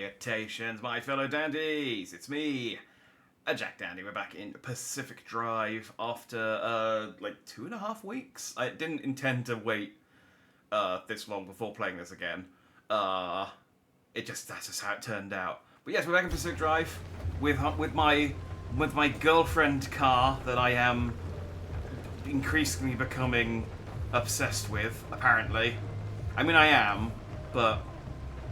Salutations, my fellow dandies! It's me, Jack Dandy. We're back in Pacific Drive after, like 2.5 weeks. I didn't intend to wait, this long before playing this again. That's just how it turned out. But yes, we're back in Pacific Drive with my girlfriend car that I am increasingly becoming obsessed with, apparently. I mean, I am, but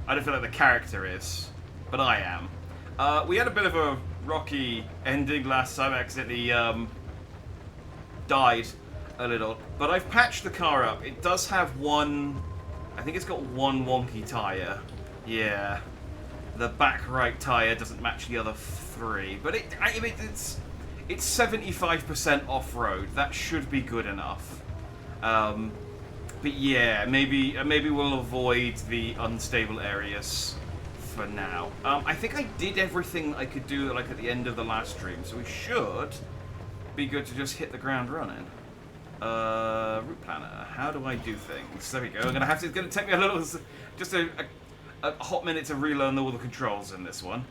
I don't feel like the character is, but I am. We had a bit of a rocky ending last time. I accidentally died a little, but I've patched the car up. It does have one, I think it's got one wonky tyre. Yeah, the back right tyre doesn't match the other three, but it's 75% off-road. That should be good enough. But yeah, maybe we'll avoid the unstable areas for now. I think I did everything I could do, like, at the end of the last stream, so we should be good to just hit the ground running. Route planner. How do I do things? There we go. It's gonna take me a little, just a hot minute to relearn all the controls in this one.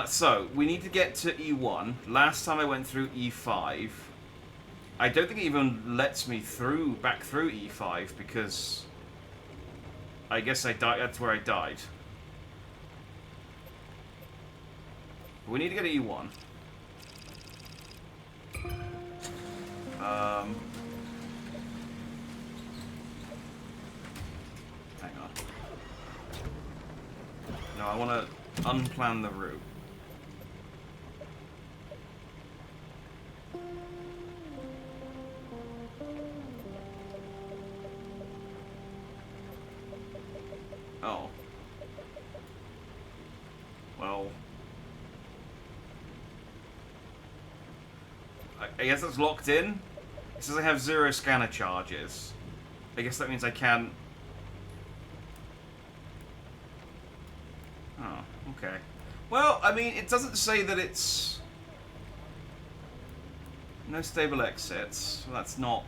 So we need to get to E1. Last time I went through E5. I don't think it even lets me back through E5 because I guess I died. That's where I died. But we need to get to E1. Hang on. No, I want to unplan the route. Oh. Well. I guess that's locked in. It says I have 0 scanner charges. I guess that means I can't... Oh, okay. Well, I mean, it doesn't say that it's... No stable exits. Well, that's not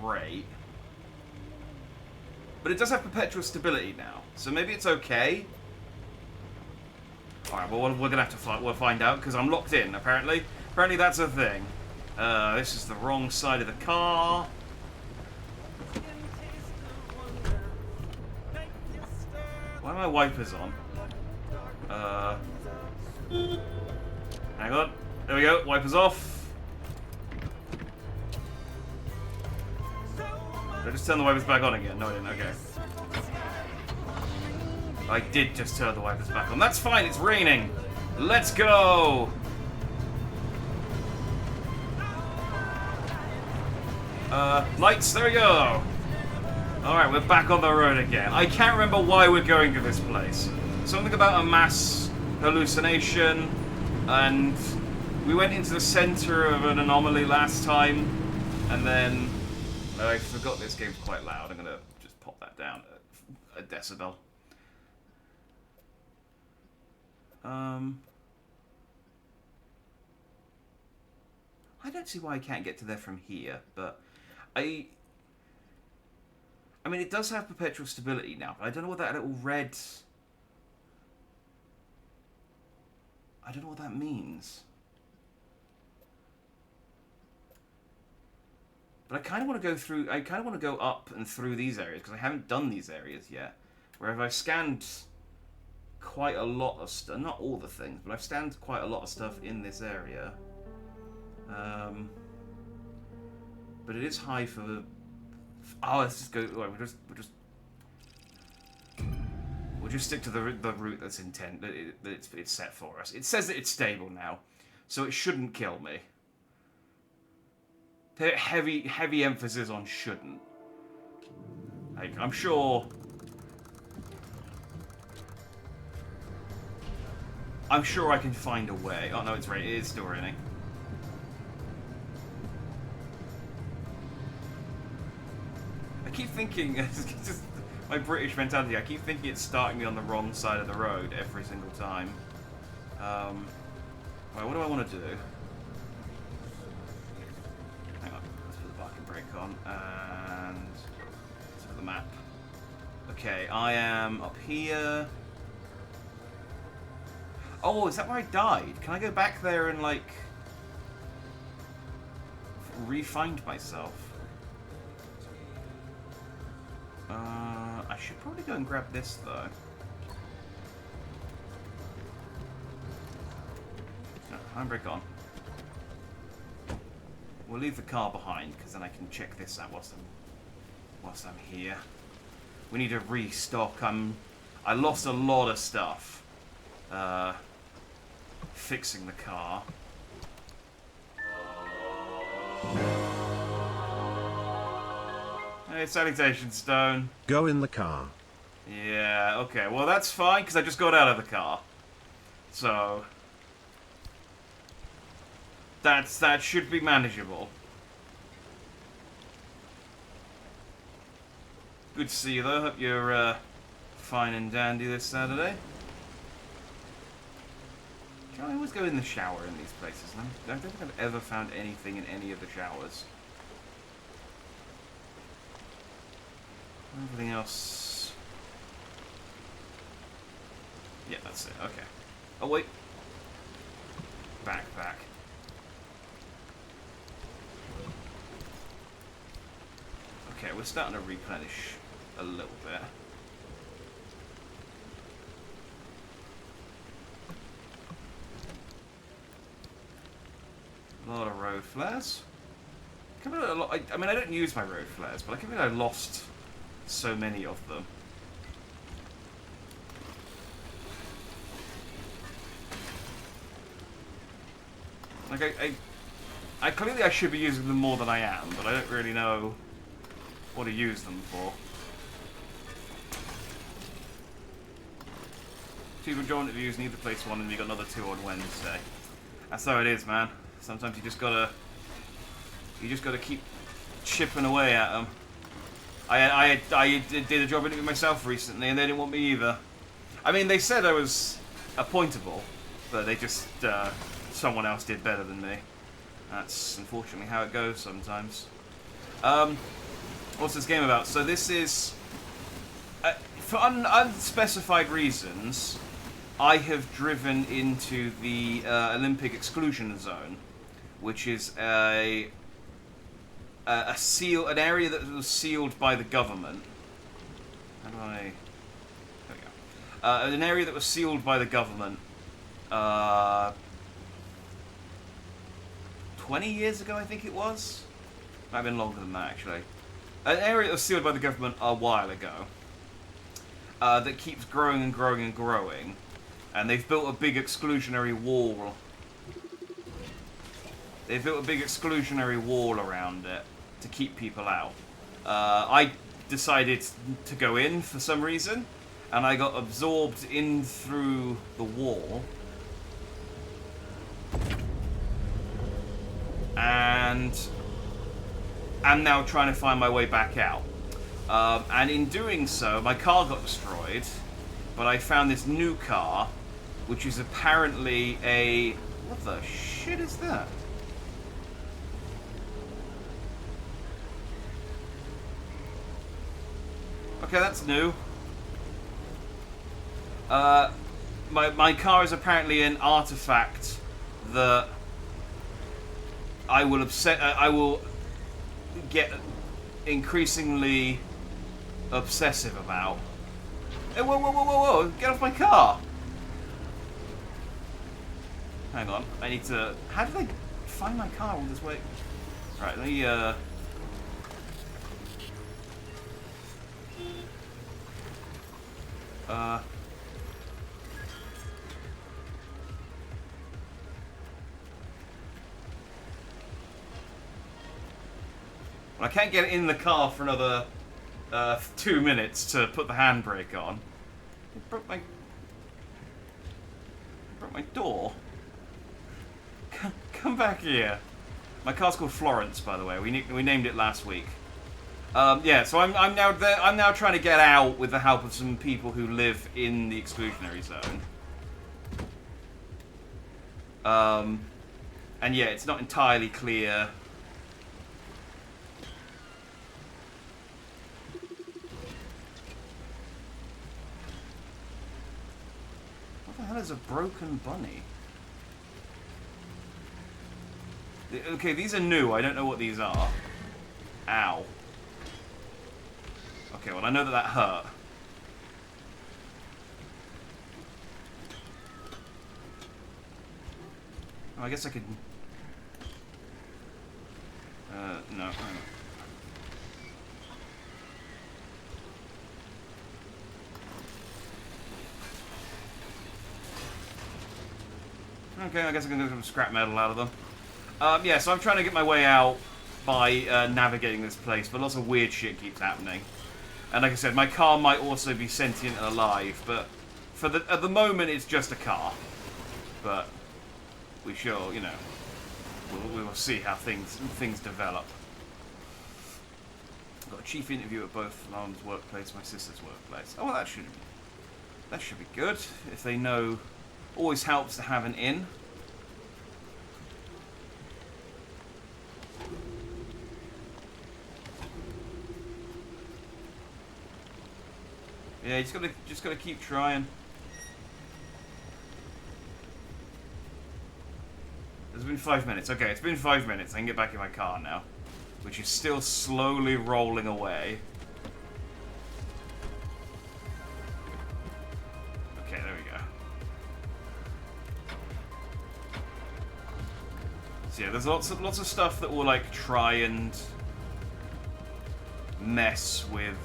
great. But it does have perpetual stability now, so maybe it's okay. Alright, well, we're gonna have to we'll find out, because I'm locked in, apparently. Apparently that's a thing. This is the wrong side of the car. Why are my wipers on? Hang on. There we go, wipers off. Did I just turn the wipers back on again? No, I didn't. Okay. I did just turn the wipers back on. That's fine. It's raining. Let's go. Lights. There we go. All right, we're back on the road again. I can't remember why we're going to this place. Something about a mass hallucination, and we went into the center of an anomaly last time, and then. I forgot this game's quite loud. I'm gonna just pop that down a decibel. I don't see why I can't get to there from here, but I mean, it does have perpetual stability now, but I don't know what that little red... I don't know what that means. But I kind of want to go through... I kind of want to go up and through these areas, because I haven't done these areas yet. Where I've scanned quite a lot of stuff. Not all the things, but I've scanned quite a lot of stuff in this area. But it is high for the... Oh, let's just go... We'll just stick to the route that's it's set for us. It says that it's stable now, so it shouldn't kill me. Heavy emphasis on shouldn't. Like, I'm sure I can find a way. Oh no, it's right. It is still raining. I keep thinking, just my British mentality. I keep thinking it's starting me on the wrong side of the road every single time. Right, what do I want to do? On and let's look at the map. Okay, I am up here. Oh, is that where I died? Can I go back there and, like, re-find myself? I should probably go and grab this, though. No, handbrake on. We'll leave the car behind, because then I can check this out whilst I'm here. We need to restock. I lost a lot of stuff fixing the car. Hey, salutations, Stone. Go in the car. Yeah, okay. Well, that's fine, because I just got out of the car. So... that should be manageable. Good to see you, though. Hope you're fine and dandy this Saturday. I always go in the shower in these places, and I don't think I've ever found anything in any of the showers. Everything else... yeah, that's it. Okay. Oh, wait. Backpack. Okay, we're starting to replenish a little bit. A lot of road flares. I mean, I don't use my road flares, but I can feel I lost so many of them. Like, I clearly I should be using them more than I am, but I don't really know what to use them for. Two joint reviews, need to place one, and you got another 2 on Wednesday. That's how it is, man. Sometimes you just gotta keep chipping away at them. I did a job interview myself recently, and they didn't want me either. I mean, they said I was appointable, but they just someone else did better than me. That's unfortunately how it goes sometimes. What's this game about? So this is for unspecified reasons. I have driven into the Olympic exclusion zone, which is an area that was sealed by the government. How do I? There we go. An area that was sealed by the government 20 years ago, I think it was. Might have been longer than that, actually. An area that was sealed by the government a while ago. That keeps growing and growing and growing. And they've built a big exclusionary wall. They've built a big exclusionary wall around it to keep people out. I decided to go in for some reason, and I got absorbed in through the wall. And I'm now trying to find my way back out. And in doing so, my car got destroyed, but I found this new car, which is apparently a... what the shit is that? Okay, that's new. My car is apparently an artifact that I will get increasingly obsessive about. Hey, whoa, whoa, whoa, whoa, whoa! Get off my car! Hang on, I need to... how did I find my car all this way? Right, let me, Well, I can't get in the car for another 2 minutes to put the handbrake on. It broke my door. Come back here. My car's called Florence, by the way. We named it last week. Yeah, so I'm now there. I'm now trying to get out with the help of some people who live in the exclusionary zone. And yeah, it's not entirely clear. What the hell there's a broken bunny. Okay, these are new. I don't know what these are. Ow. Okay, well, I know that that hurt. Oh, I guess I could... no. Okay, I guess I can get some scrap metal out of them. Yeah, so I'm trying to get my way out by navigating this place, but lots of weird shit keeps happening. And like I said, my car might also be sentient and alive, but at the moment it's just a car. But we shall, you know, we will see how things develop. I've got a chief interview at both Mum's workplace, my sister's workplace. Oh, well, that should be good. If they know, always helps to have an in. Yeah, you just gotta keep trying. It's been 5 minutes. Okay, it's been 5 minutes. I can get back in my car now, which is still slowly rolling away. Okay, there we go. So yeah, there's lots of stuff that will like try and mess with.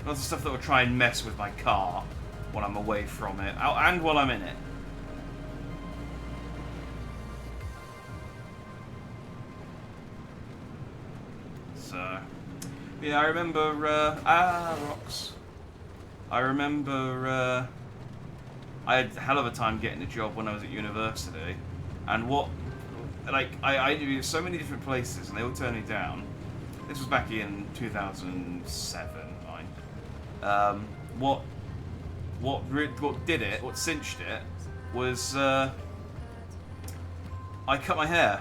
Lots of stuff that will try and mess with my car when I'm away from it, and while I'm in it. So, yeah, I remember, rocks. I remember, I had a hell of a time getting a job when I was at university, and I interviewed so many different places, and they all turned me down. This was back in 2007. What cinched it was I cut my hair,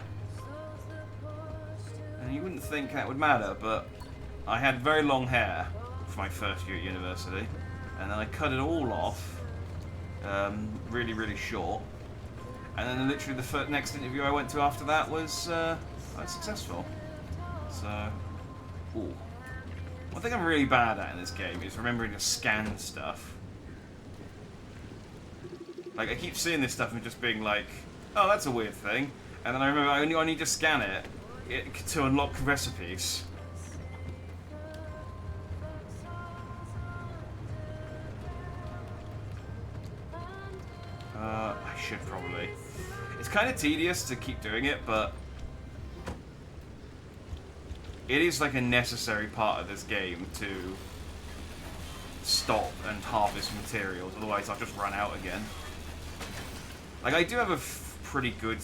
and you wouldn't think that would matter, but I had very long hair for my first year at university, and then I cut it all off, really short, and then literally the next interview I went to after that was successful. So, ooh. One thing I'm really bad at in this game is remembering to scan stuff. Like, I keep seeing this stuff and just being like, oh, that's a weird thing. And then I remember I need to scan it to unlock recipes. I should probably. It's kind of tedious to keep doing it, but it is like a necessary part of this game to stop and harvest materials, otherwise I'll just run out again. Like, I do have a pretty good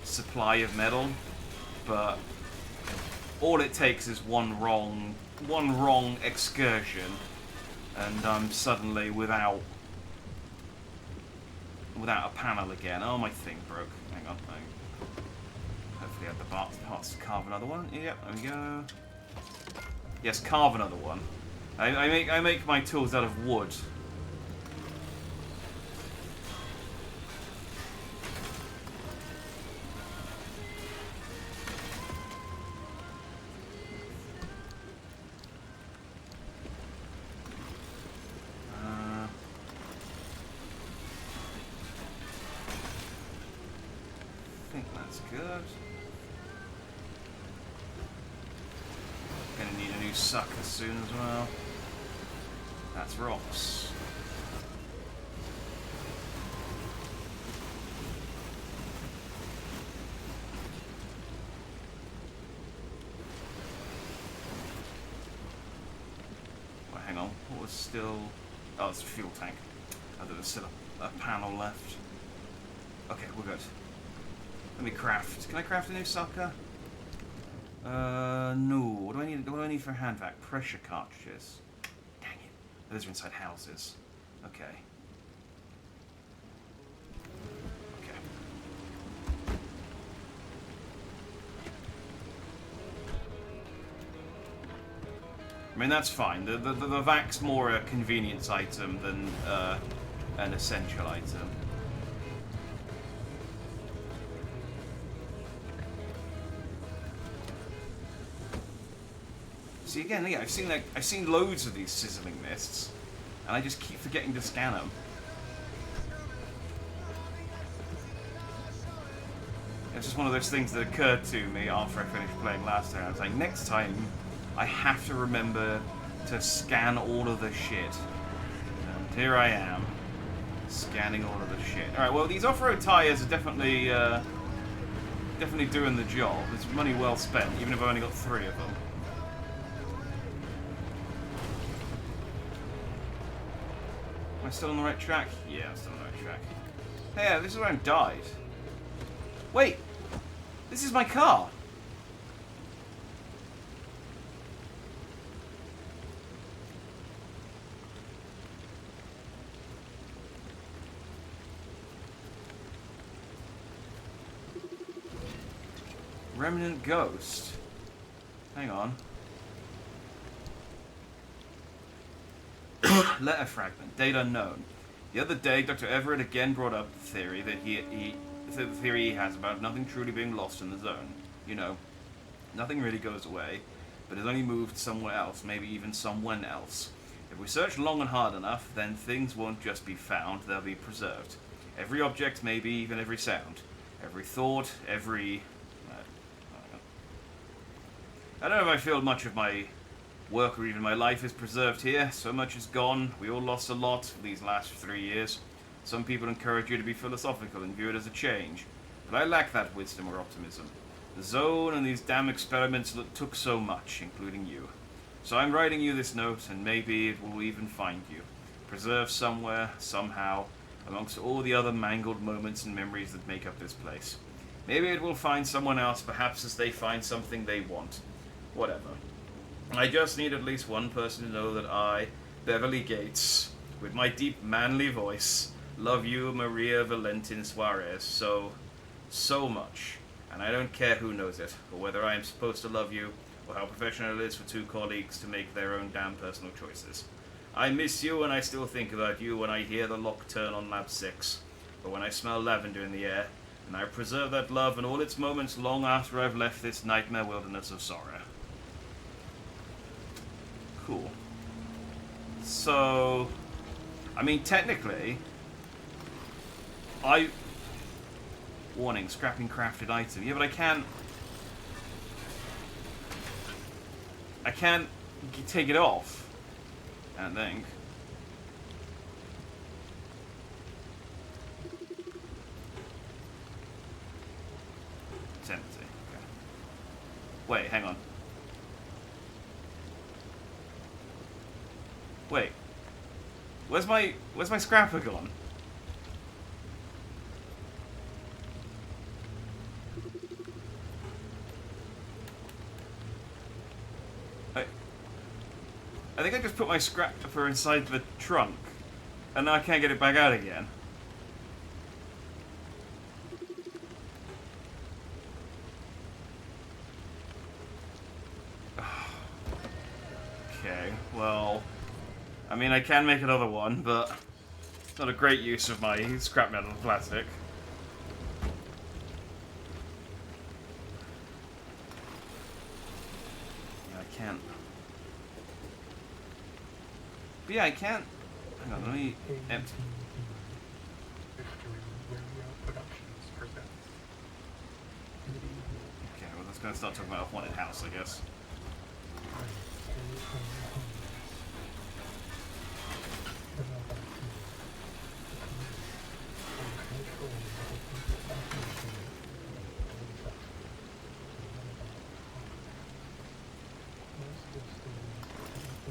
supply of metal, but all it takes is one wrong excursion, and I'm suddenly without a panel again. Oh, my thing broke. Hang on. Hopefully I have the parts to carve another one. Yep, there we go. Yes, carve another one. I make my tools out of wood. I think that's good. Gonna need a new sucker soon as well. That's rocks. Well, hang on. What was still... Oh, it's a fuel tank. Oh, there was still a panel left. Okay, we're good. Let me craft. Can I craft a new sucker? No. What do I need? What do I need for hand vac? Pressure cartridges. Dang it. Those are inside houses. Okay. Okay. I mean, that's fine. The VAC's more a convenience item than an essential item. See, again, yeah, I've seen loads of these sizzling mists, and I just keep forgetting to scan them. It's just one of those things that occurred to me after I finished playing last time. I was like, next time, I have to remember to scan all of the shit. And here I am, scanning all of the shit. Alright, well, these off-road tyres are definitely doing the job. It's money well spent, even if I've only got 3 of them. Am I still on the right track? Yeah, I'm still on the right track. Hey, yeah, this is where I died. Wait! This is my car! Remnant Ghost. Hang on. Letter fragment. Date unknown. The other day, Dr. Everett again brought up the theory that the theory he has about nothing truly being lost in the zone. You know, nothing really goes away, but is only moved somewhere else, maybe even someone else. If we search long and hard enough, then things won't just be found, they'll be preserved. Every object, maybe even every sound. Every thought, every... I don't know if I feel much of my work or even my life is preserved here. So much is gone. We all lost a lot these last 3 years. Some people encourage you to be philosophical and view it as a change. But I lack that wisdom or optimism. The zone and these damn experiments took so much, including you. So I'm writing you this note, and maybe it will even find you. Preserved somewhere, somehow, amongst all the other mangled moments and memories that make up this place. Maybe it will find someone else, perhaps as they find something they want. Whatever. I just need at least one person to know that I, Beverly Gates, with my deep manly voice, love you, Maria Valentin Suarez, so much. And I don't care who knows it, or whether I am supposed to love you, or how professional it is for 2 colleagues to make their own damn personal choices. I miss you, and I still think about you when I hear the lock turn on Lab 6, or when I smell lavender in the air, and I preserve that love in all its moments long after I've left this nightmare wilderness of sorrow. Cool. So, I mean, technically, warning, scrapping crafted item. Yeah, but I can't take it off, I don't think. It's empty. Okay. Wait, hang on. Wait. Where's my scrapper gone? I think I just put my scrapper inside the trunk, and now I can't get it back out again. Okay, well... I mean, I can make another one, but it's not a great use of my scrap metal and plastic. Yeah, I can't. But yeah, I can't. Hang on, let me empty. Okay, well, that's gonna start talking about a haunted house, I guess.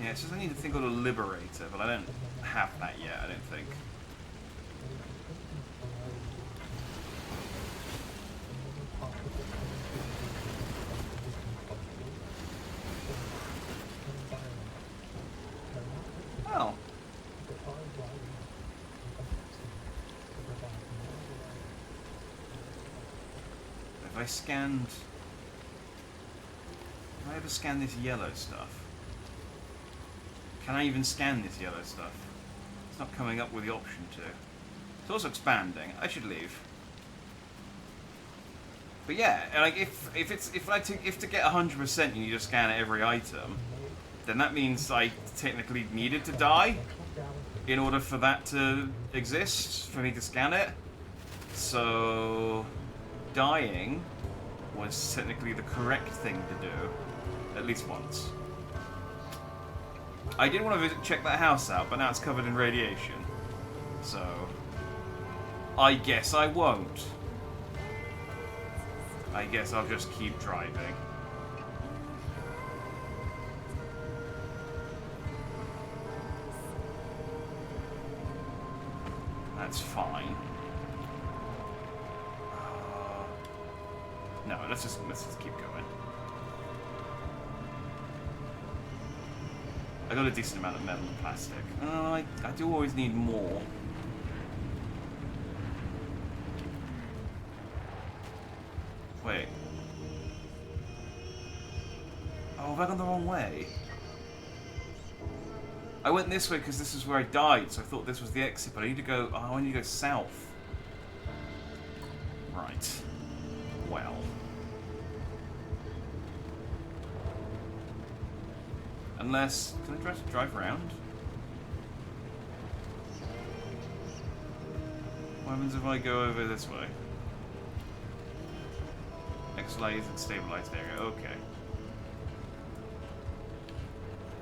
Yeah, it's just I need to think of a liberator, but I don't have that yet, I don't think. Oh. If I scanned... Have I ever scanned this yellow stuff? Can I even scan this yellow stuff? It's not coming up with the option to. It's also expanding. I should leave. But yeah, like if to get 100% you need to scan every item, then that means I technically needed to die in order for that to exist, for me to scan it. So dying was technically the correct thing to do, at least once. I did want to check that house out, but now it's covered in radiation. So I guess I won't. I guess I'll just keep driving. That's fine. No, let's just keep going. I got a decent amount of metal and plastic. I do always need more. Wait. Oh, have I gone the wrong way? I went this way because this is where I died, so I thought this was the exit, but I need to go... Oh, I need to go south. Right. Well. Unless... Can I try to drive around? What happens if I go over this way? X-lays and stabilized area. Okay.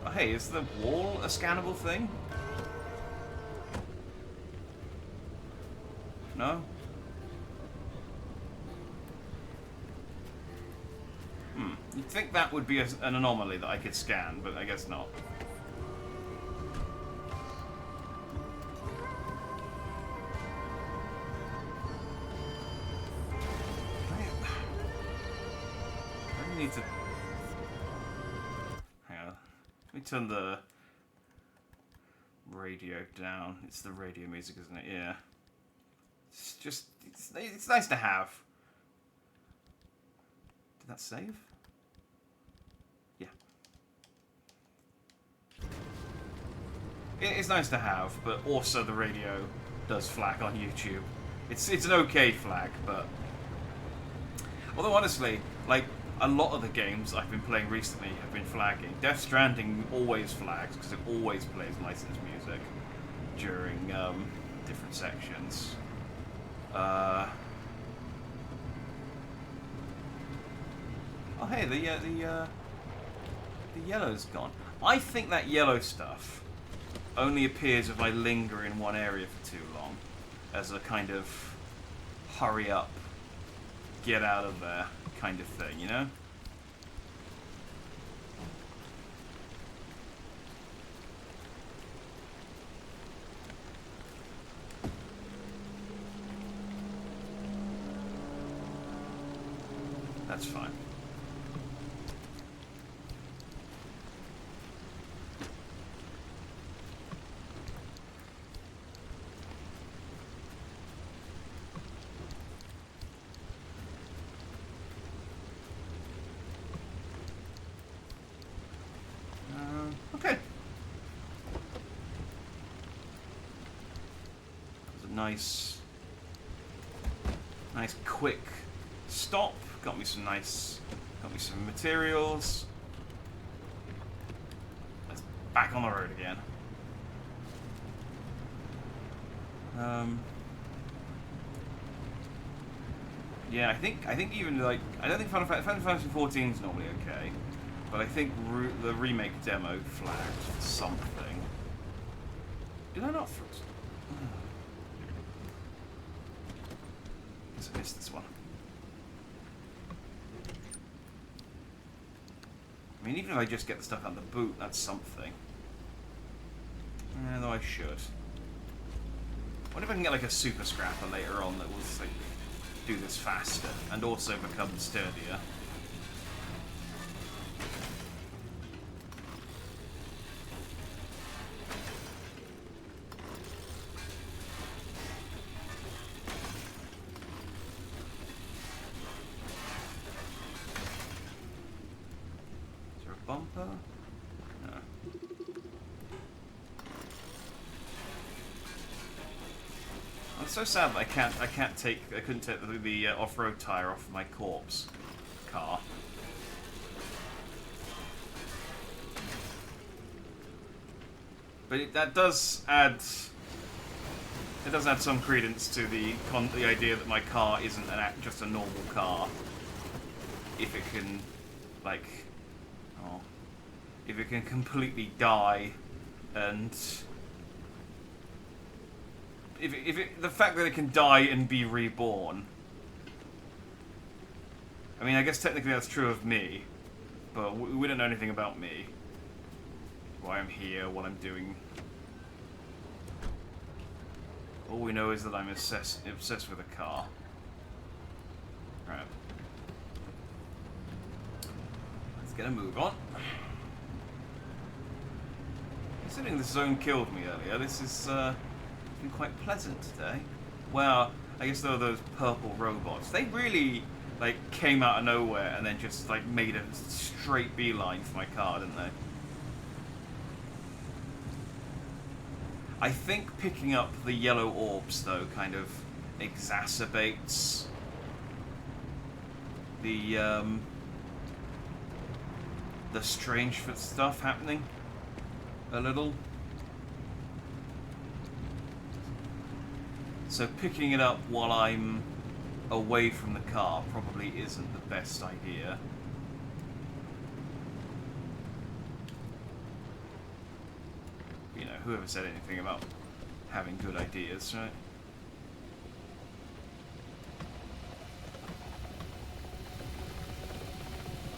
Oh, hey, is the wall a scannable thing? No? You'd think that would be an anomaly that I could scan, but I guess not. I need to... Hang on. Let me turn the radio down. It's the radio music, isn't it? Yeah. It's just... It's nice to have. Did that save? Yeah. It's nice to have, but also the radio does flag on YouTube. It's an okay flag, but... Although honestly, like, a lot of the games I've been playing recently have been flagging. Death Stranding always flags, because it always plays licensed music during different sections. Oh hey, the yellow's gone. I think that yellow stuff only appears if I linger in one area for too long, as a kind of hurry up, get out of there kind of thing, you know? That's fine. Okay. That was a nice quick stop. Got me some materials. Let's back on the road again. Yeah, I think even like I don't think Final Fantasy 14 is normally okay, but I think the remake demo flagged something. Did I not? Guess I missed this one. I mean, even if I just get the stuff out of the boot, that's something. Though I should. What if I can get like a super scrapper later on that will like, do this faster and also become sturdier? Is there a bumper? No. it's so sad that I couldn't take the off-road tire off my corpse car. But that does add. It does add some credence to the idea that my car isn't just a normal car. If it can, like, if it can completely die, and the fact that it can die and be reborn. I mean, I guess technically that's true of me, but we don't know anything about me. Why I'm here, what I'm doing. All we know is that I'm obsessed with a car. Right. Let's get a move on. Considering the zone killed me earlier, this is been quite pleasant today. Well, I guess there were those purple robots. They really, like, came out of nowhere and then just, like, made a straight beeline for my car, didn't they? I think picking up the yellow orbs, though, kind of exacerbates the strange stuff happening a little. So picking it up while I'm away from the car probably isn't the best idea. You know, whoever said anything about having good ideas, right?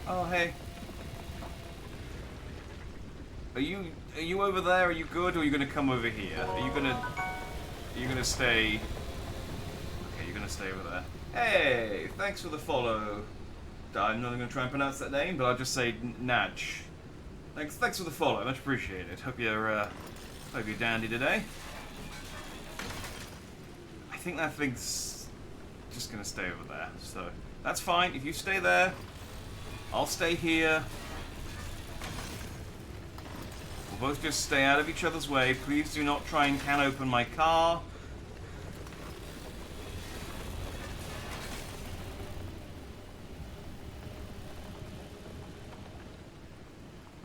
Oh, hey. Are you over there? Are you good? Or are you gonna come over here? Are you gonna stay? Okay, you're gonna stay over there. Hey, thanks for the follow. I'm not gonna try and pronounce that name, but I'll just say Naj. Thanks for the follow. Much appreciated. Hope you're dandy today. I think that thing's just gonna stay over there, so that's fine. If you stay there, I'll stay here. We'll both just stay out of each other's way. Please do not try and can open my car.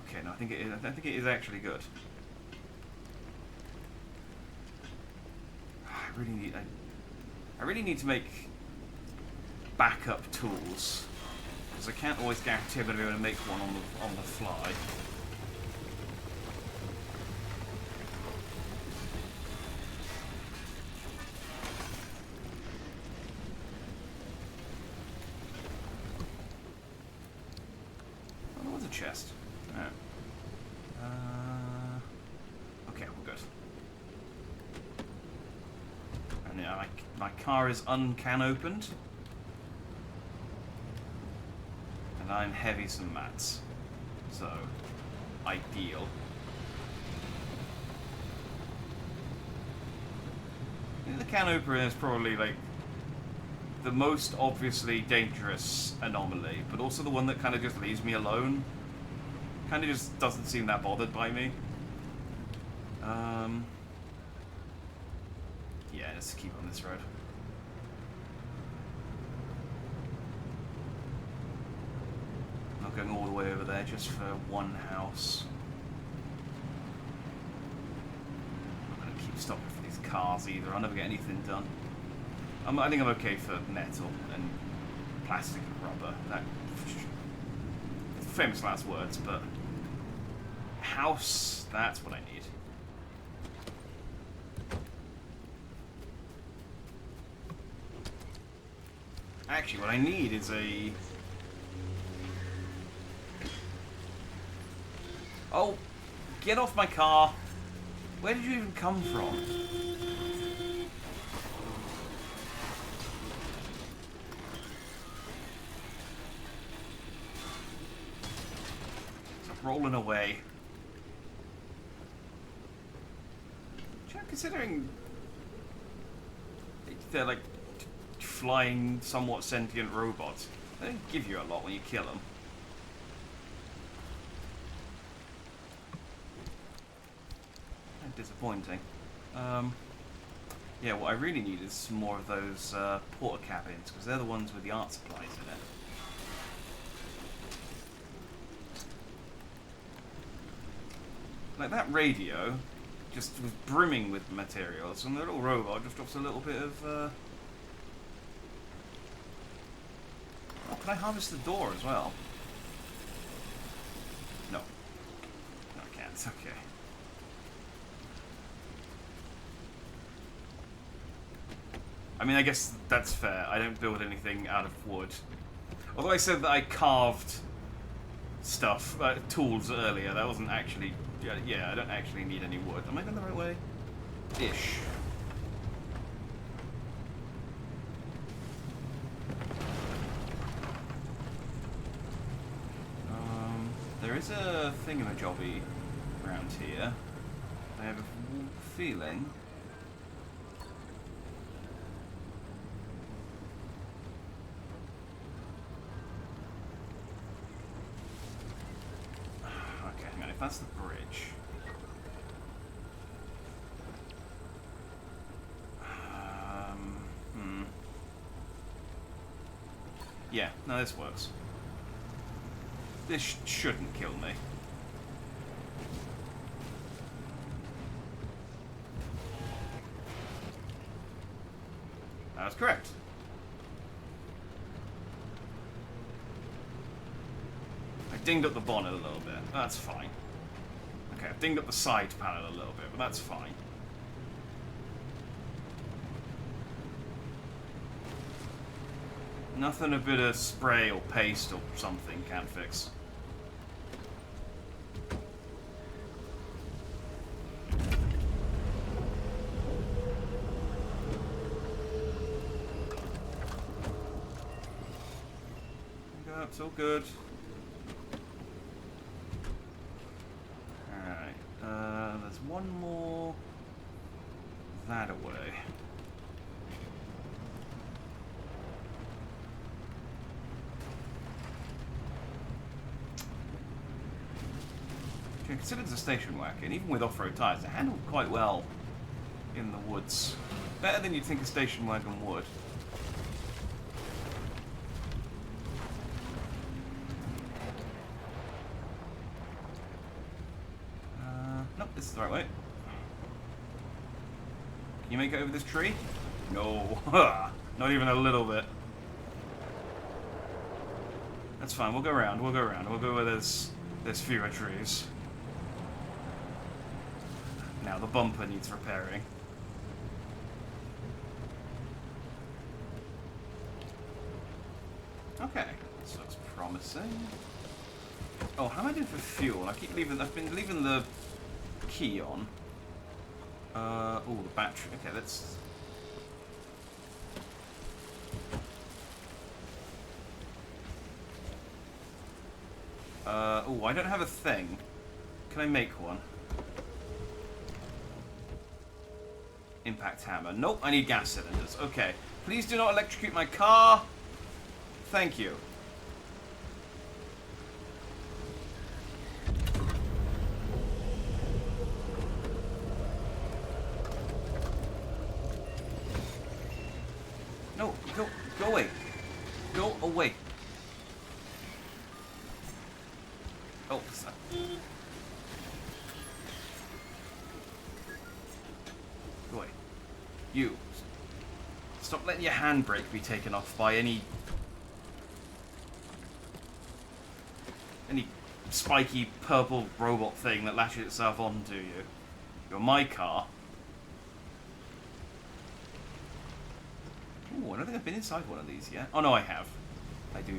Okay, no, I think it is actually good. I really need to make backup tools, because I can't always guarantee I'm going to be able to make one on the fly. Oh, there was a chest. Alright. Okay, we're good. And yeah, my car is uncan opened. And I'm heavy some mats. So, ideal. I think the can opener is probably like the most obviously dangerous anomaly, but also the one that kind of just leaves me alone. Kind of just doesn't seem that bothered by me. Yeah, let's keep on this road. Not going all the way over there just for one house. I'm not going to keep stopping for these cars either. I'll never get anything done. I think I'm okay for metal and plastic and rubber. That famous last words, but house, that's what I need. Actually, what I need is a... Oh, get off my car. Where did you even come from? Stop rolling away. Considering they're like flying, somewhat sentient robots, they don't give you a lot when you kill them. Disappointing. Yeah, what I really need is some more of those porter cabins, because they're the ones with the art supplies in it. Like that radio just was brimming with materials, and the little robot just drops a little bit of... Oh, can I harvest the door as well? No. No, I can't. It's okay. I mean, I guess that's fair. I don't build anything out of wood. Although I said that I carved stuff, tools earlier, that wasn't actually... Yeah, I don't actually need any wood. Am I going the right way? Ish. There is a thingamajobby around here. I have a feeling... Okay, hang on, if that's the bridge... Yeah, no, this works. This shouldn't kill me. That's correct. I dinged up the bonnet a little bit. That's fine. Okay, I've dinged up the side panel a little bit, but that's fine. Nothing a bit of spray or paste or something can't fix. It's all good. Alright, there's one more that away. Considered as a station wagon, even with off-road tyres, it handled quite well in the woods. Better than you'd think a station wagon would. Nope, this is the right way. Can you make it over this tree? No. Not even a little bit. That's fine, we'll go around, we'll go around. We'll go where there's fewer trees. Now the bumper needs repairing. Okay, this looks promising. Oh, how am I doing for fuel? I've been leaving the key on. Oh, the battery. Okay, let's... Oh, I don't have a thing. Can I make one? Impact hammer. Nope, I need gas cylinders. Okay. Please do not electrocute my car. Thank you. No, go away. Go away. Oh, sorry. Go away. You. Stop letting your handbrake be taken off by any spiky purple robot thing that latches itself onto you. You're my car. Ooh, I don't think I've been inside one of these yet. Oh no, I have. I do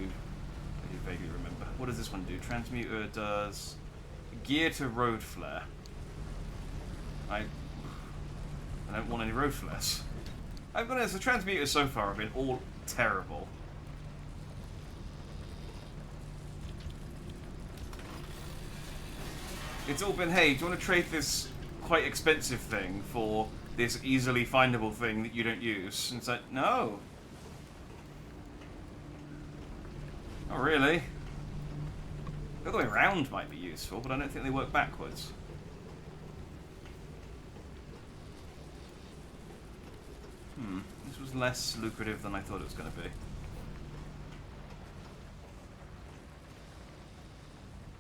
vaguely remember. What does this one do? Transmuter does gear to road flare. I don't want any road flares. I've got the transmuters so far have been all terrible. It's all been, hey, do you want to trade this quite expensive thing for this easily findable thing that you don't use? And it's like, no. Not really. The other way around might be useful, but I don't think they work backwards. This was less lucrative than I thought it was going to be.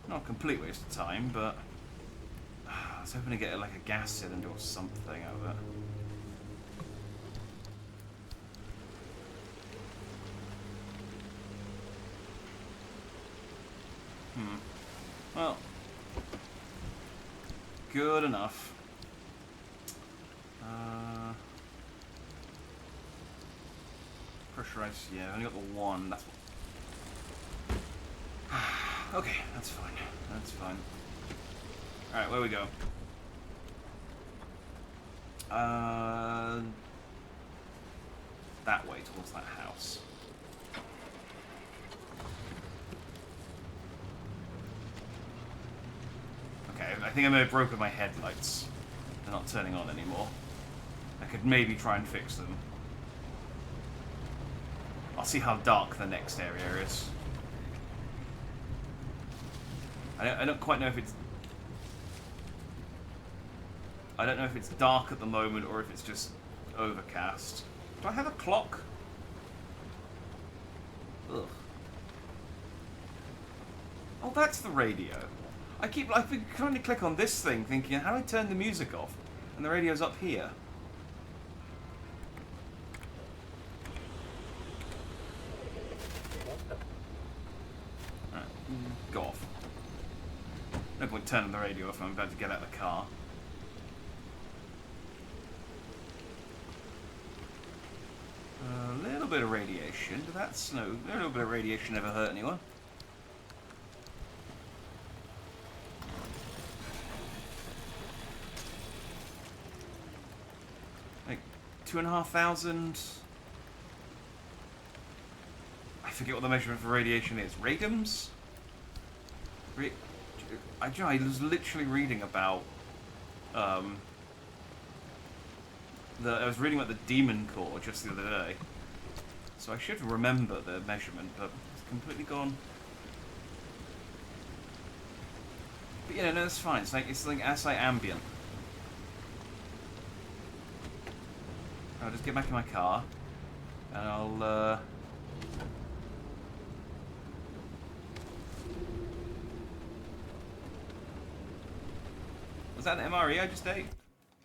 Not a complete waste of time, but I was hoping to get like a gas cylinder or something out of it. Well, good enough. Pressurized, yeah, I only got the one, that's what... Okay, that's fine. That's fine. Alright, where we go? That way, towards that house. Okay, I think I may have broken my headlights. They're not turning on anymore. I could maybe try and fix them. I'll see how dark the next area is. I don't quite know if it's... I don't know if it's dark at the moment or if it's just overcast. Do I have a clock? Ugh. Oh, that's the radio. I've been trying to click on this thing thinking, how do I turn the music off? And the radio's up here. Alright, go off. No point turning the radio off, I'm about to get out of the car. A little bit of radiation. Did that snow? A little bit of radiation never hurt anyone. Like 2,500. I forget what the measurement for radiation is. Radums? I was literally reading about I was reading about the Demon Core just the other day, so I should remember the measurement, but it's completely gone. But yeah, no, that's fine. It's like ambient. I'll just get back in my car, and I'll Was that an MRE I just ate?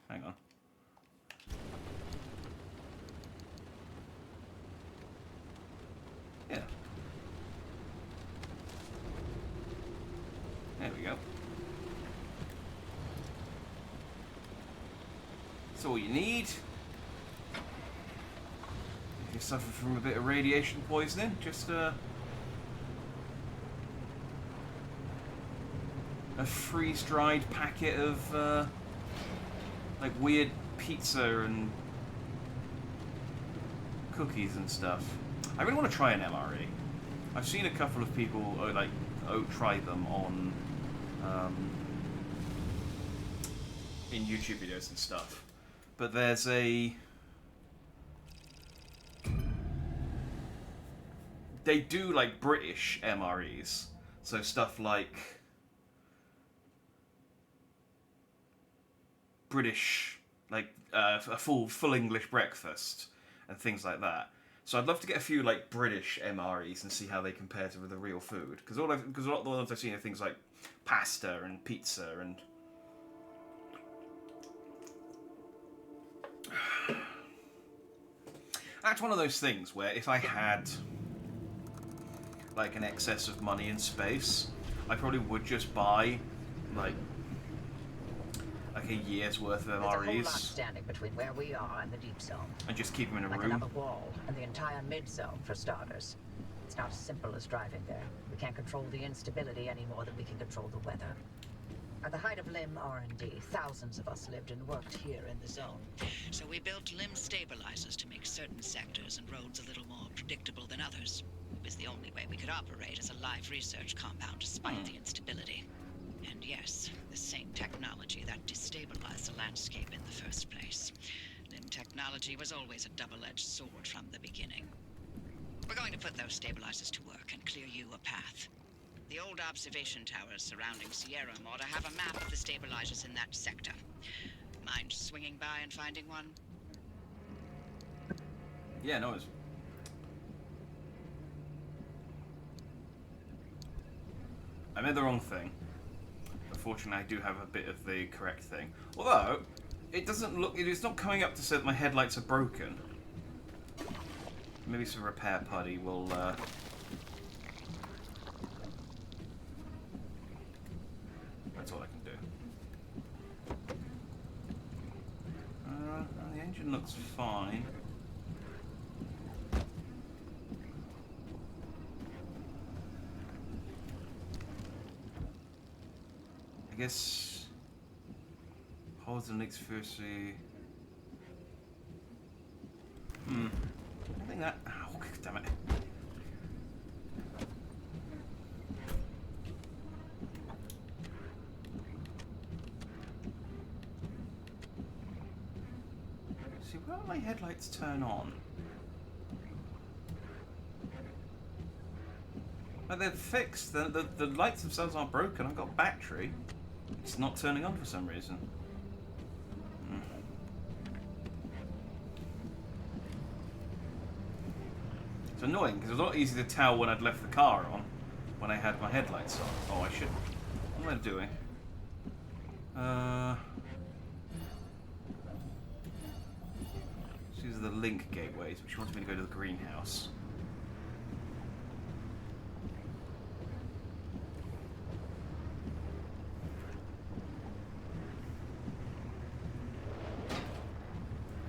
Hang on. Yeah. There we go. That's all you need. If you suffer from a bit of radiation poisoning, just a freeze-dried packet of like weird pizza and cookies and stuff. I really want to try an MRE. I've seen a couple of people try them on in YouTube videos and stuff, but there's they do like British MREs, so stuff like British, like a full English breakfast and things like that. So I'd love to get a few like British MREs and see how they compare to the real food. Because a lot of the ones I've seen are things like pasta and pizza and that's one of those things where if I had like an excess of money and space, I probably would just buy like a year's worth of MREs. There's a whole lot standing between where we are and the deep zone. And just keep them in a like room. Another wall and the entire mid-zone for starters. It's not as simple as driving there. We can't control the instability any more than we can control the weather. At the height of LIM R&D, thousands of us lived and worked here in the zone. So we built LIM stabilizers to make certain sectors and roads a little more predictable than others. It was the only way we could operate as a live research compound despite the instability. And yes, the same technology that destabilized the landscape in the first place. LIM technology was always a double-edged sword from the beginning. We're going to put those stabilizers to work and clear you a path. The old observation towers surrounding Sierra ought to have a map of the stabilizers in that sector. Mind swinging by and finding one? Yeah, no, it's... I made the wrong thing. But fortunately, I do have a bit of the correct thing. Although, it doesn't look... It's not coming up to say that my headlights are broken. Maybe some repair putty will... That's all I can do. The engine looks fine. I guess holds the next firstly. I think that. Oh, damn it! See, where do my headlights turn on? Like they're fixed. The lights themselves aren't broken. I've got battery. It's not turning on for some reason. It's annoying because it was a lot easier to tell when I'd left the car on, when I had my headlights on. Oh, I should. What am I doing? These are the link gateways, but she wants me to go to the greenhouse.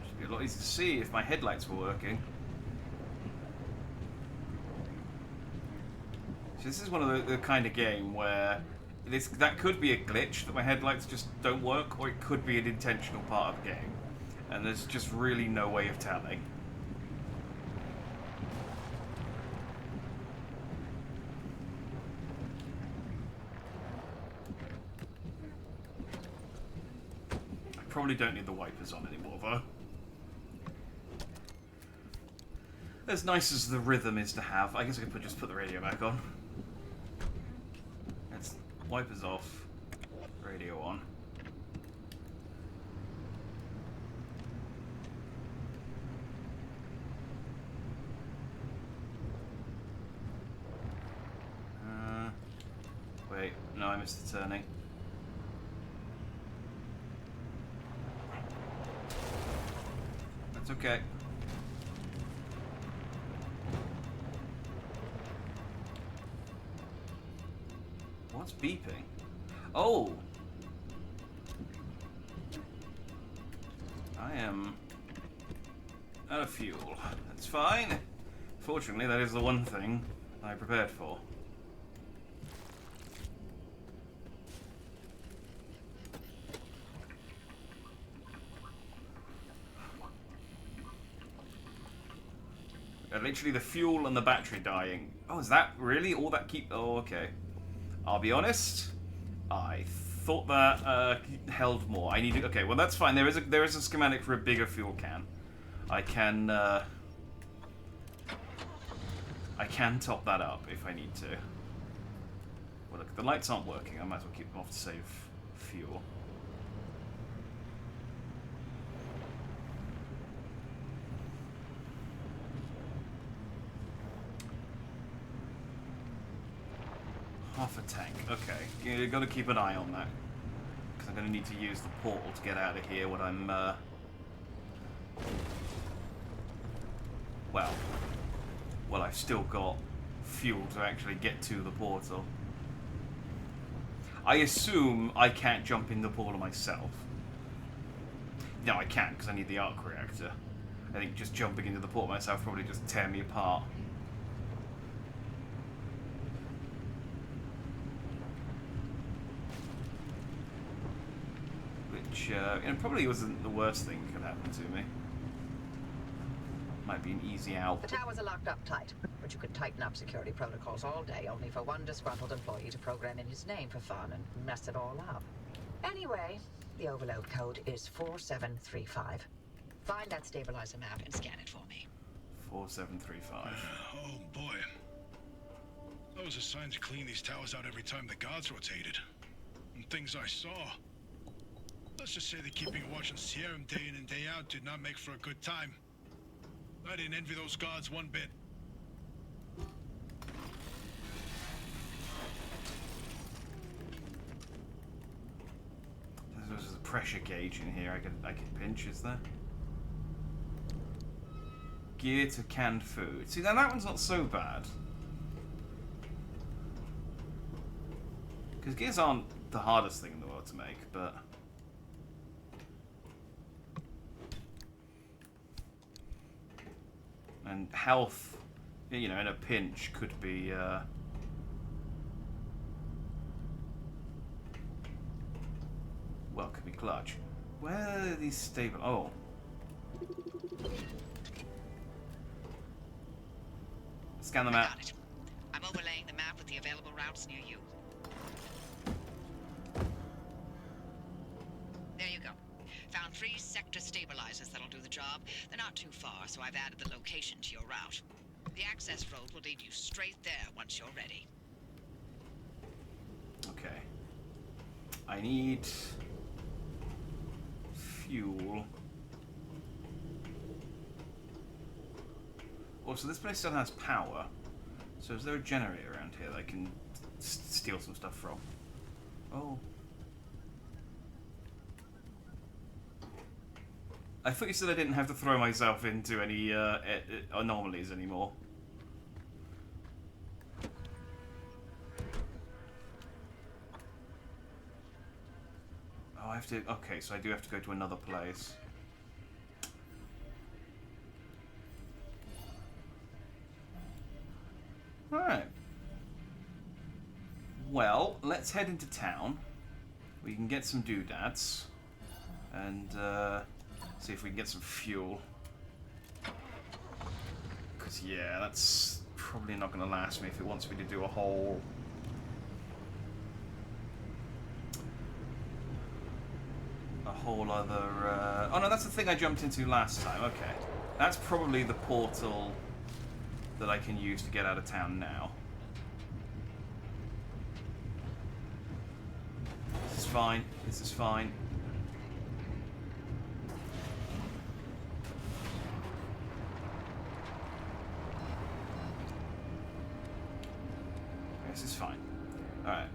Should be a lot easier to see if my headlights were working. So this is one of the kind of game where that could be a glitch that my headlights just don't work, or it could be an intentional part of the game. And there's just really no way of telling. I probably don't need the wipers on anymore, though. As nice as the rhythm is to have, I guess I could just put the radio back on. Let's wipers off, radio on. Wait, no, I missed the turning. That's okay. What's beeping? Oh! I am out of fuel. That's fine. Fortunately, that is the one thing I prepared for. Literally the fuel and the battery dying. Oh, is that really all that keep... Oh, okay. I'll be honest. I thought that held more. I need to... Okay, well that's fine. There is a schematic for a bigger fuel can. I can top that up if I need to. Well, look, the lights aren't working. I might as well keep them off to save fuel. Half a tank. Okay, you got to keep an eye on that because I'm going to need to use the portal to get out of here when I'm well, I've still got fuel to actually get to the portal. I assume I can't jump in the portal myself. No, I can't because I need the arc reactor. I think just jumping into the portal myself probably just tear me apart. Which, it probably wasn't the worst thing that could happen to me. Might be an easy out. The towers are locked up tight, but you could tighten up security protocols all day only for one disgruntled employee to program in his name for fun and mess it all up. Anyway, the overload code is 4735. Find that stabilizer map and scan it for me. 4735. Oh boy. I was assigned to clean these towers out every time the guards rotated. And things I saw. Let's just say that keeping a watch on Sierra day in and day out did not make for a good time. I didn't envy those guards one bit. There's a pressure gauge in here I could pinch, is there? Gear to canned food. See, now that one's not so bad. Because gears aren't the hardest thing in the world to make, but... And health, you know, in a pinch could be, well, could be clutch. Where are these stable? Oh. Scan the map. Got it. I'm overlaying the map with the available routes near you. There you go. Found 3 sector stabilizers that'll do the job. They're not too far, so I've added the location to your route. The access road will lead you straight there once you're ready. Okay. I need fuel. Also, this place still has power. So is there a generator around here that I can steal some stuff from? Oh. I thought you said I didn't have to throw myself into any anomalies anymore. Oh, I have to... Okay, so I do have to go to another place. Alright. Well, let's head into town. We can get some doodads. And, see if we can get some fuel. Because, yeah, that's probably not going to last me if it wants me to do a whole... other... Oh, no, that's the thing I jumped into last time. Okay. That's probably the portal that I can use to get out of town now. This is fine. This is fine. This is fine. Alright.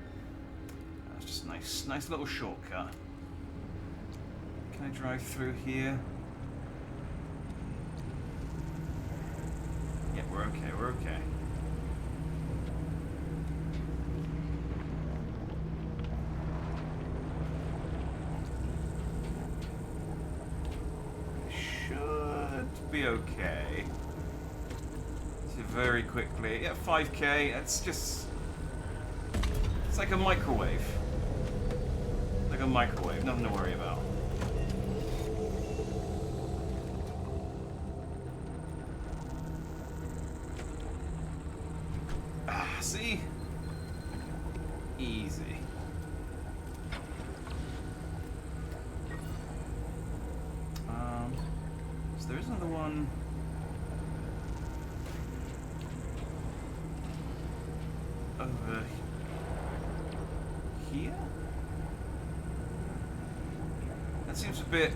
That's just a nice little shortcut. Can I drive through here? Yeah, we're okay, we're okay. Should be okay. So very quickly. Yeah, 5k, it's just... It's like a microwave. Like a microwave, nothing to worry about. See? Easy. So there is another one. Over here? That seems a bit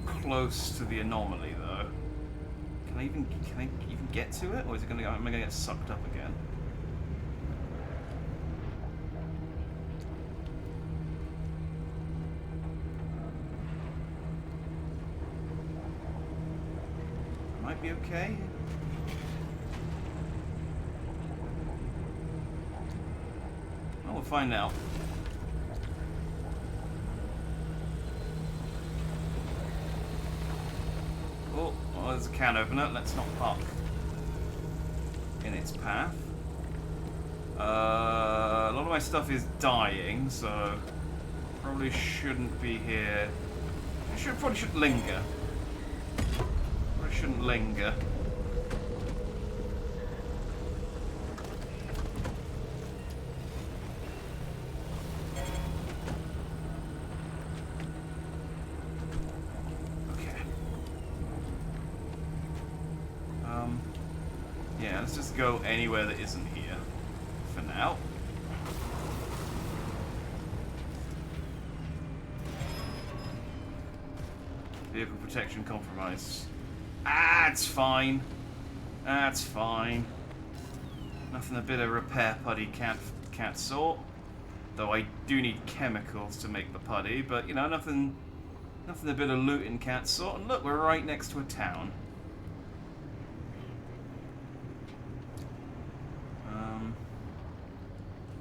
close to the anomaly, though. Can I even get to it, or is it am I gonna get sucked up again? Might be okay. Well, we'll find out. Oh, well, there's a can opener. Let's not park in its path. A lot of my stuff is dying, so probably shouldn't be here. Probably should linger. Probably shouldn't linger. Yeah, let's just go anywhere that isn't here for now. Vehicle protection compromise. Ah, it's fine. That's fine. Nothing a bit of repair putty can't sort. Though I do need chemicals to make the putty, but you know, nothing a bit of looting can't sort. And look, we're right next to a town.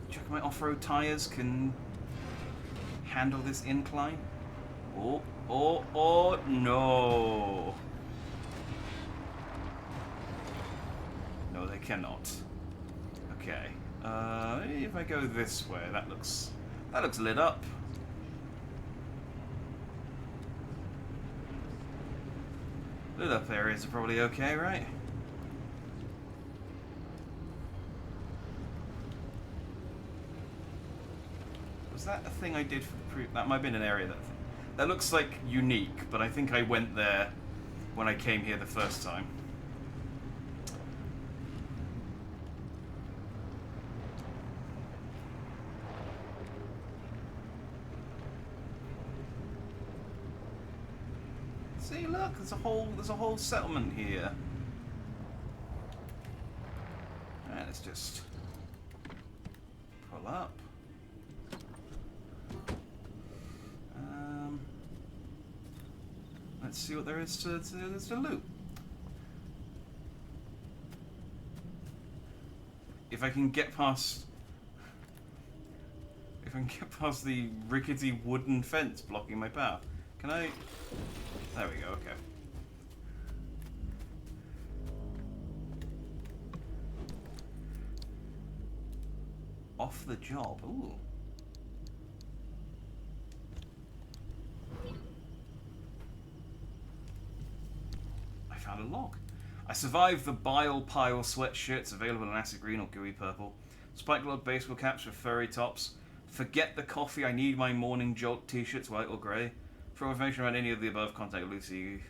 Check my off-road tires can handle this incline. Oh, no. No, they cannot. Okay. If I go this way, that looks lit up. Lit up areas are probably okay, right? Was that a thing I did for the that might have been an area that looks like unique, but I think I went there when I came here the first time. See, look, there's a whole settlement here. Alright, let's just pull up. Let's see what there is to loot. If I can get past the rickety wooden fence blocking my path. Can I? There we go, okay. Off the job, ooh. I found a log. I survived the bile pile sweatshirts available in acid green or gooey purple. Spike log baseball caps with furry tops. Forget the coffee, I need my morning jolt t-shirts, white or grey. For information about any of the above, contact Lucy.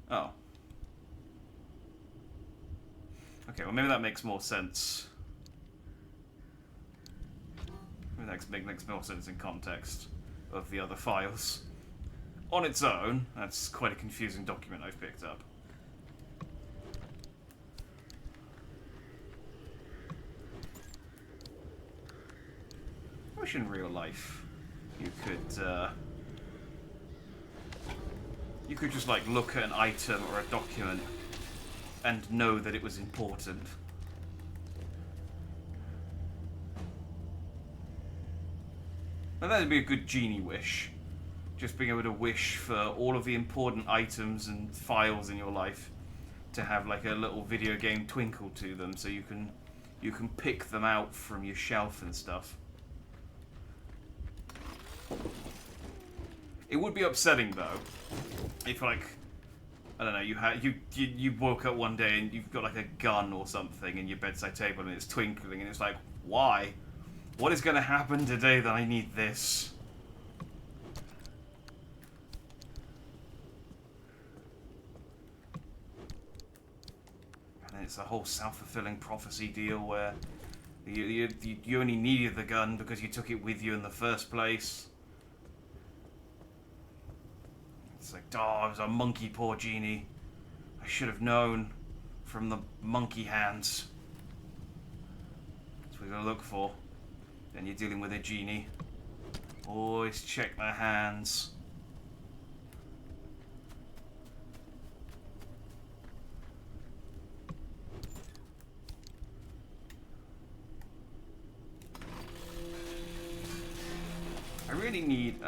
Oh. Okay, well maybe that makes more sense. Maybe that makes more sense in context of the other files. On its own, that's quite a confusing document I've picked up. I wish in real life you could just like look at an item or a document and know that it was important. Now that'd be a good genie wish. Just being able to wish for all of the important items and files in your life to have like a little video game twinkle to them, so you can pick them out from your shelf and stuff. It would be upsetting though, if like, I don't know, you woke up one day and you've got like a gun or something in your bedside table and it's twinkling and it's like, why? What is going to happen today that I need this? And then it's a whole self-fulfilling prophecy deal where you only needed the gun because you took it with you in the first place. It's like, oh, I was a monkey paw genie. I should have known from the monkey hands. That's what we're going to look for. Then you're dealing with a genie. Always check their hands. I really need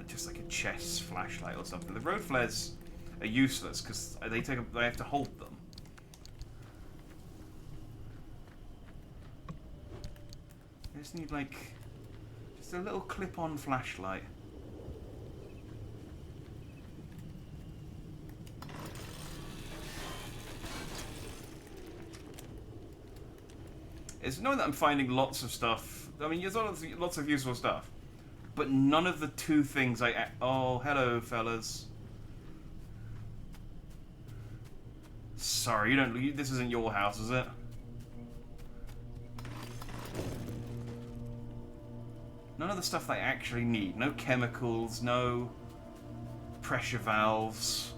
just like a chest flashlight or something. The road flares are useless because I have to hold them. I just need like just a little clip-on flashlight. It's knowing that I'm finding lots of stuff. I mean, there's lots of useful stuff. But none of the two things oh, hello, fellas. Sorry, this isn't your house, is it? None of the stuff that I actually need. No chemicals, no pressure valves.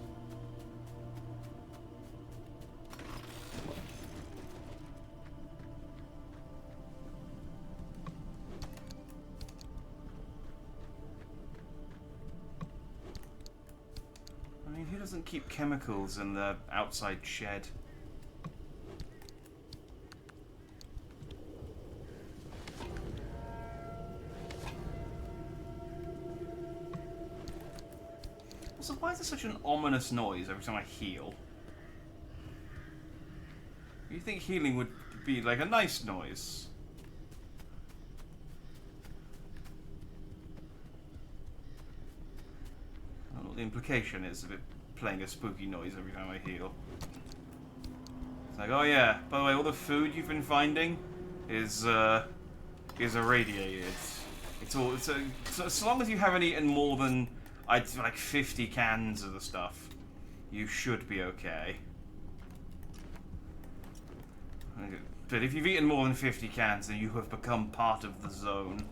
doesn't keep chemicals in the outside shed? Also, why is there such an ominous noise every time I heal? You think healing would be like a nice noise? I don't know what the implication is of it playing a spooky noise every time I heal. It's like, oh yeah, by the way, all the food you've been finding is irradiated. So as long as you haven't eaten more than like 50 cans of the stuff, you should be okay. But if you've eaten more than 50 cans, then you have become part of the zone.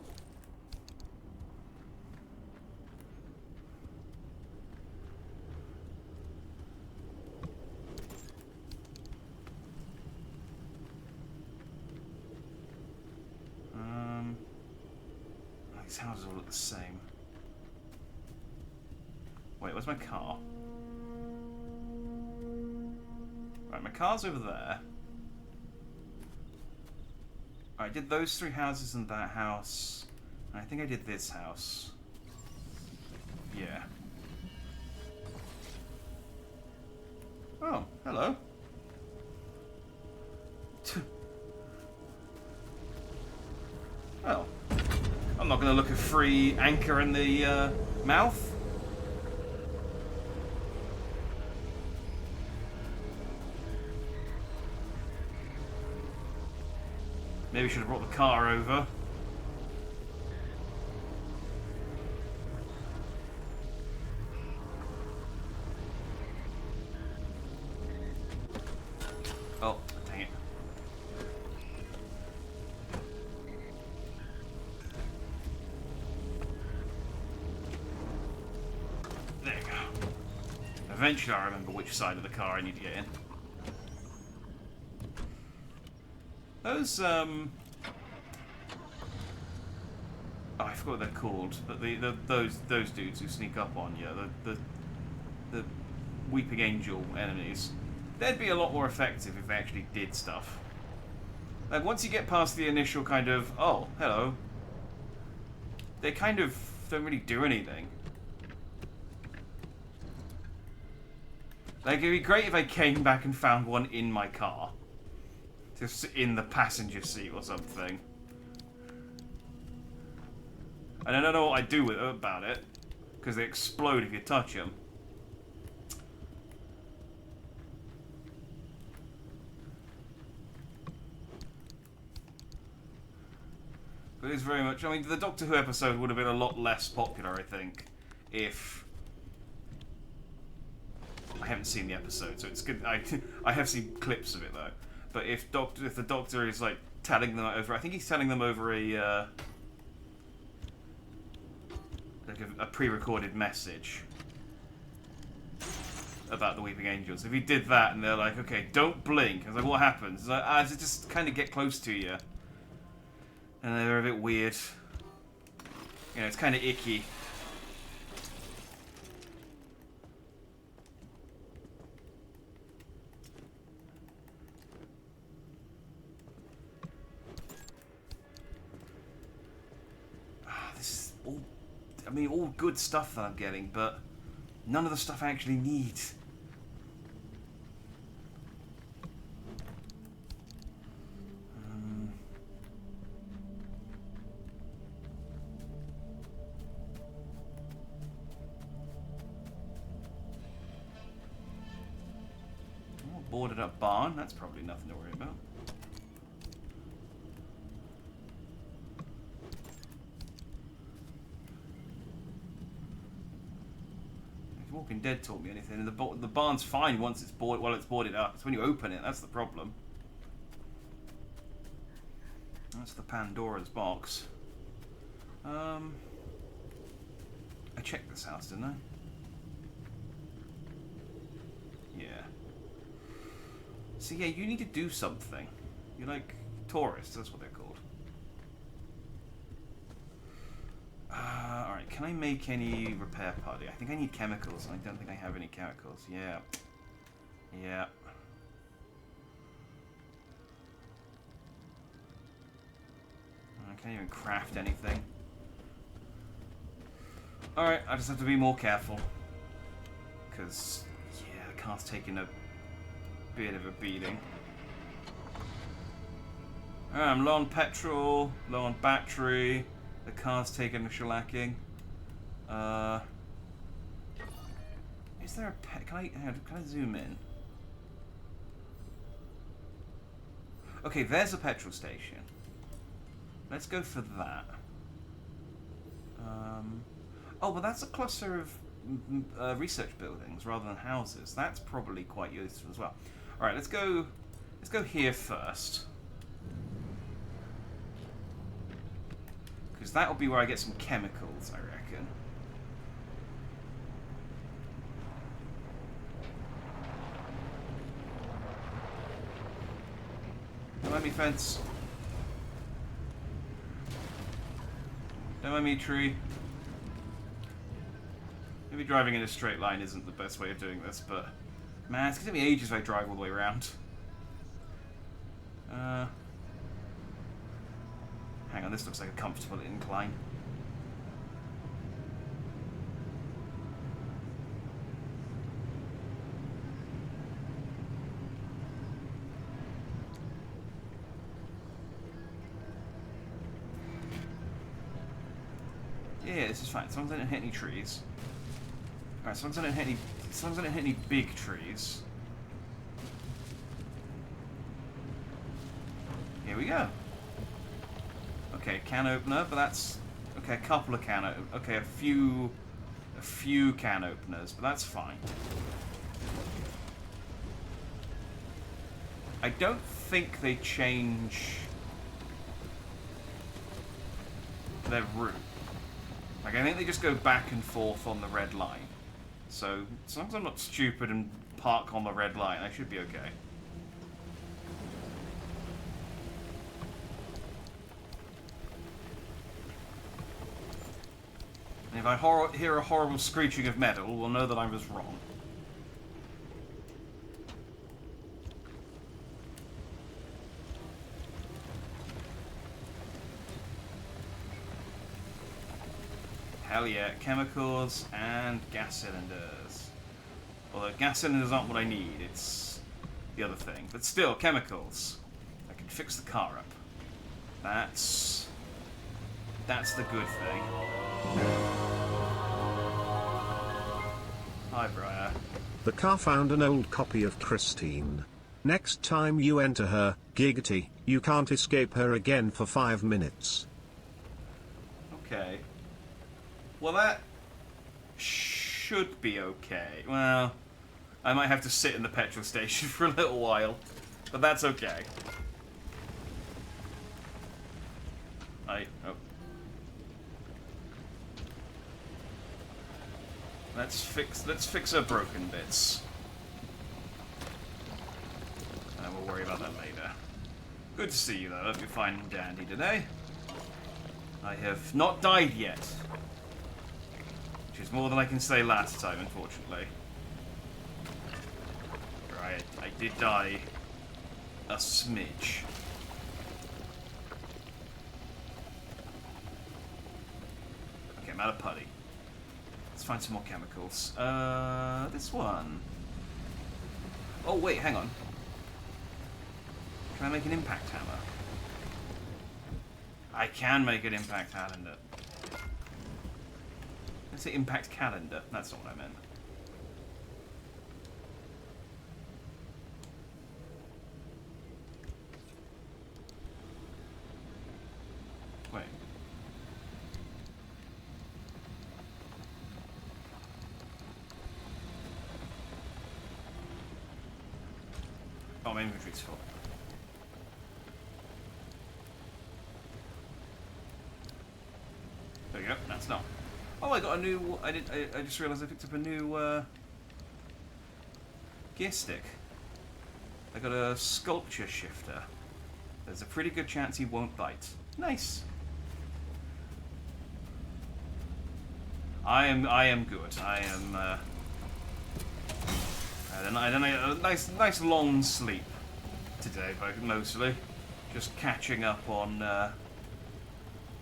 These houses all look the same. Wait, where's my car? Right, my car's over there. I did those 3 houses and that house. And I think I did this house. Yeah. Oh, hello. Well, I'm not going to look a free anchor in the mouth. Maybe we should have brought the car over. Oh, dang it. There you go. Eventually I remember which side of the car I need to get in. Those, oh, I forgot what they're called, but those dudes who sneak up on you, the Weeping Angel enemies, they'd be a lot more effective if they actually did stuff. Like, once you get past the initial kind of, oh, hello, they kind of don't really do anything. Like, it'd be great if I came back and found one in my car. Just in the passenger seat or something. And I don't know what I'd do about it, because they explode if you touch them. But it's very much... I mean, the Doctor Who episode would have been a lot less popular, I think, if... I haven't seen the episode, so it's good. I have seen clips of it, though. But if the Doctor is like telling them over, I think he's telling them over a like a pre-recorded message about the Weeping Angels. If he did that and they're like, okay, don't blink. I was like, what happens? It's like, does it just kind of get close to you? And they're a bit weird. You know, it's kind of icky. I mean, all good stuff that I'm getting, but none of the stuff I actually need. Boarded up barn, that's probably nothing to worry about. Walking Dead taught me anything, and the barn's fine once it's boarded up. It's when you open it that's the problem. That's the Pandora's box. I checked this house, didn't I? Yeah. So yeah, you need to do something. You're like tourists, that's what they're called. Alright, can I make any repair putty? I think I need chemicals, and I don't think I have any chemicals. Yeah. Yeah. I can't even craft anything. Alright, I just have to be more careful. Because, yeah, the car's taking a bit of a beating. I'm low on petrol, low on battery. The car's taking a shellacking. Is there a can I zoom in? Okay, there's a petrol station. Let's go for that. Oh, but that's a cluster of research buildings rather than houses. That's probably quite useful as well. All right, let's go here first. Because that'll be where I get some chemicals, I reckon. Don't mind me, fence. Don't mind me, tree. Maybe driving in a straight line isn't the best way of doing this, but... Man, it's going to take me ages if I drive all the way around. Hang on, this looks like a comfortable incline. Yeah, this is fine. As long as I don't hit any trees. Alright, as long as I don't hit any big trees. Here we go. Okay, can opener, but that's okay. A couple of can okay, a few can openers, but that's fine. I don't think they change their route. Like, I think they just go back and forth on the red line. So as long as I'm not stupid and park on the red line, I should be okay. And if I hear a horrible screeching of metal, we'll know that I was wrong. Hell yeah, chemicals and gas cylinders. Although gas cylinders aren't what I need, it's the other thing. But still, chemicals. I can fix the car up. That's the good thing. Hi, Briar. The car found an old copy of Christine. Next time you enter her, Giggity, you can't escape her again for 5 minutes. Okay. Well, that should be okay. Well, I might have to sit in the petrol station for a little while, but that's okay. Oh. Let's fix her broken bits. And we'll worry about that later. Good to see you, though. Hope you're fine and dandy today. I have not died yet. Which is more than I can say last time, unfortunately. Right, I did die a smidge. Okay, I'm out of putty. Let's find some more chemicals. This one. Oh, wait, hang on. Can I make an impact hammer? I can make an impact calendar. Let's say impact calendar. That's not what I meant. Wait. Oh, my inventory's full. There you go. That's not. Oh, I got a new. I just realised I picked up a new gear stick. I got a sculpture shifter. There's a pretty good chance he won't bite. Nice. I am good. I am. I don't know. A nice long sleep today, but mostly just catching up on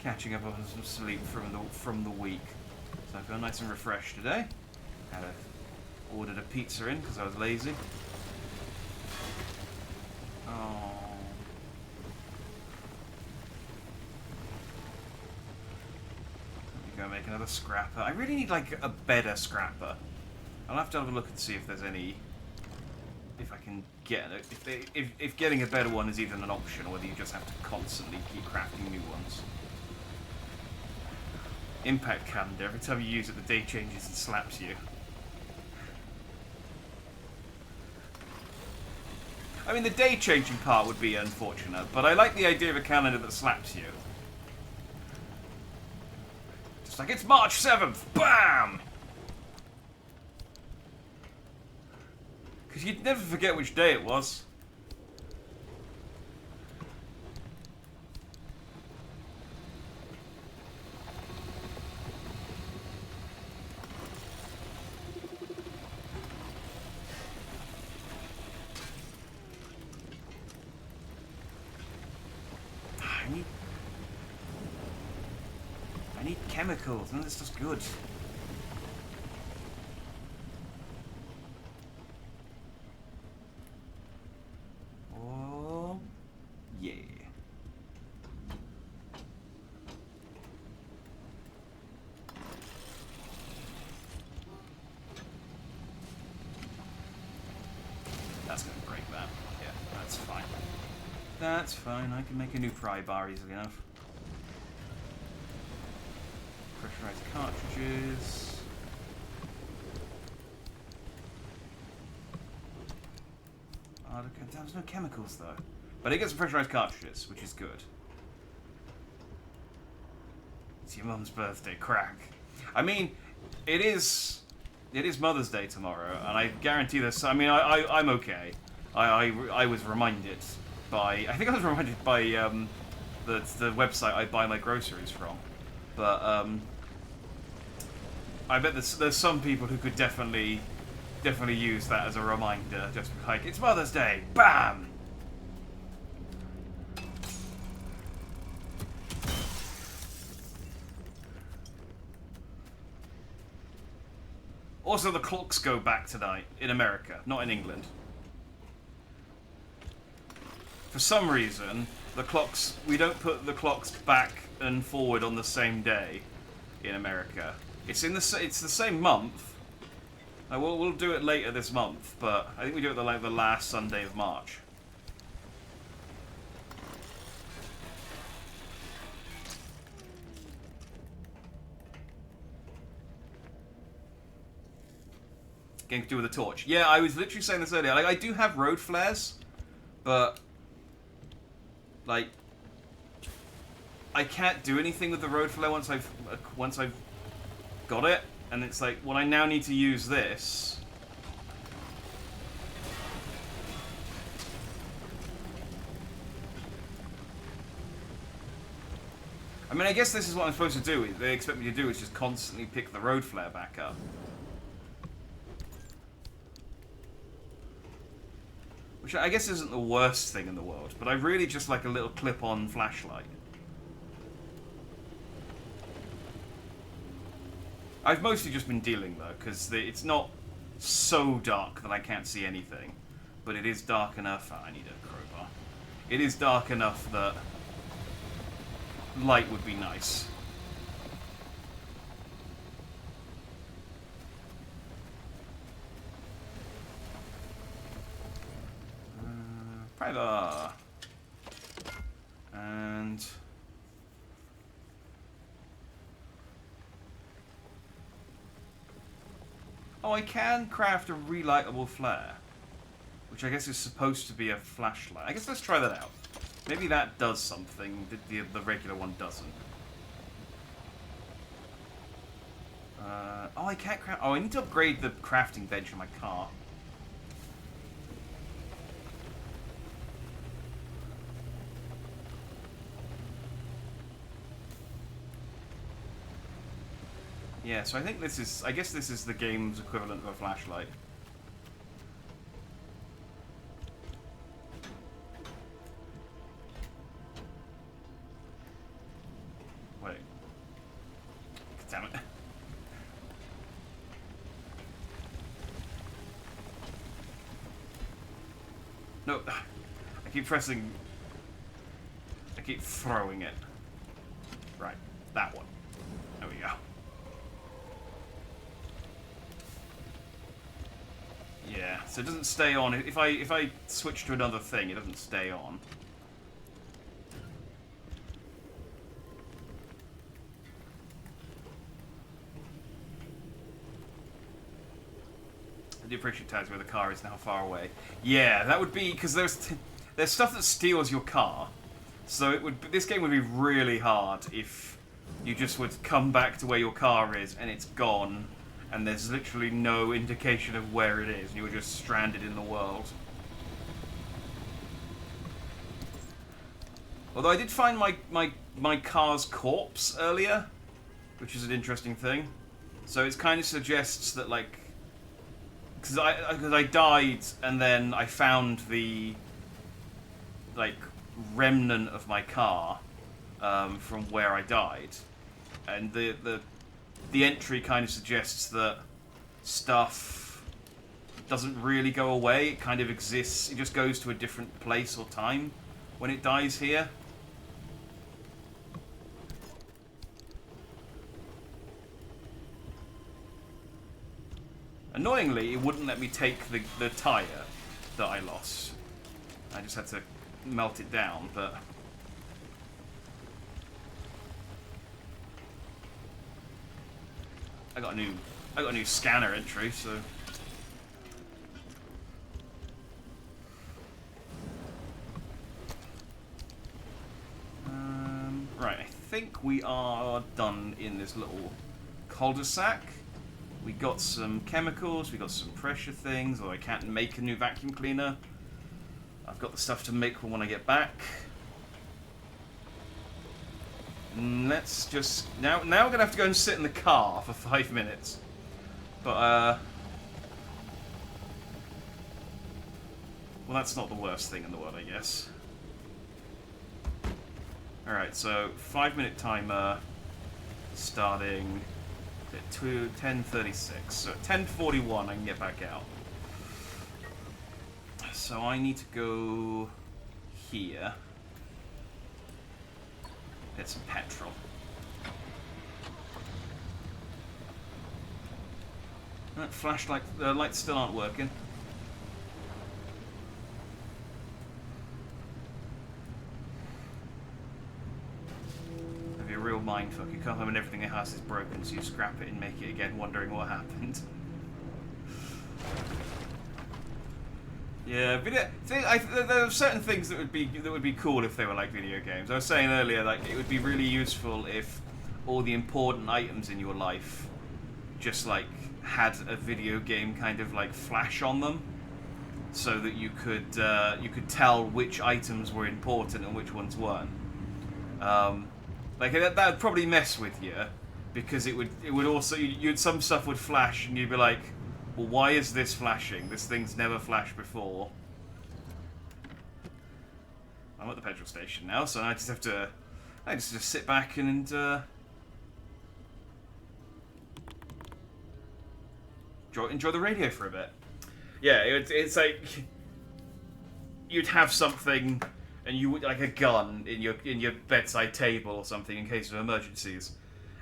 some sleep from the week. So I feel nice and refreshed today. Ordered a pizza in because I was lazy. Oh. Go make another scrapper. I really need like a better scrapper. I'll have to have a look and see if there's any. If I can get it. If getting a better one is even an option, or whether you just have to constantly keep crafting new ones. Impact calendar. Every time you use it, the day changes and slaps you. I mean, the day changing part would be unfortunate, but I like the idea of a calendar that slaps you. Just like, it's March 7th! BAM! Because you'd never forget which day it was. I need chemicals, and that's just good. Oh, yeah. That's gonna break that. Yeah, that's fine. That's fine. I can make a new pry bar easily enough. Pressurized cartridges. There's no chemicals though. But I get some pressurized cartridges, which is good. It's your mum's birthday, crack. I mean, it is Mother's Day tomorrow, and I guarantee this. I mean, I'm okay. I was reminded by. I think I was reminded by the website I buy my groceries from. But I bet there's some people who could definitely use that as a reminder. Just like, it's Mother's Day, bam. Also, the clocks go back tonight in America, not in England. For some reason, we don't put the clocks back and forward on the same day in America. It's the same month. We'll do it later this month, but I think we do it the last Sunday of March. Getting to do with a torch. Yeah, I was literally saying this earlier. Like, I do have road flares, but like I can't do anything with the road flare once I've got it, and it's like, well, I now need to use this. I mean, I guess this is what I'm supposed to do. They expect me to do is just constantly pick the road flare back up. Which I guess isn't the worst thing in the world, but I really just like a little clip-on flashlight. I've mostly just been dealing, though, because it's not so dark that I can't see anything. But it is dark enough... Oh, I need a crowbar. It is dark enough that light would be nice. Privar. And... oh, I can craft a relightable flare. Which I guess is supposed to be a flashlight. I guess let's try that out. Maybe that does something that the regular one doesn't. Oh, I can't craft... oh, I need to upgrade the crafting bench in my car. Yeah, so I think this is... I guess this is the game's equivalent of a flashlight. Wait. Damn it. No. I keep pressing... I keep throwing it. Right. That one. There we go. Yeah, so it doesn't stay on. If I switch to another thing, it doesn't stay on. I do appreciate tags where the car is now far away. Yeah, that would be because there's stuff that steals your car. So it would. This game would be really hard if you just would come back to where your car is and it's gone, and there's literally no indication of where it is, and you were just stranded in the world. Although I did find my car's corpse earlier, which is an interesting thing. So it kind of suggests that, like, because I died and then I found the, like, remnant of my car from where I died, and the entry kind of suggests that stuff doesn't really go away. It kind of exists. It just goes to a different place or time when it dies here. Annoyingly, it wouldn't let me take the tyre that I lost. I just had to melt it down, but... I got a new scanner entry, so... Right, I think we are done in this little cul-de-sac. We got some chemicals, we got some pressure things, although I can't make a new vacuum cleaner. I've got the stuff to make when I get back. Let's just... Now we're going to have to go and sit in the car for 5 minutes. But, well, that's not the worst thing in the world, I guess. Alright, so 5-minute timer starting at 10:36. So at 10:41 I can get back out. So I need to go here. Get some petrol. Flashlight, the lights still aren't working. It'd be a real mindfuck. You come home and everything in the house is broken, so you scrap it and make it again, wondering what happened. Yeah, but there are certain things that would be cool if they were like video games. I was saying earlier, like, it would be really useful if all the important items in your life just like had a video game kind of like flash on them, so that you could tell which items were important and which ones weren't. Like that would probably mess with you, because it would also some stuff would flash and you'd be like, well, why is this flashing? This thing's never flashed before. I'm at the petrol station now, so I just have to... I just sit back and enjoy the radio for a bit. Yeah, it's like... You'd have something, and you would, like a gun in your bedside table or something in case of emergencies.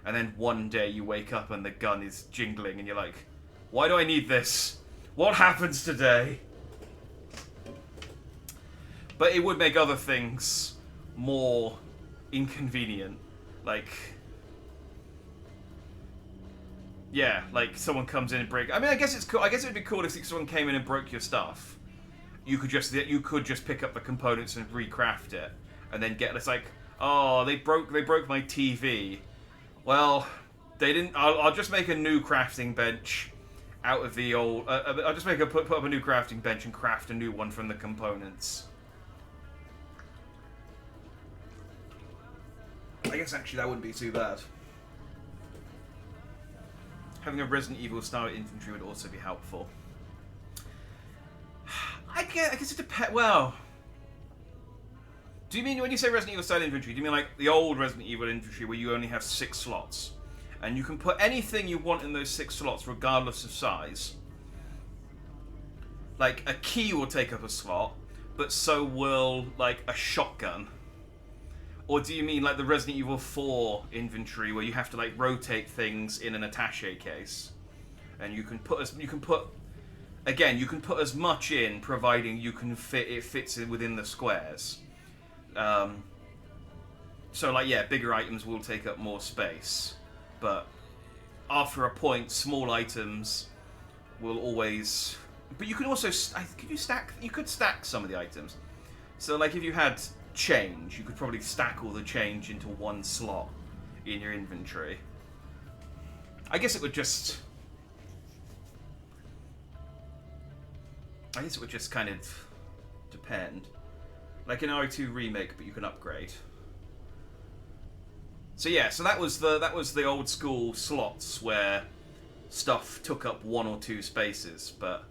And then one day you wake up and the gun is jingling and you're like, why do I need this? What happens today? But it would make other things more inconvenient. Like... Yeah, like someone comes in and break... I mean, I guess it's cool. I guess it would be cool if someone came in and broke your stuff. You could just pick up the components and recraft it. And then get... It's like, oh, they broke my TV. Well, they didn't... I'll just make a new crafting bench out of the old... I'll just put up a new crafting bench and craft a new one from the components. I guess actually that wouldn't be too bad. Having a Resident Evil style infantry would also be helpful. I guess it depends. Well, do you mean when you say Resident Evil style infantry? Do you mean like the old Resident Evil infantry where you only have 6 slots, and you can put anything you want in those 6 slots regardless of size? Like a key will take up a slot, but so will like a shotgun. Or do you mean like the Resident Evil 4 infantry where you have to like rotate things in an attaché case, and you can put as much in providing you can fits in within the squares. So like yeah, bigger items will take up more space, but after a point, small items will always. But you can also you could stack some of the items. So like if you had change, you could probably stack all the change into one slot in your inventory. I guess it would just kind of depend. Like an RE2 remake, but you can upgrade. So yeah, so that was the old school slots where stuff took up 1 or 2 spaces, but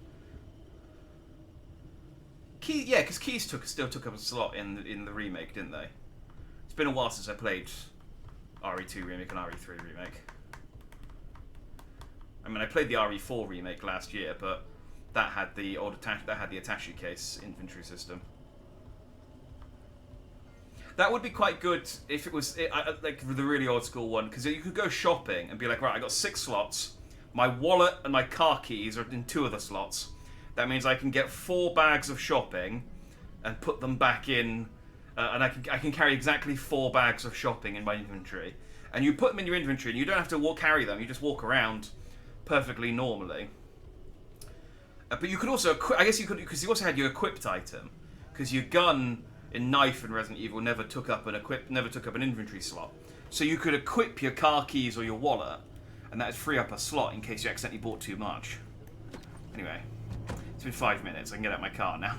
because keys still took up a slot in the remake, didn't they? It's been a while since I played RE2 remake and RE3 remake. I mean, I played the RE4 remake last year, but that had the attaché case infantry system. That would be quite good if it was like the really old school one, because you could go shopping and be like, right, I got 6 slots. My wallet and my car keys are in 2 of the slots. That means I can get 4 bags of shopping and put them back in, and I can carry exactly 4 bags of shopping in my inventory. And you put them in your inventory, and you don't have to carry them. You just walk around perfectly normally. But you could also, I guess you could, because you also had your equipped item, because your gun in Knife and Resident Evil never took up an inventory slot. So you could equip your car keys or your wallet, and that would free up a slot in case you accidentally bought too much. Anyway. It's been 5 minutes. I can get out my car now.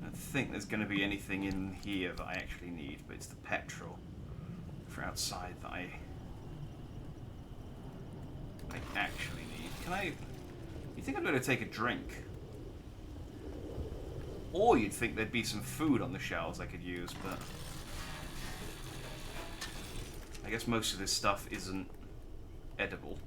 I think there's going to be anything in here that I actually need, but it's the petrol for outside that I actually need. You think I'd better take a drink? Or you'd think there'd be some food on the shelves I could use, but I guess most of this stuff isn't edible.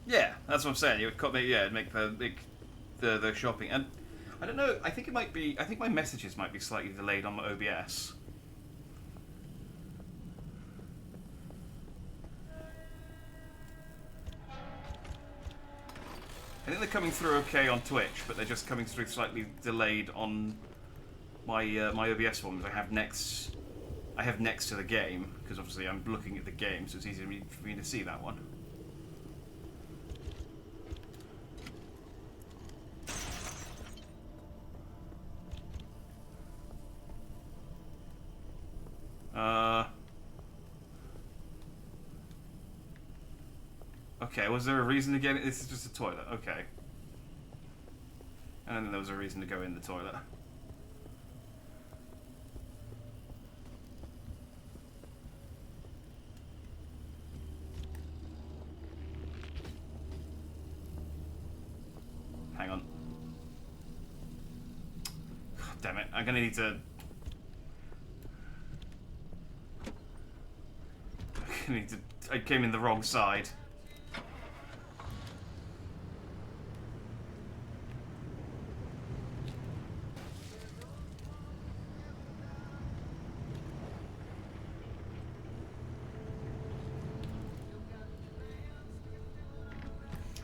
Yeah, that's what I'm saying. It would make the shopping, and I don't know. I think my messages might be slightly delayed on my OBS. I think they're coming through okay on Twitch, but they're just coming through slightly delayed on my my OBS ones. I have next to the game because obviously I'm looking at the game, so it's easier for me to see that one. Okay, was there a reason to get it? This is just a toilet, okay. And then there was a reason to go in the toilet. Hang on. Damn it, I'm gonna need to... I came in the wrong side.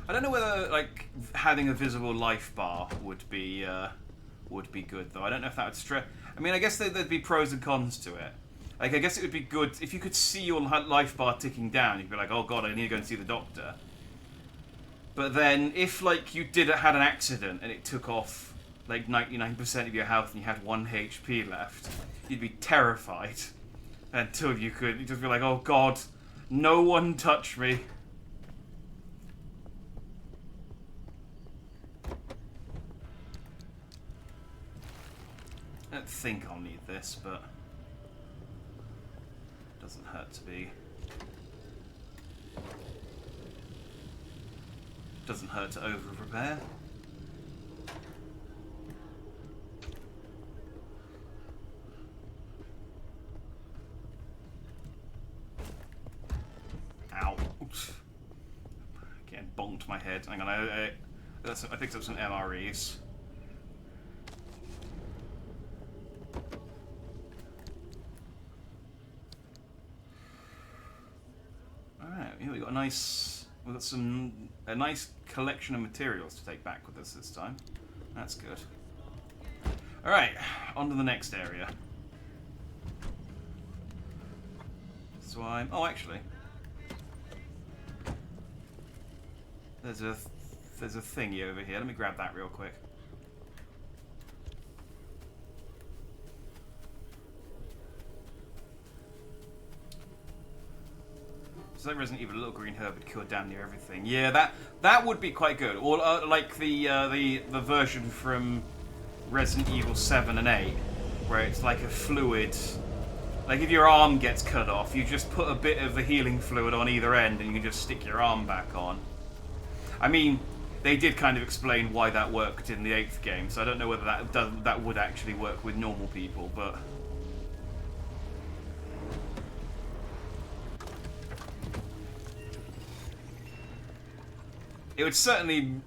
I don't know whether like having a visible life bar would be good though. I don't know if that would stress. I mean, I guess there'd be pros and cons to it. Like, I guess it would be good if you could see your life bar ticking down. You'd be like, oh god, I need to go and see the doctor. But then, if like you had an accident and it took off like 99% of your health and you had 1 HP left, you'd be terrified until you'd just be like, oh god, no one touch me. I don't think I'll need this, but it doesn't hurt to be. Doesn't hurt to over-prepare. Ow. Oops. Again, bonked my head. Hang on, I picked up some MREs. Alright, here we got we've got a nice collection of materials to take back with us this time. That's good. Alright, on to the next area. So oh, actually. There's a thingy over here. Let me grab that real quick. It's like Resident Evil, a little green herb would cure damn near everything. Yeah, that would be quite good. Or like the version from Resident Evil 7 and 8, where it's like a fluid. Like if your arm gets cut off, you just put a bit of the healing fluid on either end, and you can just stick your arm back on. I mean, they did kind of explain why that worked in the 8th game, so I don't know whether that would actually work with normal people, but. It would certainly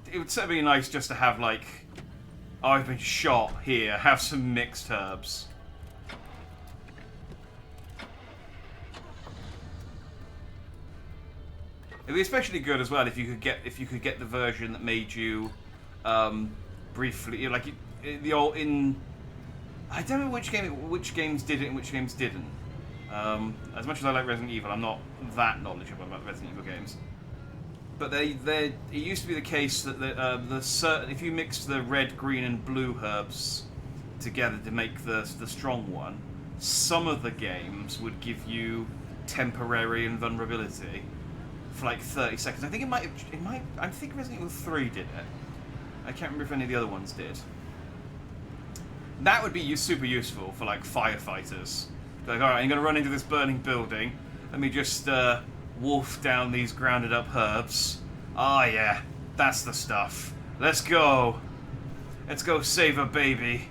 be nice just to have like, oh, I've been shot here, have some mixed herbs. It'd be especially good as well if you could get the version that made you briefly like the old in. I don't know which games did it and which games didn't. As much as I like Resident Evil, I'm not that knowledgeable about Resident Evil games. But it used to be the case that if you mixed the red, green, and blue herbs together to make the strong one, some of the games would give you temporary invulnerability for like 30 seconds. I think I think Resident Evil 3 did it. I can't remember if any of the other ones did. That would be super useful for like firefighters. Like, all right, I'm gonna run into this burning building. Let me just wolf down these grounded up herbs. Ah, yeah, that's the stuff. Let's go. Let's go save a baby.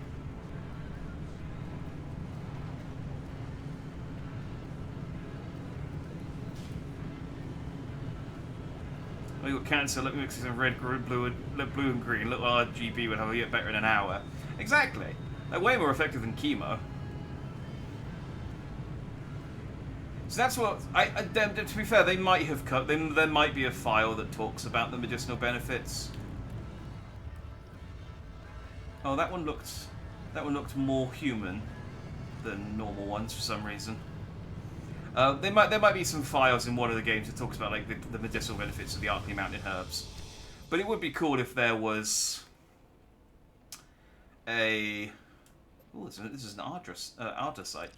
Oh, you got cancer. Let me mix some red, blue, and green. A little RGB would have a get better in an hour. Exactly. Like, way more effective than chemo. So that's what to be fair, they might have cut. There might be a file that talks about the medicinal benefits. Oh, that one looked more human than normal ones for some reason. There might be some files in one of the games that talks about like the medicinal benefits of the Arklay Mountain herbs. But it would be cool if there was a. Oh, this is an Ardra site.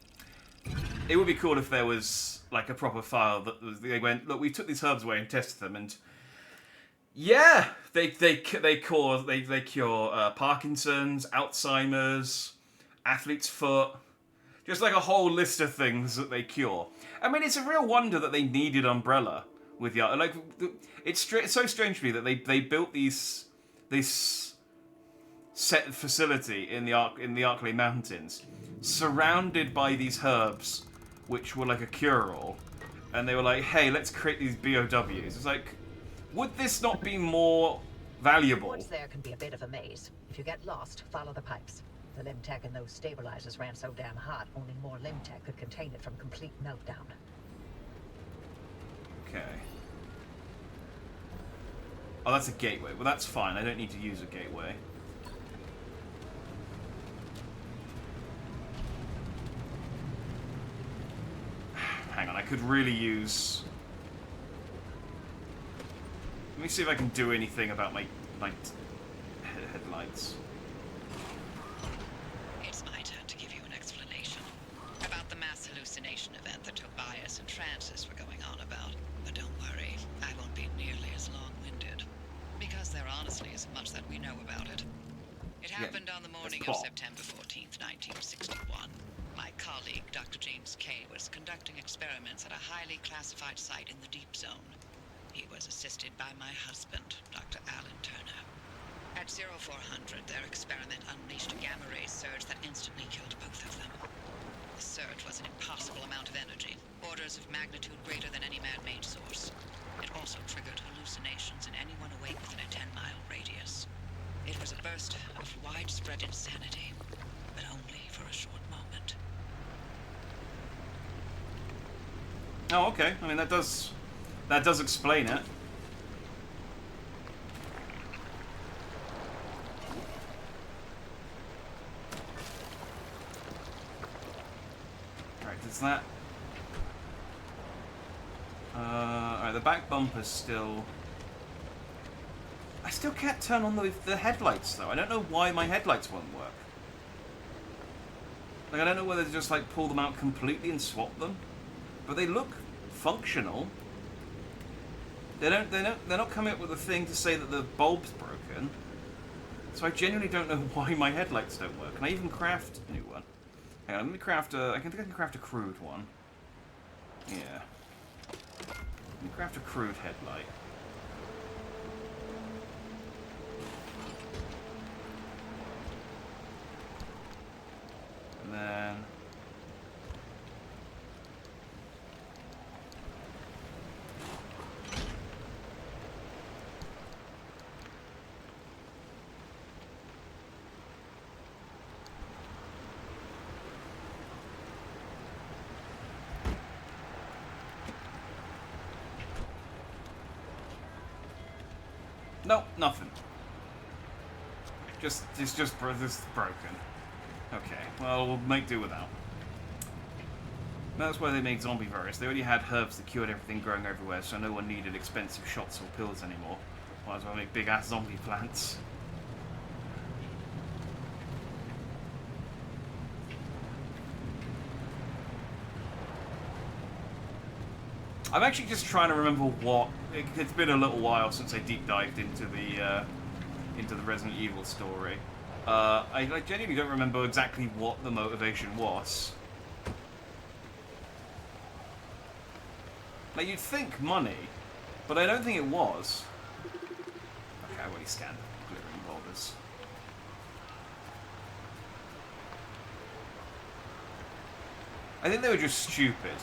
It would be cool if there was like a proper file that they went, look, we took these herbs away and tested them, and yeah, they cure Parkinson's, Alzheimer's, athlete's foot, just like a whole list of things that they cure. I mean, it's a real wonder that they needed Umbrella with the like. It's so strange to me that they built this set facility in the Arklay Mountains, surrounded by these herbs, which were like a cure-all, and they were like, "Hey, let's create these BOWs." It's like, would this not be more valuable? What's there can be a bit of a maze. If you get lost, follow the pipes. The limb tech in those stabilizers ran so damn hot, only more limb tech could contain it from complete meltdown. Okay. Oh, that's a gateway. Well, that's fine. I don't need to use a gateway. Hang on, I could really use... Let me see if I can do anything about my headlights. It's my turn to give you an explanation about the mass hallucination event that Tobias and Francis were going on about. But don't worry, I won't be nearly as long-winded, because there honestly isn't much that we know about it. It happened on the morning of plot. September 14th, 1961. My colleague, Dr. James Kay, was conducting experiments at a highly classified site in the Deep Zone. He was assisted by my husband, Dr. Alan Turner. At 0400, their experiment unleashed a gamma-ray surge that instantly killed both of them. The surge was an impossible amount of energy, orders of magnitude greater than any man-made source. It also triggered hallucinations in anyone awake within a 10-mile radius. It was a burst of widespread insanity, but only for a short moment. Oh, okay. I mean, that does explain it. Alright, does that... Alright, the back bumper's still... I still can't turn on the headlights, though. I don't know why my headlights won't work. Like, I don't know whether to just, like, pull them out completely and swap them. But they look functional. They're not coming up with a thing to say that the bulb's broken. So I genuinely don't know why my headlights don't work. Can I even craft a new one? Hang on, let me craft a... I think I can craft a crude one. Yeah. Let me craft a crude headlight. And then... Nope, nothing. It's just broken. Okay, well, we'll make do without. That's why they made zombie virus. They already had herbs that cured everything growing everywhere, so no one needed expensive shots or pills anymore. Might as well make big-ass zombie plants. I'm actually just trying to remember what... It's been a little while since I deep dived into the Resident Evil story. I genuinely don't remember exactly what the motivation was. Like, you'd think money, but I don't think it was. Okay, I've already scanned the glittering boulders. I think they were just stupid.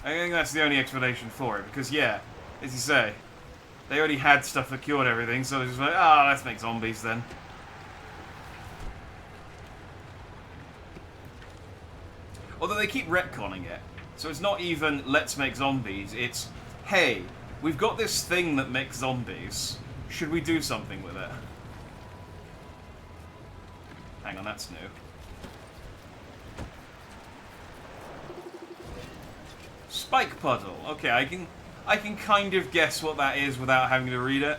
I think that's the only explanation for it, because yeah, as you say, they already had stuff that cured everything, so they're just like, ah, let's make zombies then. Although they keep retconning it, so it's not even, let's make zombies, it's, hey, we've got this thing that makes zombies, should we do something with it? Hang on, that's new. Spike puddle. Okay, I can kind of guess what that is without having to read it.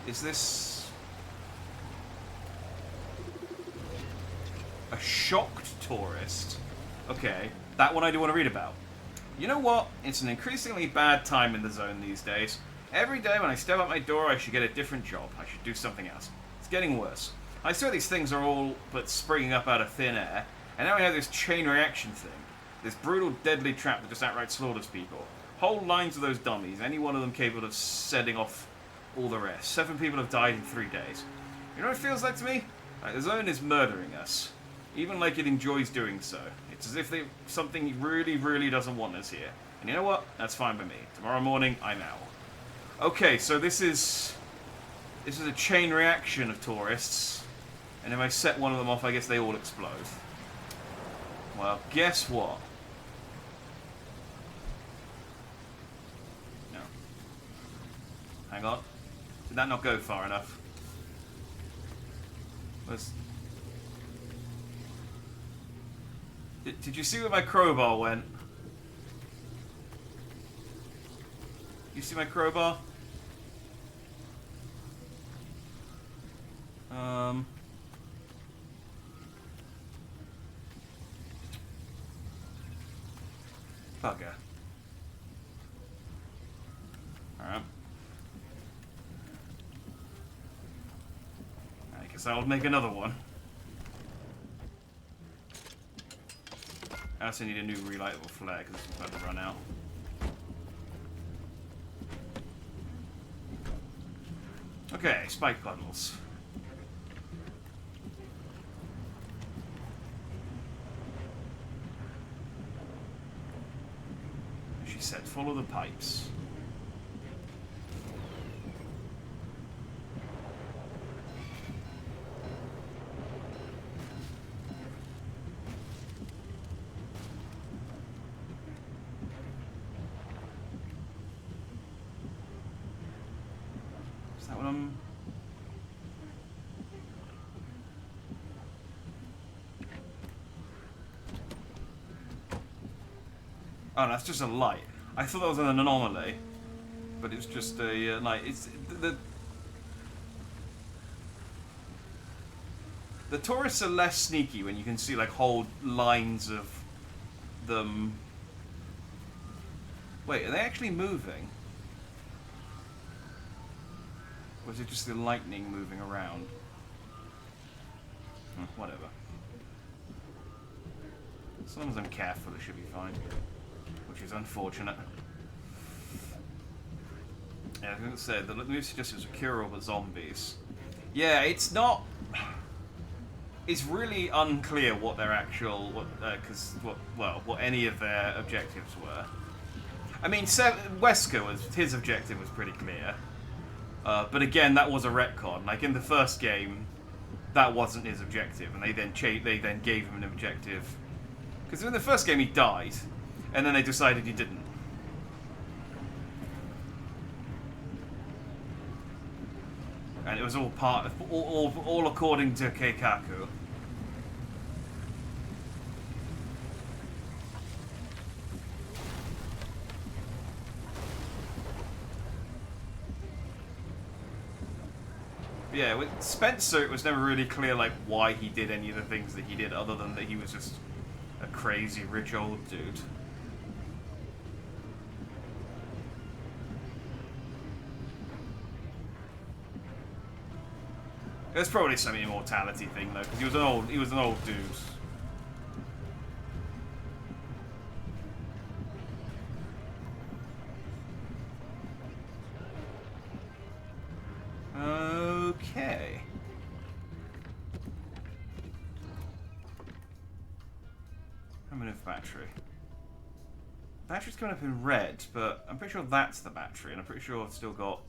Is this a shocked tourist? Okay, that one I do want to read about. You know what? It's an increasingly bad time in the zone these days. Every day when I step out my door, I should get a different job. I should do something else. It's getting worse. I swear these things are all but springing up out of thin air, and now we have this chain reaction thing. This brutal, deadly trap that just outright slaughters people. Whole lines of those dummies, any one of them capable of setting off all the rest. 7 people have died in 3 days. You know what it feels like to me? Like the zone is murdering us. Even like it enjoys doing so. It's as if something really, really doesn't want us here. And you know what? That's fine by me. Tomorrow morning, I'm out. Okay, so this is a chain reaction of tourists. And if I set one of them off, I guess they all explode. Well, guess what? No. Hang hang on. Did that not go far enough? Did you see where my crowbar went? You see my crowbar? Bugger. Alright. I guess I'll make another one. I also need a new relightable flare because it's about to run out. Okay, spike puddles. She said, follow the pipes. Is that what I'm... Oh, that's just a light. I thought that was an anomaly, but it's just a light. It's the tourists are less sneaky when you can see like whole lines of them. Wait, are they actually moving? Or is it just the lightning moving around? Whatever. As long as I'm careful, it should be fine. Which is unfortunate. Yeah, I was going to say, the move suggested was a cure over zombies. Yeah, it's not... It's really unclear what their actual... what any of their objectives were. I mean, Wesker, his objective was pretty clear. But again, that was a retcon. Like, in the first game, that wasn't his objective, and they then gave him an objective. Because in the first game, he died. And then they decided he didn't. And it was all part of, all according to Keikaku. Yeah, with Spencer, it was never really clear like why he did any of the things that he did, other than that he was just a crazy rich old dude. It was probably some immortality thing though, because he was an old dude. Okay. Primitive battery. Battery's coming up in red, but I'm pretty sure that's the battery, and I'm pretty sure I've still got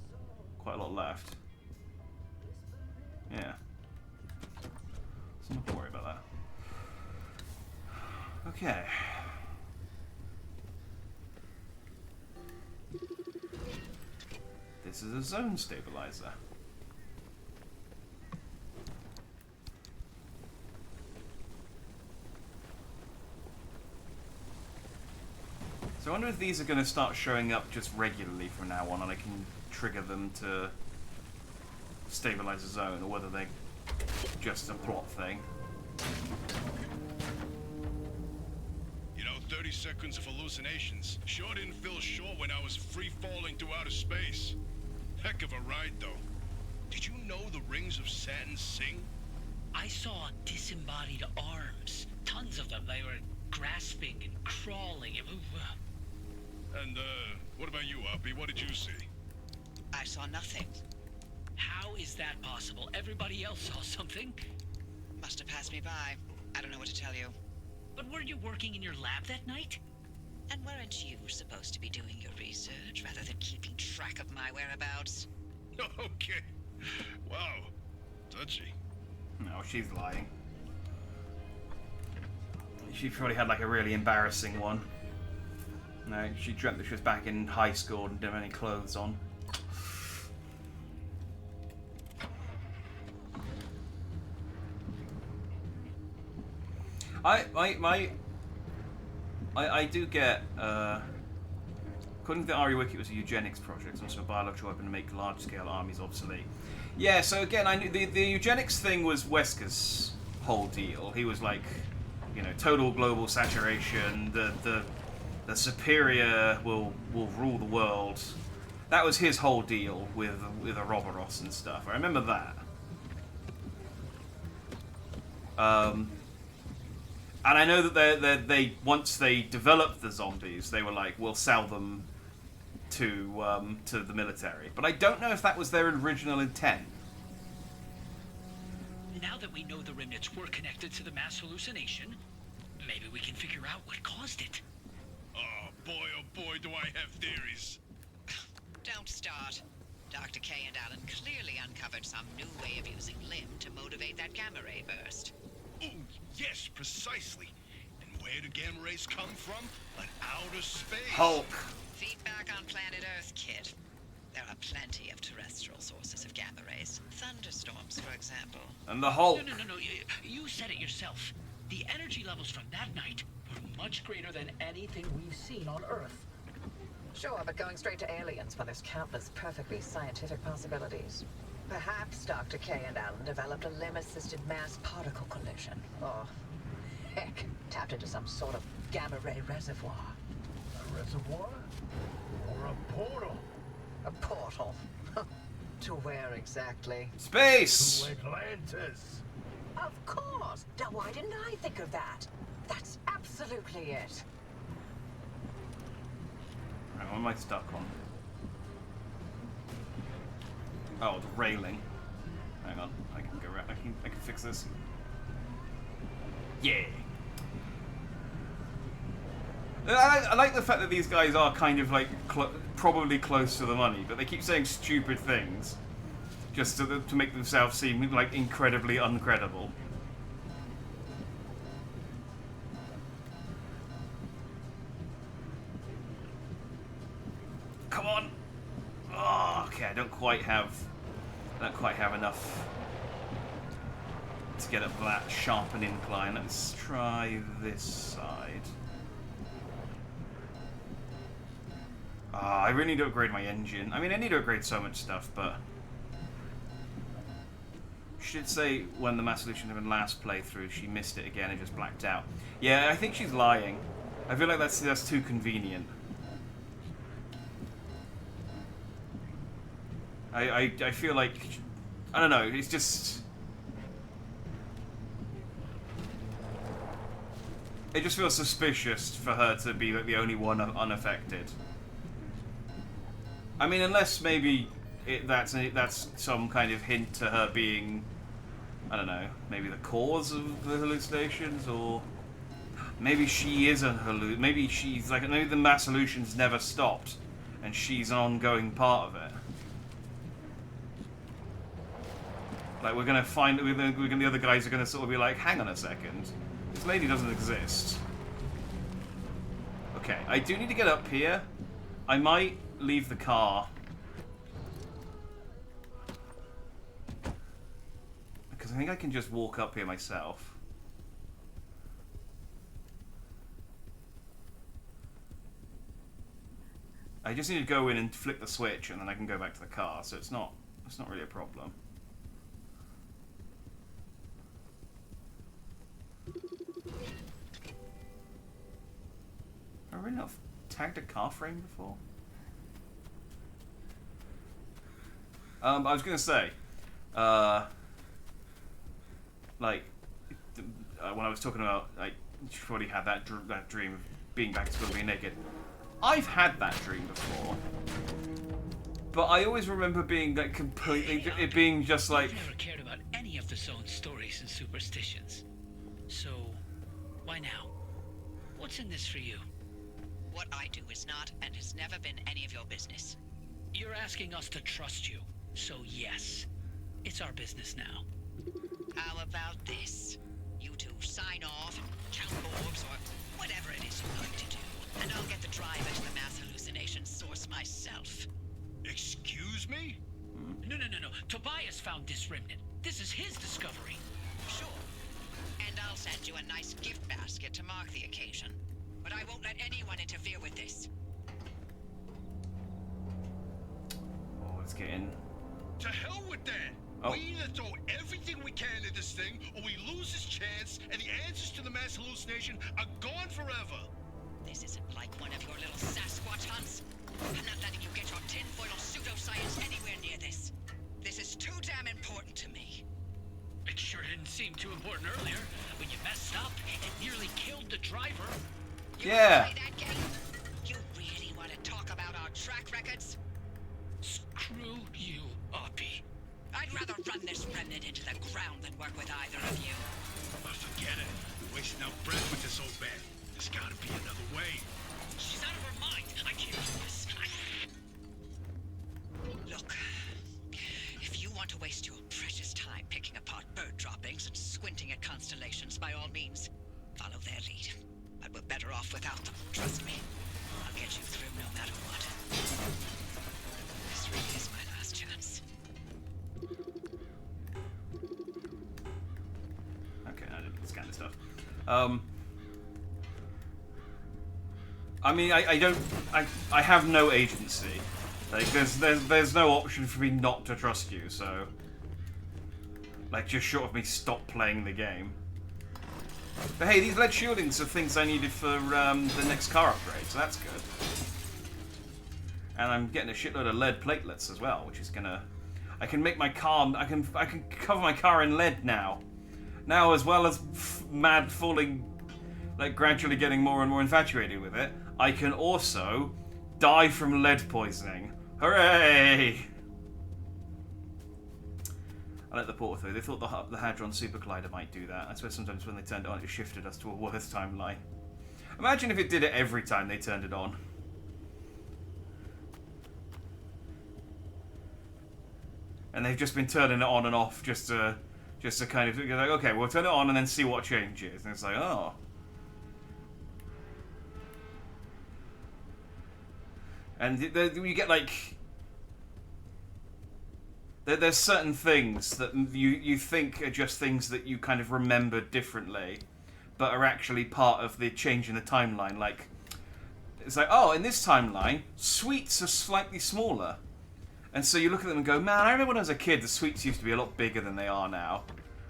quite a lot left. Yeah. So I'm not gonna worry about that. Okay. This is a zone stabilizer. So I wonder if these are going to start showing up just regularly from now on, and I can trigger them to stabilize a zone, or whether they're just a plot thing. You know, 30 seconds of hallucinations sure didn't feel short when I was free falling through outer space. Heck of a ride, though. Did you know the rings of Saturn sing? I saw disembodied arms. Tons of them. They were grasping and crawling. And, what about you, Uppy? What did you see? I saw nothing. How is that possible? Everybody else saw something. Must have passed me by. I don't know what to tell you. But weren't you working in your lab that night? And weren't you supposed to be doing your research rather than keeping track of my whereabouts? Okay. Wow. Touchy. No, she's lying. She probably had like a really embarrassing one. No, she dreamt that she was back in high school and didn't have any clothes on. I do get. According to the RE Wiki, it was a eugenics project, also a biological weapon to make large-scale armies obsolete. Yeah, so again, I knew the eugenics thing was Wesker's whole deal. He was like, you know, total global saturation. The superior will rule the world. That was his whole deal with Ouroboros and stuff. I remember that. And I know that they once they developed the zombies, they were like, we'll sell them to the military. But I don't know if that was their original intent. Now that we know the remnants were connected to the mass hallucination, maybe we can figure out what caused it. Oh boy, do I have theories. Don't start. Dr. K and Alan clearly uncovered some new way of using Lim to motivate that gamma ray burst. Oh, yes, precisely. And where do gamma rays come from? But outer space. Hulk. Feedback on planet Earth, kid. There are plenty of terrestrial sources of gamma rays. Thunderstorms, for example. And the Hulk. No. You said it yourself. The energy levels from that night were much greater than anything we've seen on Earth. Sure, but going straight to aliens when there's countless perfectly scientific possibilities. Perhaps Dr. K and Alan developed a limb-assisted mass particle collision. Or, heck, tapped into some sort of gamma ray reservoir. A reservoir? Or a portal? A portal. To where exactly? Space! To Atlantis. Of course! Now, why didn't I think of that? That's absolutely it. Right, what am I stuck on? Oh, the railing. Hang on, I can go around. I can fix this. Yeah. I like the fact that these guys are kind of like probably close to the money, but they keep saying stupid things just to make themselves seem like incredibly uncredible. Come on! Oh, okay, I don't quite have enough to get up that sharp an incline. Let's try this side. I really need to upgrade my engine. I mean, I need to upgrade so much stuff, but she did say when the mass solution of her last playthrough, she missed it again and just blacked out. Yeah, I think she's lying. I feel like that's too convenient. I feel like, I don't know, it's just... It just feels suspicious for her to be like the only one unaffected. I mean, unless maybe that's some kind of hint to her being, I don't know, maybe the cause of the hallucinations, or maybe she is a maybe she's like, maybe the mass hallucinations never stopped, and she's an ongoing part of it. Like, we're gonna find, the other guys are gonna sort of be like, hang on a second, this lady doesn't exist. Okay, I do need to get up here. I might leave the car. Because I think I can just walk up here myself. I just need to go in and flick the switch and then I can go back to the car, so it's not really a problem. Have I really not tagged a car frame before? I was gonna say, like, when I was talking about, like, you probably had that dream of being back to school being naked. I've had that dream before, but I always remember being like completely, it being just like. I've never cared about any of the zone's stories and superstitions. So, why now? What's in this for you? What I do is not and has never been any of your business. You're asking us to trust you, so yes, it's our business now. How about this? You two sign off and count orbs or whatever it is you like to do, and I'll get the driver to the mass hallucination source myself. Excuse me? No. Tobias found this remnant. This is his discovery. Sure. And And I'll send you a nice gift basket to mark the occasion. But I won't let anyone interfere with this. Oh, let's get in. To hell with that! Oh. We either throw everything we can at this thing, or we lose this chance, and the answers to the mass hallucination are gone forever. This isn't like one of your little Sasquatch hunts. I'm not letting you get your tinfoil pseudoscience anywhere near this. This is too damn important to me. It sure didn't seem too important earlier when you messed up and nearly killed the driver. You Yeah. wanna play that game? You really want to talk about our track records? Screw you, Oppie. I'd rather run this remnant into the ground than work with either of you. But forget it. We're wasting our breath with this old bat. There's gotta be another way. She's out of her mind. I can't do this. Look, if you want to waste your precious time picking apart bird droppings and squinting at constellations, by all means, follow their lead. But we're better off without them, trust me. I'll get you through no matter what. This really is my last chance. Okay, I didn't scan this stuff. I mean, I have no agency. Like, there's no option for me not to trust you, so... Like, just short of me stop playing the game. But hey, these lead shieldings are things I needed for the next car upgrade, so that's good. And I'm getting a shitload of lead platelets as well, which is gonna... I can make my car... I can cover my car in lead now. Now, as well as mad falling... Like, gradually getting more and more infatuated with it, I can also die from lead poisoning. Hooray! I let the portal through. They thought the Hadron Super Collider might do that. I swear sometimes when they turned it on, it shifted us to a worse timeline. Imagine if it did it every time they turned it on. And they've just been turning it on and off just to kind of, like, okay, we'll turn it on and then see what changes. And it's like, oh. And you get, like... There's certain things that you think are just things that you kind of remember differently, but are actually part of the change in the timeline. Like, it's like, oh, in this timeline, sweets are slightly smaller. And so you look at them and go, man, I remember when I was a kid, the sweets used to be a lot bigger than they are now.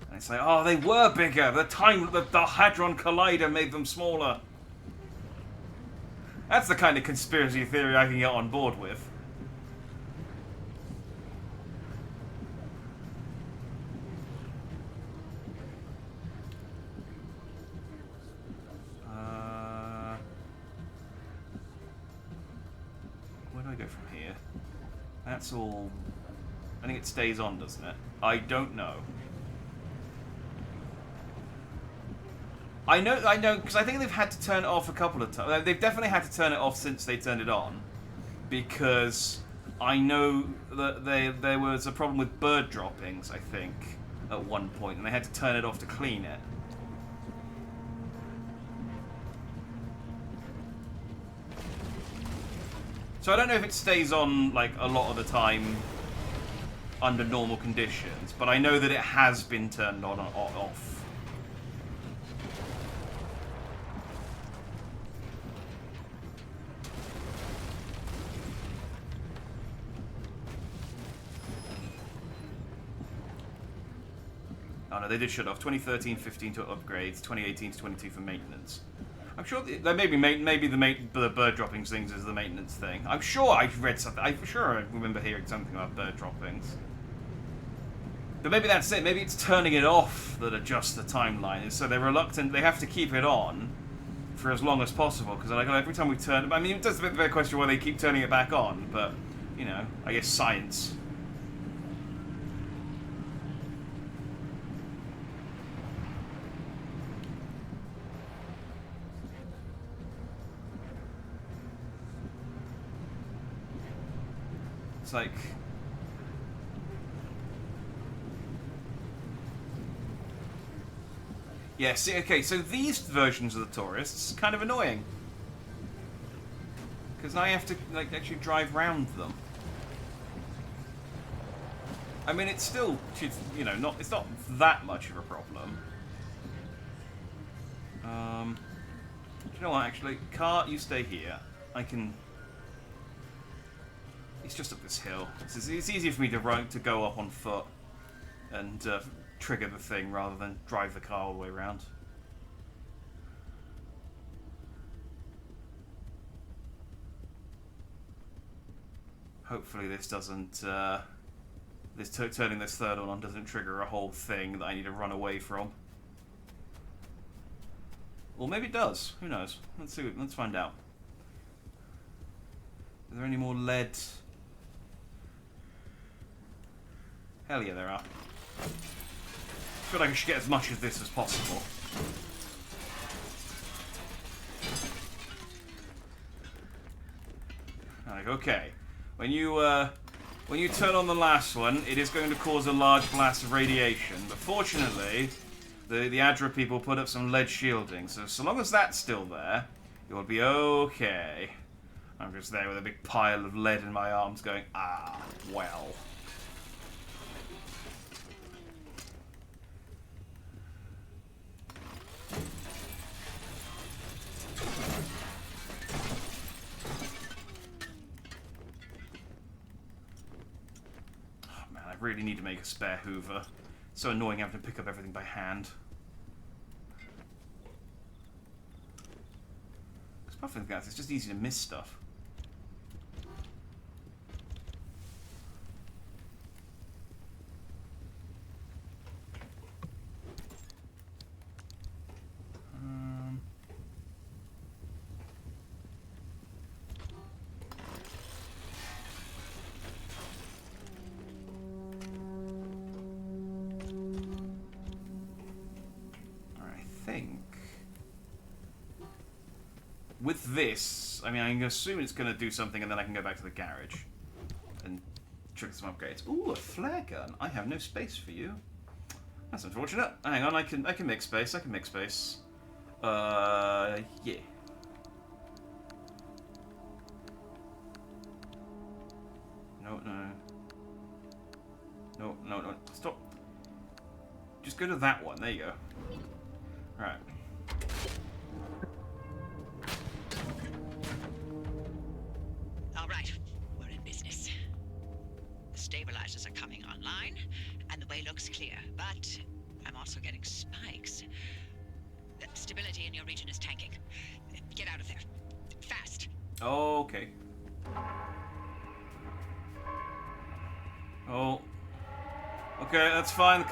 And it's like, oh, they were bigger. The Hadron Collider made them smaller. That's the kind of conspiracy theory I can get on board with. Where do I go from here? That's all... I think it stays on, doesn't it? I don't know. I know, because I think they've had to turn it off a couple of times. They've definitely had to turn it off since they turned it on. Because I know that there was a problem with bird droppings, I think, at one point, and they had to turn it off to clean it. So I don't know if it stays on, like, a lot of the time under normal conditions, but I know that it has been turned on or off. Oh no, they did shut off. 2013-15 to upgrades, 2018 to 22 for maintenance. I'm sure there maybe the bird droppings things is the maintenance thing. I'm sure I've read something. I'm sure I remember hearing something about bird droppings. But maybe that's it. Maybe it's turning it off that adjusts the timeline. So they're reluctant. They have to keep it on for as long as possible because like every time we turn it. I mean, it does beg the question why they keep turning it back on. But you know, I guess science. It's like... Yeah, see, okay, so these versions of the tourists are kind of annoying. Because now you have to, like, actually drive round them. I mean, it's still, you know, it's not that much of a problem. You know what, actually? Car, you stay here. I can... It's just up this hill. It's easier for me to go up on foot and trigger the thing rather than drive the car all the way around. Hopefully this doesn't... turning this third one on doesn't trigger a whole thing that I need to run away from. Well, maybe it does. Who knows? Let's see. Let's find out. Are there any more lead? Hell yeah, there are. I feel like I should get as much of this as possible. Like, okay. When you turn on the last one, it is going to cause a large blast of radiation. But fortunately, the Adra people put up some lead shielding, so long as that's still there, it will be okay. I'm just there with a big pile of lead in my arms going, ah, well. Oh man, I really need to make a spare Hoover. It's so annoying having to pick up everything by hand. Apart from that, it's just easy to miss stuff. With this, I mean, I'm assuming it's going to do something, and then I can go back to the garage and trigger some upgrades. Ooh, a flare gun. I have no space for you. That's unfortunate. Hang on, I can make space. I can make space. Yeah. No. Stop. Just go to that one. There you go. All right. Stabilizers are coming online, and the way looks clear, but I'm also getting spikes. The stability in your region is tanking. Get out of there. Fast. Okay. Oh. Okay, that's fine. The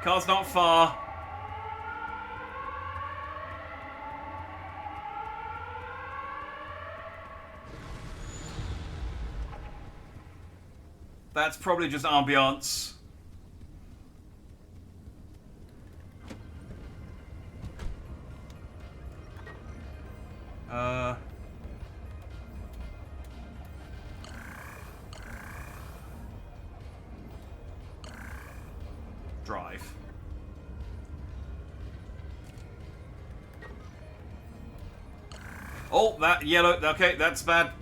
car's not far. That's probably just ambiance. Drive. Oh, that yellow. Okay, that's bad.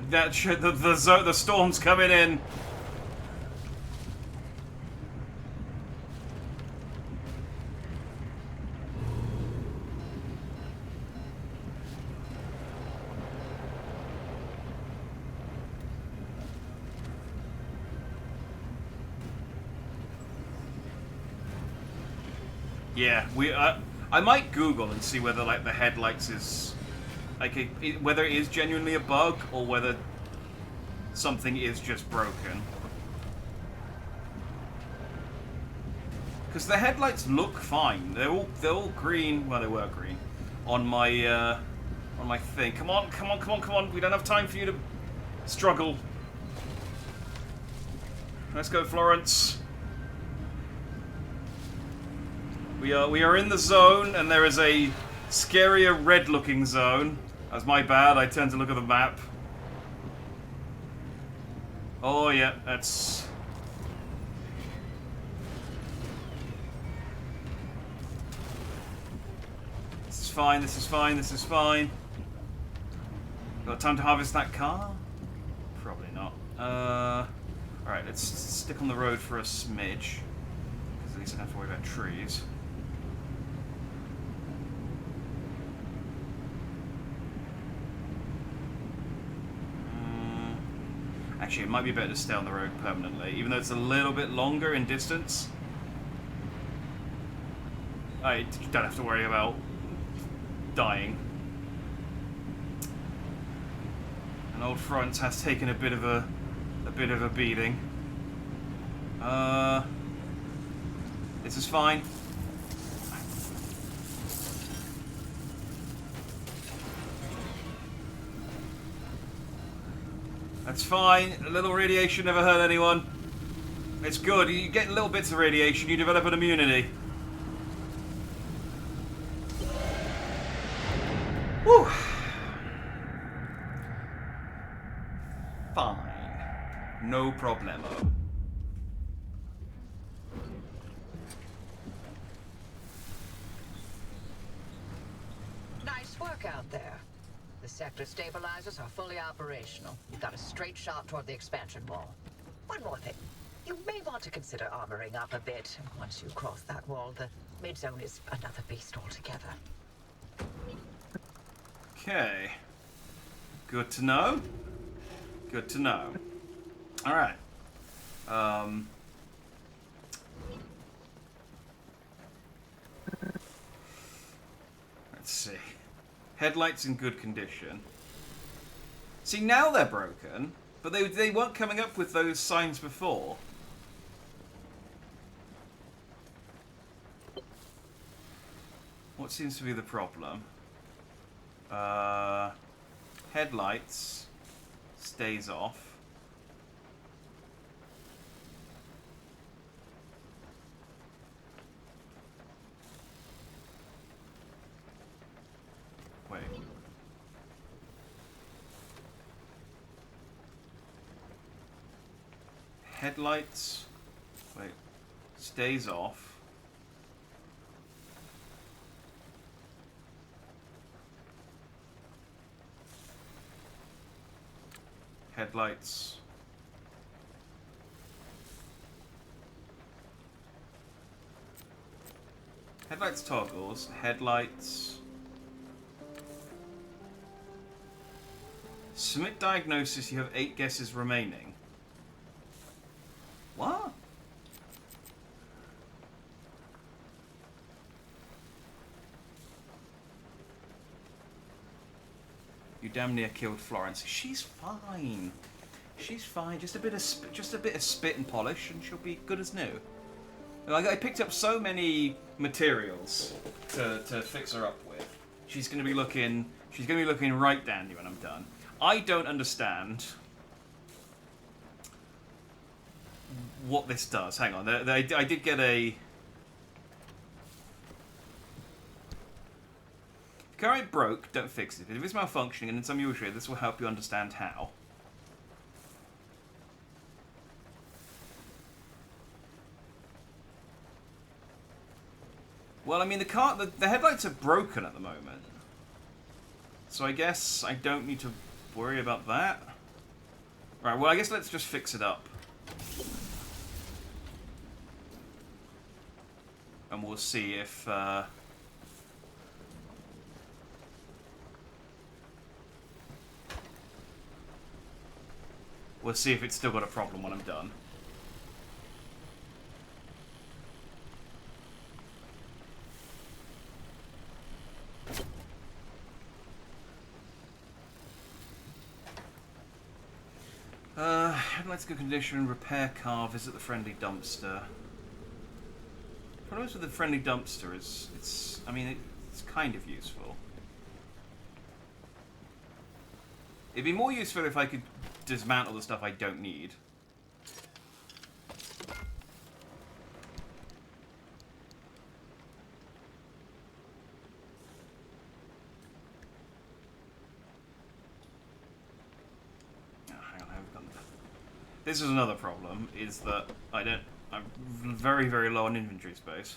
The storm's coming in. Yeah, I might Google and see whether like the headlights is like whether it is genuinely a bug or whether something is just broken. Because the headlights look fine. They're all green. Well, they were green on my thing. Come on. We don't have time for you to struggle. Let's go, Florence. We are in the zone, and there is a scarier red-looking zone. That's my bad. I tend to look at the map. Oh yeah, that's. This is fine. Got time to harvest that car? Probably not. Alright, let's stick on the road for a smidge. Because at least I don't have to worry about trees. Actually, it might be better to stay on the road permanently, even though it's a little bit longer in distance. I don't have to worry about dying. And Old Front has taken a bit of a beating. This is fine. That's fine. A little radiation never hurt anyone. It's good. You get little bits of radiation, you develop an immunity. Whew. Fine. No problemo. Nice work out there. The sector stabilizers are fully operational. You've got a straight shot toward the expansion wall. One more thing. You may want to consider armoring up a bit. Once you cross that wall, the mid-zone is another beast altogether. Okay. Good to know. Good to know. Alright. Let's see. Headlights in good condition. See, now they're broken, but they weren't coming up with those signs before. What seems to be the problem? Headlights stays off. Wait. Headlights. Wait. Stays off. Headlights. Headlights toggles. Headlights. Submit diagnosis. You have 8 guesses remaining. What? You damn near killed Florence. She's fine. She's fine. Just a bit of spit and polish, and she'll be good as new. Like, I picked up so many materials to fix her up with. She's gonna be looking right dandy when I'm done. I don't understand what this does. Hang on, I did get a. If car ain't broke, don't fix it. If it's malfunctioning and in some usual way, this will help you understand how. Well, I mean, the headlights are broken at the moment. So I guess I don't need to worry about that. Right, well, I guess let's just fix it up. And we'll see if... we'll see if it's still got a problem when I'm done. Headlights good condition, repair car, visit the friendly dumpster. The problem with the friendly dumpster is, it's kind of useful. It'd be more useful if I could dismantle the stuff I don't need. This is another problem, is that I'm very, very low on inventory space.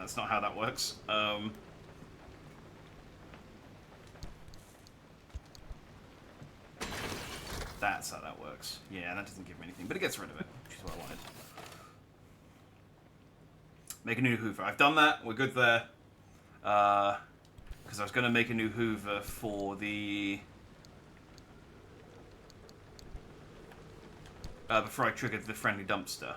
that's not how that works. That's how that works. Yeah, that doesn't give me anything, but it gets rid of it, which is what I wanted. Make a new Hoover. I've done that. We're good there. Because I was going to make a new Hoover for the... before I triggered the friendly dumpster.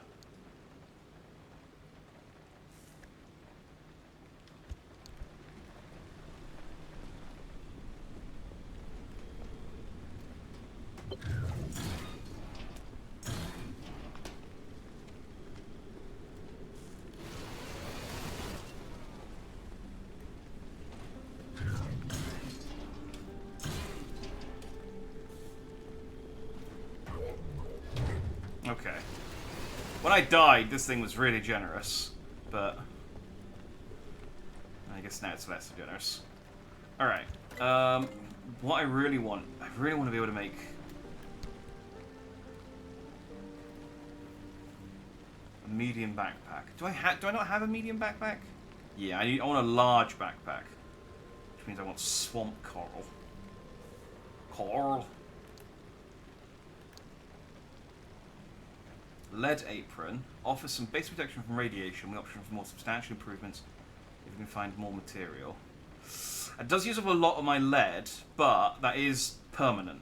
Okay. When I died, this thing was really generous, but I guess now it's less generous. Alright. What I really want to be able to make a medium backpack. Do I not have a medium backpack? Yeah, I want a large backpack. Which means I want swamp coral. Coral. Lead apron offers some base protection from radiation with option for more substantial improvements if you can find more material. It does use up a lot of my lead, but that is permanent.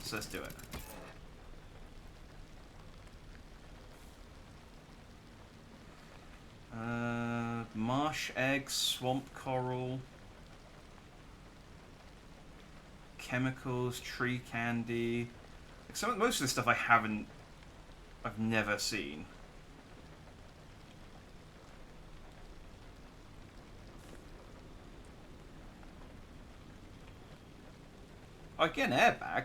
So let's do it. Marsh egg, swamp coral, chemicals, tree candy. Most of this stuff I've never seen. Oh, I get an airbag.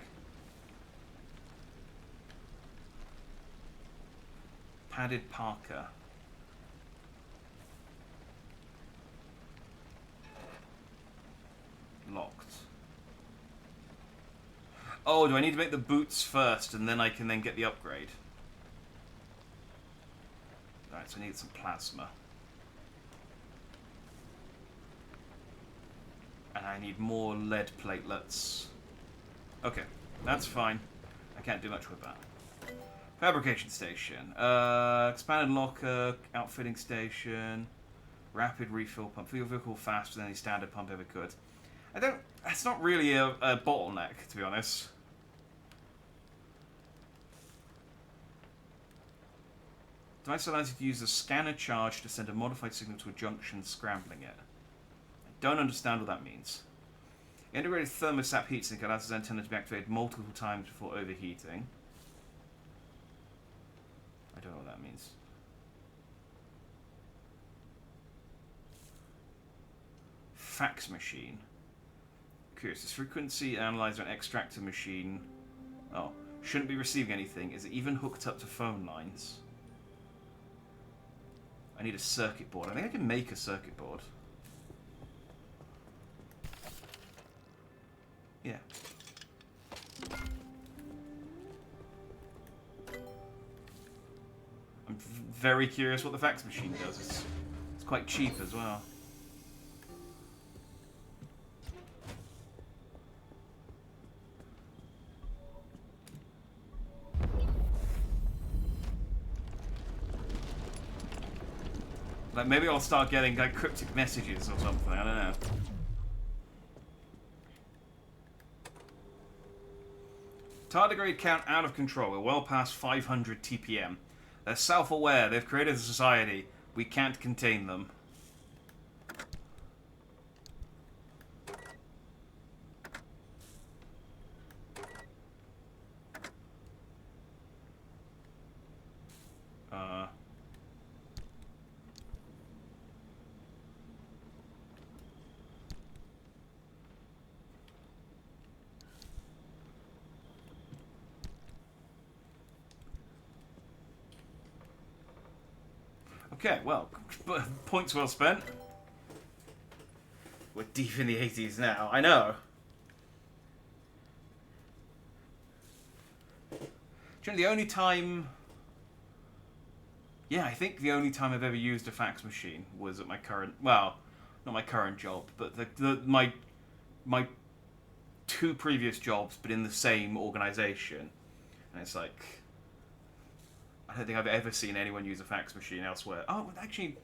Padded parka. Locked. Oh, do I need to make the boots first and then I can then get the upgrade? Right, so I need some plasma. And I need more lead platelets. Okay, that's fine. I can't do much with that. Fabrication station. Expanded locker, outfitting station, rapid refill pump. Fill your vehicle faster than any standard pump ever could. That's not really a bottleneck, to be honest. Device allows you to use a scanner charge to send a modified signal to a junction, scrambling it. I don't understand what that means. Integrated thermostat heatsink allows the antenna to be activated multiple times before overheating. I don't know what that means. Fax machine. Curious. This frequency analyzer and extractor machine. Oh, shouldn't be receiving anything. Is it even hooked up to phone lines? I need a circuit board. I think I can make a circuit board. Yeah. I'm very curious what the fax machine does. It's quite cheap as well. Like, maybe I'll start getting, like, cryptic messages or something, I don't know. Tardigrade count out of control. We're well past 500 TPM. They're self-aware. They've created a society. We can't contain them. Okay, well, points well spent. We're deep in the 80s now, I know. Do you know the only time... Yeah, I think the only time I've ever used a fax machine was at my current, well, not my current job, but my 2 previous jobs, but in the same organisation. And it's like, I don't think I've ever seen anyone use a fax machine elsewhere. Oh, actually,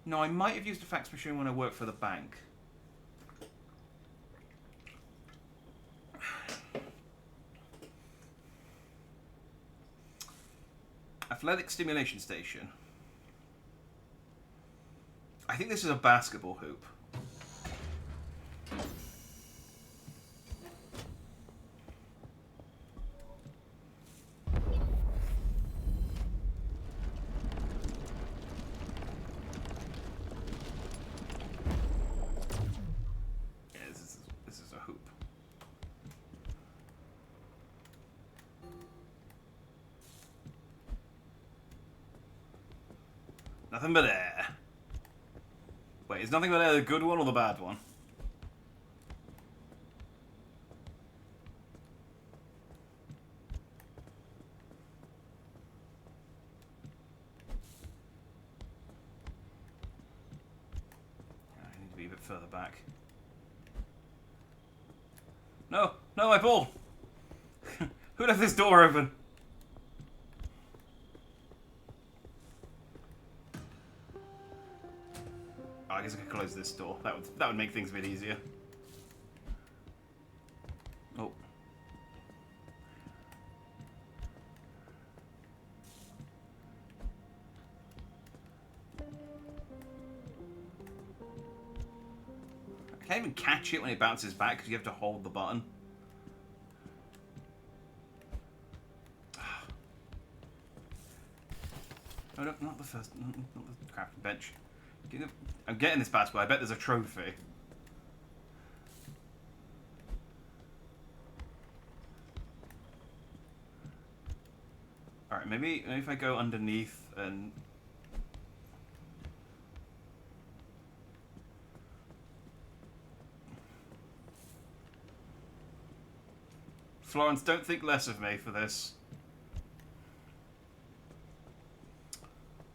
no, I might have used a fax machine when I worked for the bank. Athletic stimulation station. I think this is a basketball hoop. Yeah, this is a hoop. Nothing but air. Wait, is nothing but air the good one or the bad one? I need to be a bit further back. No, no, my ball! Who left this door open? I guess I could close this door. That would make things a bit easier. Oh. I can't even catch it when it bounces back because you have to hold the button. Oh, no, not the first. Not the crafting bench. I'm getting this basketball. I bet there's a trophy. Alright, maybe if I go underneath and... Florence, don't think less of me for this.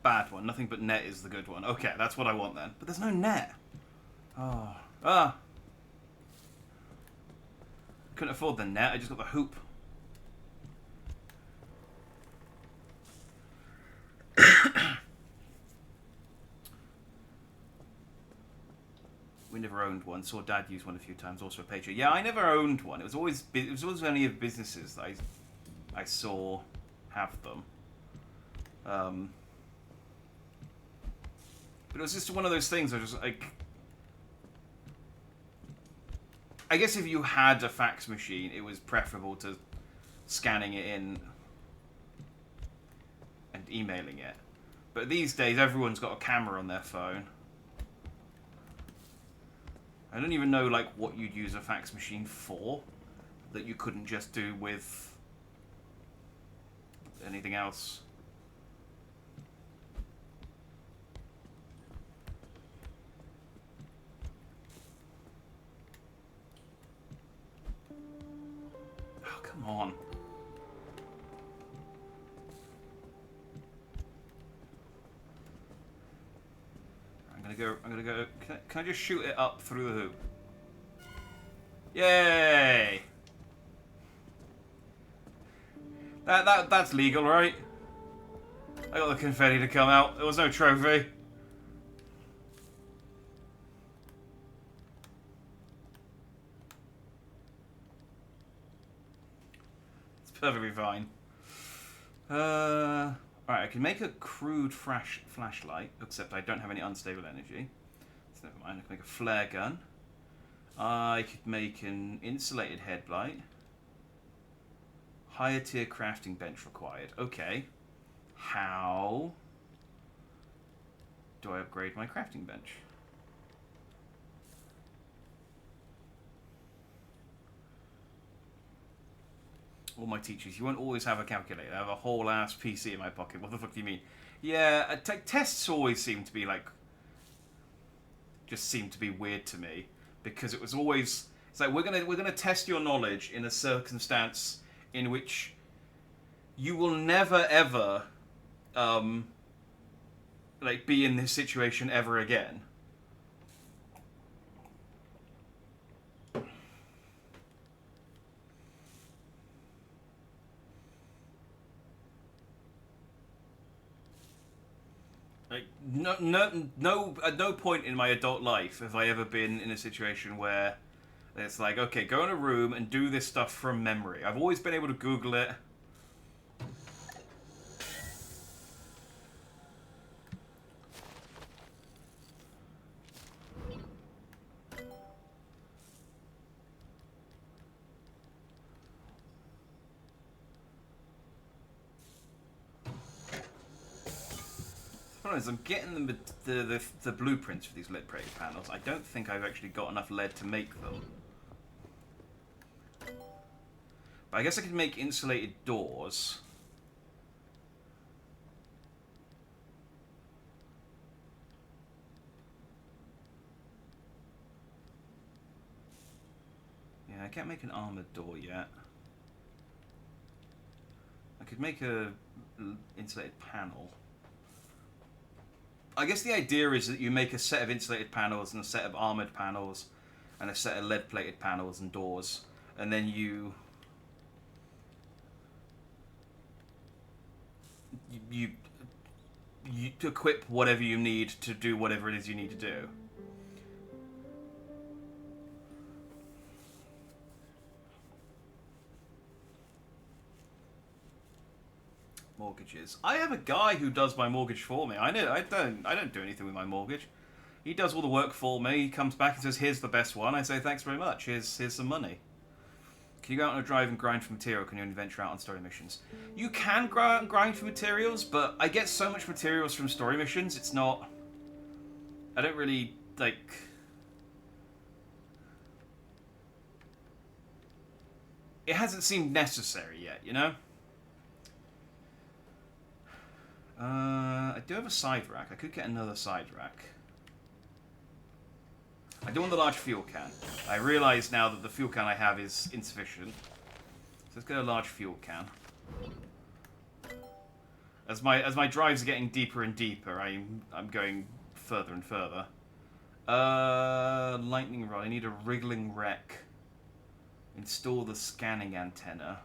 Bad one. Nothing but net is the good one. Okay, that's what I want then. But there's no net. Oh. Ah. Couldn't afford the net. I just got the hoop. We never owned one. Saw Dad use one a few times. Also a pager. Yeah, I never owned one. It was always only of businesses that I saw have them. But it was just one of those things. I just like. I guess if you had a fax machine, it was preferable to scanning it in and emailing it. But these days, everyone's got a camera on their phone. I don't even know like what you'd use a fax machine for that you couldn't just do with anything else. Oh, come on. I'm gonna go. Can I just shoot it up through the hoop? Yay! That's legal, right? I got the confetti to come out. There was no trophy. It's perfectly fine. Alright, I can make a crude flashlight, except I don't have any unstable energy. So never mind, I can make a flare gun. I could make an insulated headlight. Higher tier crafting bench required. Okay. How do I upgrade my crafting bench? All my teachers, you won't always have a calculator. I have a whole ass PC in my pocket. What the fuck do you mean? Yeah, tests always seem to be like, just seem to be weird to me because it was always, it's like we're gonna test your knowledge in a circumstance in which you will never ever like, be in this situation ever again. Like, at no point in my adult life have I ever been in a situation where it's like, okay, go in a room and do this stuff from memory. I've always been able to Google it. I'm getting the blueprints for these lead-plated panels. I don't think I've actually got enough lead to make them. But I guess I could make insulated doors. Yeah, I can't make an armored door yet. I could make a insulated panel. I guess the idea is that you make a set of insulated panels and a set of armored panels and a set of lead-plated panels and doors, and then you equip whatever you need to do whatever it is you need to do. Mortgages. I have a guy who does my mortgage for me. I don't do anything with my mortgage. He does all the work for me. He comes back and says, "Here's the best one." I say, "Thanks very much. Here's some money." Can you go out on a drive and grind for material? Can you only venture out on story missions? You can go out and grind for materials, but I get so much materials from story missions. It's not. I don't really like. It hasn't seemed necessary yet, you know. I do have a side rack. I could get another side rack. I do want the large fuel can. I realise now that the fuel can I have is insufficient. So let's get a large fuel can. As my drives are getting deeper and deeper, I'm going further and further. Lightning rod. I need a wriggling wreck. Install the scanning antenna.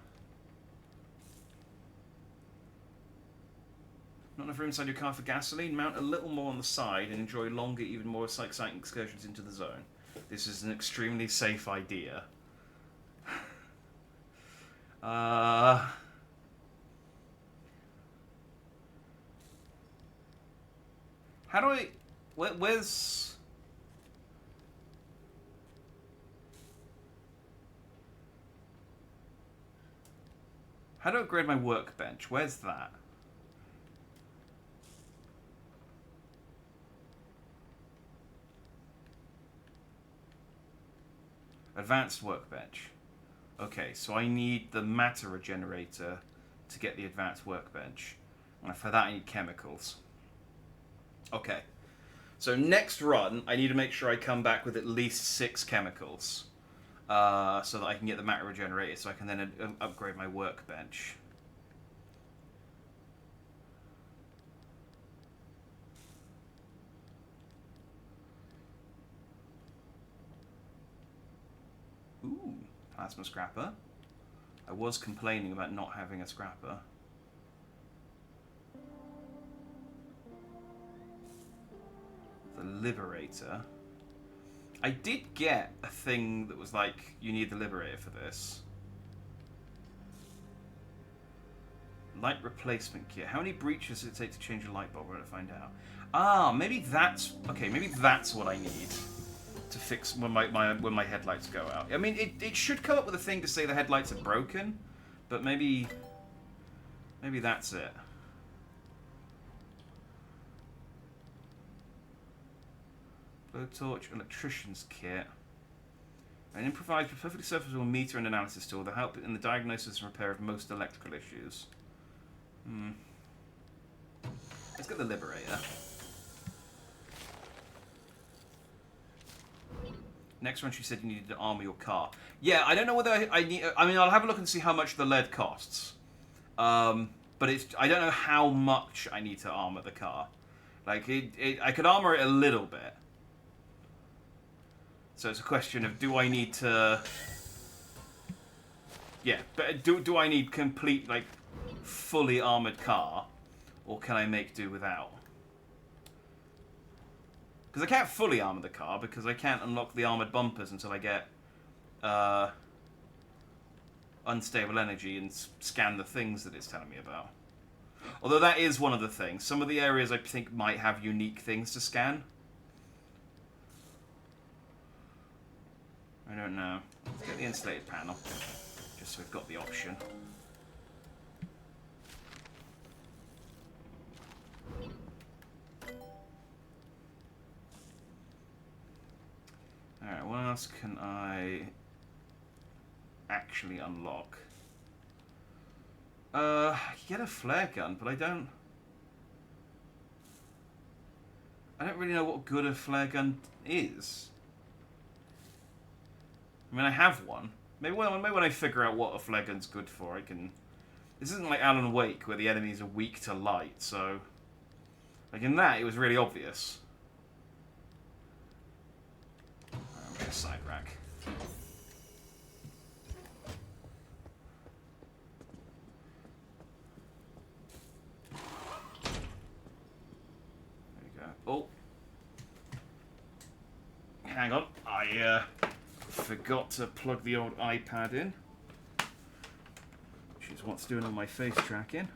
Not enough room inside your car for gasoline? Mount a little more on the side and enjoy longer, even more exciting excursions into the zone. This is an extremely safe idea. How do I... Where's... How do I upgrade my workbench? Where's that? Advanced workbench. Okay, so I need the matter regenerator to get the advanced workbench. And for that I need chemicals. Okay. So next run, I need to make sure I come back with at least 6 chemicals. So that I can get the matter regenerator, so I can then upgrade my workbench. Ooh, plasma scrapper. I was complaining about not having a scrapper. The Liberator. I did get a thing that was like, you need the Liberator for this. Light replacement kit. How many breaches does it take to change a light bulb? We're going to find out. Ah, maybe that's... Okay, maybe that's what I need to fix when my headlights go out. I mean, it should come up with a thing to say the headlights are broken, but maybe that's it. Blowtorch, electrician's kit. An improvised but perfectly serviceable meter and analysis tool that help in the diagnosis and repair of most electrical issues. Let's get the Liberator. Next one, she said you needed to armor your car. Yeah, I don't know whether I need... I mean, I'll have a look and see how much the lead costs. But I don't know how much I need to armor the car. Like, I could armor it a little bit. So it's a question of, do I need to... Yeah, but do I need complete, like, fully armored car? Or can I make do without? Because I can't fully armor the car, because I can't unlock the armored bumpers until I get unstable energy and scan the things that it's telling me about. Although that is one of the things. Some of the areas I think might have unique things to scan. I don't know. Let's get the insulated panel, just so we've got the option. Alright, what else can I actually unlock? I can get a flare gun, but I don't really know what good a flare gun is. I mean, I have one. Maybe when I figure out what a flare gun's good for, I can... This isn't like Alan Wake, where the enemies are weak to light, so... Like, in that, it was really obvious. I'll get a side rack. There you go. Oh! Hang on, I, forgot to plug the old iPad in, which is what's doing all my face tracking.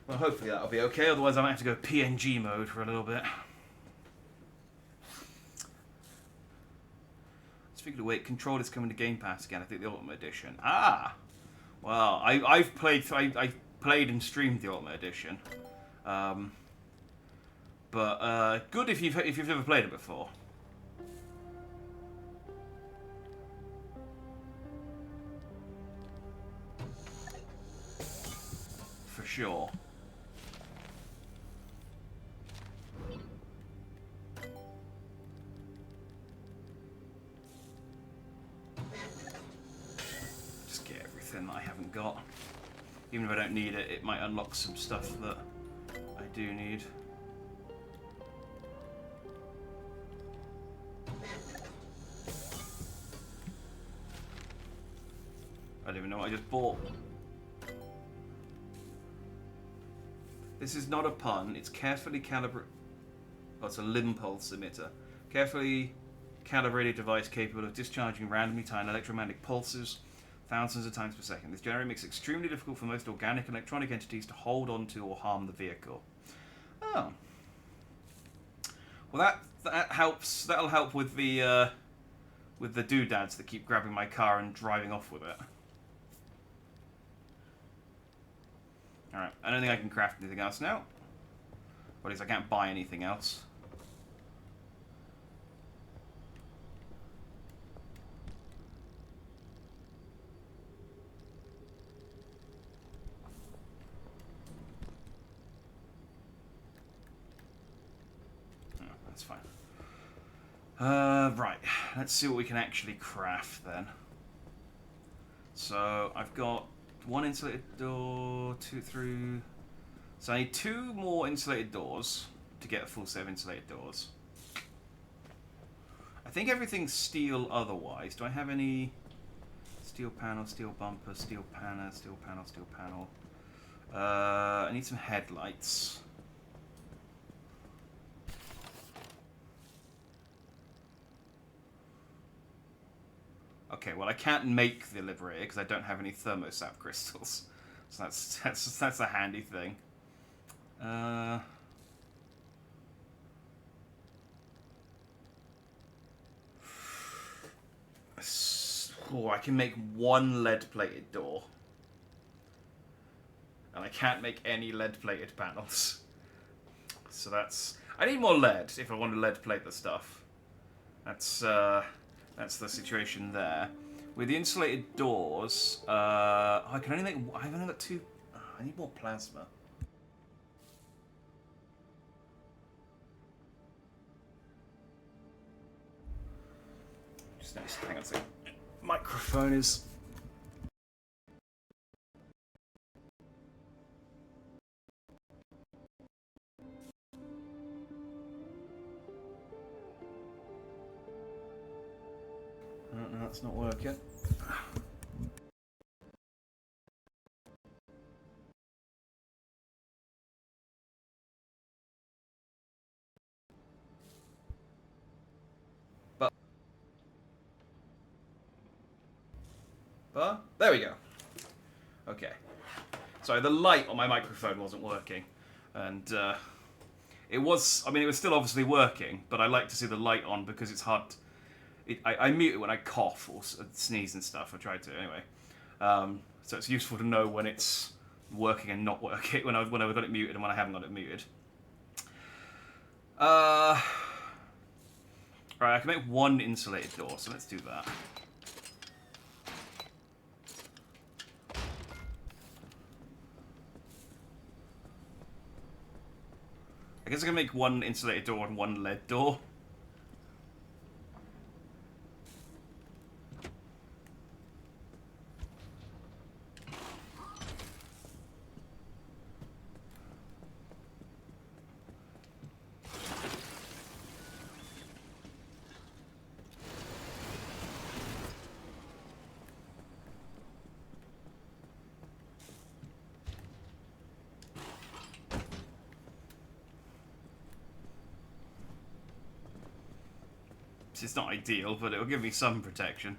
Well, hopefully that'll be okay, otherwise I might have to go PNG mode for a little bit. Speaking of which, Control is coming to Game Pass again, I think the Ultimate Edition. Ah! Well, I played and streamed the Ultimate Edition. But good if you've never played it before. For sure. Just get everything that I haven't got. Even if I don't need it, it might unlock some stuff that I do need. I don't even know what I just bought. This is not a pun, it's carefully calibrated... Oh, it's a limb pulse emitter. Carefully calibrated device capable of discharging randomly timed electromagnetic pulses thousands of times per second. This generator makes it extremely difficult for most organic and electronic entities to hold onto or harm the vehicle. Oh. Well, that helps. That'll help with the doodads that keep grabbing my car and driving off with it. Alright, I don't think I can craft anything else now. Or at least I can't buy anything else. Oh, that's fine. Right, let's see what we can actually craft then. So, I've got one insulated door, two through... So I need 2 more insulated doors to get a full set of insulated doors. I think everything's steel otherwise. Do I have any... Steel panel, steel bumper, steel panel, steel panel, steel panel. I need some headlights. Okay, well I can't make the Liberator because I don't have any thermosap crystals. So that's a handy thing. Oh, I can make 1 lead-plated door. And I can't make any lead-plated panels. So that's... I need more lead if I want to lead-plate the stuff. That's the situation there. With the insulated doors, I can only make... I've only got 2... I need more plasma. Just hang on a second. Microphone is No, that's not working. But there we go. Okay. So the light on my microphone wasn't working, and it was. I mean, it was still obviously working, but I like to see the light on because it's hard. I mute it when I cough or sneeze and stuff. I try to anyway. So it's useful to know when it's working and not working, when I've got it muted and when I haven't got it muted. Right, I can make one insulated door, so let's do that. I guess I can make one insulated door and one lead door. It's not ideal, but it'll give me some protection.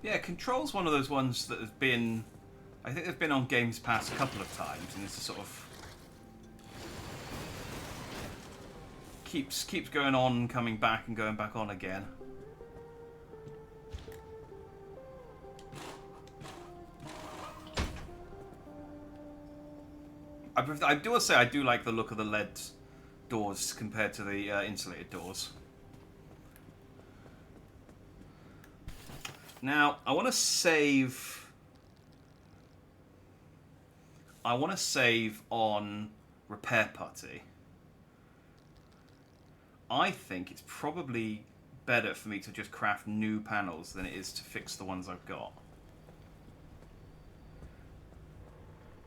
Yeah, Control's one of those ones that has been... I think they've been on Games Pass a couple of times, and it's sort of... keeps going on, coming back and going back on again. I do want to say I do like the look of the lead doors compared to the insulated doors. Now, I want to save on Repair Putty. I think it's probably better for me to just craft new panels than it is to fix the ones I've got.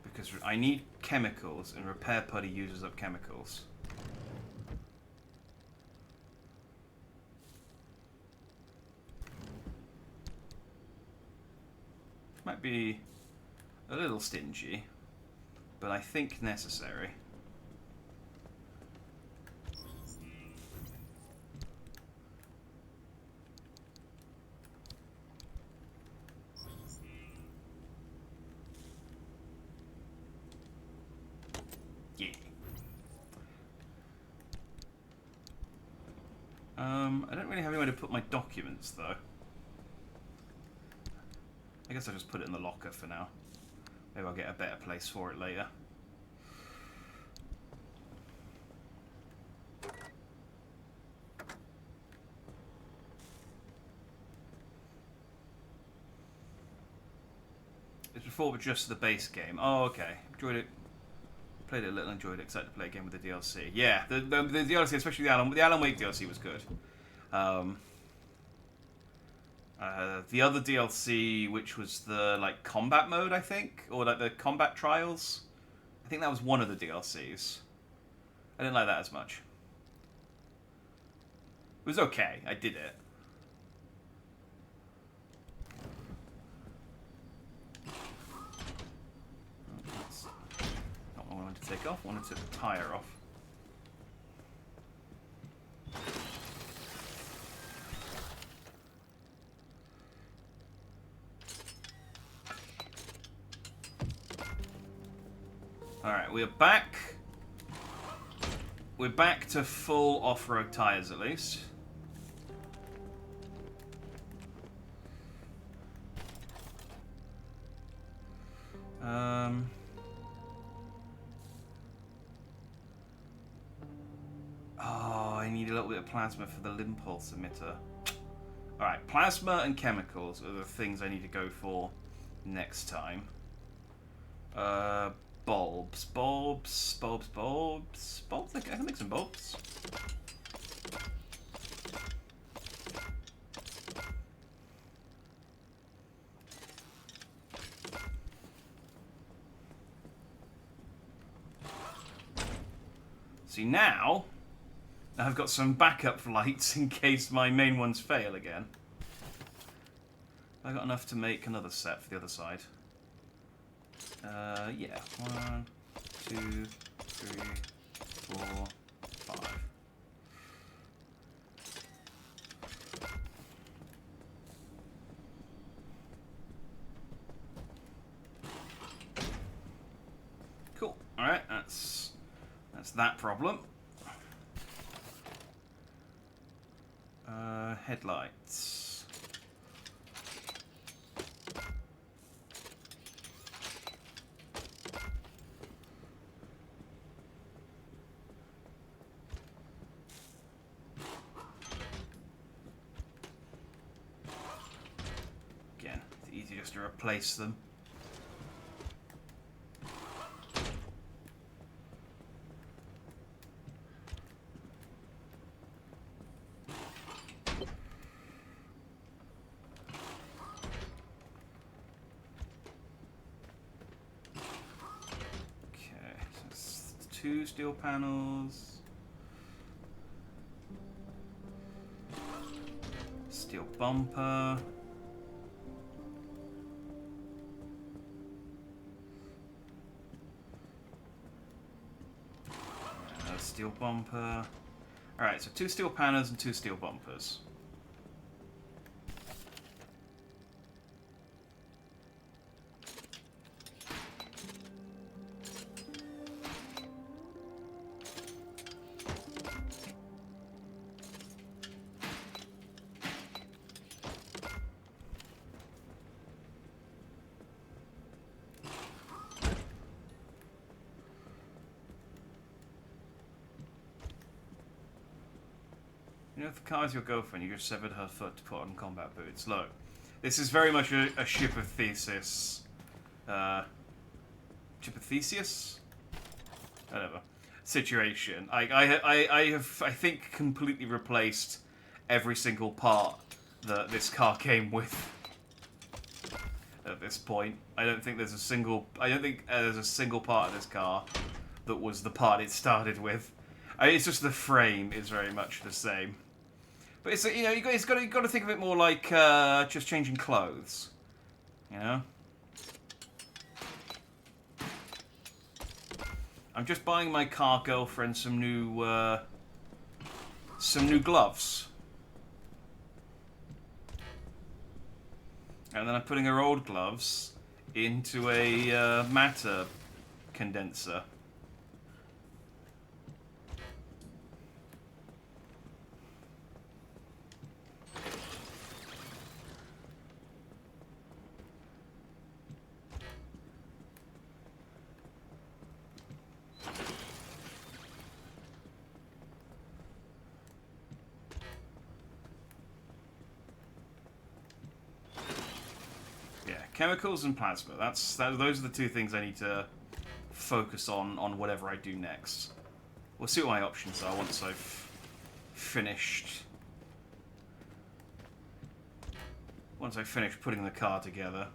Because I need chemicals, and Repair Putty uses up chemicals. Might be a little stingy, but I think necessary. I don't really have anywhere to put my documents, though. I guess I'll just put it in the locker for now. Maybe I'll get a better place for it later. It's before just the base game. Oh, okay. Enjoyed it. Played it a little, enjoyed it. Excited to play a game with the DLC. Yeah, the DLC, especially the Alan Wake DLC, was good. The other DLC, which was the combat mode, I think, or the combat trials. I think that was one of the DLCs. I didn't like that as much. It was okay. I did it. That's not what I wanted to take off. I wanted to take the tire off. Alright, we're back. We're back to full off-road tires, at least. Oh, I need a little bit of plasma for the Limpulse emitter. Alright, plasma and chemicals are the things I need to go for next time. Bulbs. I can make some bulbs. See, now I've got some backup lights in case my main ones fail again. I got enough to make another set for the other side. Yeah. 1, 2, 3, 4, 5. Cool. All right, that's that problem. Headlights. Again, it's easy just to replace them. Two steel panels, steel bumper, another steel bumper. Alright, so 2 steel panels and 2 steel bumpers. You know, if the car's your girlfriend, you just severed her foot to put on combat boots. Look, this is very much a ship of Theseus. Ship of Theseus? Whatever. Situation. I have, I think, completely replaced every single part that this car came with. At this point, I don't think there's a single part of this car that was the part it started with. It's just the frame is very much the same. But it's, you know, you got to think of it more like just changing clothes, you know. I'm just buying my car girlfriend some new gloves, and then I'm putting her old gloves into a matter condenser. Chemicals and plasma. Those are the two things I need to focus on whatever I do next. We'll see what my options are once I've finished. Once I've finished putting the car together.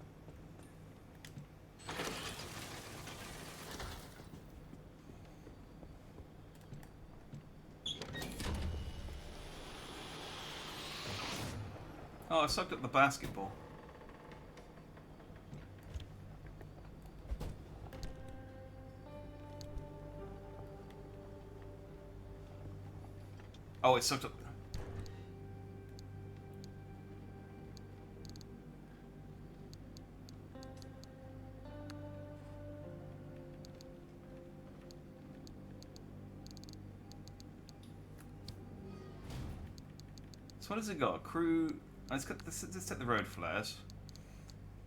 Oh, I sucked up the basketball. Oh, it sucked up. So what has it got? Crew. Let's take the road flares.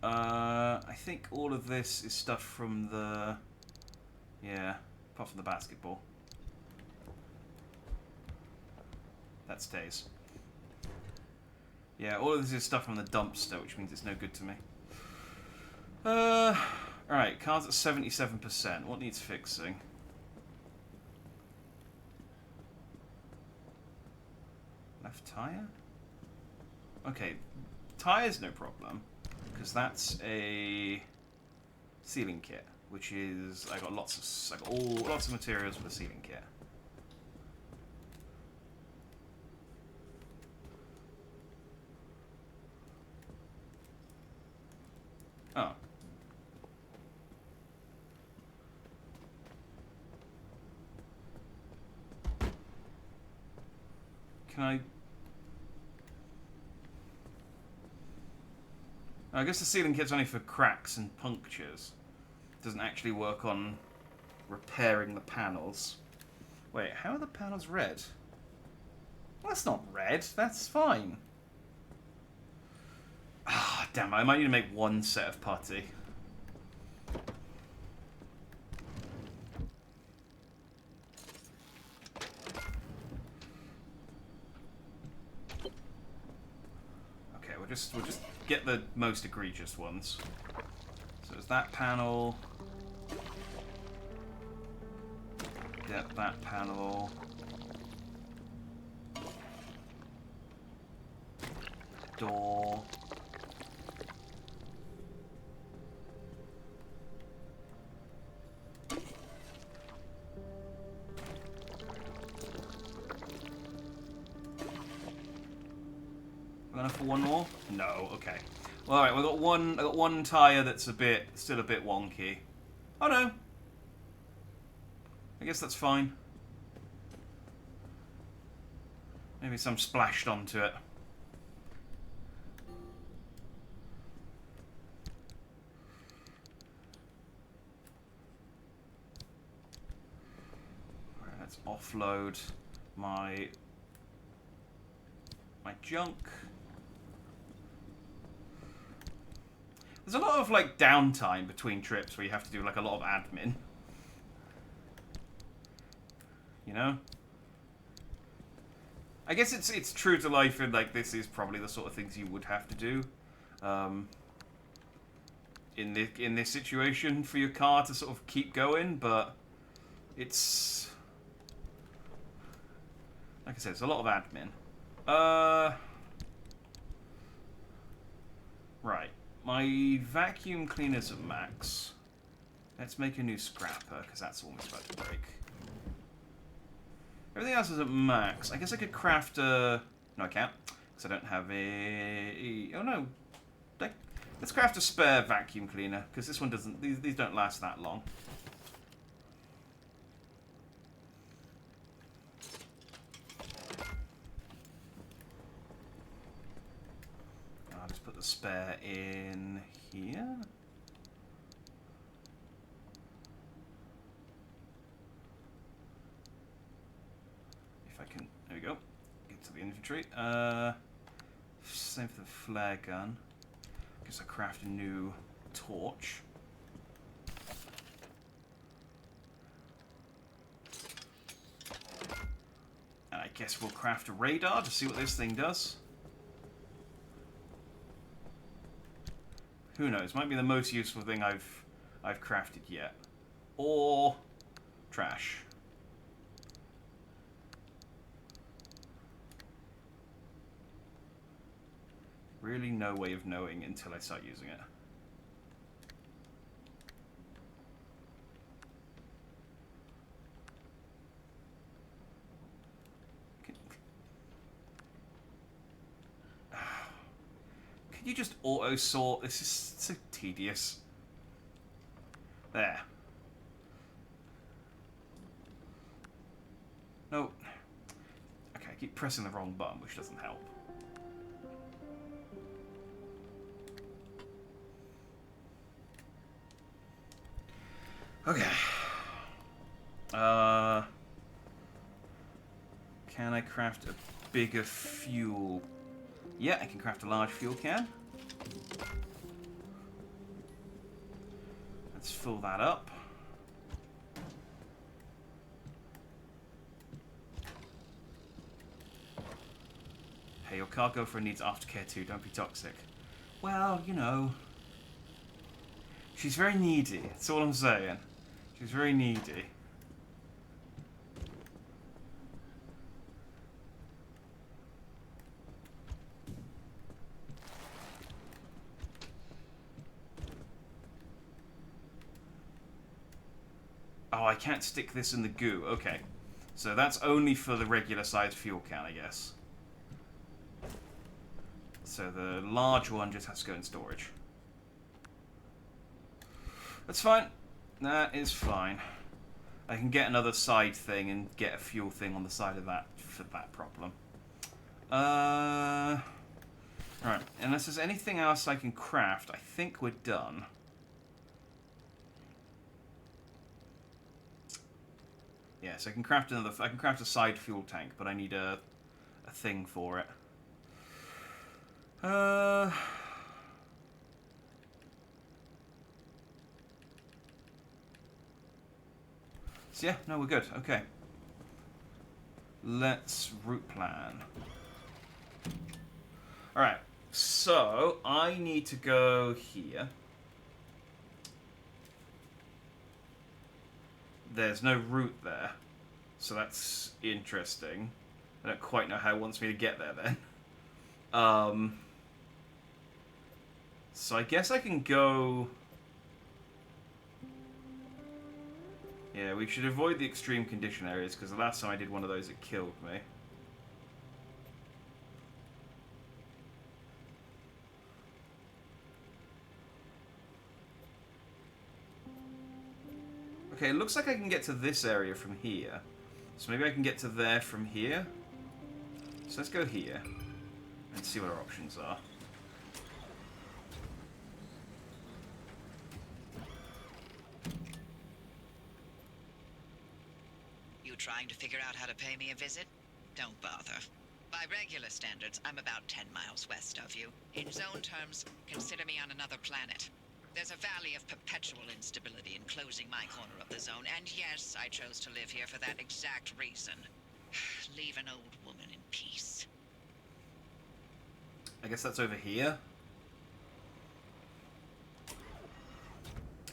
I think all of this is stuff from the. Yeah, apart from the basketball. That stays. Yeah, all of this is stuff from the dumpster, which means it's no good to me. Alright, car's at 77%. What needs fixing? Left tyre? Okay, tyre's no problem, because that's a sealing kit, which is I got lots of materials for the sealing kit. Can I guess the sealing kit's only for cracks and punctures. It doesn't actually work on repairing the panels. Wait, how are the panels red? Well, that's not red. That's fine. Ah, damn it. I might need to make one set of putty. Okay, we'll just get the most egregious ones. So it's that panel. Get that panel. Door. Enough for one more? No. Okay. Well, all right. I got one tire that's still a bit wonky. Oh no. I guess that's fine. Maybe some splashed onto it. All right, let's offload my junk. There's a lot of like downtime between trips where you have to do like a lot of admin. You know? I guess it's true to life, and like this is probably the sort of things you would have to do in this situation for your car to sort of keep going, but it's like I said, it's a lot of admin. Right. My vacuum cleaner's at max. Let's make a new scrapper, because that's almost about to break. Everything else is at max. I guess I could craft a... No, I can't, because I don't have a... Oh, no. Let's craft a spare vacuum cleaner, because this one doesn't... These don't last that long. I'll just put the spare in here. If I can, there we go. Get to the inventory. Same for the flare gun. Guess I craft a new torch. And I guess we'll craft a radar to see what this thing does. Who knows? Might be the most useful thing I've crafted yet. Or trash. Really no way of knowing until I start using it. Can you just auto-sort? This is so tedious. There. No. Okay, I keep pressing the wrong button, which doesn't help. Okay. Can I craft a bigger fuel? Yeah, I can craft a large fuel can. Let's fill that up. Hey, your cargo for needs aftercare too. Don't be toxic. Well, you know. She's very needy. That's all I'm saying. She's very needy. Oh, I can't stick this in the goo. Okay. So that's only for the regular sized fuel can, I guess. So the large one just has to go in storage. That's fine. That is fine. I can get another side thing and get a fuel thing on the side of that for that problem. Right, unless there's anything else I can craft, I think we're done. Yes, I can craft another. I can craft a side fuel tank, but I need a thing for it. So yeah, no, we're good. Okay. Let's route plan. Alright, so I need to go here. There's no route there, so that's interesting. I don't quite know how it wants me to get there then. So I guess I can go... Yeah, we should avoid the extreme condition areas, because the last time I did one of those it killed me. Okay, it looks like I can get to this area from here. So maybe I can get to there from here. So let's go here and see what our options are. You trying to figure out how to pay me a visit? Don't bother. By regular standards, I'm about 10 miles west of you. In zone terms, consider me on another planet. There's a valley of perpetual instability enclosing my corner of the zone, and yes, I chose to live here for that exact reason. Leave an old woman in peace. I guess that's over here.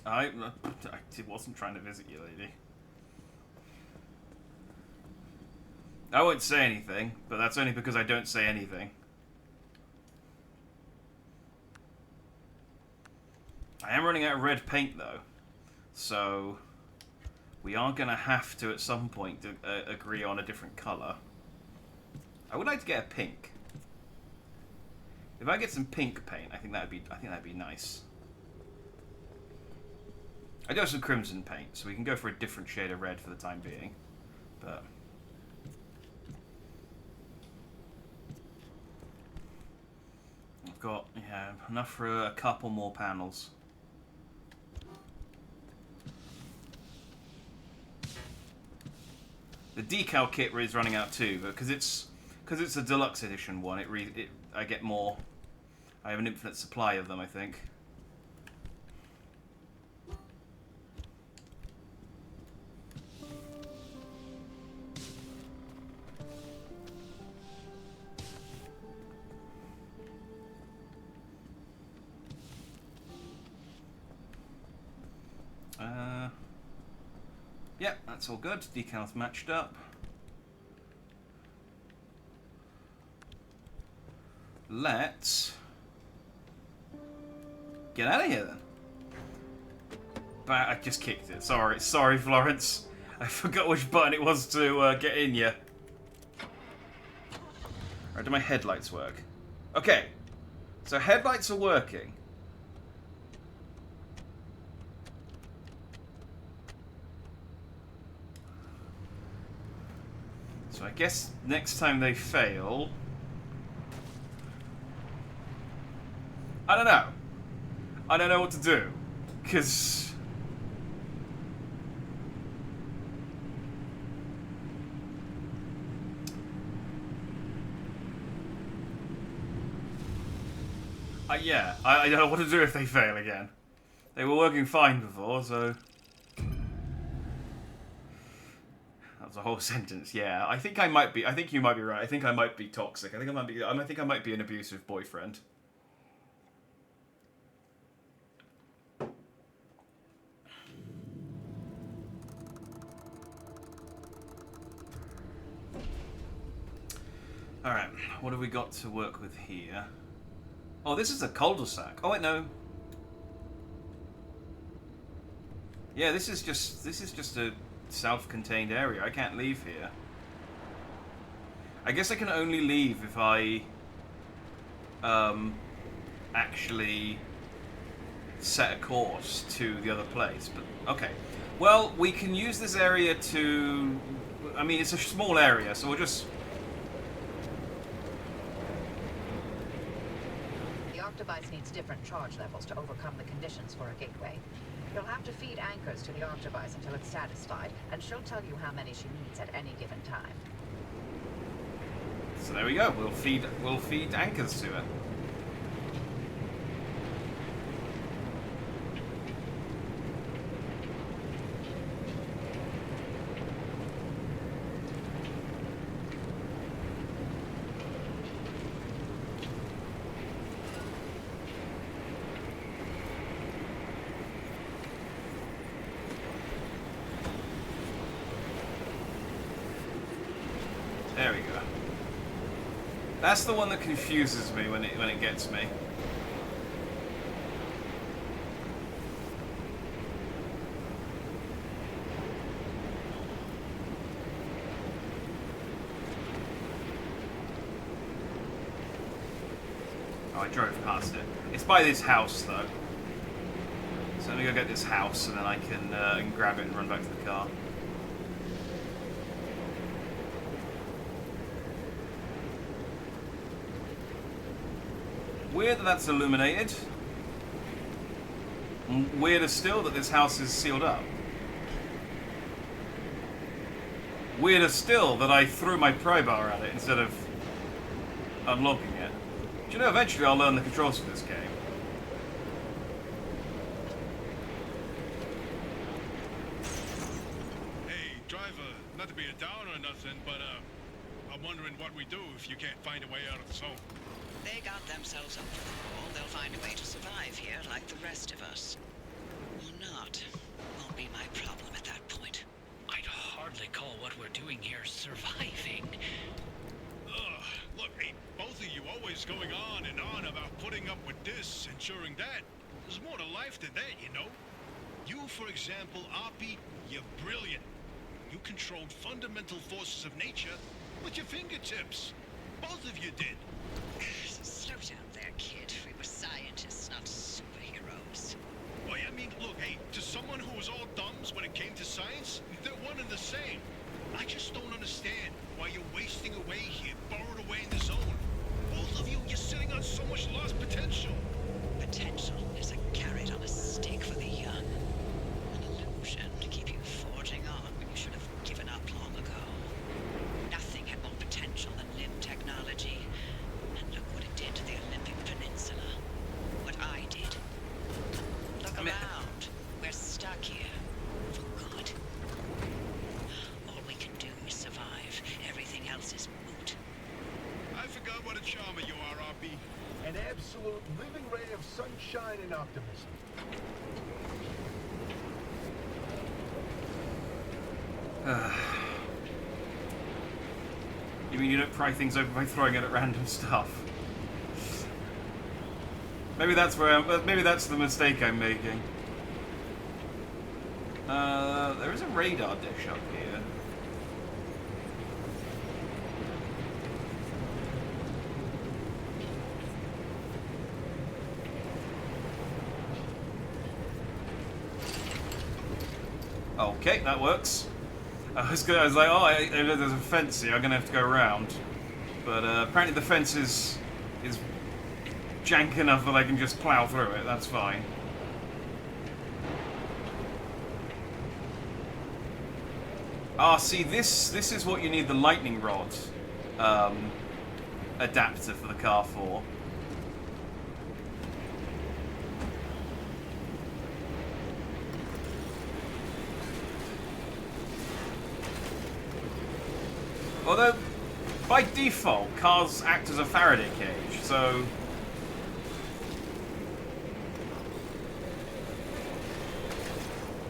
I wasn't trying to visit you, lady. I won't say anything, but that's only because I don't say anything. I am running out of red paint, though, so we are going to have to, at some point, agree on a different colour. I would like to get a pink. If I get some pink paint, I think that'd be nice. I do have some crimson paint, so we can go for a different shade of red for the time being. But I've got enough for a couple more panels. The decal kit is running out too, but because it's a deluxe edition one, I get more. I have an infinite supply of them, I think. Yeah, that's all good. Decals matched up. Let's get out of here then. But I just kicked it. Sorry, Florence. I forgot which button it was to get in you. Alright, do my headlights work? Okay, so headlights are working. So I guess next time they fail... I don't know. I don't know what to do. Because... yeah, I don't know what to do if they fail again. They were working fine before, so... That was a whole sentence, yeah. I think you might be right. I think I might be toxic. I think I might be an abusive boyfriend. Alright, what have we got to work with here? Oh, this is a cul-de-sac. Oh wait, no. Yeah, this is just a self-contained area. I can't leave here. I guess I can only leave if I actually set a course to the other place. But okay. Well, we can use this area to... I mean, it's a small area, so we'll just... Arcdevice needs different charge levels to overcome the conditions for a gateway. You'll have to feed anchors to the Arcdevice until it's satisfied, and she'll tell you how many she needs at any given time. So there we go. We'll feed anchors to it. There we go. That's the one that confuses me when it gets me. Oh, I drove past it. It's by this house, though. So let me go get this house, and then I can grab it and run back to the car. Weird that that's illuminated. Weirder still that this house is sealed up. Weirder still that I threw my pry bar at it instead of unlocking it. Do you know, eventually I'll learn the controls for this game. Hey, driver, not to be a downer or nothing, but I'm wondering what we do if you can't find a way out of the zone. They got themselves up for the wall. They'll find a way to survive here like the rest of us. Or not. Won't be my problem at that point. I'd hardly call what we're doing here surviving. Ugh, look, hey, both of you always going on and on about putting up with this, ensuring that. There's more to life than that, you know? You, for example, Oppie, you're brilliant. You controlled fundamental forces of nature with your fingertips. Both of you did. Slow down there, kid. We were scientists, not superheroes. Well, I mean, look, hey, to someone who was all thumbs when it came to science, they're one and the same. I just don't understand why you're wasting away here, borrowed away in the zone. Both of you, you're sitting on so much lost potential. Potential is a carrot on a stick for the young. An illusion to keep you forging on when you should have given up long ago. Nothing had more potential than limb technology. And look what it did to the Olympic Peninsula. What I did. Look around. We're stuck here. For good. All we can do is survive. Everything else is moot. I forgot what a charmer you are, Oppie. An absolute living ray of sunshine and optimism. You mean you don't pry things open by throwing it at random stuff? Maybe that's maybe that's the mistake I'm making. There is a radar dish up here. Okay, that works. I was like, oh, there's a fence here. I'm gonna have to go around. But apparently the fence is jank enough that I can just plow through it. That's fine. Ah, see, this is what you need the lightning rod adapter for the car for. Although, by default, cars act as a Faraday cage, so...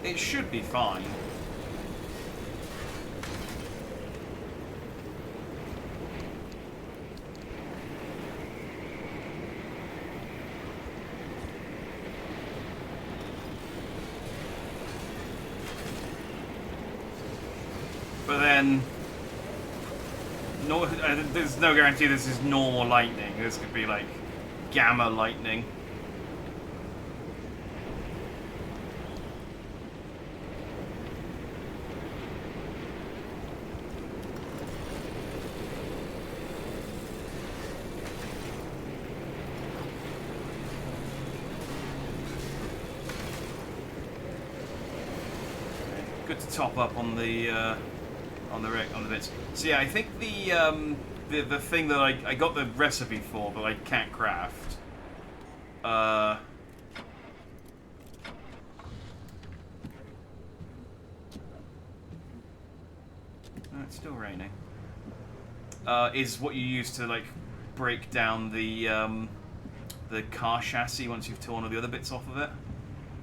it should be fine. But then... there's no guarantee this is normal lightning. This could be like gamma lightning. have to top up on the bits. So yeah, I think the thing that I got the recipe for that I can't craft. Oh, it's still raining. Is what you use to like break down the car chassis once you've torn all the other bits off of it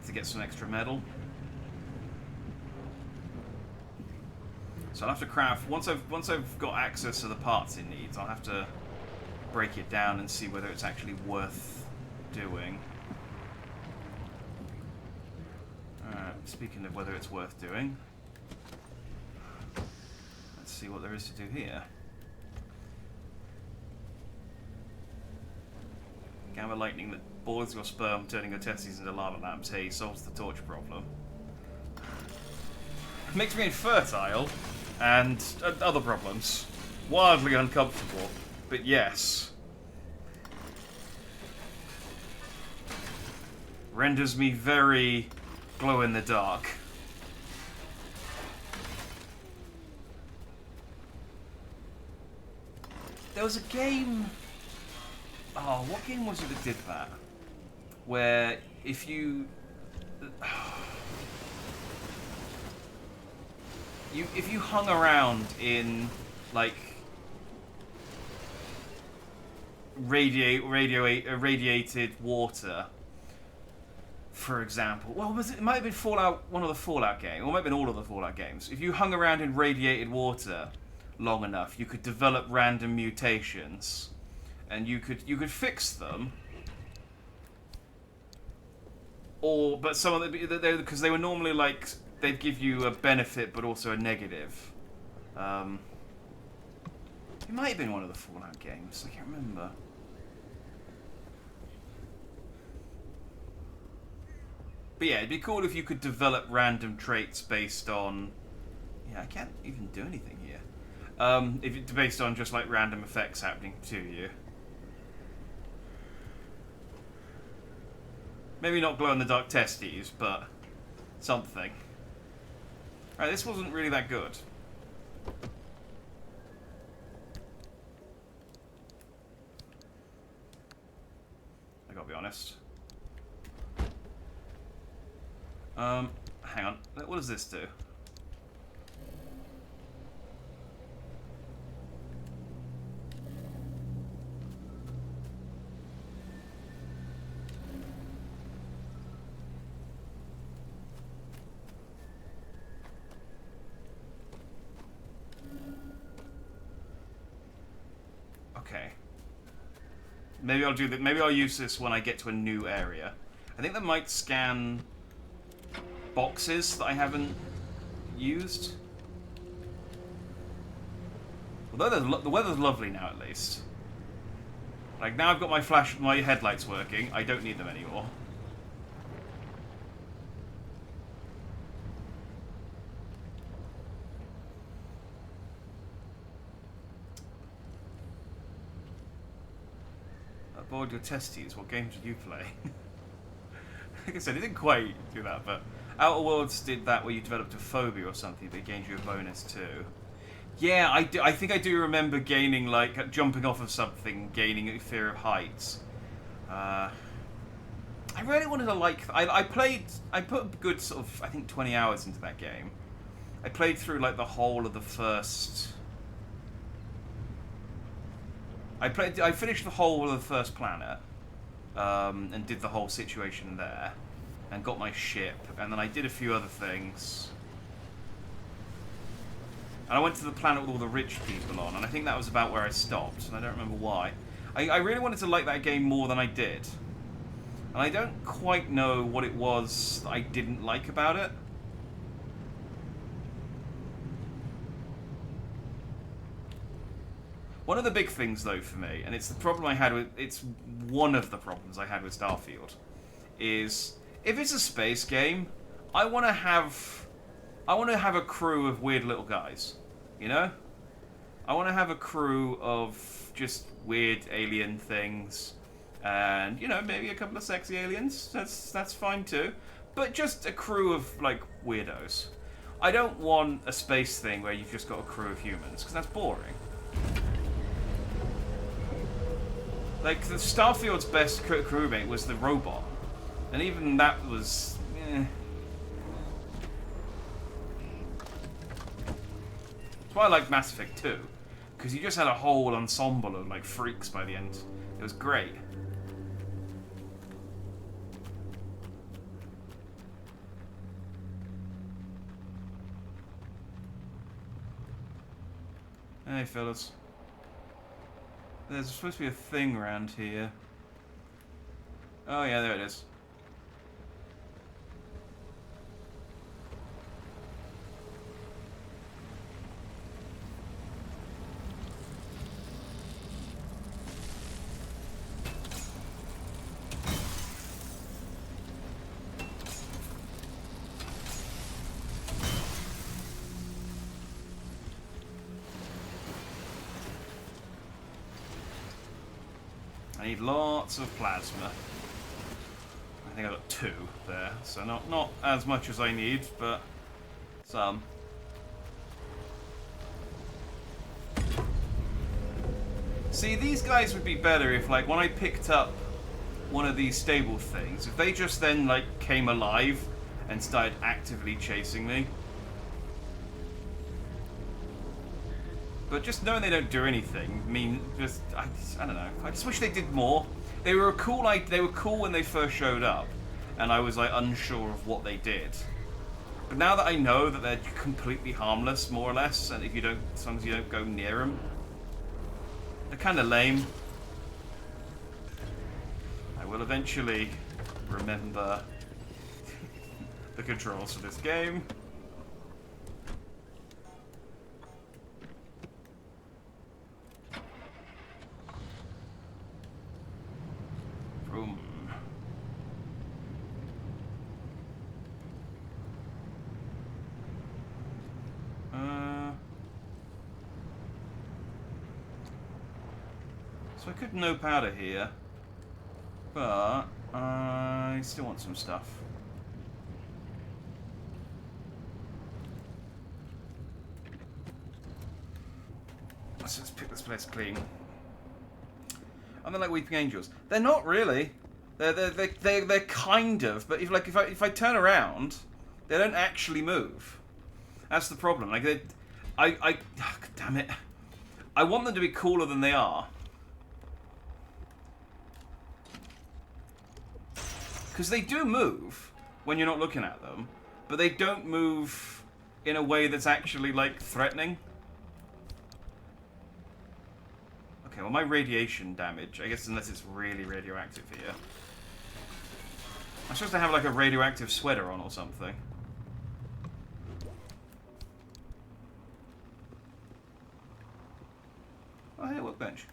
to get some extra metal. So I'll have to craft once I've got access to the parts it needs. I'll have to break it down and see whether it's actually worth doing. Speaking of whether it's worth doing, let's see what there is to do here. Gamma lightning that boils your sperm, turning your testes into lava lamps. Hey, solves the torch problem. Makes me infertile, and other problems. Wildly uncomfortable, but yes. Renders me very glow in the dark. There was a game... Oh, what game was it that did that? Where if you... if you hung around in, like, radiated water, for example. Well, it might have been Fallout, one of the Fallout games, or it might have been all of the Fallout games. If you hung around in radiated water long enough, you could develop random mutations. And you could fix them, but some of them, because they were normally like they'd give you a benefit but also a negative. It might have been one of the Fallout games. I can't remember. But yeah, it'd be cool if you could develop random traits based on. Yeah, I can't even do anything here. If it's based on just like random effects happening to you. Maybe not glow-in-the-dark testes, but something. Right, this wasn't really that good. I gotta be honest. Hang on. What does this do? Okay. Maybe I'll do that. Maybe I'll use this when I get to a new area. I think that might scan boxes that I haven't used. Although the weather's lovely now, at least. Like now I've got my headlights working. I don't need them anymore. Bored your testes. What games did you play? Like I said, it didn't quite do that, but Outer Worlds did that where you developed a phobia or something, but it gained you a bonus too. Yeah, I think I do remember gaining, like, jumping off of something, gaining a fear of heights. I really wanted to like... I put a good sort of, I think, 20 hours into that game. I played through, like, the whole of the first... I finished the whole of the first planet, and did the whole situation there, and got my ship, and then I did a few other things. And I went to the planet with all the rich people on, and I think that was about where I stopped, and I don't remember why. I really wanted to like that game more than I did. And I don't quite know what it was that I didn't like about it. One of the big things, though, for me, and it's the problem I had with... It's one of the problems I had with Starfield, is if it's a space game, I want to have a crew of weird little guys, you know? I want to have a crew of just weird alien things, and, you know, maybe a couple of sexy aliens. That's fine, too. But just a crew of, like, weirdos. I don't want a space thing where you've just got a crew of humans, because that's boring. Like, the Starfield's best crewmate was the robot. And even that was... eh. That's why I like Mass Effect 2. Because you just had a whole ensemble of, like, freaks by the end. It was great. Hey, fellas. There's supposed to be a thing around here. Oh yeah, there it is. I need lots of plasma. I think I got 2 there, so not as much as I need, but some. See, these guys would be better if, like, when I picked up one of these stable things, if they just then, like, came alive and started actively chasing me. But just knowing they don't do anything, I don't know. I just wish they did more. They were cool when they first showed up, and I was like unsure of what they did. But now that I know that they're completely harmless, more or less, and as long as you don't go near them, they're kind of lame. I will eventually remember the controls for this game. So I could nope out of here, but I still want some stuff. Let's just pick this place clean. And they're like Weeping Angels. They're not really. They're kind of, but if I turn around, they don't actually move. That's the problem. Like oh, damn it. I want them to be cooler than they are. Because they do move when you're not looking at them, but they don't move in a way that's actually, like, threatening. Okay, well, my radiation damage, I guess unless it's really radioactive here. I'm supposed to have, like, a radioactive sweater on or something. Oh, hey, workbench.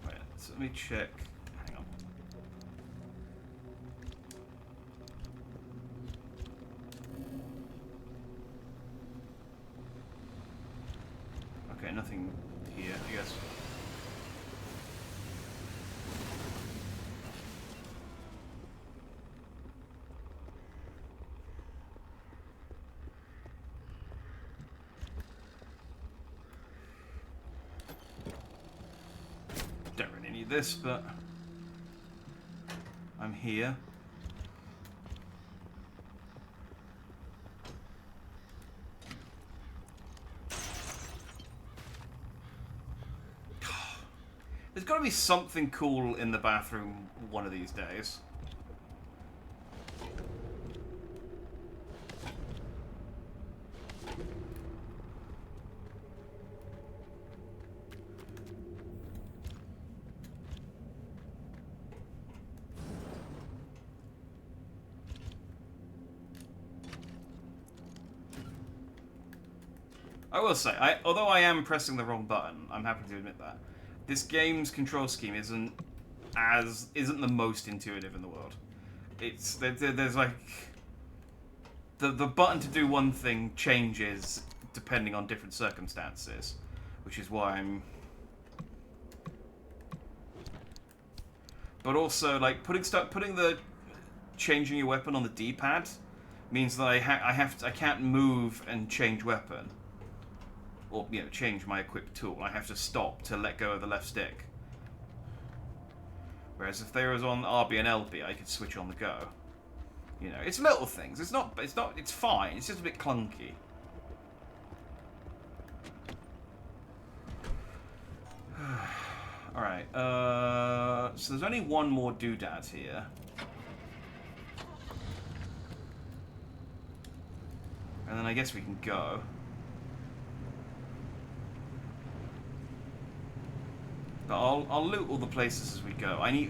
Right, so let me check. Hang on. Okay, nothing here, I guess. Don't really need this, but I'm here. There's got to be something cool in the bathroom one of these days. I will say, although I am pressing the wrong button, I'm happy to admit that. This game's control scheme isn't the most intuitive in the world. There's like the button to do one thing changes depending on different circumstances, which is why I'm. But also, like putting the changing your weapon on the D-pad means that I can't move and change weapon, or change my equipped tool. I have to stop to let go of the left stick. Whereas if they was on RB and LB, I could switch on the go. It's little things. It's fine. It's just a bit clunky. Alright, so there's only one more doodad here. And then I guess we can go. But I'll loot all the places as we go. I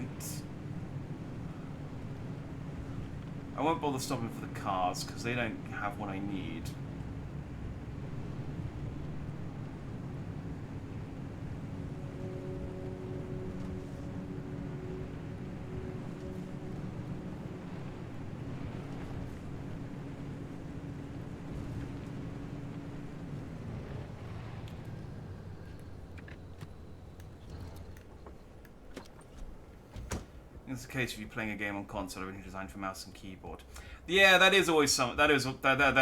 won't bother stopping for the cars, because they don't have what I need. It's the case if you're playing a game on console originally designed for mouse and keyboard. Yeah, that is always that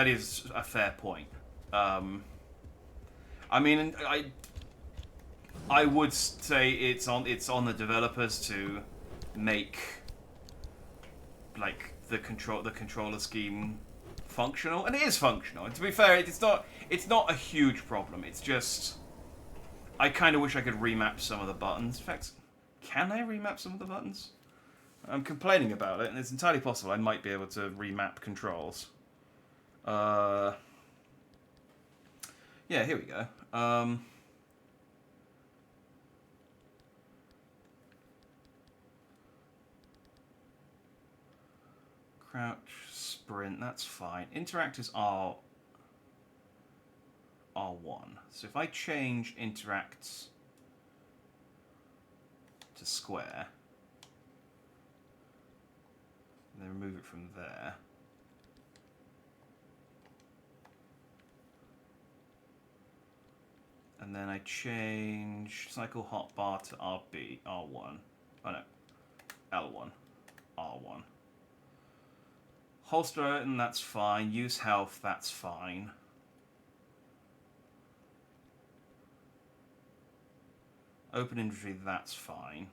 is a fair point. I mean, I would say it's on the developers to make like the controller scheme functional, and it is functional. And to be fair, it's not a huge problem. It's just I kind of wish I could remap some of the buttons. In fact, can I remap some of the buttons? I'm complaining about it, and it's entirely possible I might be able to remap controls. Yeah, here we go. Crouch, sprint, that's fine. Interact is R1. So if I change interacts to square, and then remove it from there. And then I change cycle hotbar to R1. Oh no, L1, R1. Holster, and that's fine. Use health, that's fine. Open inventory, that's fine.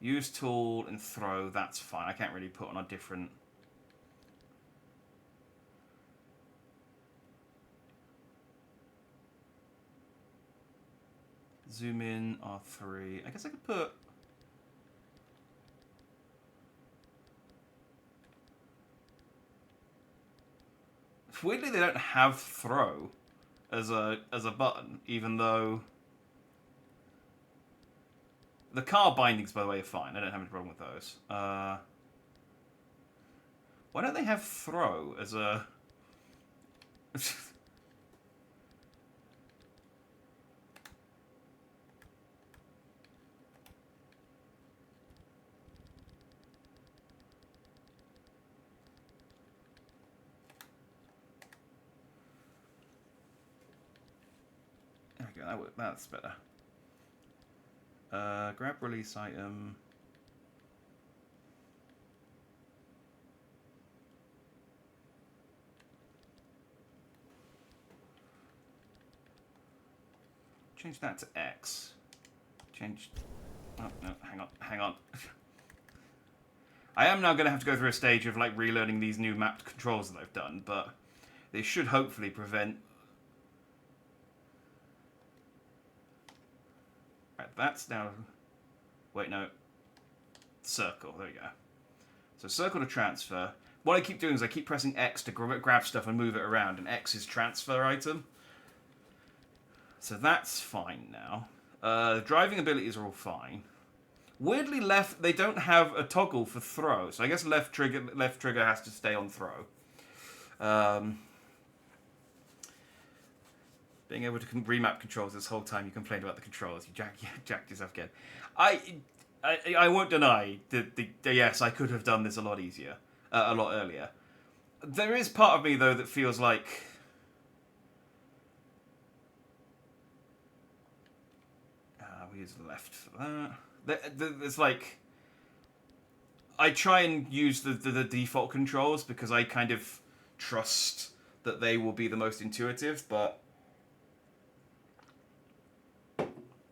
Use tool and throw, that's fine. I can't really put on a different... Zoom in, R3. I guess I could put... Weirdly, they don't have throw as a button, even though... The car bindings, by the way, are fine. I don't have any problem with those. Why don't they have throw as a... There we go, that's better. Grab release item. Change that to X. Change... Oh, no, hang on. I am now going to have to go through a stage of like relearning these new mapped controls that I've done, but they should hopefully prevent... Right, that's now... Wait, no. Circle, there we go. So circle to transfer. What I keep doing is I keep pressing X to grab stuff and move it around, and X is transfer item. So that's fine now. The driving abilities are all fine. Weirdly, left, they don't have a toggle for throw, so I guess left trigger has to stay on throw. Being able to remap controls this whole time you complained about the controls. You jacked yourself again. I won't deny that yes, I could have done this a lot easier, a lot earlier. There is part of me though that feels like use left for that. There's like... I try and use the default controls because I kind of trust that they will be the most intuitive, but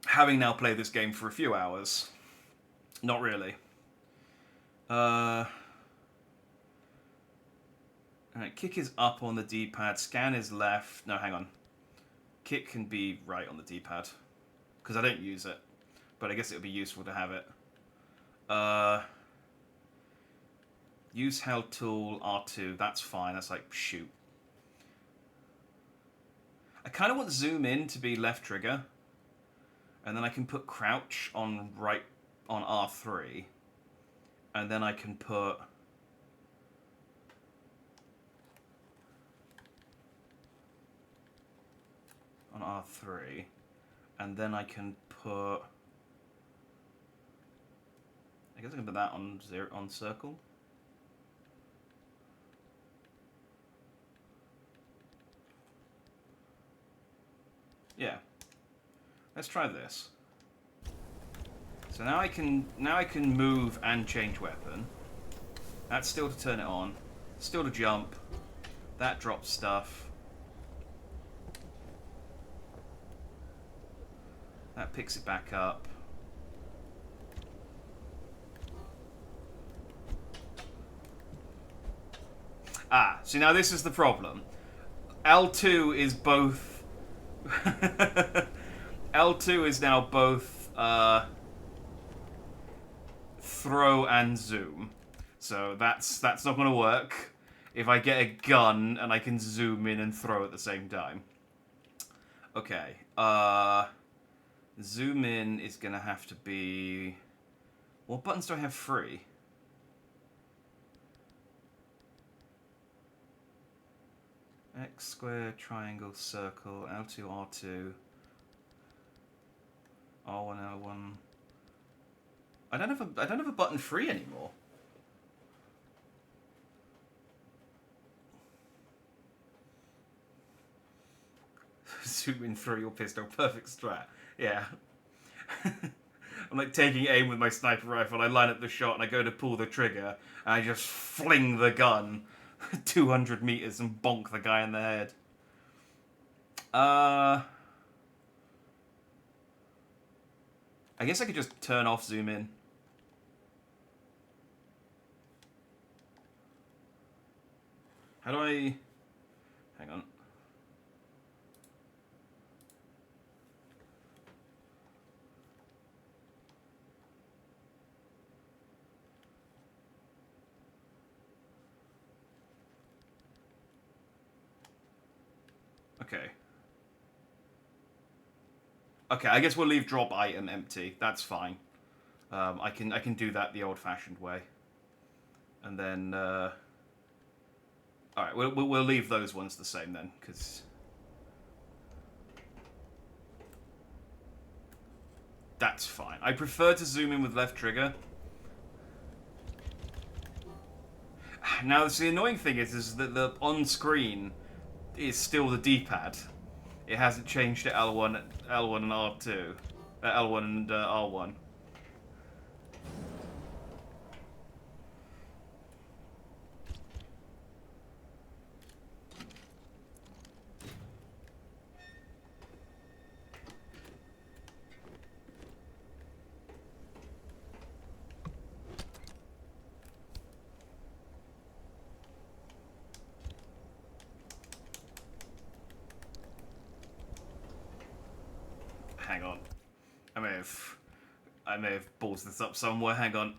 having now played this game for a few hours, not really. Alright, kick is up on the D-pad, scan is left. No, hang on. Kick can be right on the D-pad, because I don't use it, but I guess it would be useful to have it. Use held tool, R2, that's fine, that's like shoot. I kind of want zoom in to be left trigger, and then I can put crouch on right on R3, and then I can put on R3, and then I can put, I guess I can put that on on circle. Yeah. Let's try this. So now I can move and change weapon. That's still to turn it on. Still to jump. That drops stuff. That picks it back up. Ah, see now this is the problem. L2 is both L2 is now both throw and zoom. So that's not going to work if I get a gun and I can zoom in and throw at the same time. Okay. Zoom in is going to have to be... What buttons do I have free? X, square, triangle, circle, L2, R2, R1, L1. I don't have a button free anymore. Zoom in through your pistol, perfect strat. Yeah. I'm like taking aim with my sniper rifle, I line up the shot and I go to pull the trigger and I just fling the gun 200 meters and bonk the guy in the head. I guess I could just turn off zoom in. How do I... Hang on. Okay. Okay, I guess we'll leave drop item empty. That's fine. I can do that the old-fashioned way. And then, all right, we'll leave those ones the same then, because that's fine. I prefer to zoom in with left trigger. Now, the annoying thing is that the on-screen is still the D-pad. It hasn't changed to L1 and R2. L1 and R1. Hang on. I may have ballsed this up somewhere. Hang on.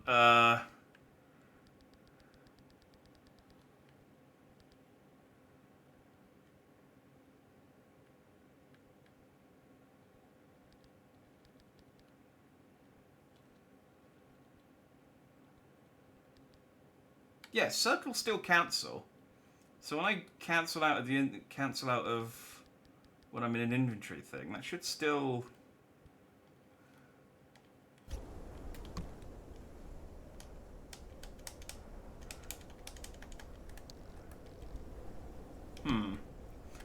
Yeah, circle still cancel. So when I cancel out of when I'm in an inventory thing, that should still.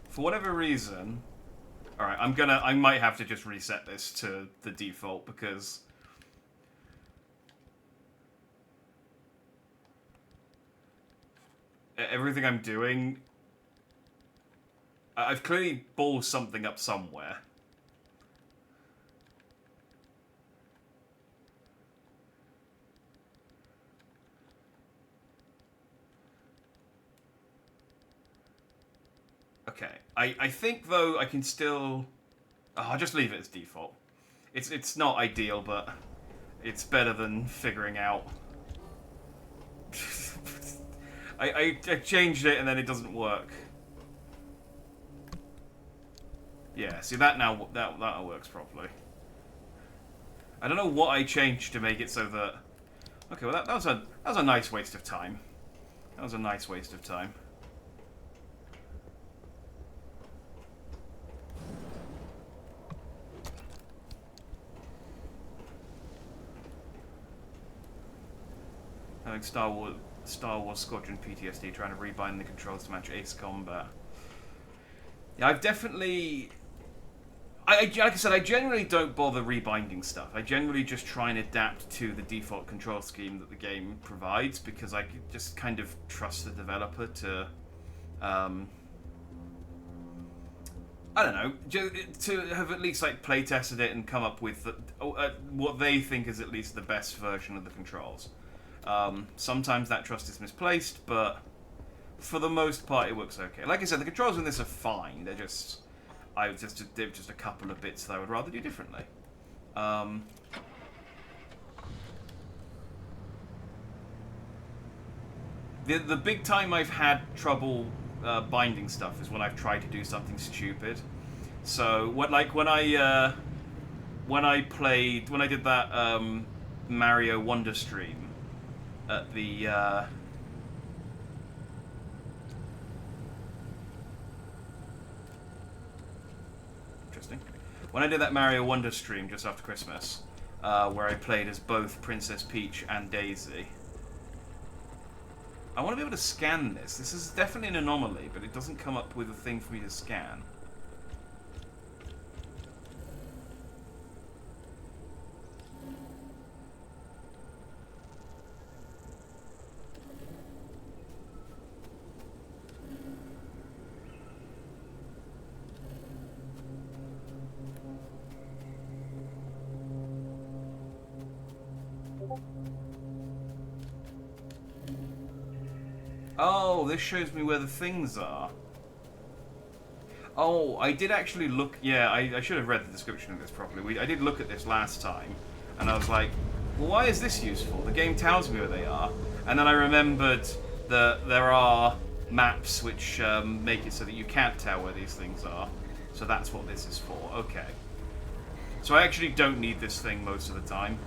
For whatever reason, Alright, I might have to just reset this to the default because everything I'm doing, I've clearly ballsed something up somewhere. Okay, I think though I can still. Oh, I'll just leave it as default. It's not ideal, but it's better than figuring out. I changed it and then it doesn't work. Yeah, see that now that works properly. I don't know what I changed to make it so that. Okay, well that was a nice waste of time. That was a nice waste of time. Having Star Wars Squadron PTSD, trying to rebind the controls to match Ace Combat. Yeah, I've definitely. Like I said, I generally don't bother rebinding stuff. I generally just try and adapt to the default control scheme that the game provides because I just kind of trust the developer to. I don't know, to have at least like play tested it and come up with what they think is at least the best version of the controls. Sometimes that trust is misplaced, but for the most part it works okay. Like I said, the controls in this are fine. They're just, they're just a couple of bits that I would rather do differently. The big time I've had trouble binding stuff is when I've tried to do something stupid. So when I did that Mario Wonder stream at the interesting. When I did that Mario Wonder stream just after Christmas, where I played as both Princess Peach and Daisy. I want to be able to scan this. This is definitely an anomaly, but it doesn't come up with a thing for me to scan. Oh, this shows me where the things are. Oh, I did actually look... Yeah, I should have read the description of this properly. I did look at this last time, and I was like, well, why is this useful? The game tells me where they are. And then I remembered that there are maps which make it so that you can't tell where these things are. So that's what this is for. Okay. So I actually don't need this thing most of the time.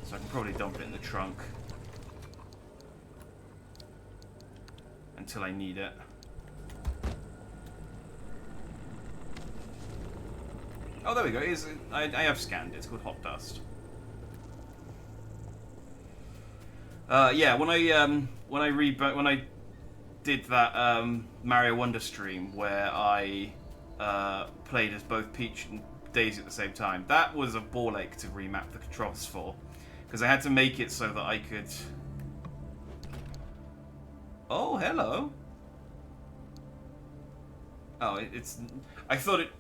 So I can probably dump it in the trunk until I need it. Oh, there we go. I have scanned it. It's called Hot Dust. Yeah, when I did that Mario Wonder stream where I played as both Peach and Daisy at the same time, that was a ball ache to remap the controls for. Because I had to make it so that I could... Oh, hello. Oh, it's... I thought it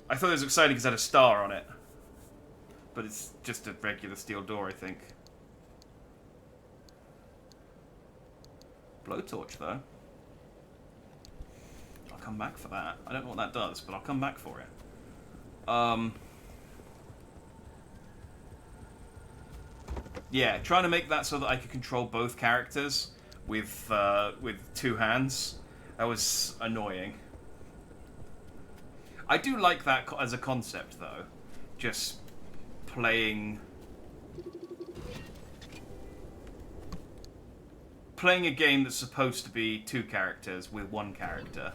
was exciting because it had a star on it. But it's just a regular steel door, I think. Blowtorch, though. I'll come back for that. I don't know what that does, but I'll come back for it. Yeah, trying to make that so that I could control both characters with two hands, that was annoying. I do like that as a concept, though. Just playing a game that's supposed to be two characters with one character.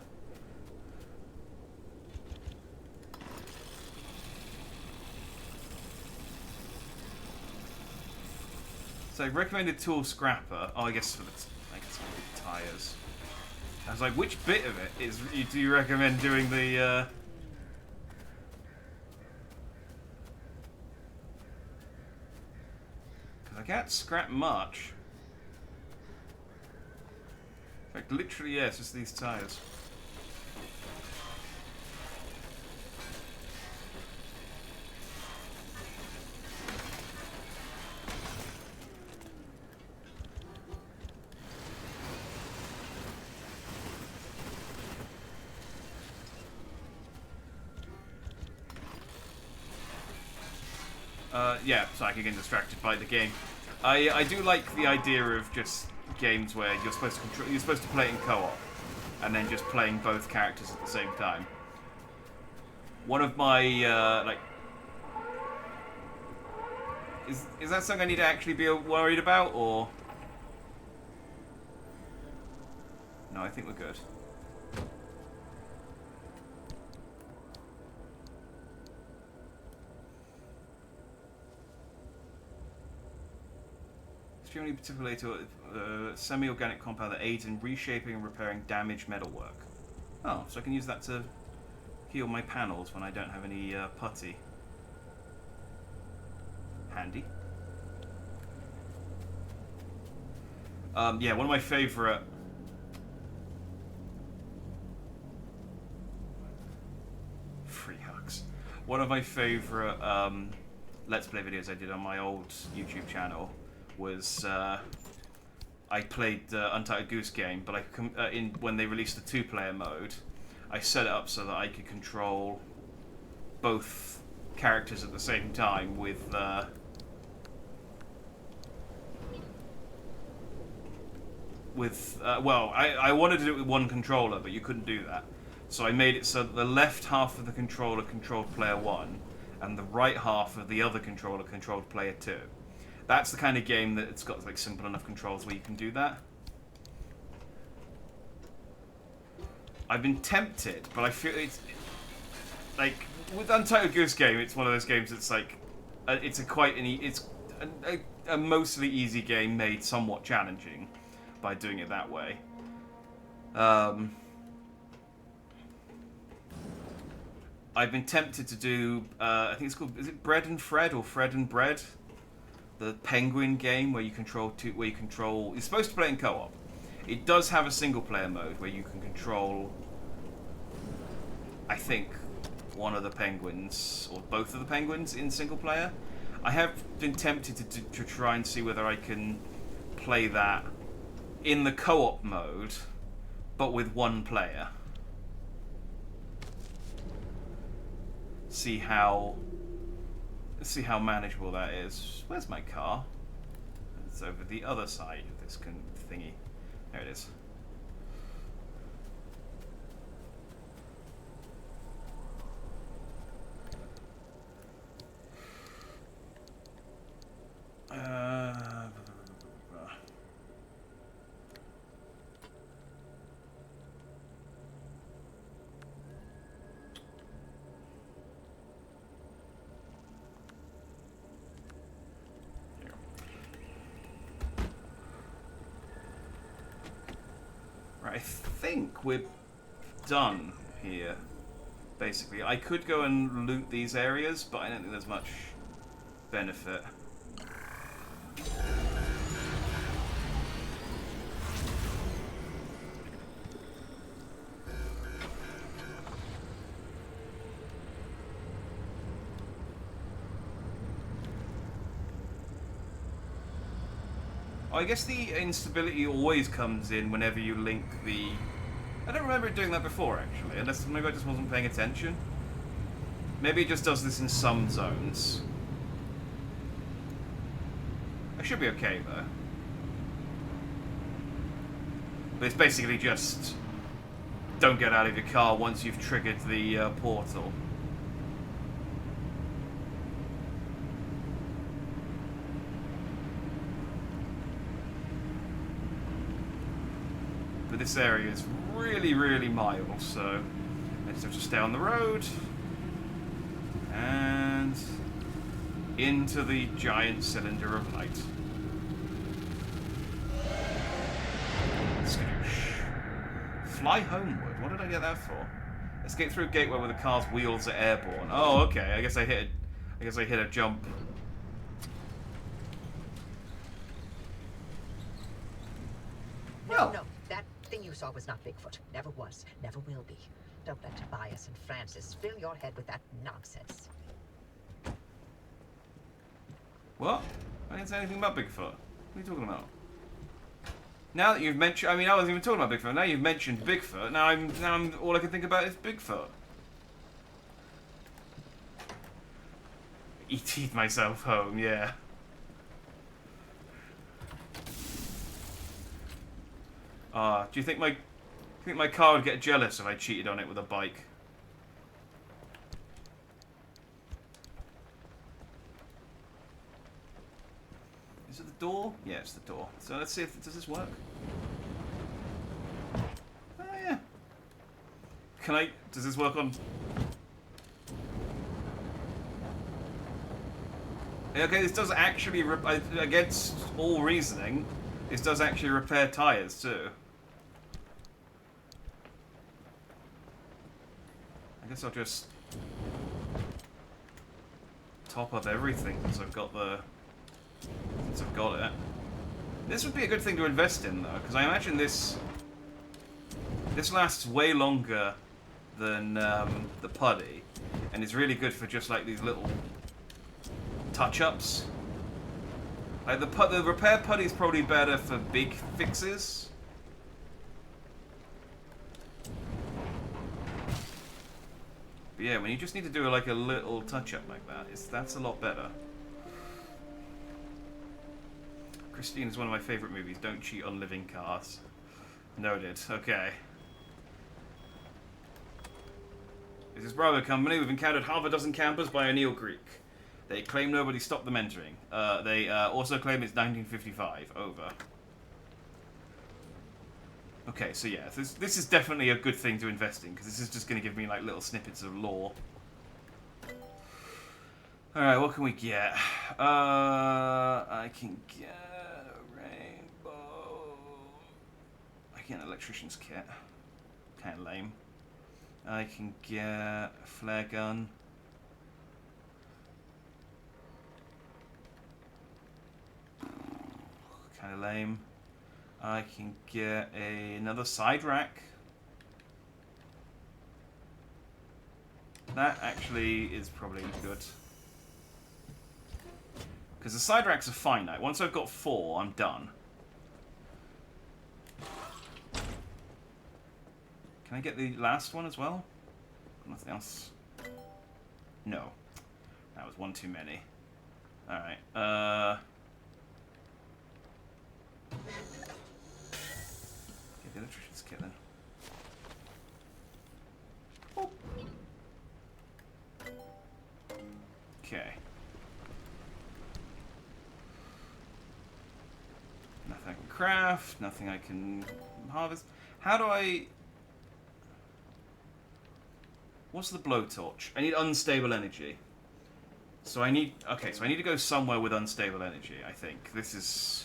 So recommended tool scrapper. Oh, I guess Like some tires. I was like, which bit of it do you recommend doing the? Because I can't scrap much. In fact, literally, yeah, it's just these tires. Yeah, so I can get distracted by the game. I do like the idea of just games where you're supposed to play it in co-op, and then just playing both characters at the same time. One of my is that something I need to actually be worried about, or no? I think we're good. Extremely particularly to semi-organic compound that aids in reshaping and repairing damaged metalwork. Oh, so I can use that to heal my panels when I don't have any putty. Handy. Yeah, one of my favourite... Free hugs. One of my favourite Let's Play videos I did on my old YouTube channel was I played Untitled Goose Game, but when they released the 2-player mode, I set it up so that I could control both characters at the same time with well, I wanted to do it with one controller, but you couldn't do that. So I made it so that the left half of the controller controlled player 1, and the right half of the other controller controlled player 2. That's the kind of game that it's got like simple enough controls where you can do that. I've been tempted, but I feel it's like with Untitled Goose Game. It's one of those games that's like it's a mostly easy game made somewhat challenging by doing it that way. I've been tempted to do I think it's called, is it Bread and Fred or Fred and Bread? The Penguin game where you control you're supposed to play in co-op. It does have a single player mode where you can control, I think, one of the penguins or both of the penguins in single player. I have been tempted to try and see whether I can play that in the co-op mode, but with one player. See how manageable that is. Where's my car? It's over the other side of this thingy. There it is. I think we're done here, basically. I could go and loot these areas, but I don't think there's much benefit. I guess the instability always comes in whenever you link the... I don't remember it doing that before, actually, unless maybe I just wasn't paying attention. Maybe it just does this in some zones. I should be okay, though. But it's basically just... don't get out of your car once you've triggered the portal. But this area is really, really mild, so I just have to stay on the road and into the giant cylinder of light. Fly homeward. What did I get that for? Escape through a gateway where the car's wheels are airborne. Oh, okay. I guess I hit a jump. No, that thing you saw was not Bigfoot. Never was. Never will be. Don't let Tobias and Francis fill your head with that nonsense. What? I didn't say anything about Bigfoot. What are you talking about? Now that you've mentioned, I mean, I wasn't even talking about Bigfoot. Now you've mentioned Bigfoot. Now I'm all I can think about is Bigfoot. ET'd myself home, yeah. Do you think my car would get jealous if I cheated on it with a bike? Is it the door? Yeah, it's the door. So let's see if does this work. Oh yeah. Does this work on? Okay, this does actually against all reasoning. This does actually repair tires too. I guess I'll just top up everything since I've got it. This would be a good thing to invest in though, because I imagine this lasts way longer than the putty, and is really good for just like these little touch-ups. Like the repair putty is probably better for big fixes. But yeah, when you just need to do like a little touch-up like that, that's a lot better. Christine is one of my favourite movies. Don't cheat on living cars. Noted. Okay. This is Bravo Company. We've encountered half a dozen campers by O'Neill Creek. They claim nobody stopped them entering. They also claim it's 1955. Over. Okay, so yeah, this is definitely a good thing to invest in, because this is just going to give me like little snippets of lore. Alright, what can we get? I can get a rainbow. I can get an electrician's kit. Kind of lame. I can get a flare gun. Kind of lame. I can get another side rack. That actually is probably good. Because the side racks are finite. Once I've got 4, I'm done. Can I get the last one as well? Nothing else? No. That was one too many. Alright, get the electrician's kit then. Oh. Okay. Nothing I can craft, nothing I can harvest. How do I... What's the blowtorch? I need unstable energy. So I need... Okay, so I need to go somewhere with unstable energy, I think. This is...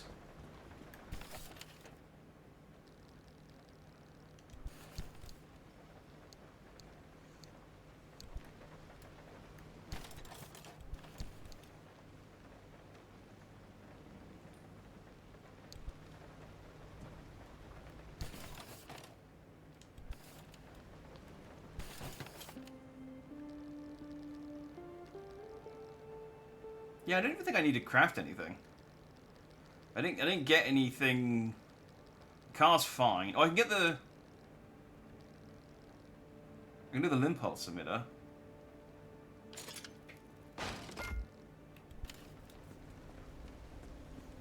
Yeah, I don't even think I need to craft anything. I didn't get anything. Car's fine. Oh, I can get the... I can do the limb pulse emitter.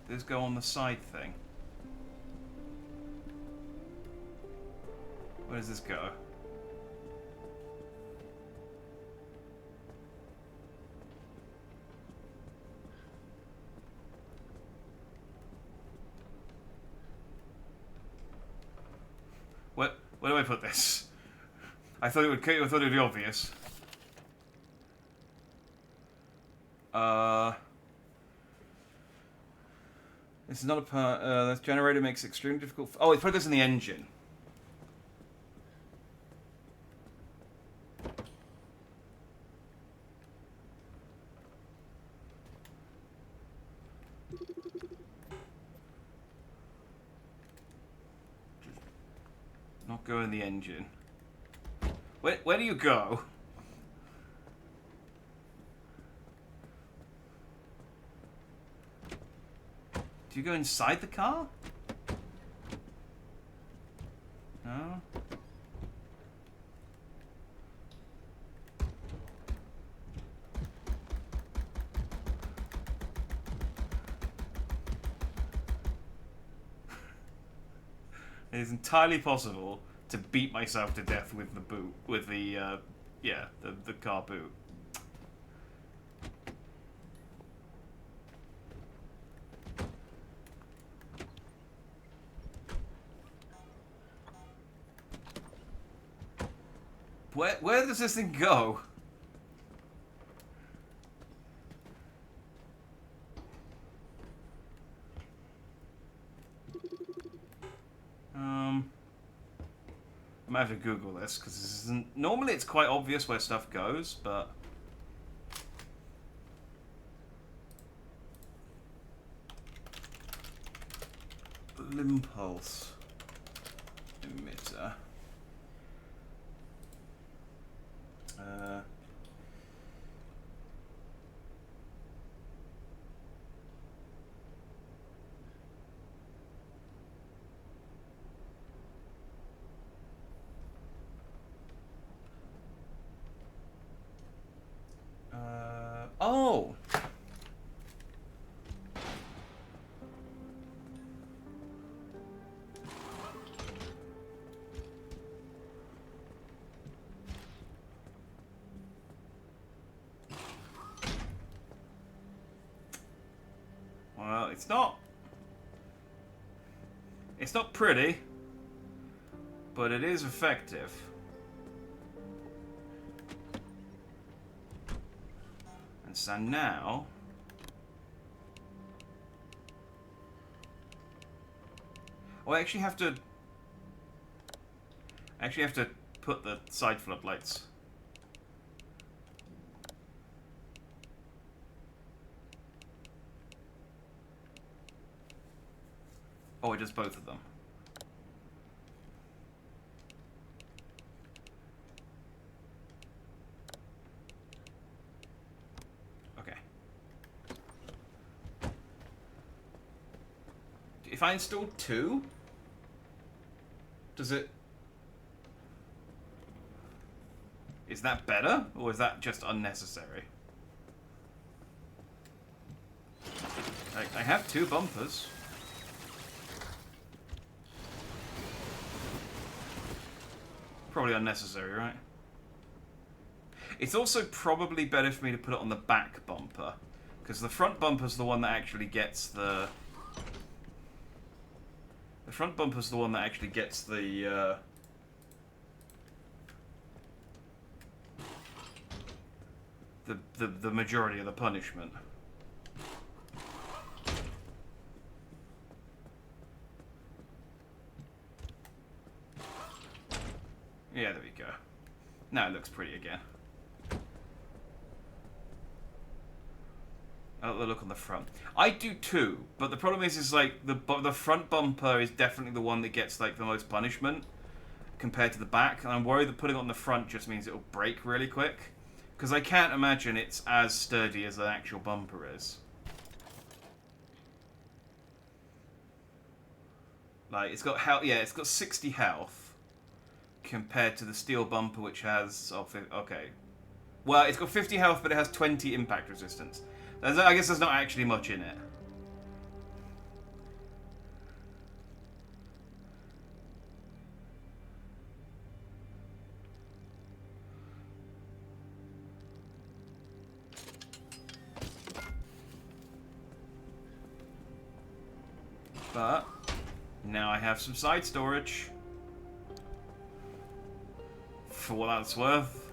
These go on the side thing. Where does this go? Where do I put this? I thought it would be obvious. This is not a part. This generator makes it extremely difficult. Oh, it's put this in the engine. Not go in the engine. Where do you go? Do you go inside the car? No? It is entirely possible to beat myself to death with the boot, with the, yeah, the car boot. Where does this thing go? I might have to Google this, because this isn't... Normally it's quite obvious where stuff goes, but... Impulse emitter. Oh! Well, it's not... It's not pretty, but it is effective. And so now... Oh, I actually have to... put the side floodlights. Oh, it does both of them. Okay. If I install two, does it... Is that better, or is that just unnecessary? I have two bumpers. Probably unnecessary, right? It's also probably better for me to put it on the back bumper, because the front bumper's the one that actually gets the... The front bumper's the one that actually gets the majority of the punishment. Yeah, there we go. Now it looks pretty again. Oh, the look on the front. I do too, but the problem is like the front bumper is definitely the one that gets like the most punishment compared to the back, and I'm worried that putting it on the front just means it'll break really quick, because I can't imagine it's as sturdy as an actual bumper is. Like it's got health. Yeah, it's got 60 health. Compared to the steel bumper, which has... Oh, okay. Well, it's got 50 health, but it has 20 impact resistance. I guess there's not actually much in it. But now I have some side storage. For what that's worth.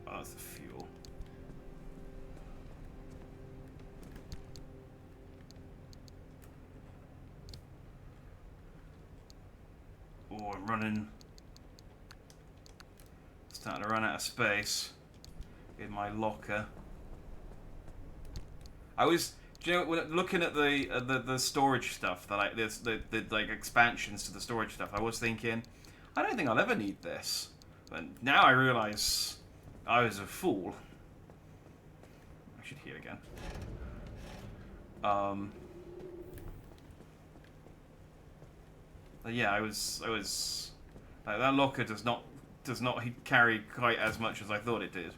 Oh, that's the fuel. starting to run out of space in my locker. I was, do you know, when looking at the storage stuff, the like expansions to the storage stuff, I was thinking, I don't think I'll ever need this. But now I realise I was a fool. I should heal again. But yeah, I was like, that locker does not carry quite as much as I thought it did.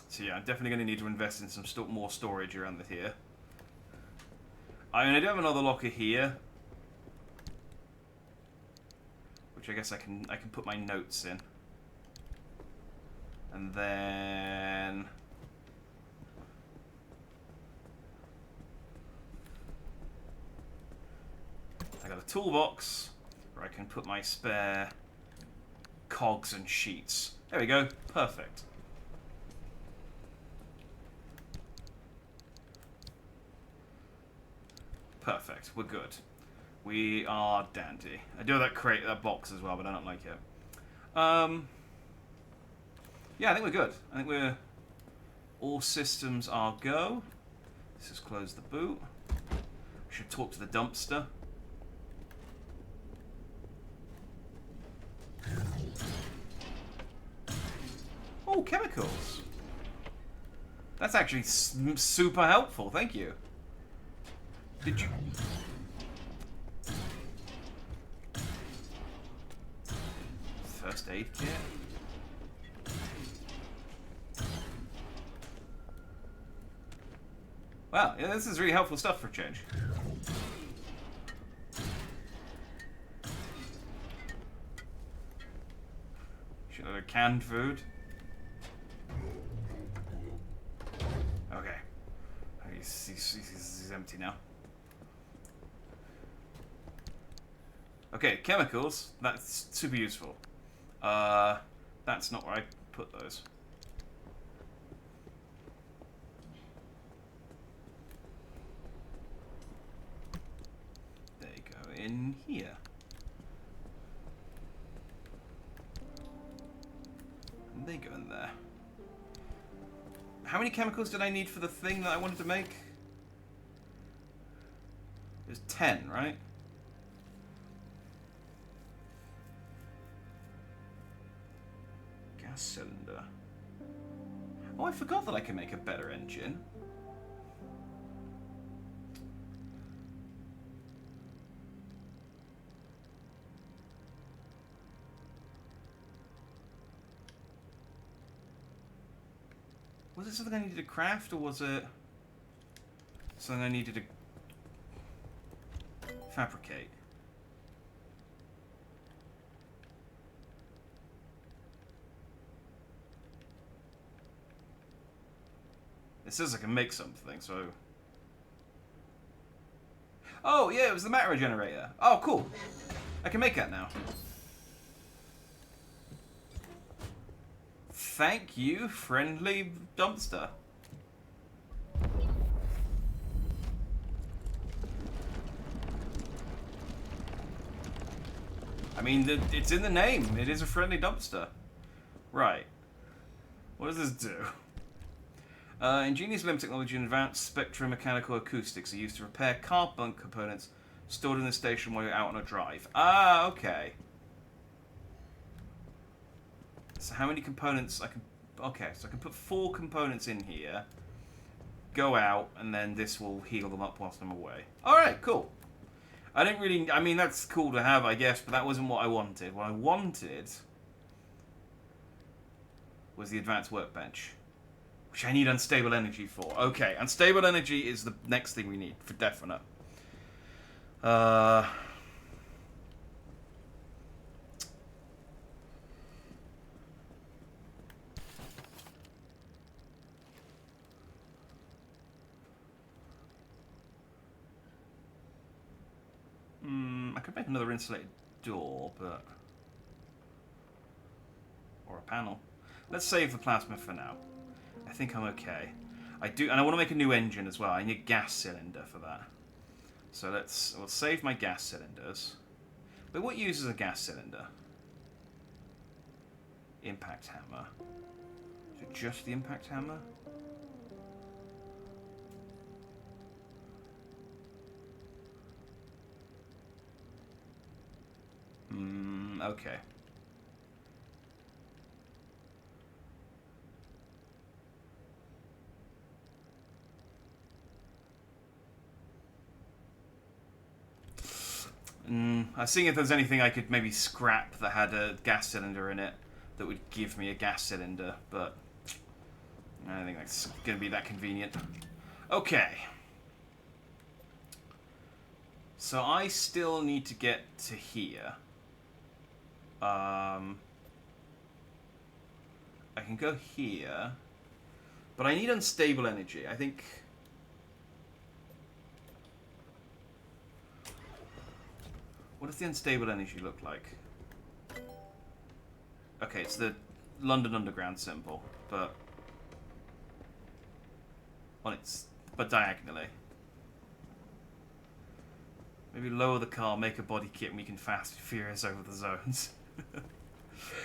So yeah, I'm definitely going to need to invest in some more storage around here. I mean, I do have another locker here, which I guess I can put my notes in, and then I got a toolbox where I can put my spare cogs and sheets. There we go, perfect. Perfect, we're good. We are dandy. I do have that box as well, but I don't like it. Yeah, I think we're good. I think we're all systems are go. Let's just close the boot. We should talk to the dumpster. Oh, chemicals. That's actually super helpful. Thank you. Did you... First aid kit? Wow, yeah, this is really helpful stuff for a change. Should have canned food. Okay. He's empty now. Okay, chemicals. That's super useful. That's not where I put those. They go in here. And they go in there. How many chemicals did I need for the thing that I wanted to make? It was 10, right? Gas cylinder. Oh, I forgot that I can make a better engine. Was it something I needed to craft, or was it something I needed to fabricate? It says I can make something, so... Oh, yeah, it was the matter generator. Oh, cool. I can make that now. Thank you, friendly dumpster. I mean, it's in the name. It is a friendly dumpster. Right. What does this do? Ingenious LIM technology and advanced spectromechanical acoustics are used to repair car bunk components stored in the station while you're out on a drive. Ah, okay. So how many components I can... Okay, so I can put 4 components in here, go out, and then this will heal them up whilst I'm away. Alright, cool. I didn't really... I mean, that's cool to have, I guess, but that wasn't what I wanted. What I wanted was the advanced workbench, which I need unstable energy for. Okay, unstable energy is the next thing we need, for definite. I could make another insulated door, but... Or a panel. Let's save the plasma for now. I think I'm okay. I do, and I want to make a new engine as well. I need a gas cylinder for that. So we'll save my gas cylinders. But what uses a gas cylinder? Impact hammer. Is it just the impact hammer? Okay. I was seeing if there's anything I could maybe scrap that had a gas cylinder in it that would give me a gas cylinder, but I don't think that's going to be that convenient. Okay. So I still need to get to here. I can go here, but I need unstable energy. I think... What does the unstable energy look like? Okay, it's the London Underground symbol, but diagonally. Maybe lower the car, make a body kit, and we can fast and furious over the zones. Do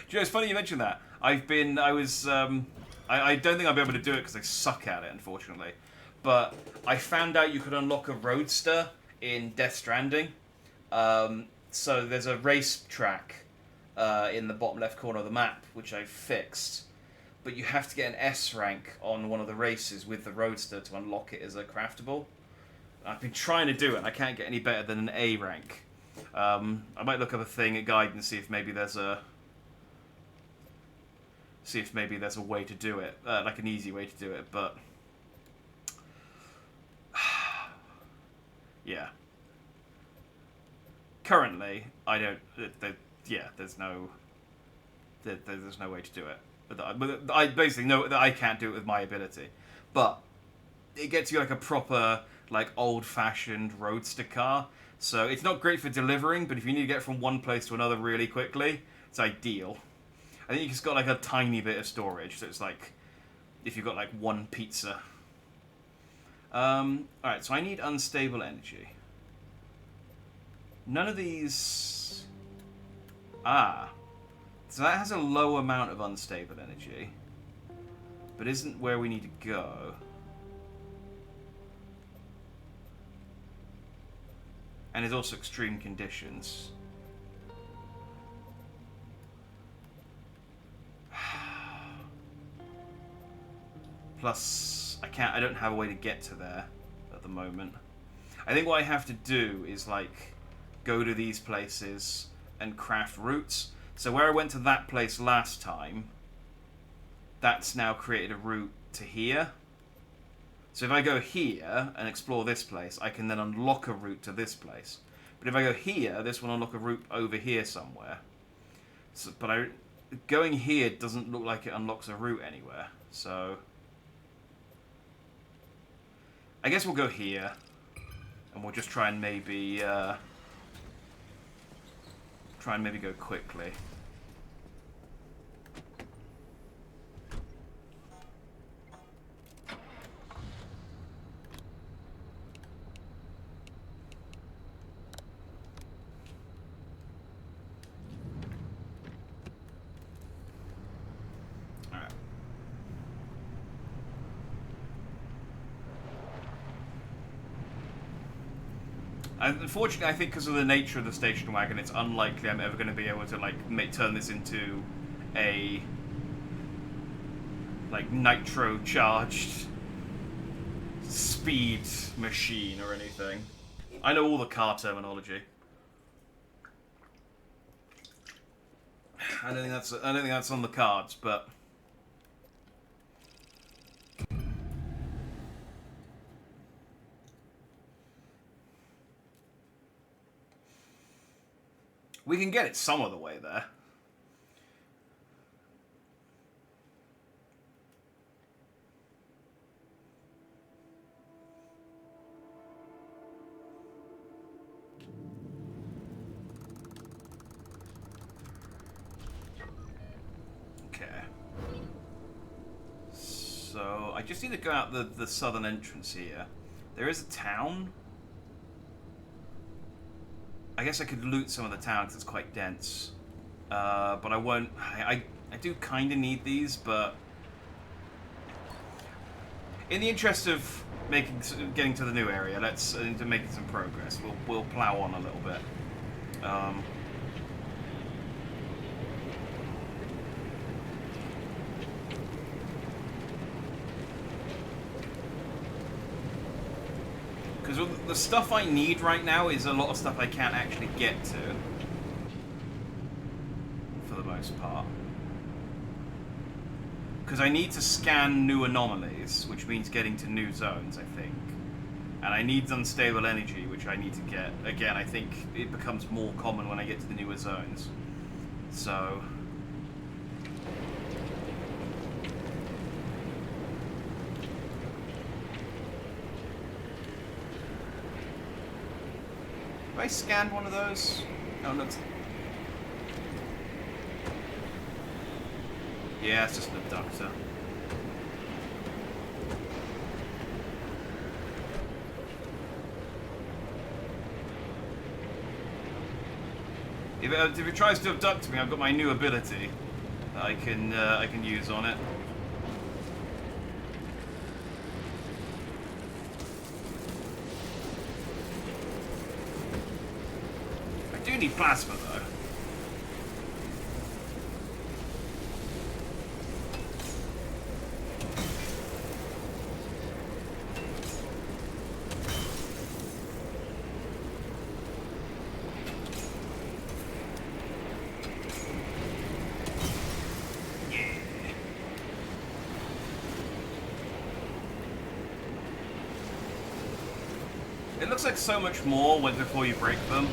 you know, it's funny you mentioned that. I don't think I'll be able to do it because I suck at it, unfortunately. But I found out you could unlock a roadster in Death Stranding. So there's a race track in the bottom left corner of the map, which I fixed. But you have to get an S rank on one of the races with the roadster to unlock it as a craftable. I've been trying to do it. I can't get any better than an A rank. I might look up a thing, a guide, and see if maybe there's a way to do it, like an easy way to do it. But yeah. Currently, I don't. There's no way to do it. But I basically know that I can't do it with my ability. But it gets you like a proper, like old-fashioned roadster car. So it's not great for delivering, but if you need to get from one place to another really quickly, it's ideal. I think it's got like a tiny bit of storage, so it's like if you've got like one pizza. Alright, so I need unstable energy. None of these... So that has a low amount of unstable energy, but isn't where we need to go. And there's also extreme conditions. Plus, I don't have a way to get to there at the moment. I think what I have to do is like go to these places and craft routes. So where I went to that place last time, that's now created a route to here. So if I go here and explore this place, I can then unlock a route to this place. But if I go here, this will unlock a route over here somewhere. So, but going here doesn't look like it unlocks a route anywhere. So I guess we'll go here, and we'll just try and maybe go quickly. Alright. Unfortunately, I think because of the nature of the station wagon, it's unlikely I'm ever going to be able to like turn this into a like nitro-charged speed machine or anything. I know all the car terminology. I don't think that's on the cards, but we can get it some of the way there. Okay. So I just need to go out the southern entrance here. There is a town. I guess I could loot some of the town because it's quite dense. But I won't... I do kind of need these, but... In the interest of getting to the new area, let's into making some progress. We'll plow on a little bit. Because the stuff I need right now is a lot of stuff I can't actually get to, for the most part. Because I need to scan new anomalies, which means getting to new zones, I think. And I need unstable energy, which I need to get. Again, I think it becomes more common when I get to the newer zones. So... Have I scanned one of those? Oh, no. Yeah, it's just an abductor. If it tries to abduct me, I've got my new ability that I can use on it. I do need plasma though. It looks like so much more before you break them.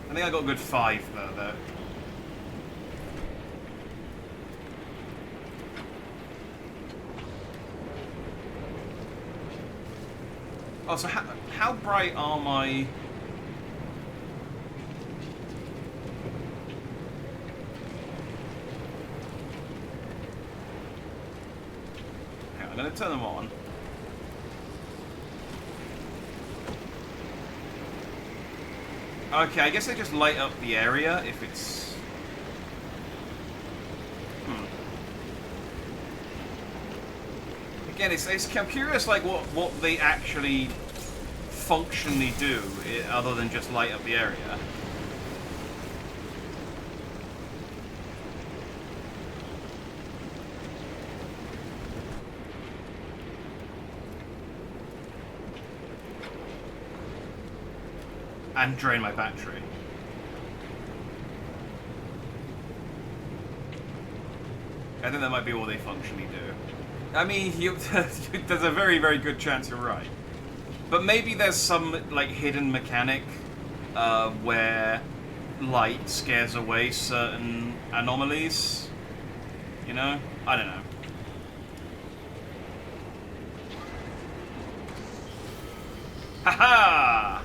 I think I got a good 5 there, though. Oh, so how bright are my... I'm going to turn them on. Okay, I guess they just light up the area if it's... Again, I'm curious, like, what they actually functionally do, other than just light up the area. And drain my battery. I think that might be all they functionally do. I mean, there's a very, very good chance you're right. But maybe there's some, like, hidden mechanic where light scares away certain anomalies. You know? I don't know. Haha!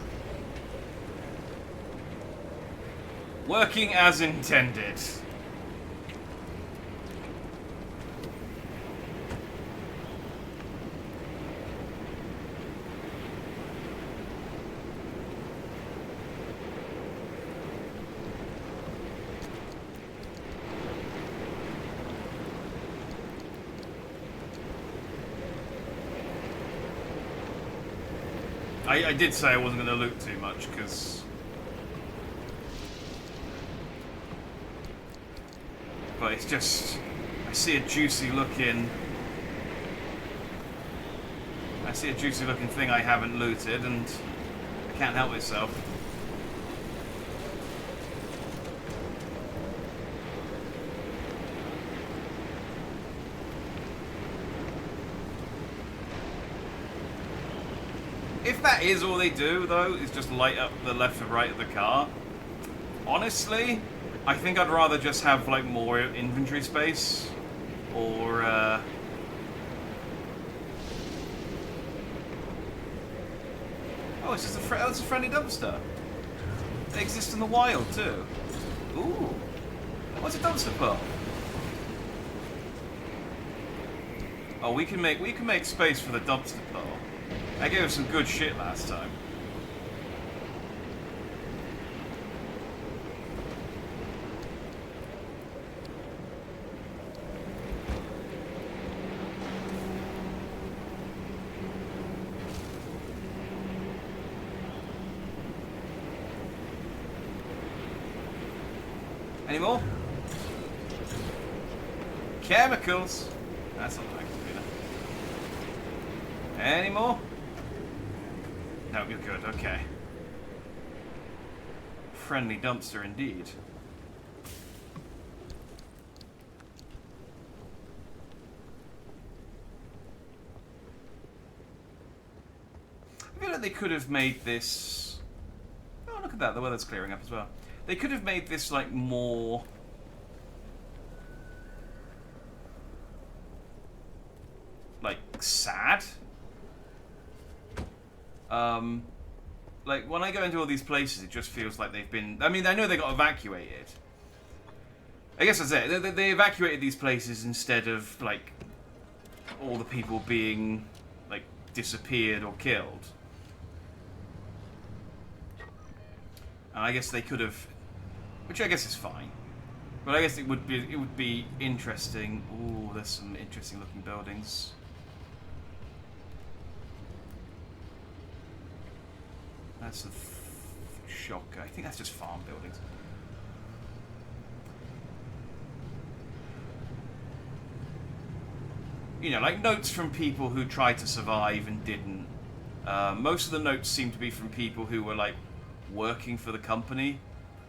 Working as intended. I did say I wasn't going to loot too much, because... But it's just... I see a juicy looking... thing I haven't looted, and I can't help myself. If that is all they do, though, is just light up the left and right of the car, honestly, I think I'd rather just have, like, more inventory space, or, Oh, it's just it's a friendly dumpster. They exist in the wild, too. Ooh. What's a dumpster for? Oh, we can make space for the dumpster though. I gave us some good shit last time. Any more? Chemicals. That's not like cleaner. Any more? No, you're good. Okay. Friendly dumpster indeed. I feel like they could have made this. Oh, look at that! The weather's clearing up as well. They could have made this like more. Like sad. Like when I go into all these places, it just feels like they've been. I mean, I know they got evacuated. I guess that's it. They evacuated these places instead of like all the people being like disappeared or killed. And I guess they could have, which I guess is fine. But I guess it would be interesting. Ooh, there's some interesting looking buildings. That's a shock. I think that's just farm buildings. You know, like notes from people who tried to survive and didn't. Most of the notes seem to be from people who were like working for the company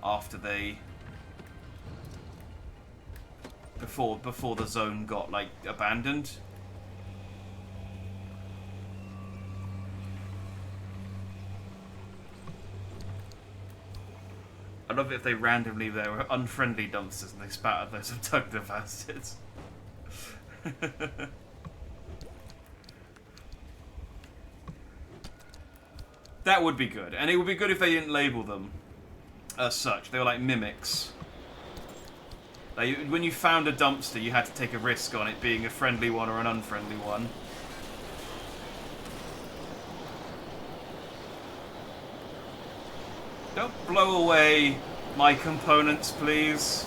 after they before the zone got like abandoned. I love it if they randomly there were unfriendly dumpsters and they spat at those abducted bastards. That would be good, and it would be good if they didn't label them as such. They were like mimics. Like, when you found a dumpster, you had to take a risk on it being a friendly one or an unfriendly one. Don't blow away my components, please.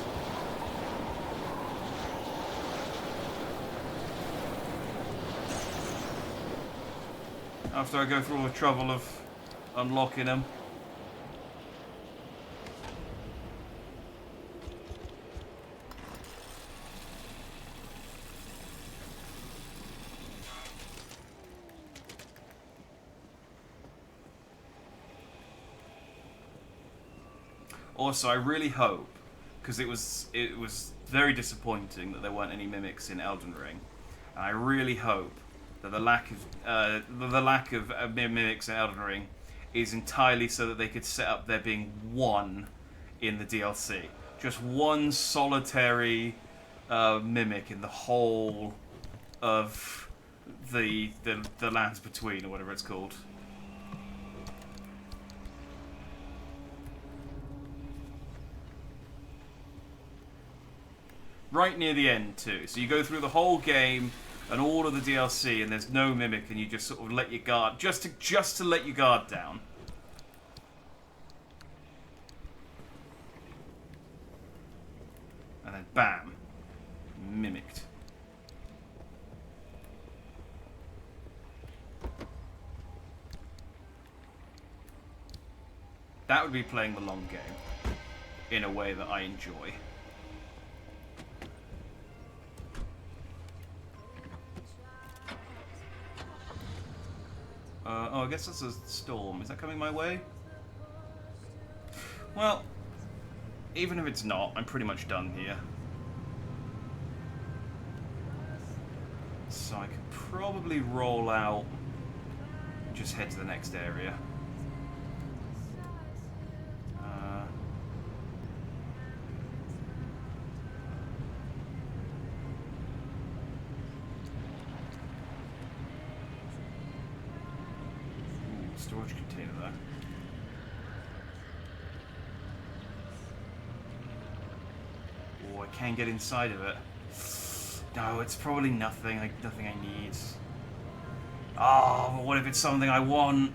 After I go through all the trouble of unlocking them. Also, I really hope, because it was very disappointing that there weren't any mimics in Elden Ring, and I really hope that the lack of mimics in Elden Ring is entirely so that they could set up there being one in the DLC, just one solitary mimic in the whole of the Lands Between, or whatever it's called. Right near the end too. So you go through the whole game and all of the DLC, and there's no mimic, and you just sort of let your guard just to let your guard down. And then bam, mimicked. That would be playing the long game in a way that I enjoy. Oh, I guess that's a storm. Is that coming my way? Well, even if it's not, I'm pretty much done here. So I could probably roll out and just head to the next area. Storage container there. Oh, I can get inside of it. No, it's probably nothing. Nothing I need. Oh, but what if it's something I want?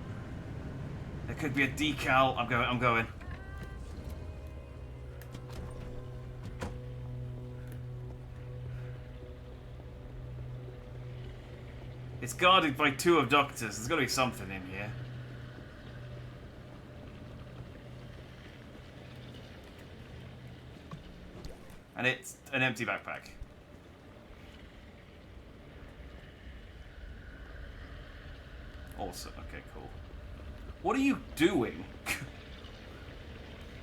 There could be a decal. I'm going. I'm going. It's guarded by 2 abductors. There's got to be something in here. And it's an empty backpack. Awesome. Okay, cool. What are you doing?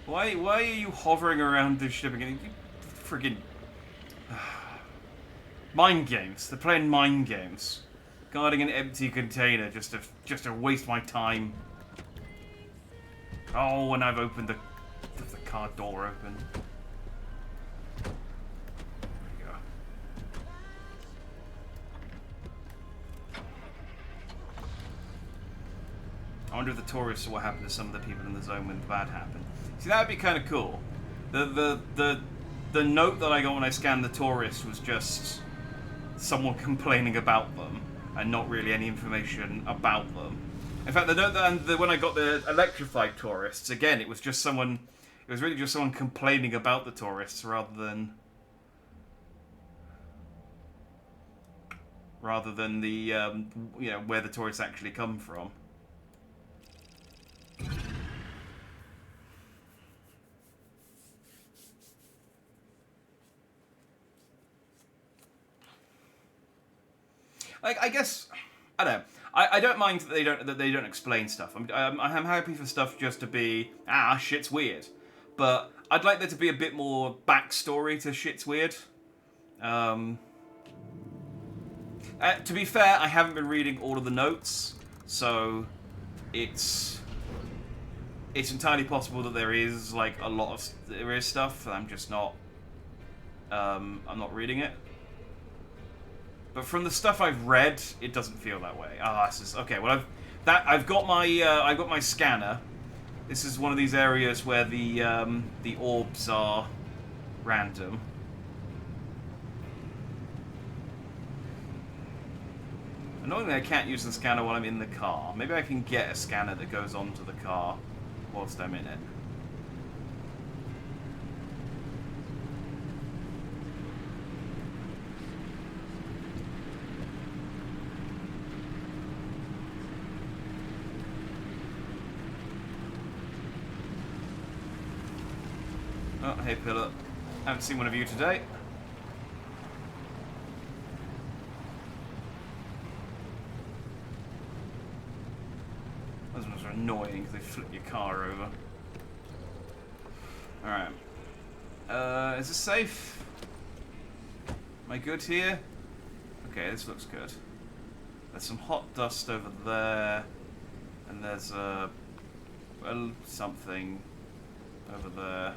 Why are you hovering around this ship again? You friggin' mind games. They're playing mind games. Guarding an empty container just to waste my time. Oh, and I've opened the car door open. I wonder if the tourists saw what happened to some of the people in the zone when that happened. See, that would be kind of cool. The note that I got when I scanned the tourists was just someone complaining about them, and not really any information about them. In fact, the note that when I got the electrified tourists, again, it was just someone. It was really just someone complaining about the tourists rather than the you know, where the tourists actually come from. Like, I guess, I don't know. I don't mind that they don't explain stuff. I'm happy for stuff just to be shit's weird, but I'd like there to be a bit more backstory to shit's weird. To be fair, I haven't been reading all of the notes, so it's entirely possible that there is like a lot of stuff. I'm just not. I'm not reading it. But from the stuff I've read, it doesn't feel that way. This is okay. Well, I've got my scanner. This is one of these areas where the orbs are random. Annoyingly, I can't use the scanner while I'm in the car. Maybe I can get a scanner that goes onto the car whilst I'm in it. Oh, hey Pillar. Haven't seen one of you today. Those ones are annoying because they flip your car over. Alright. Is this safe? Am I good here? Okay, this looks good. There's some hot dust over there. And there's something over there.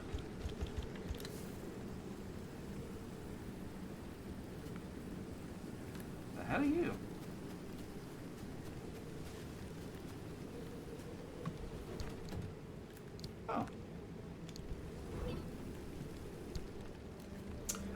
The hell are you? Oh.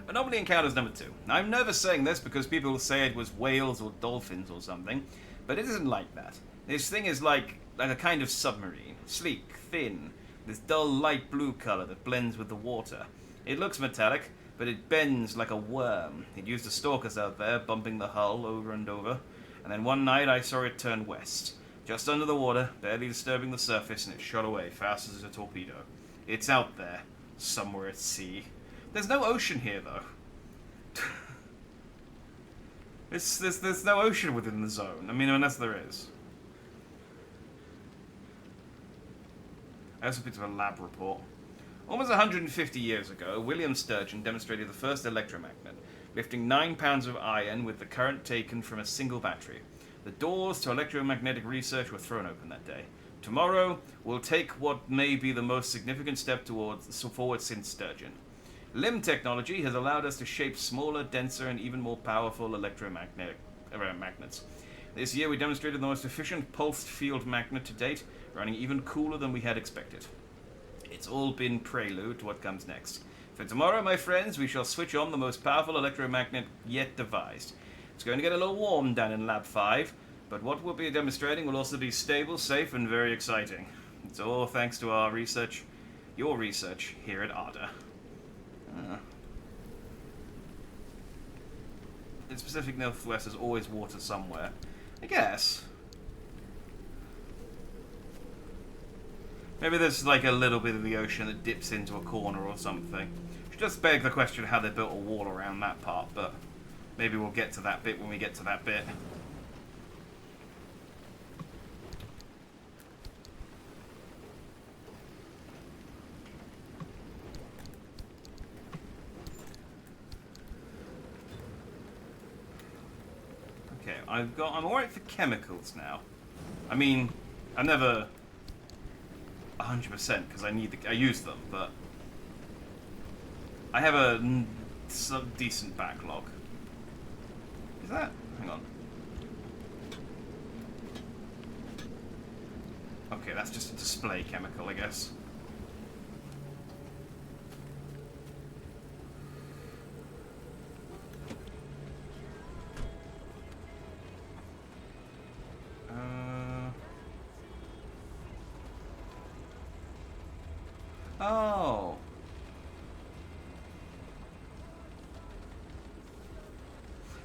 Anomaly encounters number 2. Now, I'm nervous saying this because people will say it was whales or dolphins or something, but it isn't like that. This thing is like a kind of submarine. Sleek, thin, this dull light blue color that blends with the water. It looks metallic, but it bends like a worm. It used to stalk us out there, bumping the hull over and over. And then one night I saw it turn west. Just under the water, barely disturbing the surface, and it shot away, fast as a torpedo. It's out there, somewhere at sea. There's no ocean here, though. There's no ocean within the zone. I mean, unless there is. I also picked up a lab report. Almost 150 years ago, William Sturgeon demonstrated the first electromagnet, lifting 9 pounds of iron with the current taken from a single battery. The doors to electromagnetic research were thrown open that day. Tomorrow, we'll take what may be the most significant step forward since Sturgeon. LIM technology has allowed us to shape smaller, denser, and even more powerful magnets. This year, we demonstrated the most efficient pulsed field magnet to date, running even cooler than we had expected. It's all been prelude to what comes next. For tomorrow, my friends, we shall switch on the most powerful electromagnet yet devised. It's going to get a little warm down in Lab 5, but what we'll be demonstrating will also be stable, safe, and very exciting. It's all thanks to our research, your research, here at ARDA. In the Pacific Northwest, there's always water somewhere. I guess. Maybe there's like a little bit of the ocean that dips into a corner or something. Which does beg the question how they built a wall around that part, but maybe we'll get to that bit when we get to that bit. Okay, I'm alright for chemicals now. I mean, I'm never 100% because I use them, but I have some decent backlog. Is that? Hang on. Okay, that's just a display chemical, I guess. Oh.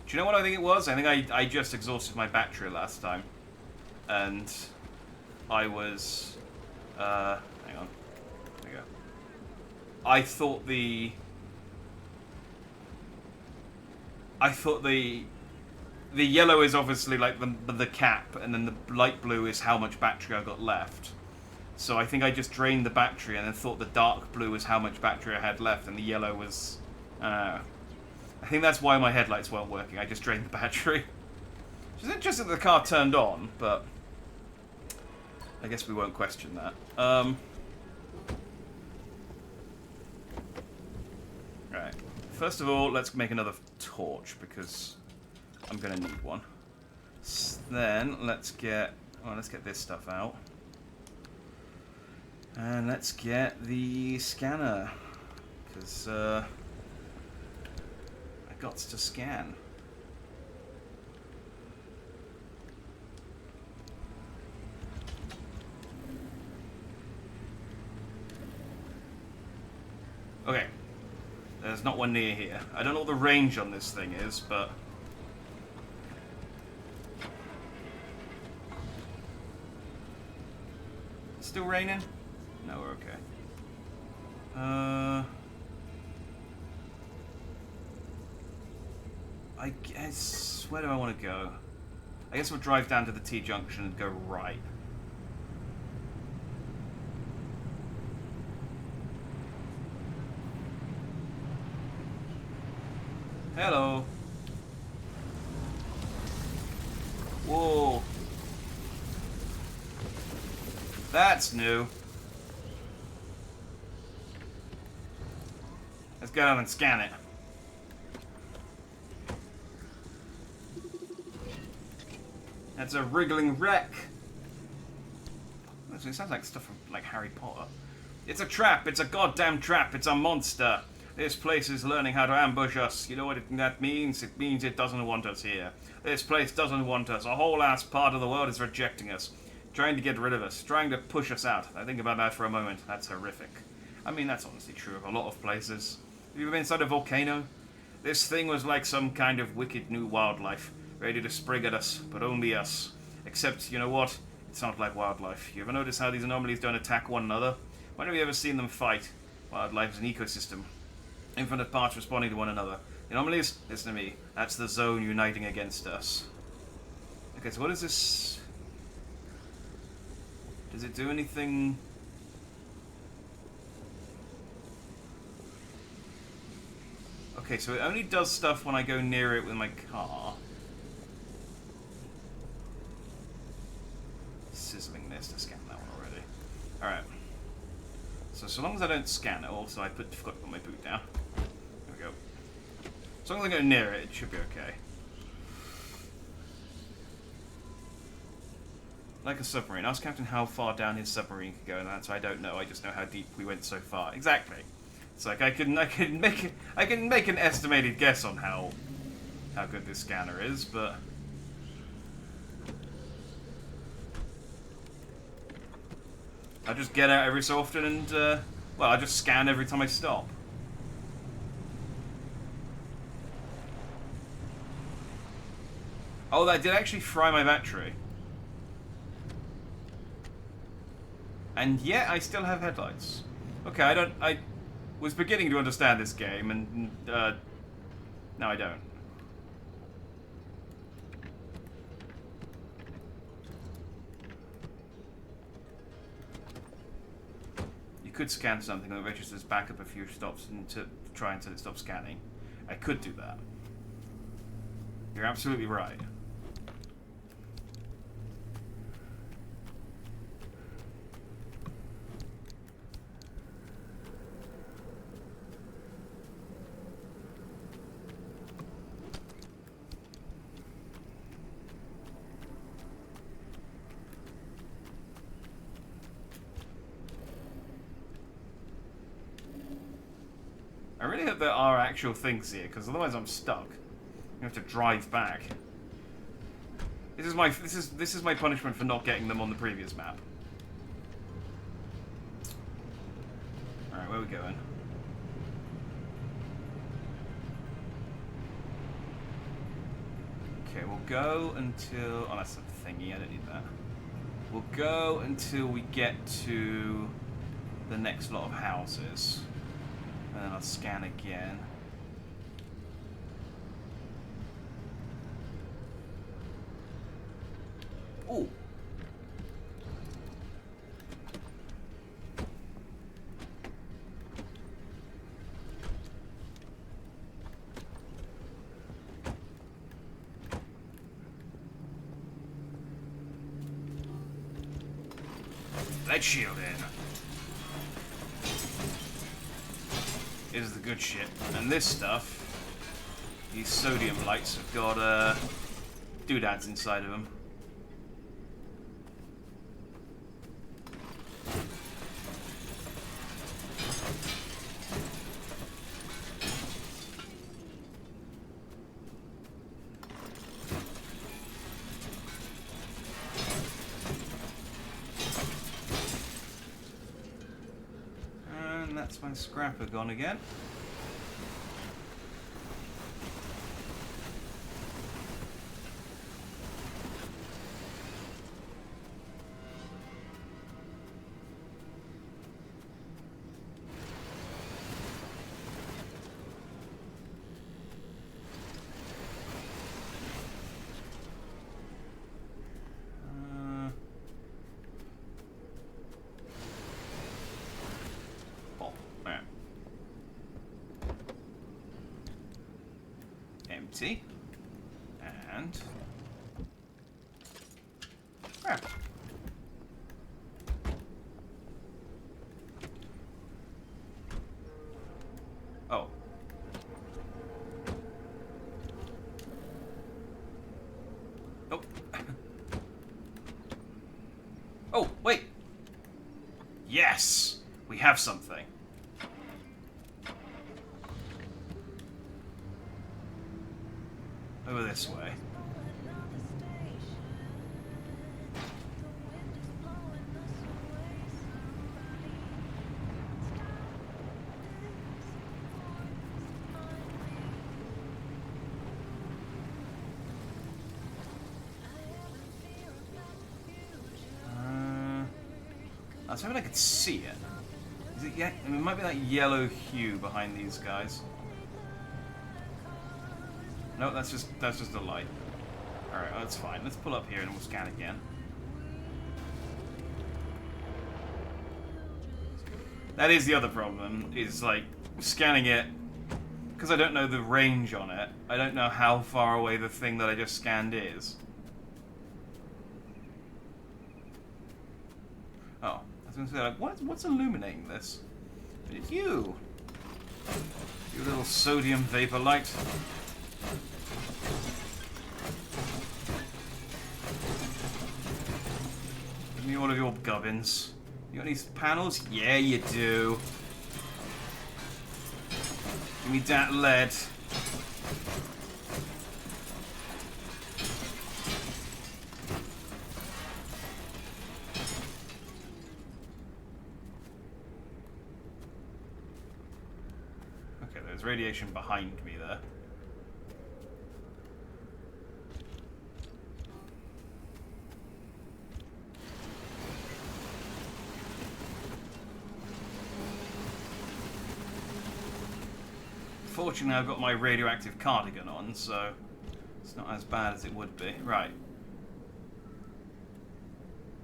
Do you know what I think it was? I think I just exhausted my battery last time. And I was... hang on. There we go. I thought the yellow is obviously like the cap, and then the light blue is how much battery I got left. So I think I just drained the battery and then thought the dark blue was how much battery I had left, and the yellow was... I think that's why my headlights weren't working. I just drained the battery. Which is interesting that the car turned on, but I guess we won't question that. Right. First of all, let's make another torch, because I'm going to need one. Then, let's get this stuff out. And let's get the scanner, because I got to scan. Okay, there's not one near here. I don't know what the range on this thing is, but... It's still raining? No, we're okay. I guess... Where do I want to go? I guess we'll drive down to the T-junction and go right. Hello. Whoa. That's new. Let's go down and scan it. That's a wriggling wreck. Actually, it sounds like stuff from like Harry Potter. It's a trap. It's a goddamn trap. It's a monster. This place is learning how to ambush us. You know what that means? It means it doesn't want us here. This place doesn't want us. A whole ass part of the world is rejecting us. Trying to get rid of us. Trying to push us out. I think about that for a moment. That's horrific. I mean, that's honestly true of a lot of places. Have you ever been inside a volcano? This thing was like some kind of wicked new wildlife. Ready to spring at us, but only us. Except, you know what? It's not like wildlife. You ever notice how these anomalies don't attack one another? When have you ever seen them fight? Wildlife is an ecosystem. Infinite parts responding to one another. The anomalies? Listen to me. That's the zone uniting against us. Okay, so what is this? Does it do anything? Okay, so it only does stuff when I go near it with my car. Sizzling this to scan that one already. Alright. So long as I don't scan it, also I forgot to put my boot down. There we go. As long as I go near it, it should be okay. Like a submarine. Ask Captain how far down his submarine could go, and that's I don't know. I just know how deep we went so far. Exactly. It's like I can make an estimated guess on how good this scanner is, but I just get out every so often and well, I just scan every time I stop. Oh, that did actually fry my battery. And yet, I still have headlights. Okay, I was beginning to understand this game, and now I don't. You could scan something that registers back up a few stops and to try until it stops scanning. I could do that. You're absolutely right. I really hope there are actual things here, because otherwise I'm stuck. I have to drive back. This is my punishment for not getting them on the previous map. Alright, where are we going? Okay, we'll go until... Oh, that's a thingy, I don't need that. We'll go until we get to the next lot of houses. And then I'll scan again. Ooh. Lead shield in. Is the good shit. And this stuff, these sodium lights have got doodads inside of them. And that's my scrapper gone again. Empty. And... crap. Oh. Nope. Oh, wait! Yes! We have something. Over this way. I was hoping I could see it. Is it yet? I mean, it might be that yellow hue behind these guys. No, that's just a light. Alright, well, that's fine. Let's pull up here and we'll scan again. That is the other problem, is like scanning it, because I don't know the range on it, I don't know how far away the thing that I just scanned is. Oh, I was going to say, like, what's illuminating this? It's you! You little sodium vapor light. Give me all of your gubbins. You got any panels? Yeah, you do. Give me that lead. Okay, there's radiation behind me there. Fortunately, I've got my radioactive cardigan on, so it's not as bad as it would be. Right.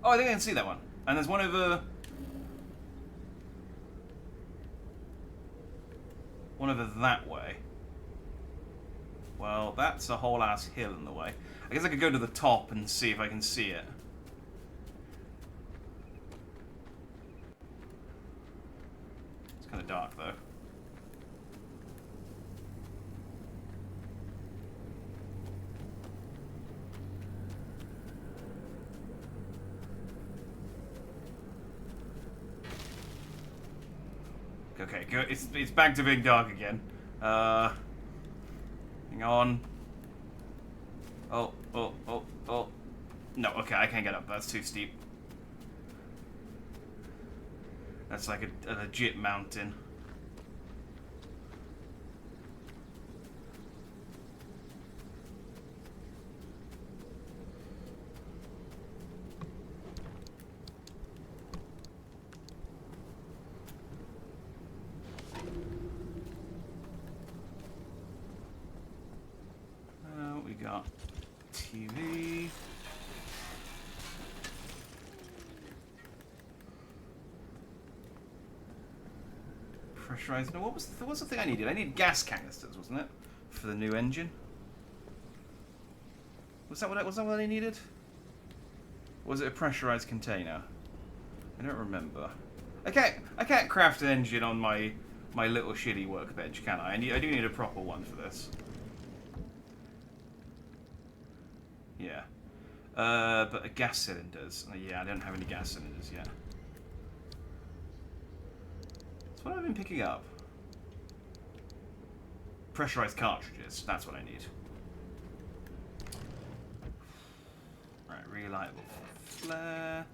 Oh, I think I can see that one. And there's one over... one over that way. Well, that's a whole ass hill in the way. I guess I could go to the top and see if I can see it. It's kind of dark, though. Okay, good. It's back to being dark again. Hang on. Oh. No, okay, I can't get up. That's too steep. That's like a legit mountain. We got TV. Pressurized. No, what was the thing I needed? I needed gas canisters, wasn't it, for the new engine? Was that what I needed? Or was it a pressurized container? I don't remember. I can't craft an engine on my little shitty workbench, can I? I do need a proper one for this. Yeah. But gas cylinders. Yeah, I don't have any gas cylinders yet. That's what I've been picking up. Pressurized cartridges. That's what I need. Right, reliable flare.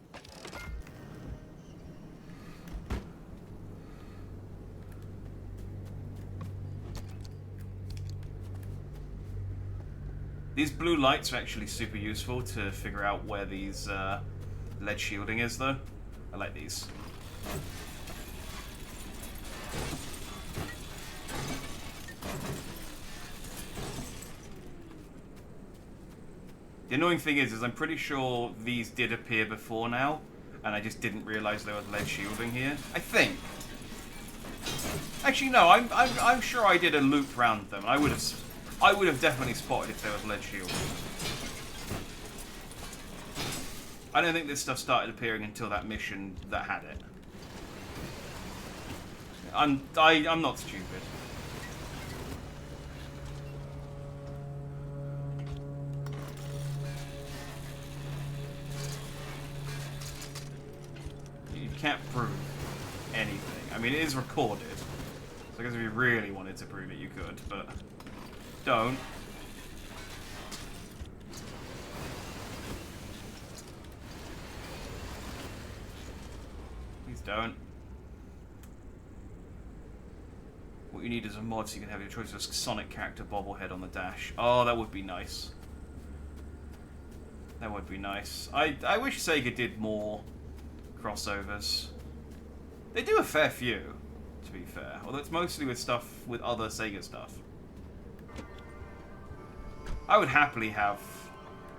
These blue lights are actually super useful to figure out where these lead shielding is, though. I like these. The annoying thing is I'm pretty sure these did appear before now, and I just didn't realise there was lead shielding here. I think. Actually, no. I'm sure I did a loop round them. I would have definitely spotted if there was lead shielding. I don't think this stuff started appearing until that mission that had it. I'm not stupid. You can't prove anything. I mean, it is recorded. So I guess if you really wanted to prove it, you could, but don't. Please don't. What you need is a mod so you can have your choice of Sonic character bobblehead on the dash. Oh, that would be nice. That would be nice. I wish Sega did more crossovers. They do a fair few, to be fair. Although it's mostly with stuff, with other Sega stuff. I would happily have...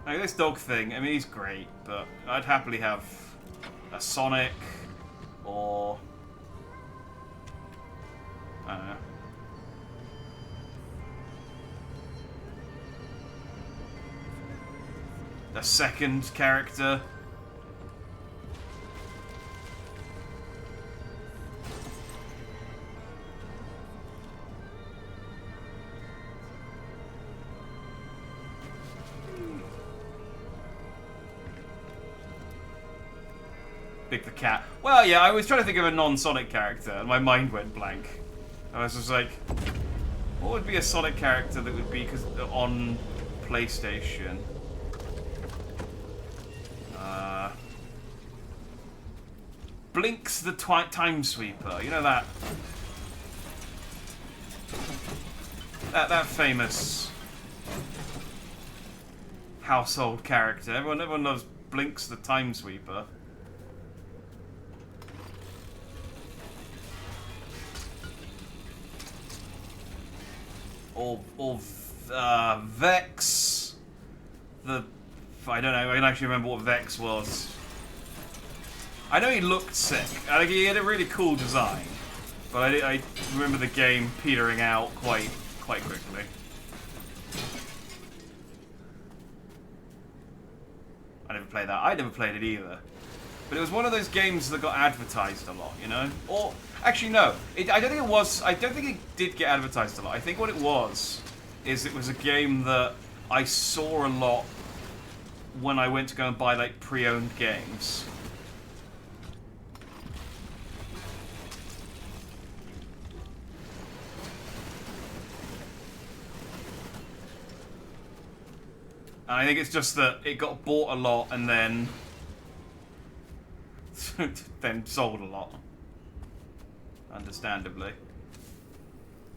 Like, this dog thing, I mean, he's great, but I'd happily have a Sonic, or... I don't know. A second character. Big the cat. Well, yeah, I was trying to think of a non-Sonic character, and my mind went blank. I was just like, What would be a Sonic character that would be on PlayStation? Blinks the Time Sweeper. You know that? That famous household character. Everyone knows Blinks the Time Sweeper. Or Vex. I don't know. I don't actually remember what Vex was. I know he looked sick. I think he had a really cool design, but I remember the game petering out quite quickly. I never played that. I never played it either. But it was one of those games that got advertised a lot, you know? Or actually, no. I don't think it was. I don't think it did get advertised a lot. I think what it was is it was a game that I saw a lot when I went to go and buy like pre-owned games. And I think it's just that it got bought a lot and then then sold a lot. Understandably.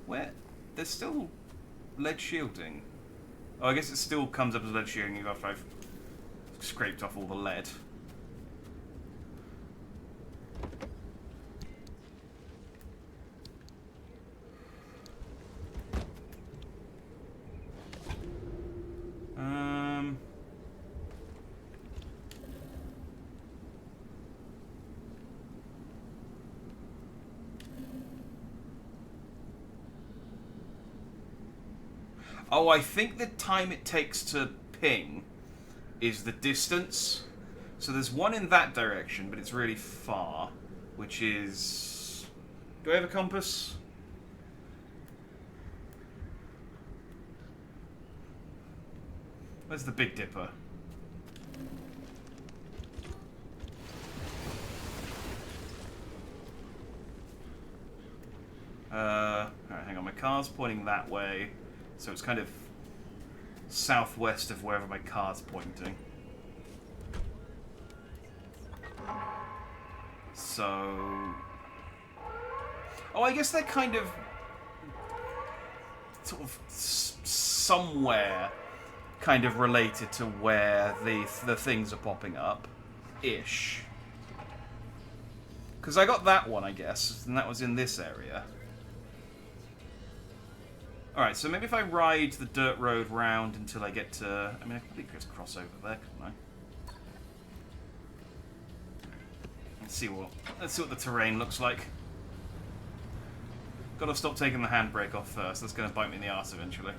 Where? There's still lead shielding. Oh, I guess it still comes up as lead shielding after I've scraped off all the lead. Oh, I think the time it takes to ping is the distance. So there's one in that direction, but it's really far, which is... Do I have a compass? Where's the Big Dipper? Alright, hang on. My car's pointing that way. So it's kind of southwest of wherever my car's pointing. So... Oh, I guess they're kind of... sort of somewhere kind of related to where the things are popping up. Ish. Because I got that one, I guess, and that was in this area. Alright, so maybe if I ride the dirt road round until I get to... I mean, I could probably just cross over there, couldn't I? Let's see what the terrain looks like. Gotta stop taking the handbrake off first. That's gonna bite me in the arse eventually.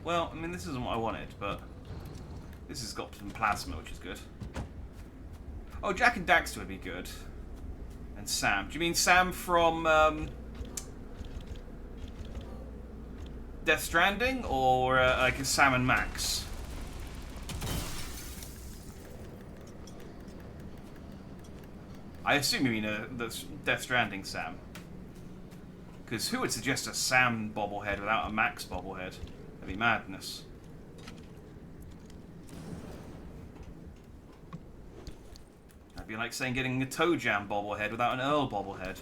Well, I mean, this isn't what I wanted, but this has got some plasma, which is good. Oh, Jack and Daxter would be good. And Sam. Do you mean Sam from Death Stranding, or like Sam and Max? I assume you mean that's Death Stranding Sam. Because who would suggest a Sam bobblehead without a Max bobblehead? That'd be madness. That'd be like saying getting a Toe Jam bobblehead without an Earl bobblehead.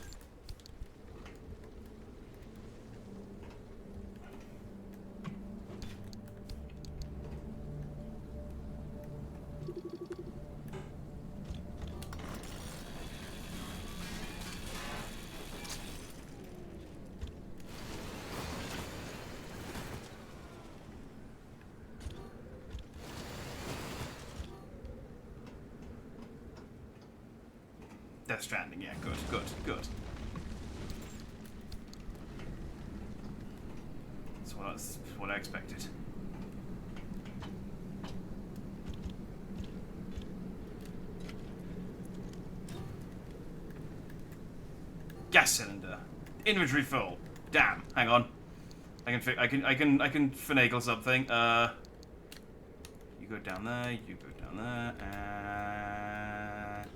Death Stranding, yeah, good. That's what I expected. Gas cylinder. Inventory full. Damn. Hang on. I can finagle something. You go down there. You go down there. And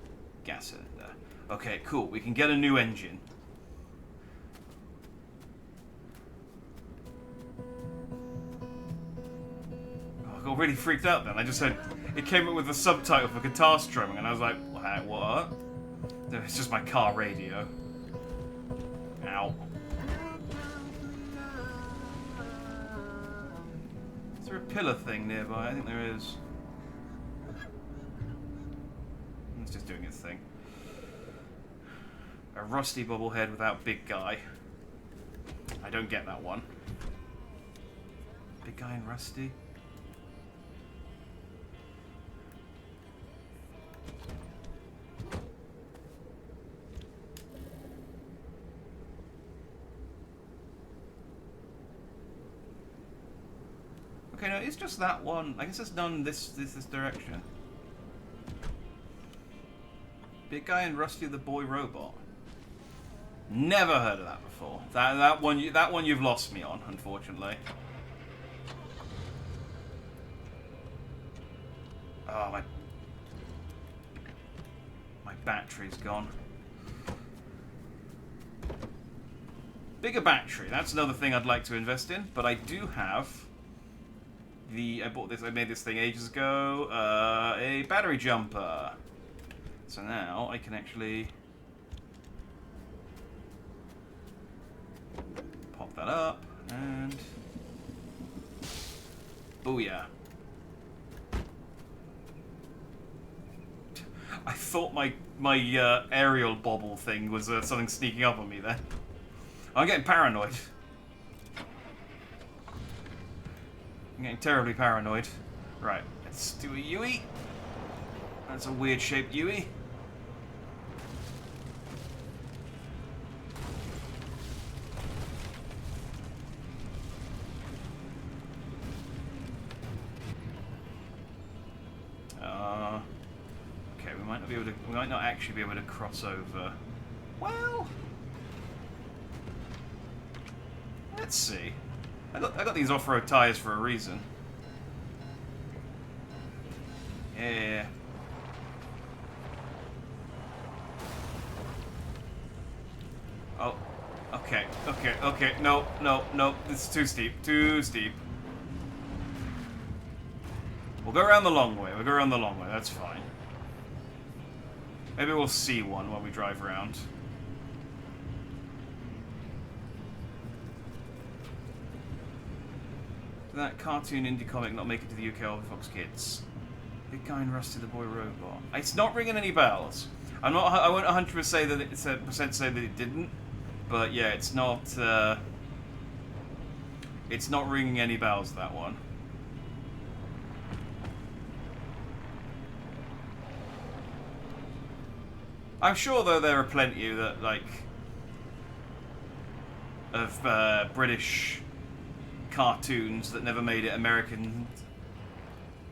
gas cylinder. Okay, cool. We can get a new engine. Oh, I got really freaked out then. I just heard it came up with a subtitle for guitar strumming, and I was like, what? No, it's just my car radio. Ow. Is there a pillar thing nearby? I think there is. It's just doing its thing. A rusty bobblehead without big guy. I don't get that one. Big guy and rusty? Okay, no, it's just that one. I guess it's done this direction. Big guy and Rusty the Boy Robot. Never heard of that before. That one you've lost me on, unfortunately. Oh, my battery's gone. Bigger battery. That's another thing I'd like to invest in, but I do have I made this thing ages ago, a battery jumper. So now I can actually pop that up and booyah. I thought my aerial bobble thing was something sneaking up on me there. I'm getting paranoid. I'm getting terribly paranoid. Right, let's do a Yui. That's a weird shaped Yui. Okay, we might not actually be able to cross over. Well, let's see. I got these off-road tires for a reason. Yeah. Oh. Okay. No. This is too steep. We'll go around the long way. That's fine. Maybe we'll see one when we drive around. Did that cartoon indie comic not make it to the UK or Fox Kids? Big Guy and Rusty the Boy Robot. It's not ringing any bells. I won't 100% say that it didn't, but yeah, it's not ringing any bells, that one. I'm sure though there are plenty that of British cartoons that never made it American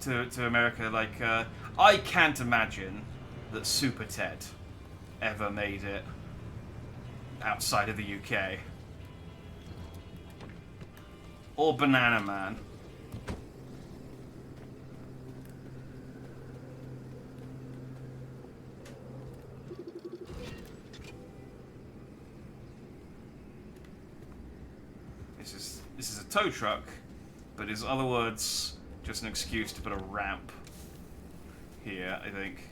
to America. I can't imagine that Super Ted ever made it outside of the UK. Or Banana Man. This is a tow truck, but is, in other words, just an excuse to put a ramp here, I think.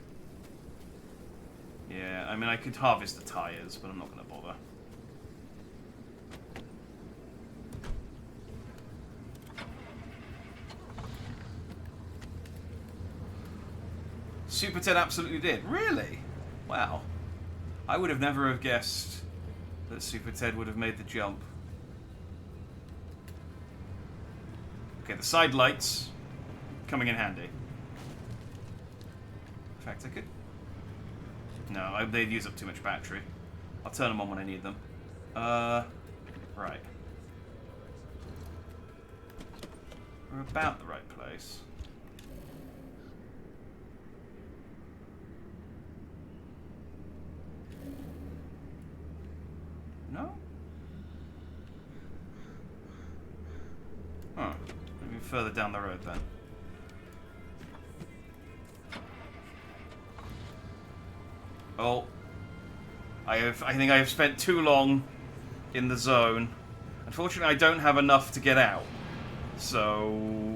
Yeah, I mean, I could harvest the tires, but I'm not going to bother. Super Ted absolutely did. Really? Wow. I would have never have guessed that Super Ted would have made the jump. Okay, the side lights coming in handy. In fact, I could... No, they'd use up too much battery. I'll turn them on when I need them. Right. We're about the right place. further down the road then. Oh. I think I have spent too long in the zone. Unfortunately, I don't have enough to get out. So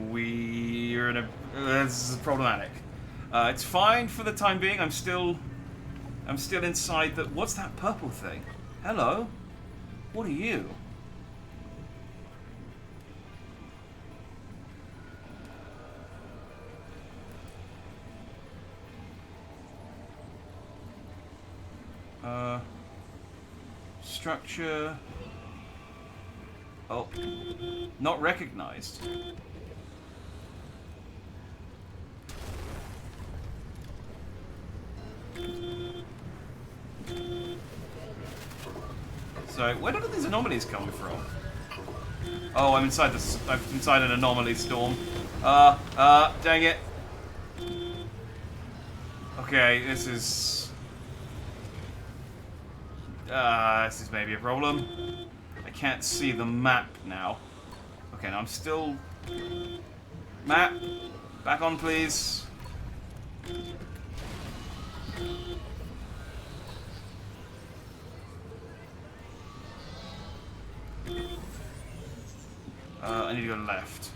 we're in a... this is problematic. It's fine for the time being. I'm still inside the... What's that purple thing? Hello? What are you? Structure... Oh. Not recognized. So, where do these anomalies come from? Oh, I'm inside an anomaly storm. Dang it. Okay, this is maybe a problem. I can't see the map now. Okay, now I'm still... Map! Back on, please. I need to go left.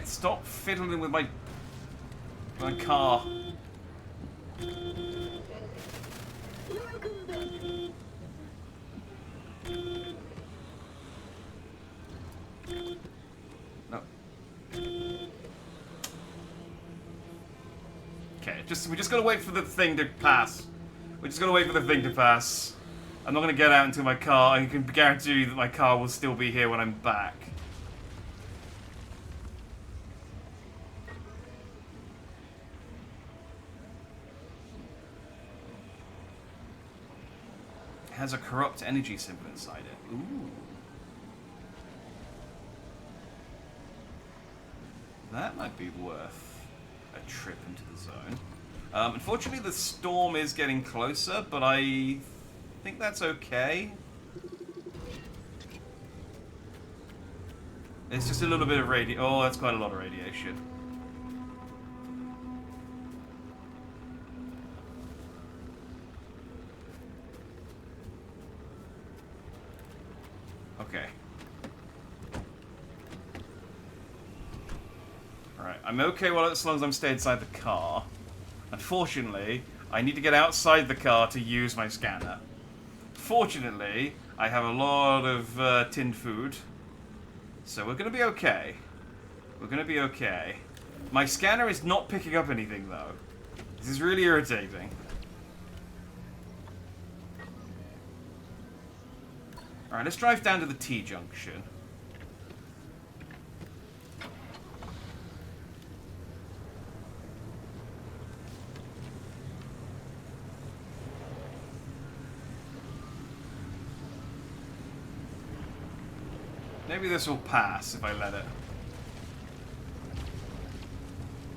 Stop fiddling with my car. No. Okay, we just gotta wait for the thing to pass. We're just gonna wait for the thing to pass. I'm not gonna get out until my car. I can guarantee you that my car will still be here when I'm back. It has a corrupt energy symbol inside it. Ooh. That might be worth a trip into the zone. Unfortunately, the storm is getting closer, but I think that's okay. It's just a little bit of oh, that's quite a lot of radiation. Okay. Alright, I'm okay as long as I'm staying inside the car. Unfortunately, I need to get outside the car to use my scanner. Fortunately, I have a lot of tinned food. So we're going to be okay. We're going to be okay. My scanner is not picking up anything, though. This is really irritating. Alright, let's drive down to the T-junction. Maybe this will pass if I let it.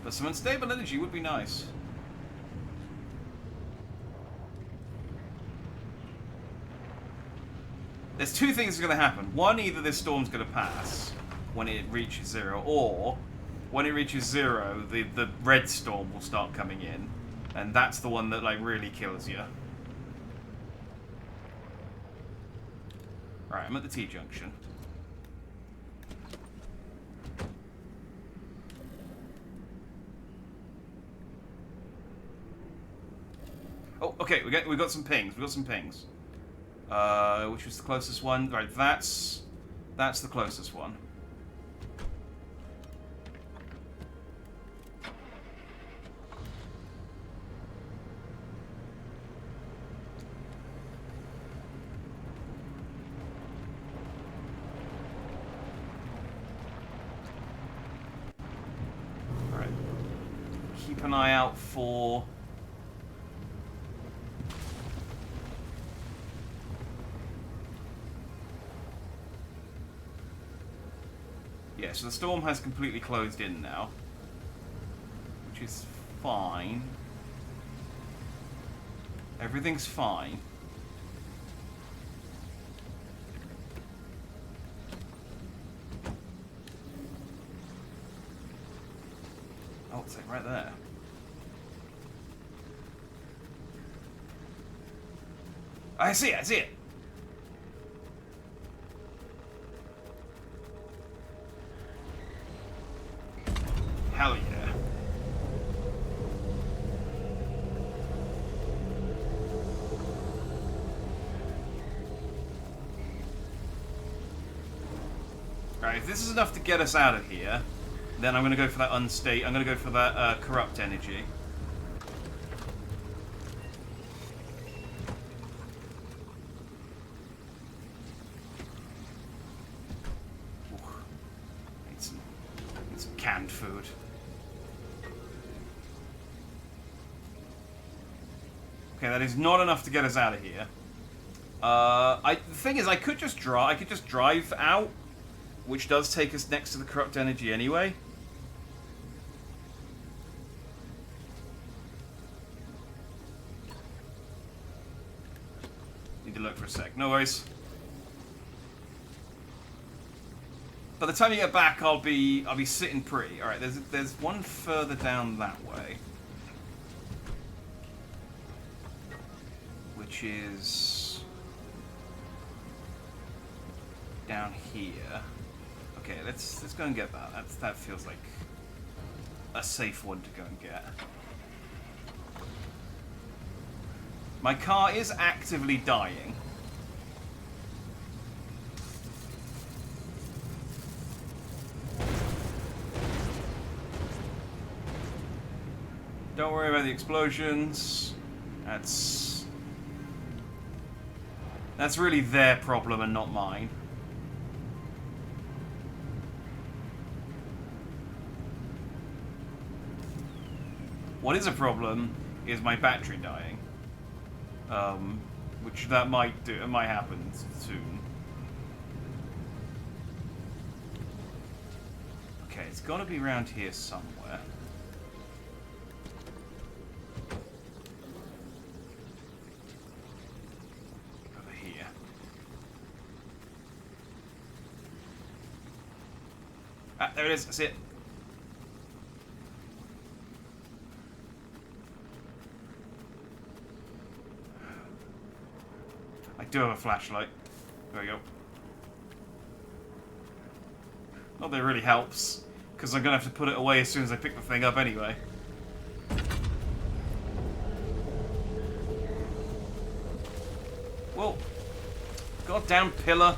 But some unstable energy would be nice. There's two things that are going to happen. One, either this storm's going to pass when it reaches zero, or when it reaches zero, the red storm will start coming in. And that's the one that, like, really kills you. Alright, I'm at the T-junction. Oh, okay, we got some pings. We got some pings. Which was the closest one? Right, that's the closest one. All right. Keep an eye out for. Yeah, so the storm has completely closed in now, which is fine. Everything's fine. Oh, it's like right there. I see it, I see it. Hell yeah. Alright, if this is enough to get us out of here, then I'm going to go for that unstate. I'm going to go for that corrupt energy. Need some canned food. Okay, that is not enough to get us out of here. The thing is, I could just drive out, which does take us next to the corrupt energy anyway. Need to look for a sec. No worries. By the time you get back, I'll be sitting pretty. All right, there's one further down that way, which is down here. Okay, let's go and get that. That feels like a safe one to go and get. My car is actively dying. Don't worry about the explosions. That's really their problem and not mine. What is a problem is my battery dying. Which that might happen soon. Okay, it's gotta be around here somewhere. Over here. Ah, there it is, that's it. I do have a flashlight. There we go. Not that it really helps, because I'm going to have to put it away as soon as I pick the thing up anyway. Whoa. Goddamn pillar.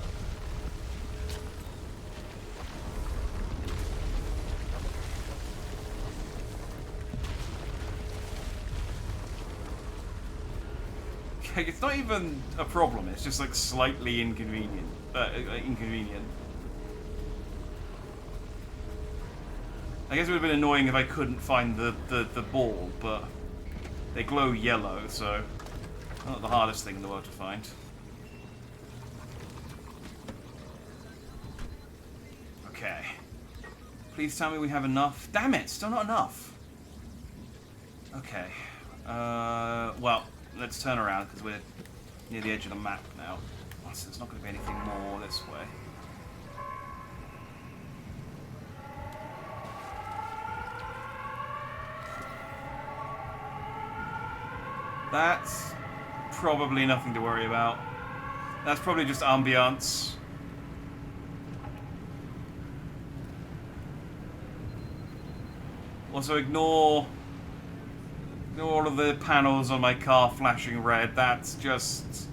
It's not even a problem, it's just like slightly inconvenient. I guess it would have been annoying if I couldn't find the ball, but they glow yellow, so not the hardest thing in the world to find. Okay. Please tell me we have enough. Damn it, still not enough. Okay. Well, let's turn around because we're near the edge of the map now. Oh, so there's not going to be anything more this way. That's probably nothing to worry about. That's probably just ambiance. Also, ignore all of the panels on my car flashing red. That's just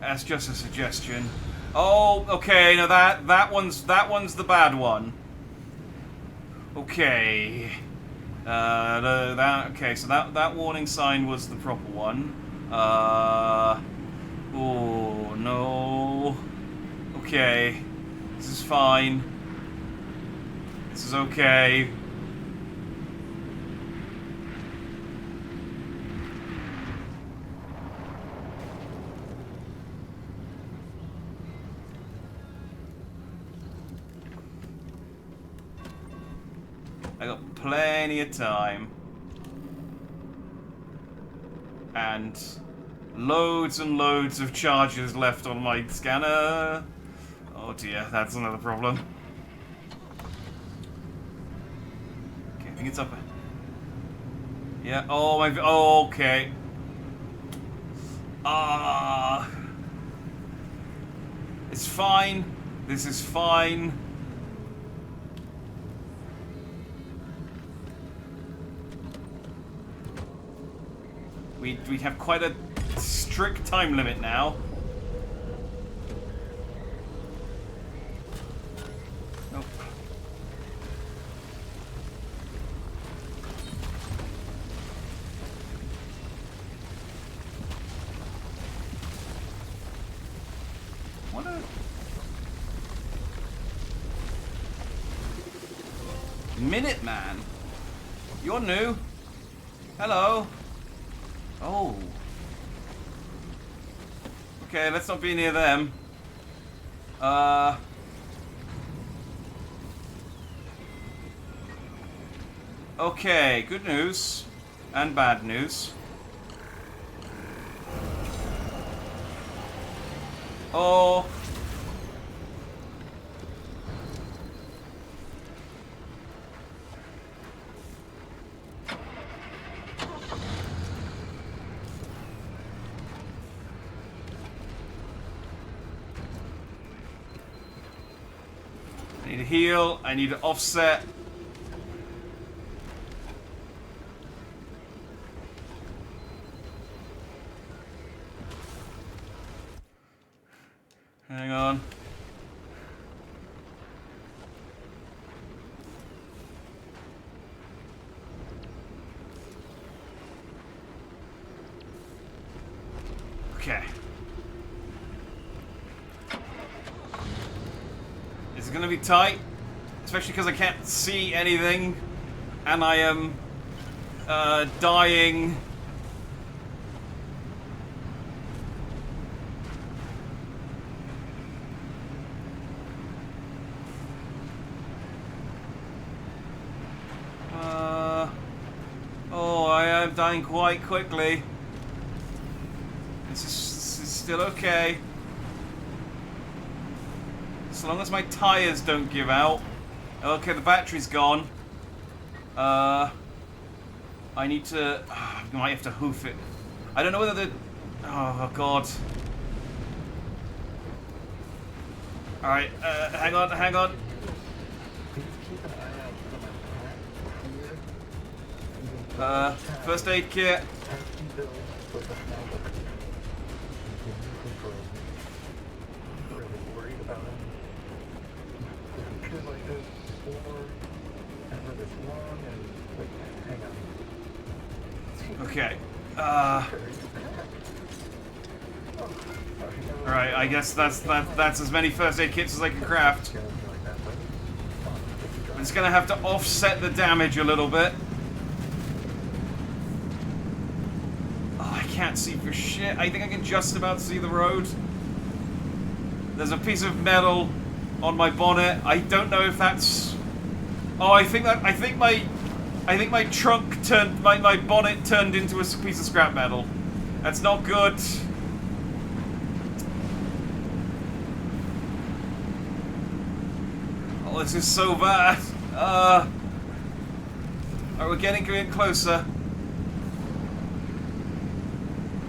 a suggestion. Oh, okay. Now that one's the bad one. Okay. Okay. So that warning sign was the proper one. Oh no. Okay. This is fine. This is okay. I got plenty of time. And loads and loads of charges left on my scanner. Oh dear, that's another problem. think it's up. Yeah. Oh my. Oh, okay. It's fine. This is fine. We have quite a strict time limit now. Nope. What a Minuteman. You're new. Hello. Oh. Okay, let's not be near them. Okay, good news. And bad news. Oh. I need to heal. I need to offset. Hang on. Okay. It's gonna be tight, especially because I can't see anything, and I am dying. Oh, I am dying quite quickly. This is still okay. As long as my tires don't give out. Okay, the battery's gone. I need to... I might have to hoof it. I don't know whether the... Oh, God. Alright, hang on, hang on. First aid kit. Okay. Alright, I guess that's as many first aid kits as I can craft. I'm just gonna have to offset the damage a little bit. Oh, I can't see for shit. I think I can just about see the road. There's a piece of metal on my bonnet. I don't know if that's... Oh, I think my trunk turned... My bonnet turned into a piece of scrap metal. That's not good. Oh, this is so bad. Alright, we're getting closer.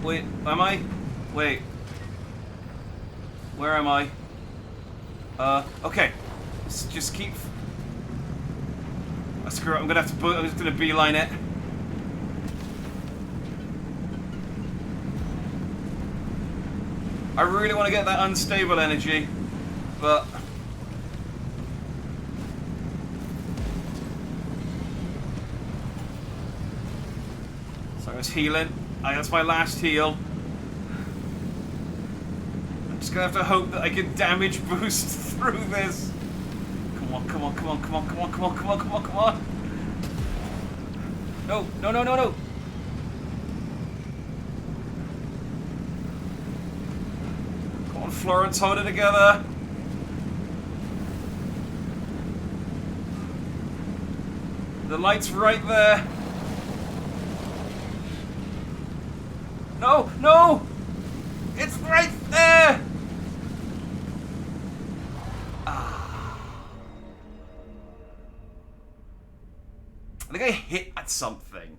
Wait, am I? Wait. Where am I? Okay. Let's just keep... Oh, screw it, I'm gonna have to... I'm just gonna beeline it. I really want to get that unstable energy, but... So I was healing. That's my last heal. I'm just gonna have to hope that I can damage boost through this. Come on, come on, come on, come on, come on, come on, come on, come on, come on. No, no, no, no, no. Come on, Florence, hold it together. The light's right there. No, no! It's right there! Ah. I think I hit at something.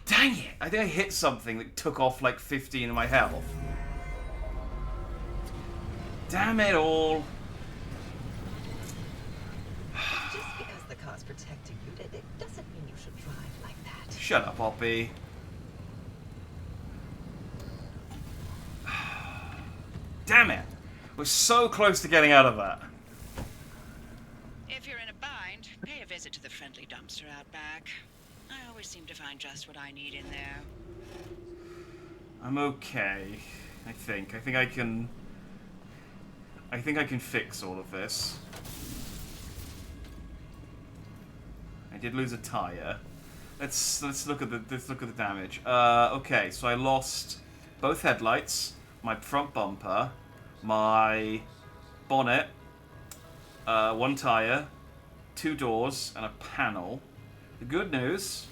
Dang it! I think I hit something that took off like 15 of my health. Damn it all. Just because the car's protecting you, it doesn't mean you should drive like that. Shut up, Poppy. Damn it! We're so close to getting out of that. If you're in a bind, pay a visit to the friendly dumpster out back. I always seem to find just what I need in there. I'm okay. I think I can fix all of this. I did lose a tire. Let's look at the damage. Okay, so I lost both headlights, my front bumper, my bonnet, one tire, 2 doors, and a panel. The good news,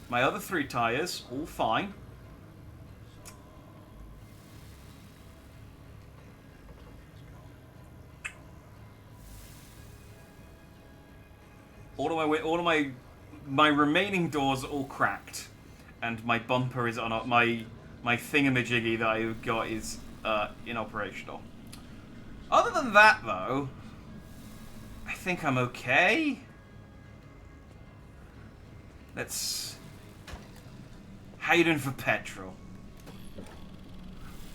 my other 3 tires, all fine. All of my remaining doors are all cracked, and my bumper is on my thingamajiggy that I got is inoperational. Other than that, though, I think I'm okay. How you doing for petrol?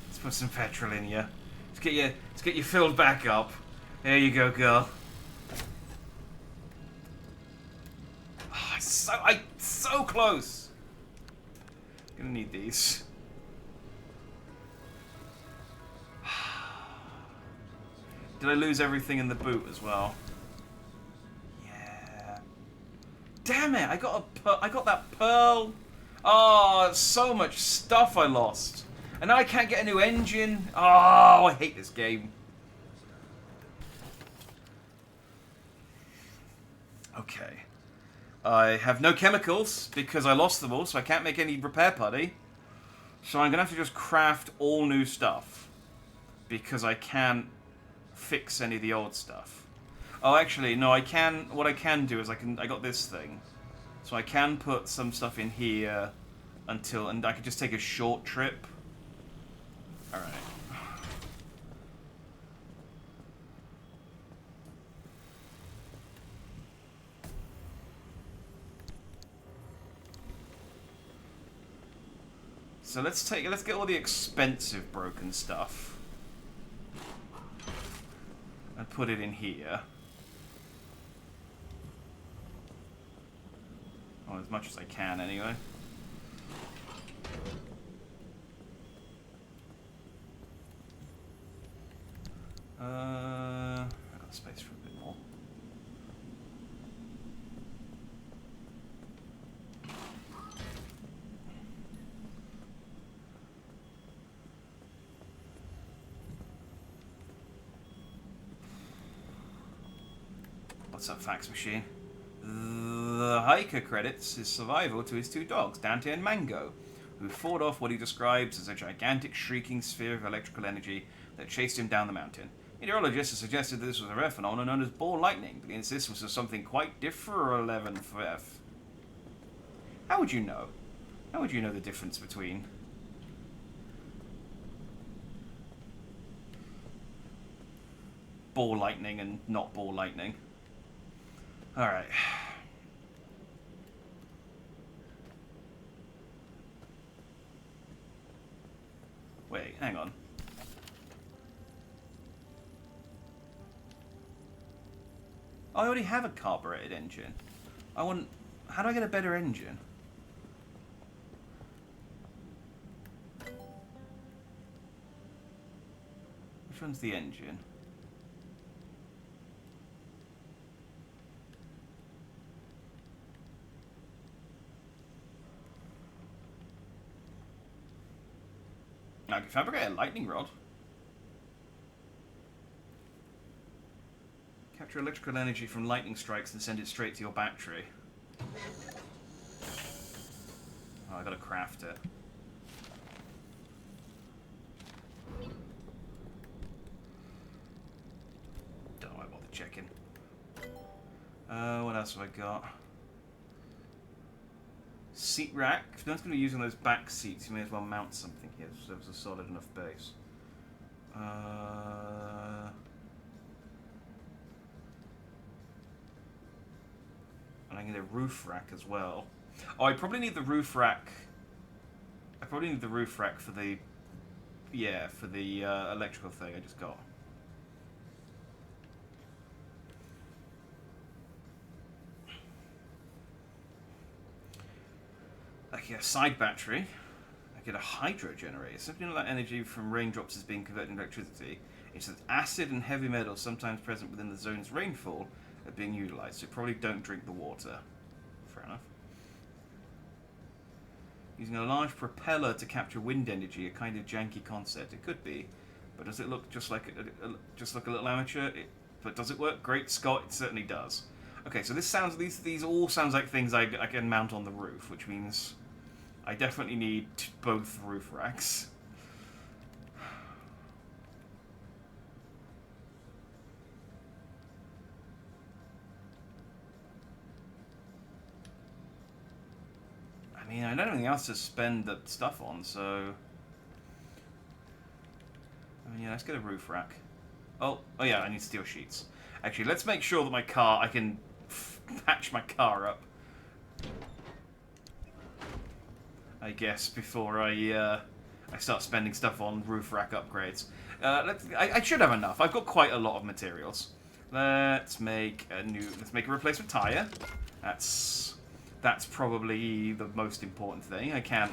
Let's put some petrol in you. Let's get you filled back up. There you go, girl. Oh, so close. Gonna need these. Did I lose everything in the boot as well? Yeah. Damn it! I got that pearl. Oh, so much stuff I lost, and now I can't get a new engine. Oh, I hate this game. Okay. I have no chemicals because I lost them all, so I can't make any repair putty. So I'm gonna have to just craft all new stuff because I can't fix any of the old stuff. Oh, actually, no. I can. What I can do is I got this thing, so I can put some stuff in here and I can just take a short trip. All right. So let's get all the expensive broken stuff and put it in here. Well, as much as I can, anyway. I got space for a bit more. What's up, fax machine? The hiker credits his survival to his 2 dogs, Dante and Mango, who fought off what he describes as a gigantic shrieking sphere of electrical energy that chased him down the mountain. Meteorologists have suggested that this was a rare phenomenon known as ball lightning, but he insists this was something quite different. How would you know? How would you know the difference between ball lightning and not ball lightning? Alright. Wait, hang on. I already have a carbureted engine. How do I get a better engine? Which one's the engine? I can fabricate a lightning rod. Capture electrical energy from lightning strikes and send it straight to your battery. Oh, I gotta craft it. Don't know why I bother checking. What else have I got? Seat rack. If no one's going to be using those back seats, you may as well mount something here so there's a solid enough base. And I need a roof rack as well. Oh, I probably need the roof rack. I probably need the roof rack for the... Yeah, for the electrical thing I just got. I get a side battery. I get a hydro generator. Simply all that energy from raindrops is being converted into electricity. It says acid and heavy metals sometimes present within the zone's rainfall are being utilized, so probably don't drink the water. Fair enough. Using a large propeller to capture wind energy, a kind of janky concept. It could be, but does it look just like a little amateur? But does it work? Great Scott, it certainly does. Okay, so this sounds these all sounds like things I can mount on the roof, which means I definitely need both roof racks. I mean, I don't have anything else to spend the stuff on, so... I mean, yeah, let's get a roof rack. Oh yeah, I need steel sheets. Actually, let's make sure that I can patch my car up. I guess, before I start spending stuff on roof rack upgrades. I should have enough. I've got quite a lot of materials. Let's make a replacement tire. That's probably the most important thing. I can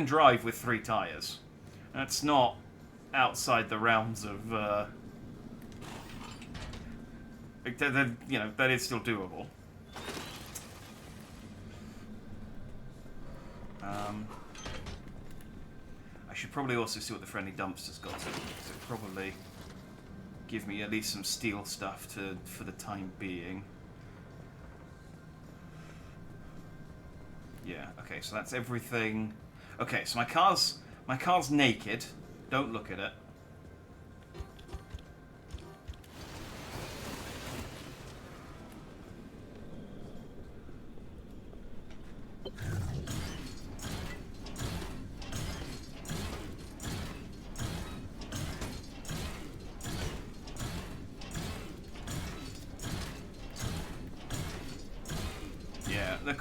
drive with 3 tires. That's not outside the realms of, you know, that is still doable. I should probably also see what the friendly dumpster's got to, because it'll probably give me at least some steel stuff for the time being. Yeah, okay, so that's everything. Okay, so my car's naked. Don't look at it.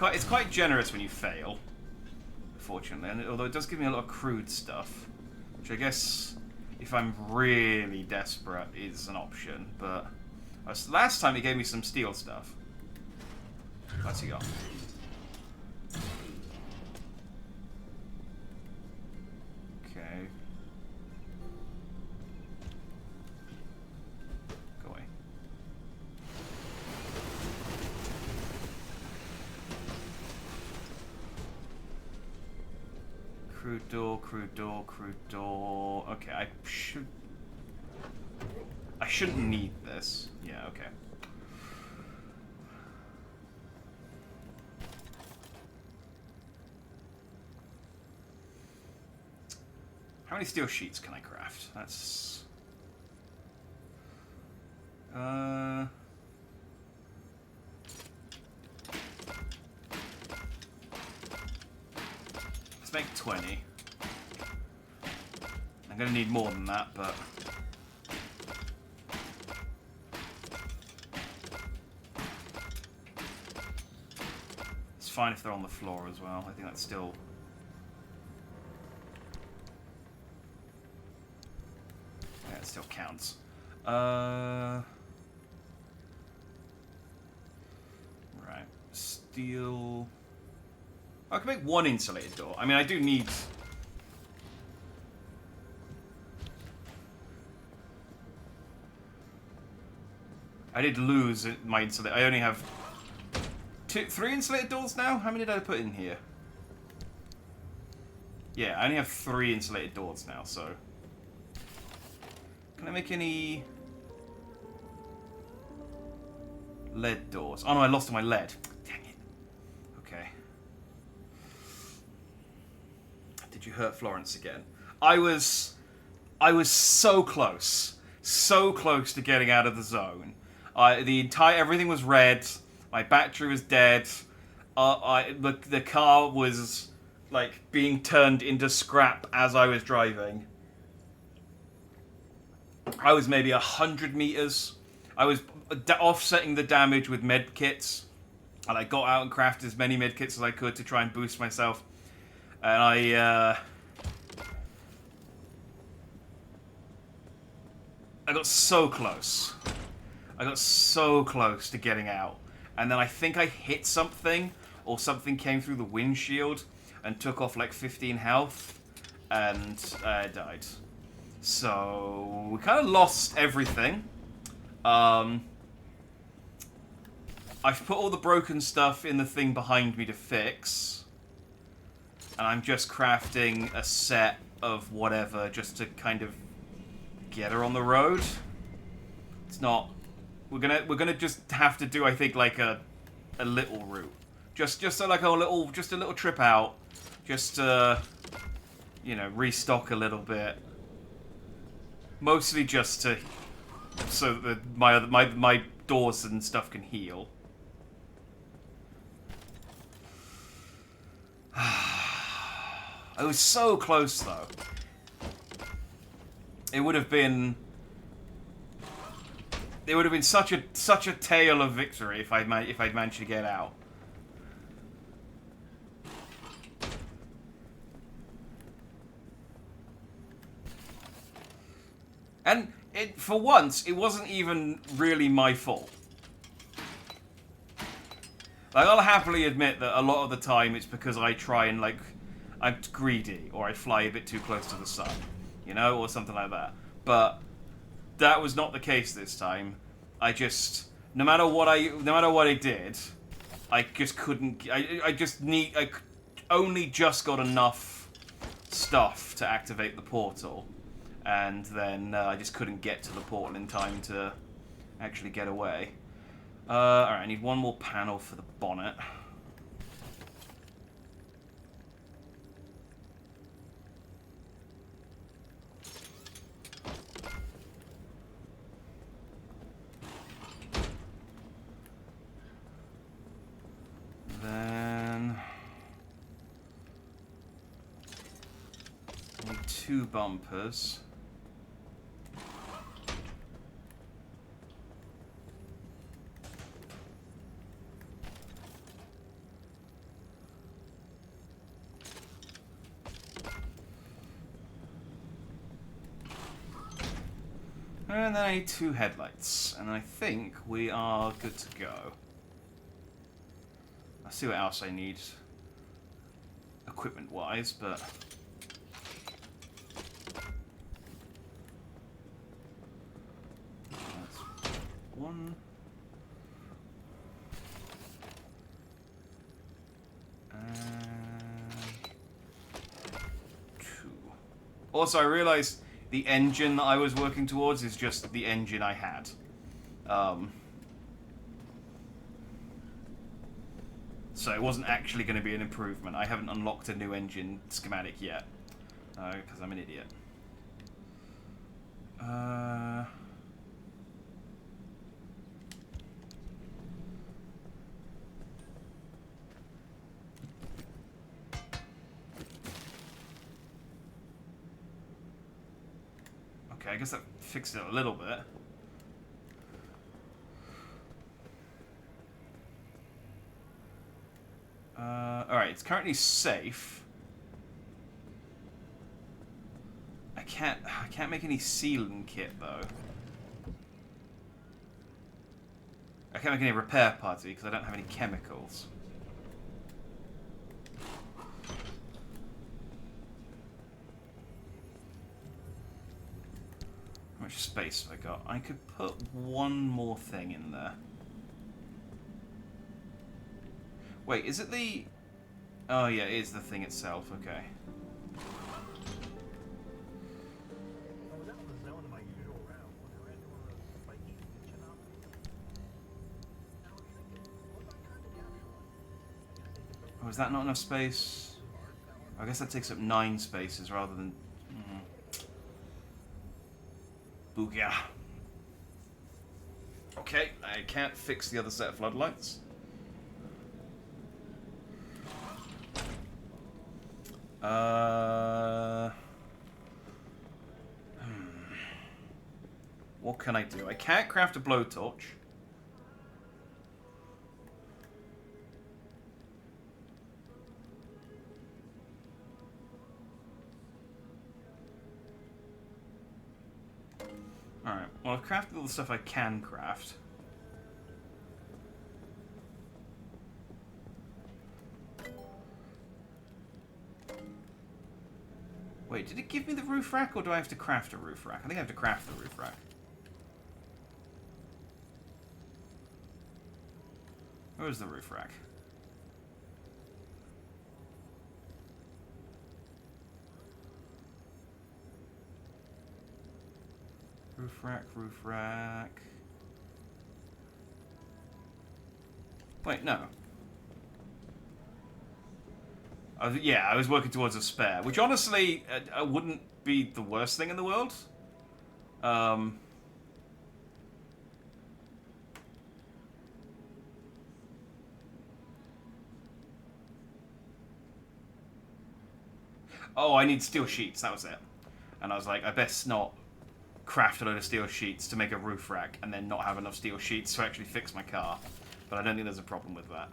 It's quite generous when you fail, fortunately, and although it does give me a lot of crude stuff, which I guess, if I'm really desperate, is an option, but last time it gave me some steel stuff. What's he got? Okay. Go away. Crude door, crude door, crude door. Okay, I shouldn't need this. Yeah, okay. How many steel sheets can I craft? That's... Let's make 20. I'm gonna need more than that, but... It's fine if they're on the floor as well. I think that's still... Yeah, it still counts. Right. Steel... I can make 1 insulated door. I mean, I do need... I did lose my insulated... I only have 3 insulated doors now? How many did I put in here? Yeah, I only have 3 insulated doors now, so... Can I make any... lead doors? Oh no, I lost all my lead. Dang it. Okay. Did you hurt Florence again? I was so close to getting out of the zone. Everything was red. My battery was dead. the car was like being turned into scrap as I was driving. I was maybe 100 meters. I was offsetting the damage with med kits, and I got out and crafted as many med kits as I could to try and boost myself. And I got so close. I got so close to getting out. And then I think I hit something, or something came through the windshield and took off like 15 health, and I died. So we kind of lost everything. I've put all the broken stuff in the thing behind me to fix. And I'm just crafting a set of whatever just to kind of get her on the road. It's not... We're gonna just have to do, I think, like a little route. Just so like a little trip out. Just to, you know, restock a little bit. Mostly just to... so that my doors and stuff can heal. I was so close, though. It would have been such a tale of victory if I'd managed to get out. And for once, it wasn't even really my fault. Like, I'll happily admit that a lot of the time it's because I try and, like, I'm greedy, or I fly a bit too close to the sun, you know, or something like that. But that was not the case this time. I just, no matter what I did, I just couldn't. I only just got enough stuff to activate the portal, and then I just couldn't get to the portal in time to actually get away. Alright, I need one more panel for the bonnet. Then... I need 2 bumpers. And then I need 2 headlights, and I think we are good to go. I'll see what else I need equipment-wise, but... that's 1. And 2. Also, I realized the engine that I was working towards is just the engine I had. So it wasn't actually going to be an improvement. I haven't unlocked a new engine schematic yet. Because I'm an idiot. Okay, I guess that fixed it a little bit. Alright, it's currently safe. I can't make any sealing kit though. I can't make any repair parts because I don't have any chemicals. How much space have I got? I could put one more thing in there. Wait, is it the... oh yeah, it is the thing itself, okay. Oh, is that not enough space? I guess that takes up 9 spaces rather than... Booyah. Okay, I can't fix the other set of floodlights. What can I do? I can't craft a blowtorch. Alright, well, I've crafted all the stuff I can craft. Wait, did it give me the roof rack, or do I have to craft a roof rack? I think I have to craft the roof rack. Where is the roof rack? Roof rack, roof rack. Wait, no. Yeah, I was working towards a spare, which honestly wouldn't be the worst thing in the world. Oh, I need steel sheets, that was it. And I was like, I best not craft a load of steel sheets to make a roof rack and then not have enough steel sheets to actually fix my car. But I don't think there's a problem with that.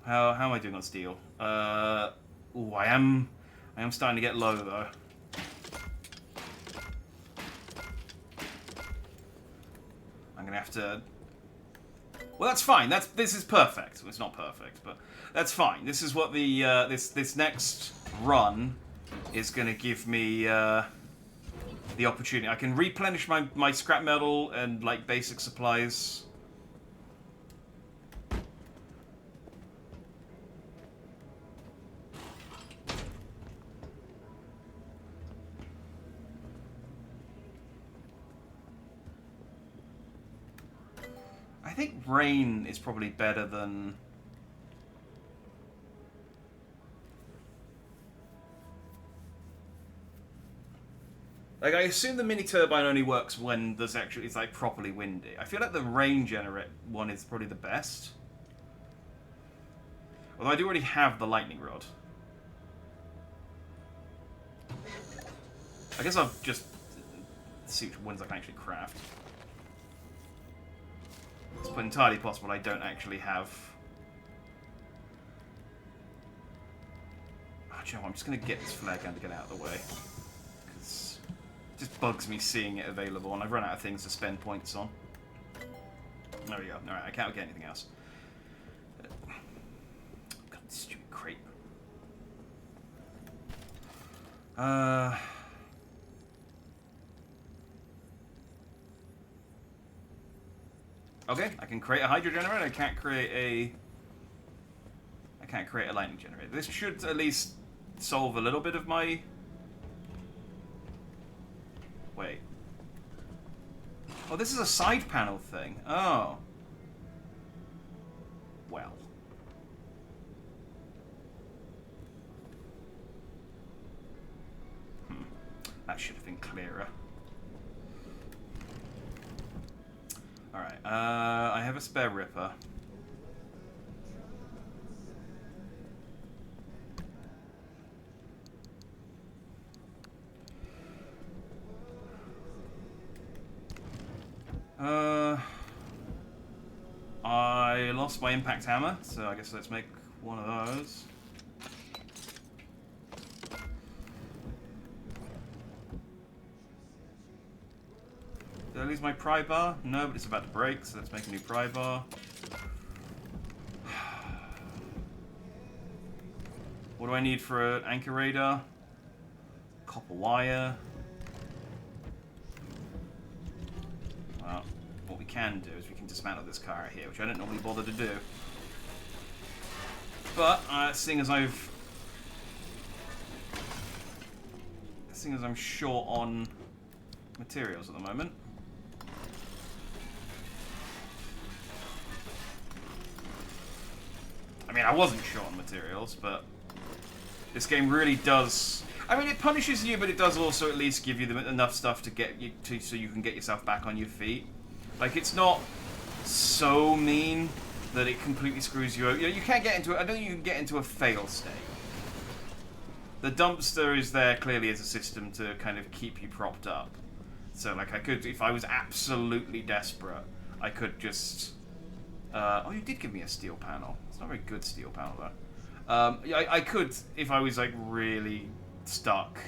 How am I doing on steel? Ooh, I am starting to get low though. I'm gonna have to. Well, that's fine. This is perfect. It's not perfect, but that's fine. This is what the this next run is gonna give me the opportunity. I can replenish my scrap metal and like basic supplies. I think rain is probably better than... Like, I assume the mini turbine only works when there's actually, it's like properly windy. I feel like the rain generate one is probably the best. Although I do already have the lightning rod. I guess I'll just see which ones I can actually craft. It's entirely possible I don't actually have... Oh, do you know what? I'm just going to get this flare gun to get out of the way. Because it just bugs me seeing it available, and I've run out of things to spend points on. There we go. Alright, I can't get anything else. God, this stupid crate. Okay, I can create a hydro generator. I can't create a lightning generator. This should at least solve a little bit of my... Wait. Oh, this is a side panel thing. Oh. Well. That should have been clearer. Alright, I have a spare ripper. I lost my impact hammer, so I guess let's make one of those. Did I lose my pry bar? No, but it's about to break, so let's make a new pry bar. What do I need for an anchor radar? Copper wire. Well, what we can do is we can dismantle this car out here, which I don't normally bother to do. But, seeing as I'm short on materials at the moment. I mean, I wasn't short on materials, but this game really does... I mean, it punishes you, but it does also at least give you enough stuff to get you so you can get yourself back on your feet. Like, it's not so mean, that it completely screws you over. You know, you can't get into it. I don't think you can get into a fail state. The dumpster is there clearly as a system to kind of keep you propped up. So, like, I could, if I was absolutely desperate, I could just... oh, you did give me a steel panel. It's not a very good steel panel, though. I could, if I was, like, really stuck,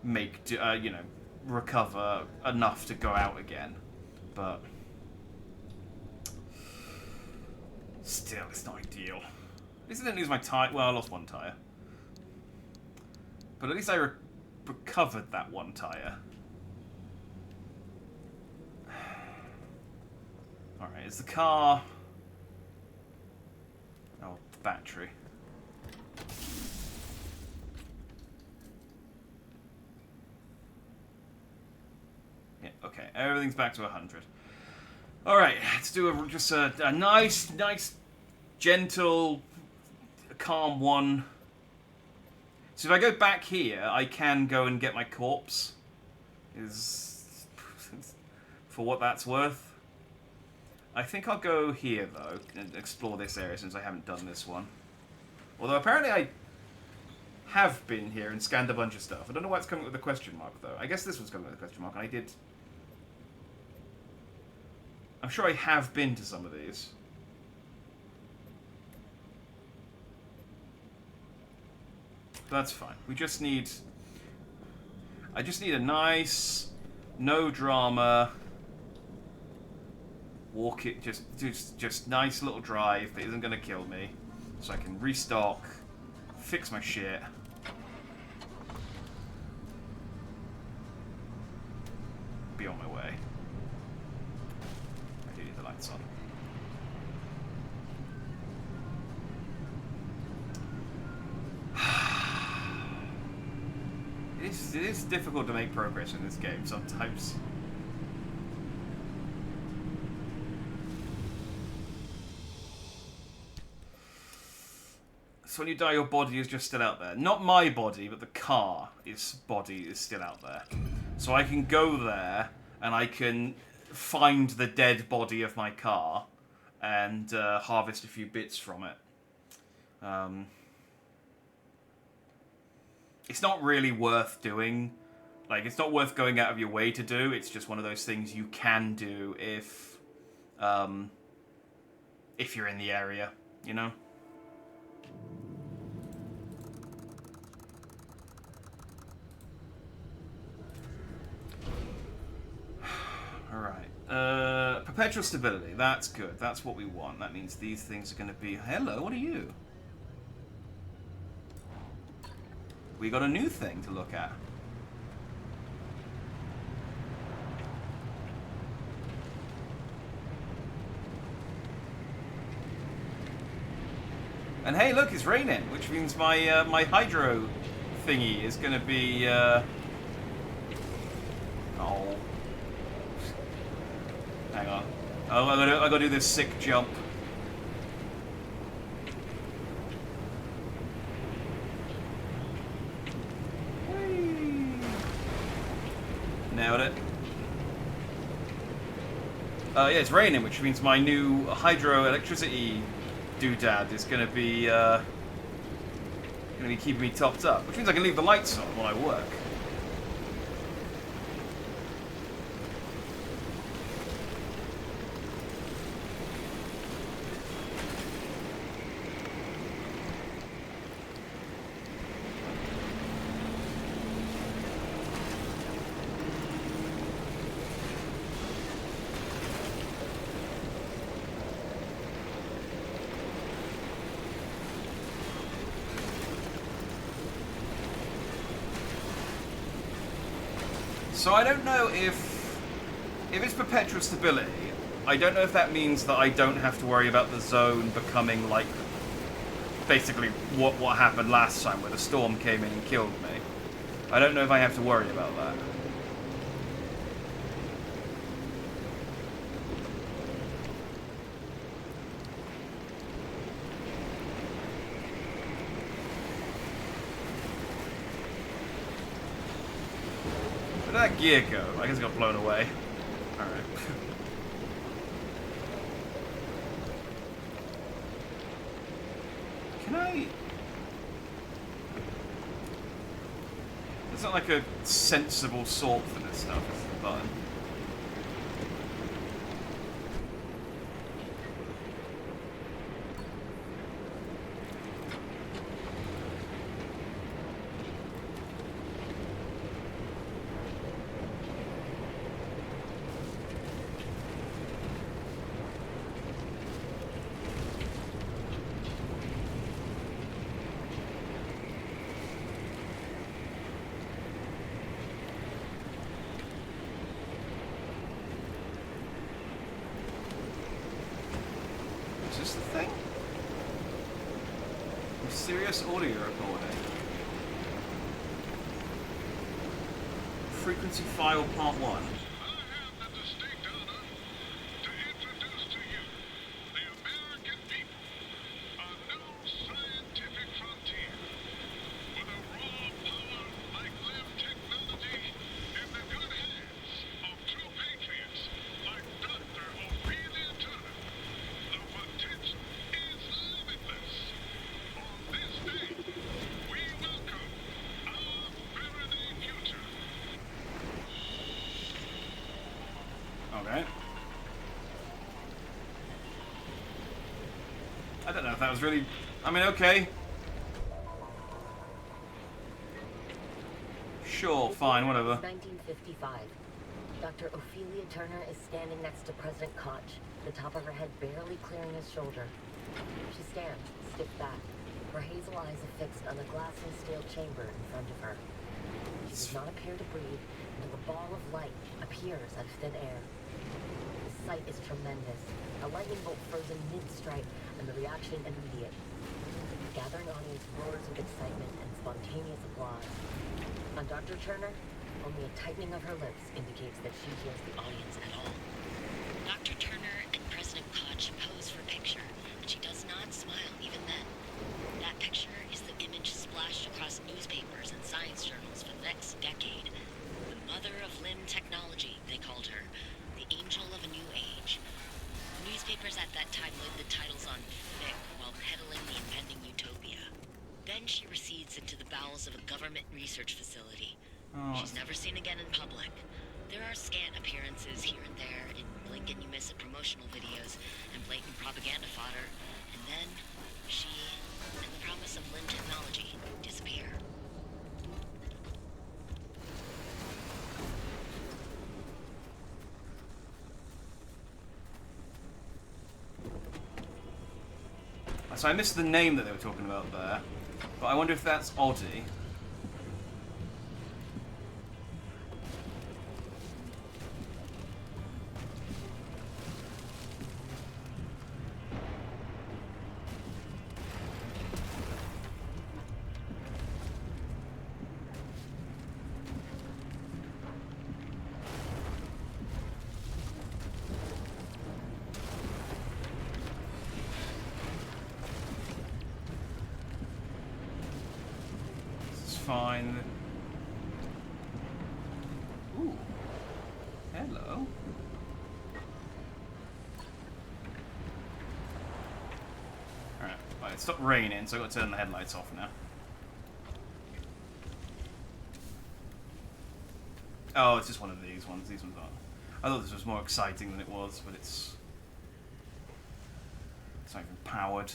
make, you know, recover enough to go out again. But... still, it's not ideal. At least I didn't lose my tyre. Well, I lost one tyre. But at least I recovered that one tyre. Alright, is the car... oh, the battery. Yeah, okay, everything's back to 100. Alright, let's do just a nice, gentle, calm one. So if I go back here, I can go and get my corpse. For what that's worth. I think I'll go here, though, and explore this area since I haven't done this one. Although apparently I have been here and scanned a bunch of stuff. I don't know why it's coming with a question mark, though. I guess this one's coming with a question mark, and I did... I'm sure I have been to some of these. That's fine. We just need... I just need a nice, no drama, walk it, just nice little drive that isn't going to kill me. So I can restock, fix my shit. Be on my way. I do need the lights on. It is difficult to make progress in this game sometimes. So when you die, your body is just still out there. Not my body, but the car's body is still out there. So I can go there, and I can find the dead body of my car, and harvest a few bits from it. It's not really worth doing. Like, it's not worth going out of your way to do. It's just one of those things you can do if you're in the area, you know? Alright. Perpetual stability. That's good. That's what we want. That means these things are going to be... Hello, what are you? We got a new thing to look at. And hey, look, it's raining, which means my my hydro thingy is going to be... Oh. Hang on. Oh, I gotta do this sick jump. Nailed it. Yeah, it's raining, which means my new hydroelectricity doodad is gonna be keeping me topped up, which means I can leave the lights on while I work. So I don't know if it's perpetual stability, I don't know if that means that I don't have to worry about the zone becoming like basically what happened last time where the storm came in and killed me. I don't know if I have to worry about that. Where did that gear go? I guess it got blown away. Alright. like a sensible sort for this stuff is the button. Is this the thing? Mysterious audio recording. Frequency file part 1. I have the distinct honor to introduce to you the American people, a new scientific frontier with a raw power like LIM technology in the good hands of true patriots like Dr. Ophelia Turner. The potential is limitless. On this day, we welcome our Faraday future. Okay. I don't know if that was really... I mean, okay. Sure, fine, whatever. It's 1955. Dr. Ophelia Turner is standing next to President Koch, the top of her head barely clearing his shoulder. She stands, stiff back, her hazel eyes affixed on a glass and steel chamber in front of her. She does not appear to breathe until a ball of light appears out of thin air. The sight is tremendous, a lightning bolt frozen mid-strike, and the reaction immediate. The gathering audience roars with excitement and spontaneous applause. On Dr. Turner, only a tightening of her lips indicates that she hears the audience at all. Dr. Turner and President Koch pose for a picture, and she does not smile even then. That picture is the image splashed across newspapers and science journals for the next decade. The mother of LIM technology, they called her. The angel of a new age. Newspapers at that time laid the titles on thick while peddling the impending utopia. Then she recedes into the bowels of a government research facility. She's never seen again in public. There are scant appearances here and there in blink and you miss it promotional videos and blatant propaganda fodder, and then she and the promise of LIM technology disappear. So I missed the name that they were talking about there, but I wonder if that's Oddie. Fine. Ooh. Hello. Alright, it stopped raining, so I've got to turn the headlights off now. Oh, it's just one of these ones. These ones aren't. I thought this was more exciting than it was, but it's not even powered.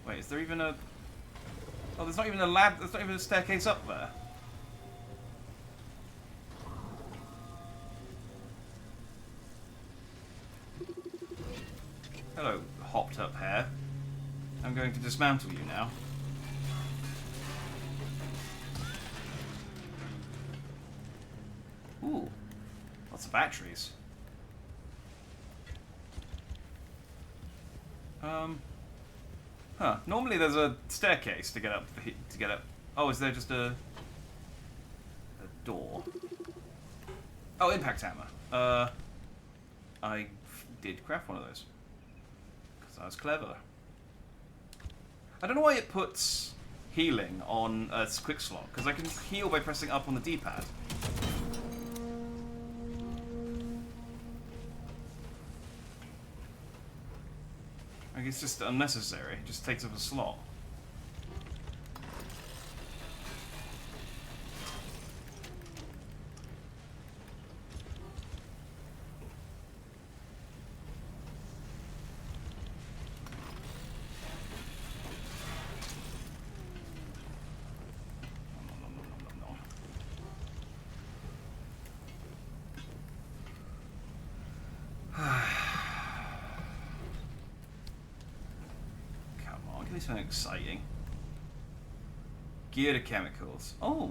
Wait, is there even a... Oh, there's not even a lab, there's not even a staircase up there. Hello, hopped up hair. I'm going to dismantle you now. Ooh, lots of batteries. Huh. Normally there's a staircase to get up. Oh, is there just a door? Oh, impact hammer. I did craft one of those because I was clever. I don't know why it puts healing on a quick slot, because I can heal by pressing up on the D-pad. Like, it's just unnecessary. It just takes up a slot. something exciting. Gear to chemicals. Oh.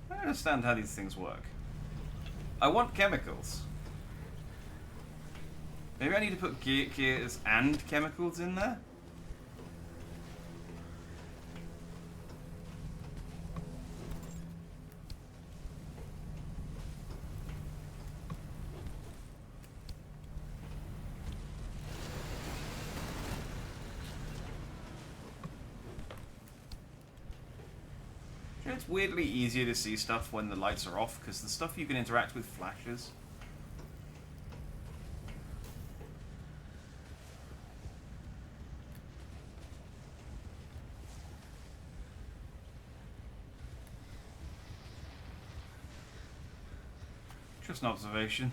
I don't understand how these things work. I want chemicals. Maybe I need to put gears and chemicals in there? You know, it's weirdly easier to see stuff when the lights are off, because the stuff you can interact with flashes. Just an observation.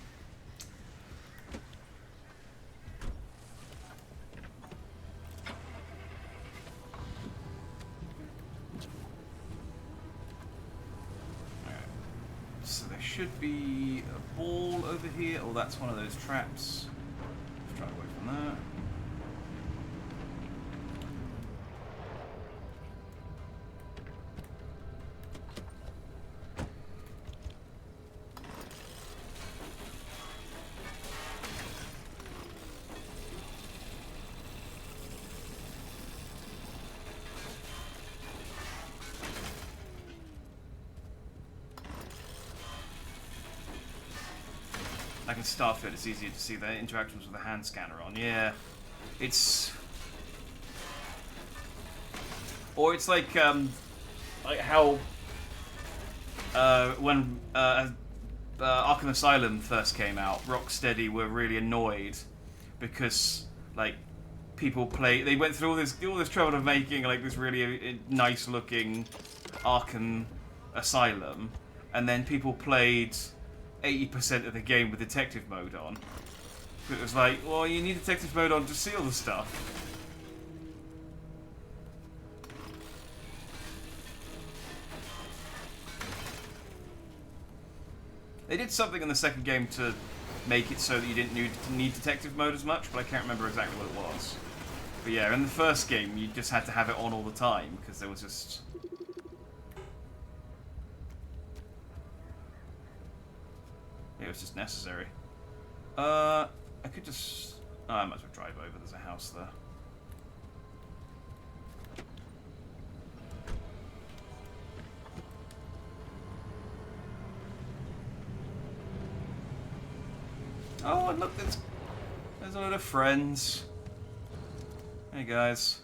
Alright. So there should be a ball over here. Oh, that's one of those traps. Let's try away from that. Like in Starfield, it's easier to see the interactions with the hand scanner on. Yeah, it's... Or it's like how when Arkham Asylum first came out, Rocksteady were really annoyed because like they went through all this trouble of making like this really nice looking Arkham Asylum, and then people played 80% of the game with detective mode on. It was like, well, you need detective mode on to see all the stuff. They did something in the second game to make it so that you didn't need detective mode as much, but I can't remember exactly what it was. But yeah, in the first game, you just had to have it on all the time, because there was just... It was just necessary. I could just... Oh, I might as well drive over. There's a house there. Oh, and look, there's a lot of friends. Hey, guys.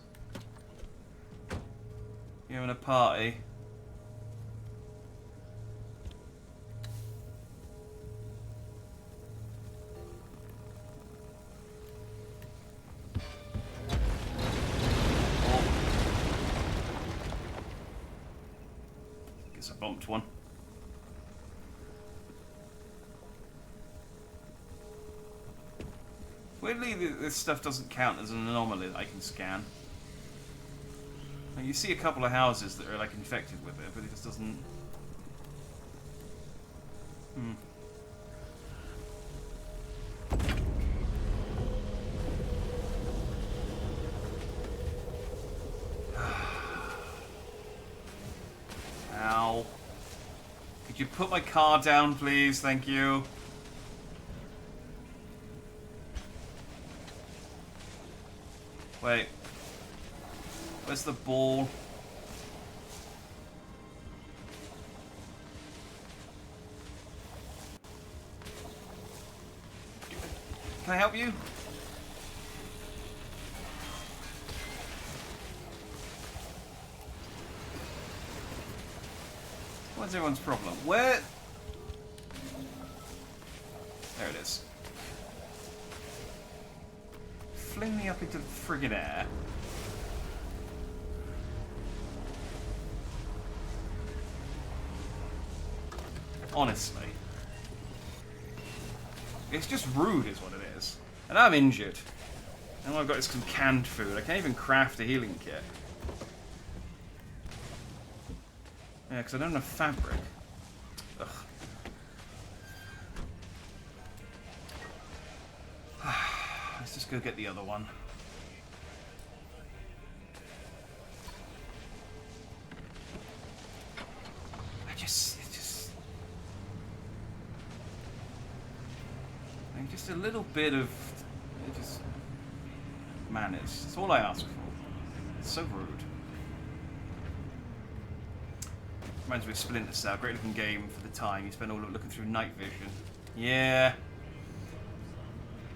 You having a party? Guess I bumped one. Weirdly, this stuff doesn't count as an anomaly that I can scan. Like, you see a couple of houses that are like infected with it, but it just doesn't... Ow. Could you put my car down, please? Thank you. Wait. Where's the ball? Can I help you? What's everyone's problem? Where? There it is. Fling me up into the friggin' air. Honestly. It's just rude is what it is. And I'm injured. And all I've got is some canned food. I can't even craft a healing kit. Yeah, because I don't have fabric. Ugh. Let's just go get the other one. Just a little bit of just manners. That's all I ask for. It's so rude. Reminds me of Splinter Cell. Great looking game for the time. You spend all of it looking through night vision. Yeah.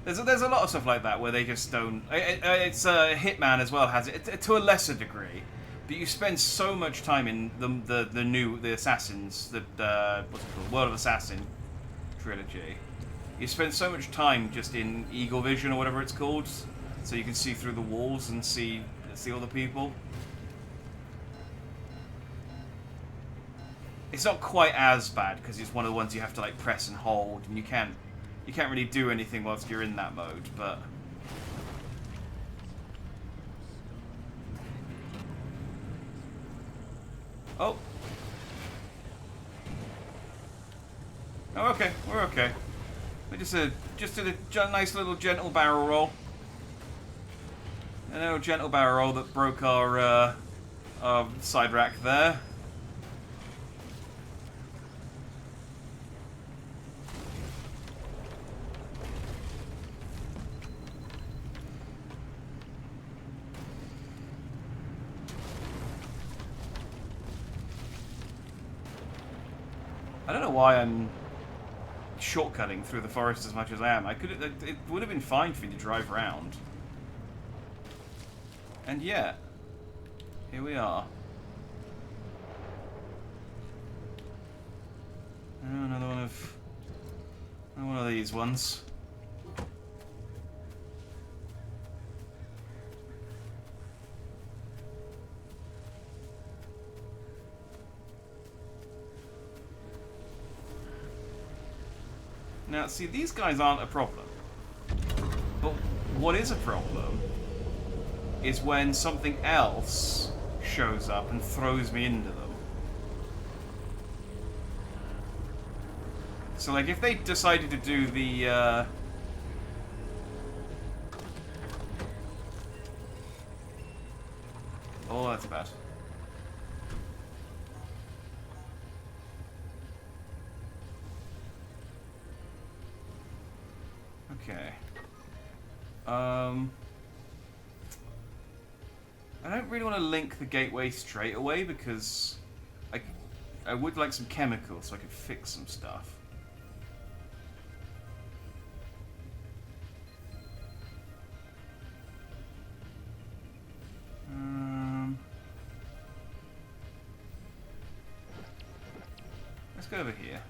There's a lot of stuff like that where they just don't. It's Hitman as well has it to a lesser degree, but you spend so much time in the Assassins, what's it called, World of Assassin trilogy. You spend so much time just in Eagle Vision or whatever it's called, so you can see through the walls and see all the people. It's not quite as bad because it's one of the ones you have to like press and hold, and you can't really do anything whilst you're in that mode. But oh, okay, we're okay. We just did a nice little gentle barrel roll. A little gentle barrel roll that broke our side rack there. I don't know why I'm shortcutting through the forest as much as I am. It would have been fine for me to drive around. And yet, here we are. Oh, another one of these ones. Now, see, these guys aren't a problem. But what is a problem is when something else shows up and throws me into them. So, like, if they decided to do the, oh, that's bad. Okay. I don't really want to link the gateway straight away because I would like some chemicals so I could fix some stuff. Let's go over here.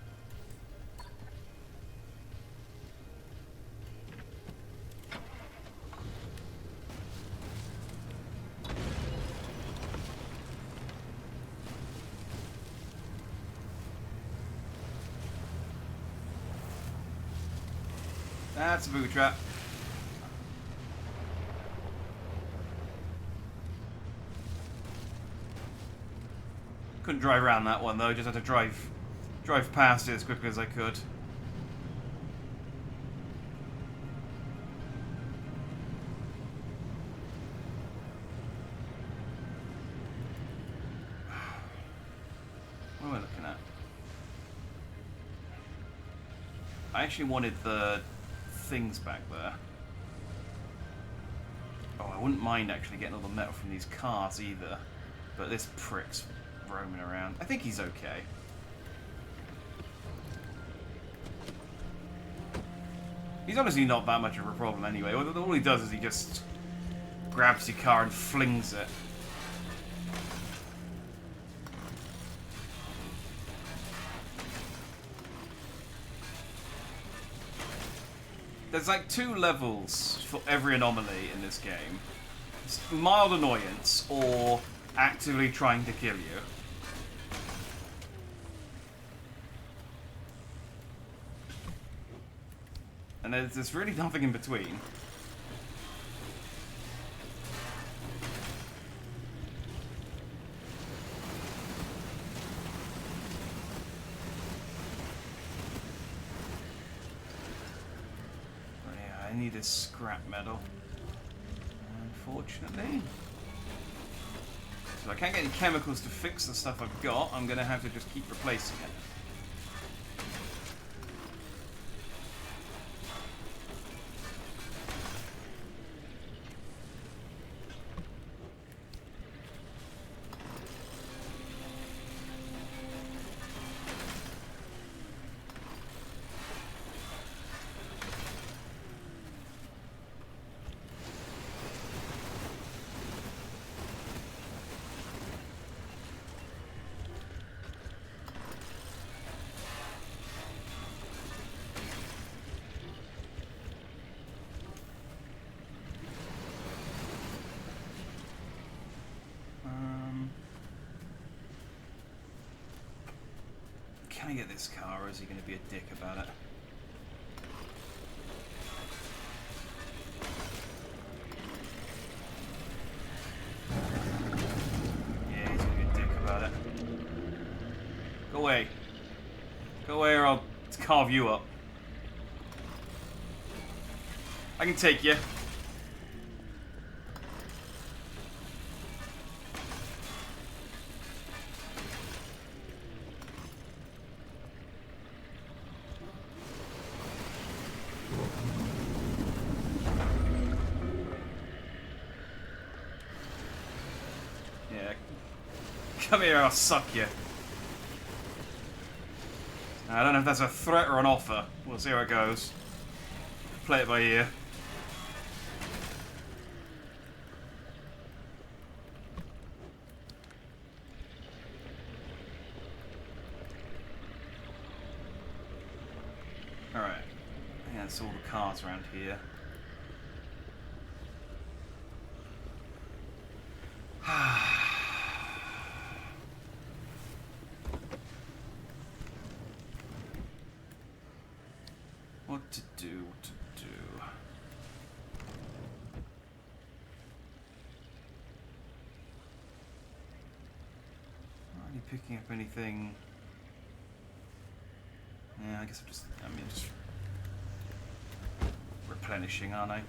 That's a booby trap. Couldn't drive around that one though, just had to drive past it as quickly as I could. What am I looking at? I actually wanted the things back there. Oh, I wouldn't mind actually getting all the metal from these cars either. But this prick's roaming around. I think he's okay. He's honestly not that much of a problem anyway. All he does is he just grabs your car and flings it. There's like 2 levels for every anomaly in this game. It's mild annoyance or actively trying to kill you. And there's really nothing in between. But yeah, I need this scrap metal. Unfortunately. So I can't get any chemicals to fix the stuff I've got. I'm going to have to just keep replacing it. Can I get this car, or is he going to be a dick about it? Yeah, he's going to be a dick about it. Go away. Go away or I'll carve you up. I can take you. Come here, I'll suck you. I don't know if that's a threat or an offer. We'll see how it goes. Play it by ear. Alright. Yeah, that's all the cars around here. What to do, what to do. Are you picking up anything? Yeah, I guess just replenishing, aren't I?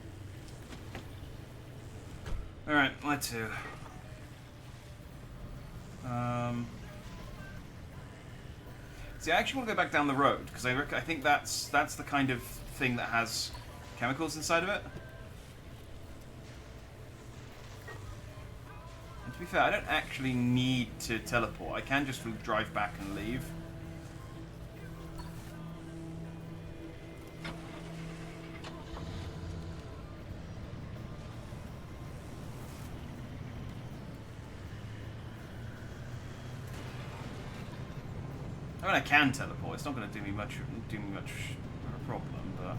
Alright, where to? See, I actually want to go back down the road, because I think that's the kind of thing that has chemicals inside of it. And to be fair, I don't actually need to teleport. I can just drive back and leave. I mean, I can teleport. It's not going to do me much of a problem, but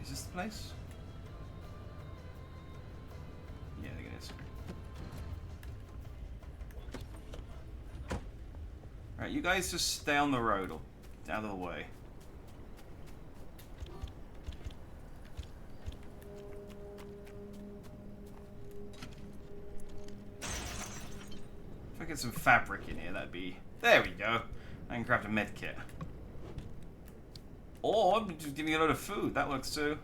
is this the place? Yeah, I think it is. Right, you guys just stay on the road or out of the way. If I get some fabric in here, that'd be... There we go. I can craft a med kit. Or just give me a load of food. That works too.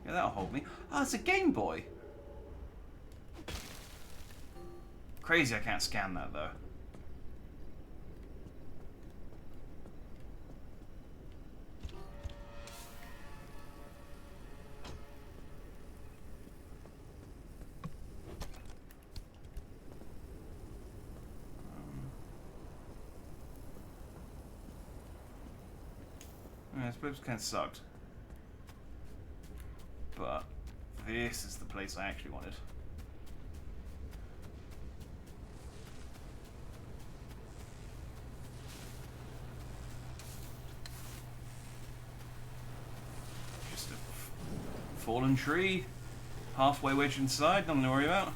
Yeah, that'll hold me. Oh, it's a Game Boy. Crazy I can't scan that though. I suppose it kind of sucked. But this is the place I actually wanted. Just a Fallen tree. Halfway wedged inside, nothing to worry about.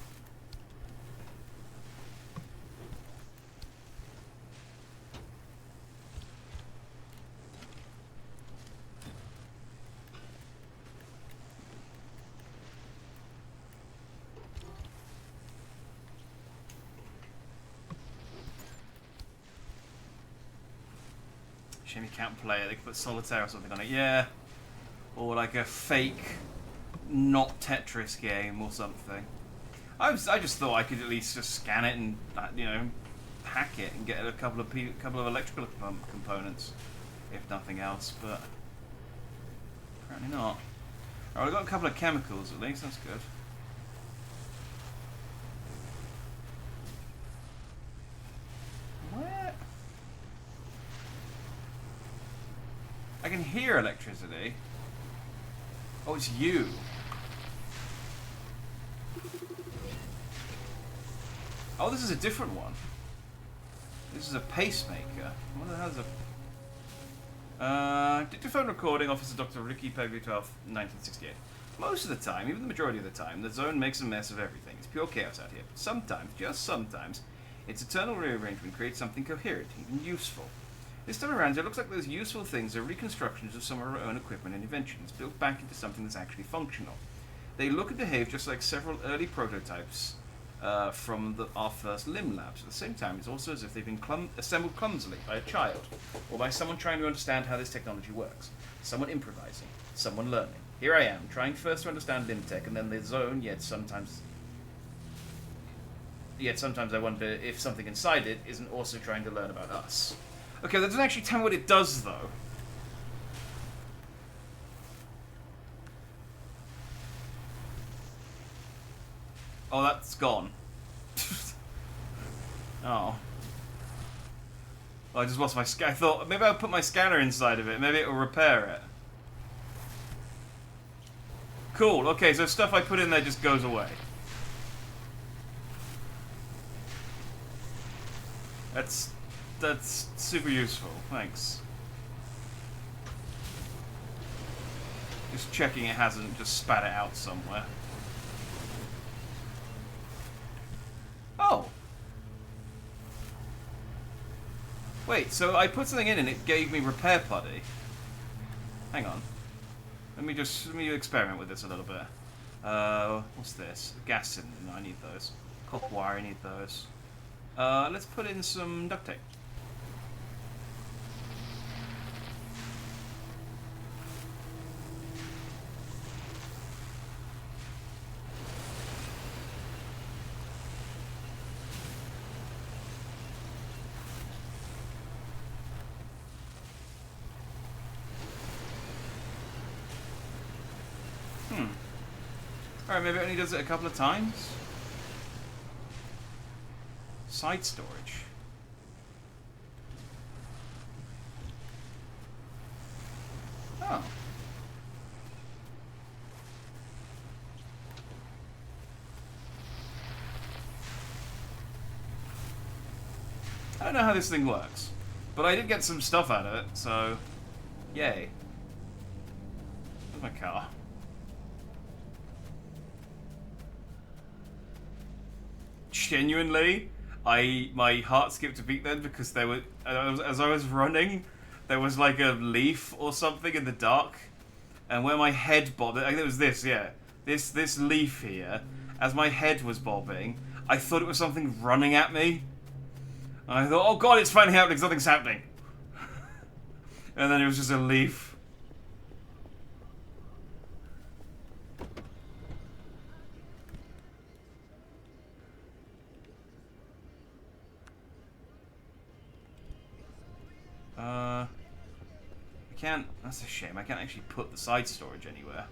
Shame you can't play it. They could put solitaire or something on it. Yeah. Or like a fake, not Tetris game or something. I just thought I could at least just scan it and, you know, hack it and get a couple of electrical components, if nothing else. But apparently not. Alright, I've got a couple of chemicals at least. That's good. Where? I can hear electricity. Oh, it's you. Oh, this is a different one. This is a pacemaker. What the hell is a... Dictaphone recording, Officer Dr. Ricky Peggy 12, 1968. Most of the time, even the majority of the time, the zone makes a mess of everything. It's pure chaos out here. But sometimes, just sometimes, its eternal rearrangement creates something coherent, even useful. This time around, it looks like those useful things are reconstructions of some of our own equipment and inventions, built back into something that's actually functional. They look and behave just like several early prototypes from our first LIM labs. At the same time, it's also as if they've been assembled clumsily by a child, or by someone trying to understand how this technology works. Someone improvising, someone learning. Here I am, trying first to understand LIM tech, and then the zone, yet sometimes I wonder if something inside it isn't also trying to learn about us. Okay, that doesn't actually tell me what it does, though. Oh, that's gone. Oh. Well, I just lost my scanner. I thought, maybe I'll put my scanner inside of it. Maybe it'll repair it. Cool, okay, so stuff I put in there just goes away. That's super useful, thanks. Just checking it hasn't just spat it out somewhere. Oh! Wait, so I put something in and it gave me repair putty. Hang on. Let me experiment with this a little bit. What's this? Gas cylinder, no, I need those. Copper wire, I need those. Let's put in some duct tape. Alright, maybe it only does it a couple of times. Side storage. Oh. I don't know how this thing works, but I did get some stuff out of it, so yay. Where's my car? Genuinely, my heart skipped a beat then because there were, as I was running, there was like a leaf or something in the dark, and where my head bobbed, I think it was this, yeah, this leaf here, as my head was bobbing, I thought it was something running at me, and I thought, oh god, it's finally happening, something's happening, and then it was just a leaf. I can't, that's a shame, I can't actually put the side storage anywhere.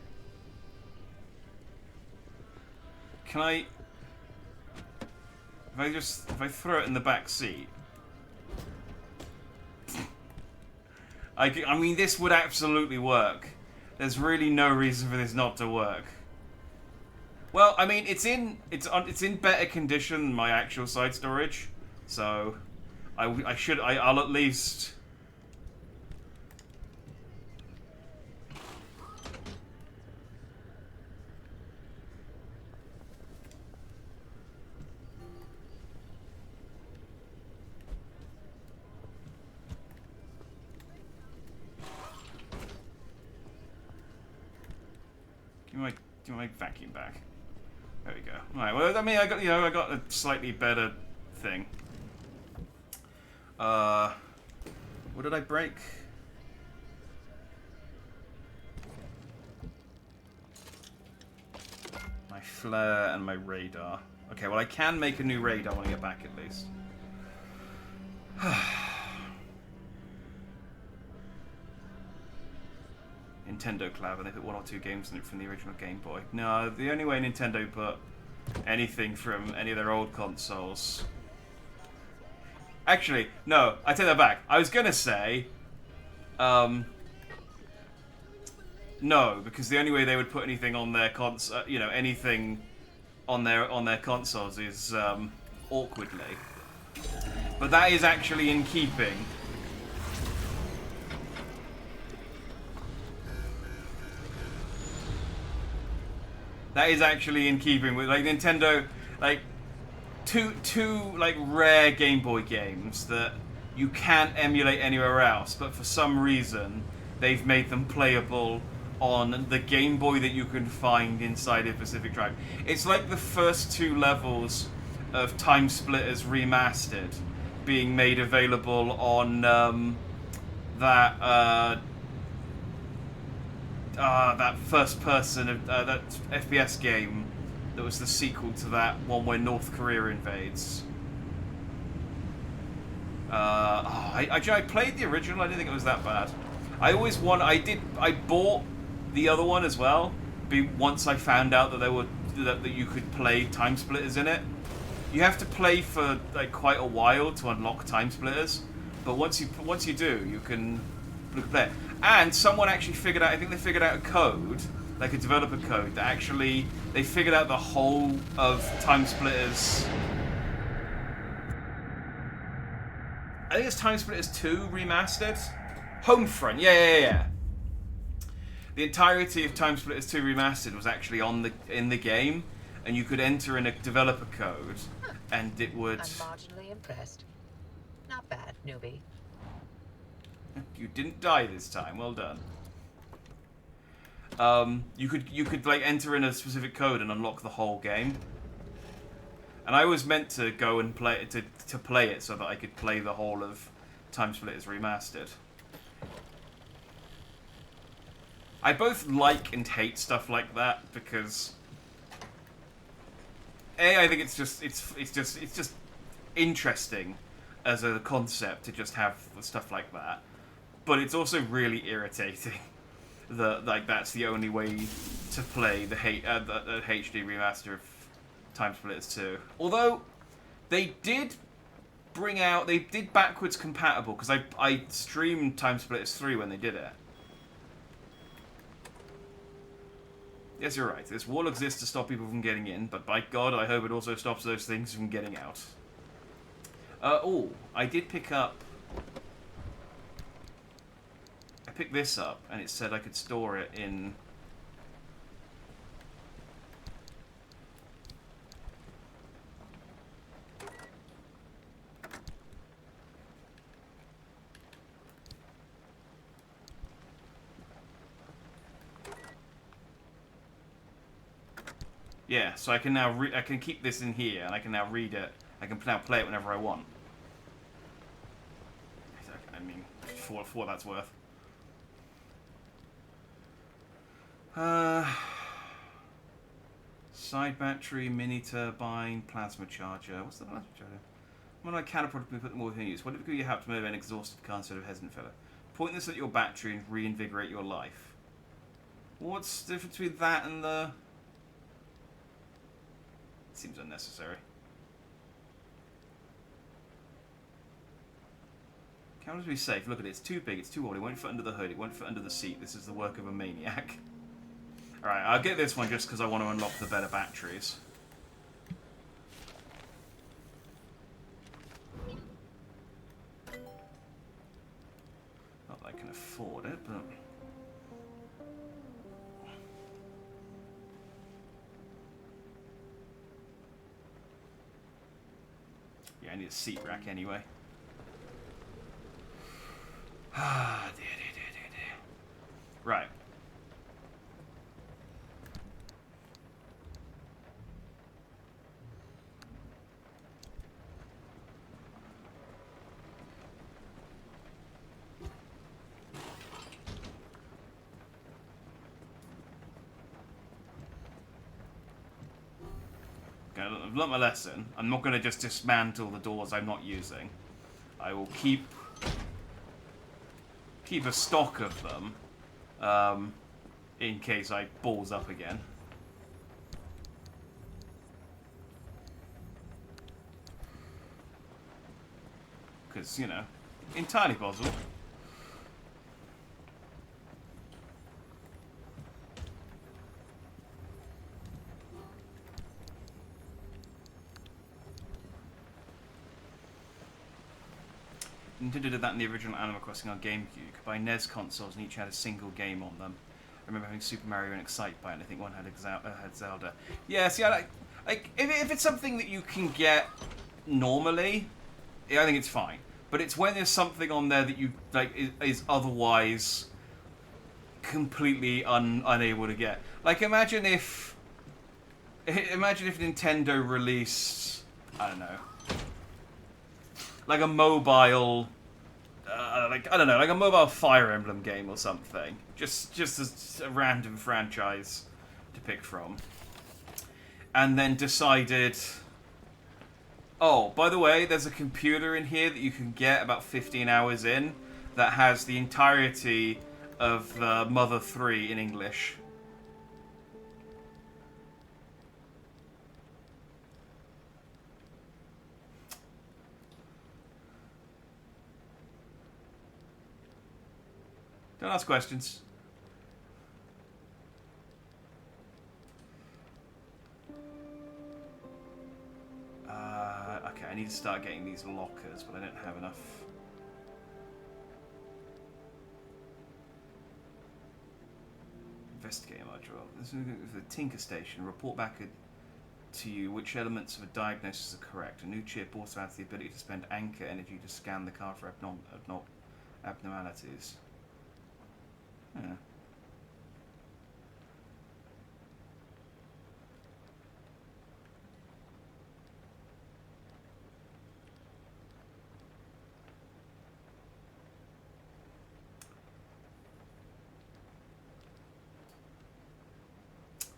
Can I, if I throw it in the back seat, I mean, this would absolutely work. There's really no reason for this not to work. Well, I mean, it's in better condition than my actual side storage, so I'll at least. do my vacuum back. There we go. Alright, well, I mean, I got a slightly better thing. What did I break? My flare and my radar. Okay, well, I can make a new radar when I get back, at least. Nintendo Collab, and they put 1 or 2 games in it from the original Game Boy. No, the only way Nintendo put anything from any of their old consoles... Actually, no, I take that back. I was gonna say... no, because the only way they would put anything on their anything on their consoles is awkwardly. But that is actually in keeping. That is actually in keeping with like Nintendo, like two like rare Game Boy games that you can't emulate anywhere else, but for some reason they've made them playable on the Game Boy that you can find inside of Pacific Drive. It's like the first 2 levels of Time Splitters Remastered being made available on that first person that FPS game that was the sequel to that one where North Korea invades. I played the original. I didn't think it was that bad. I bought the other one as well. Once I found out that that you could play Time Splitters in it. You have to play for like quite a while to unlock Time Splitters, but once you do, you can play it. And someone actually figured out. I think they figured out a code, like a developer code, that actually they figured out the whole of Time Splitters. I think it's Time Splitters 2 Remastered. Homefront, yeah. The entirety of Time Splitters 2 Remastered was actually in the game, and you could enter in a developer code, and it would... I'm marginally impressed. Not bad, newbie. You didn't die this time. Well done. You could like enter in a specific code and unlock the whole game. And I was meant to go and play it to play it so that I could play the whole of Time Splitters Remastered. I both like and hate stuff like that because I think it's just interesting as a concept to just have stuff like that. But it's also really irritating that like that's the only way to play the HD remaster of Time Splitters 2. Although they did backwards compatible because I streamed Time Splitters 3 when they did it. Yes, you're right. This wall exists to stop people from getting in, but by God, I hope it also stops those things from getting out. I did pick up... I picked this up, and it said I could store it in... Yeah, so I can now I can keep this in here, and I can now read it. I can now play it whenever I want. I mean, for what that's worth. Side battery, mini turbine, plasma charger. What's the plasma charger? When I can probably put them all in use. What difficulty you have to move an exhausted car instead of hesitant filler? Point this at your battery and reinvigorate your life. What's the difference between that and the... Seems unnecessary. Cameras be safe. Look at it. It's too big. It's too old. It won't fit under the hood. It won't fit under the seat. This is the work of a maniac. Alright, I'll get this one just because I want to unlock the better batteries. Not that I can afford it, but... Yeah, I need a seat rack anyway. Ah, dear. Right. I've learnt my lesson. I'm not going to just dismantle the doors I'm not using. I will keep a stock of them, in case I balls up again. Because, you know, entirely possible. Nintendo did that in the original Animal Crossing on GameCube. You could buy NES consoles and each had a single game on them. I remember having Super Mario and Excitebike, and I think one had Zelda. Yeah, see, I like if it's something that you can get normally, yeah, I think it's fine. But it's when there's something on there that you like is otherwise completely unable to get. Like, imagine if Nintendo released, I don't know, like a mobile, like I don't know, like a mobile Fire Emblem game or something. Just as a random franchise to pick from, and then decided, oh, by the way, there's a computer in here that you can get about 15 hours in that has the entirety of Mother 3 in English. Don't ask questions. Okay, I need to start getting these lockers, but I don't have enough. Investigate module. This is the Tinker Station. Report back to you which elements of a diagnosis are correct. A new chip also has the ability to spend anchor energy to scan the car for abnormalities. Yeah.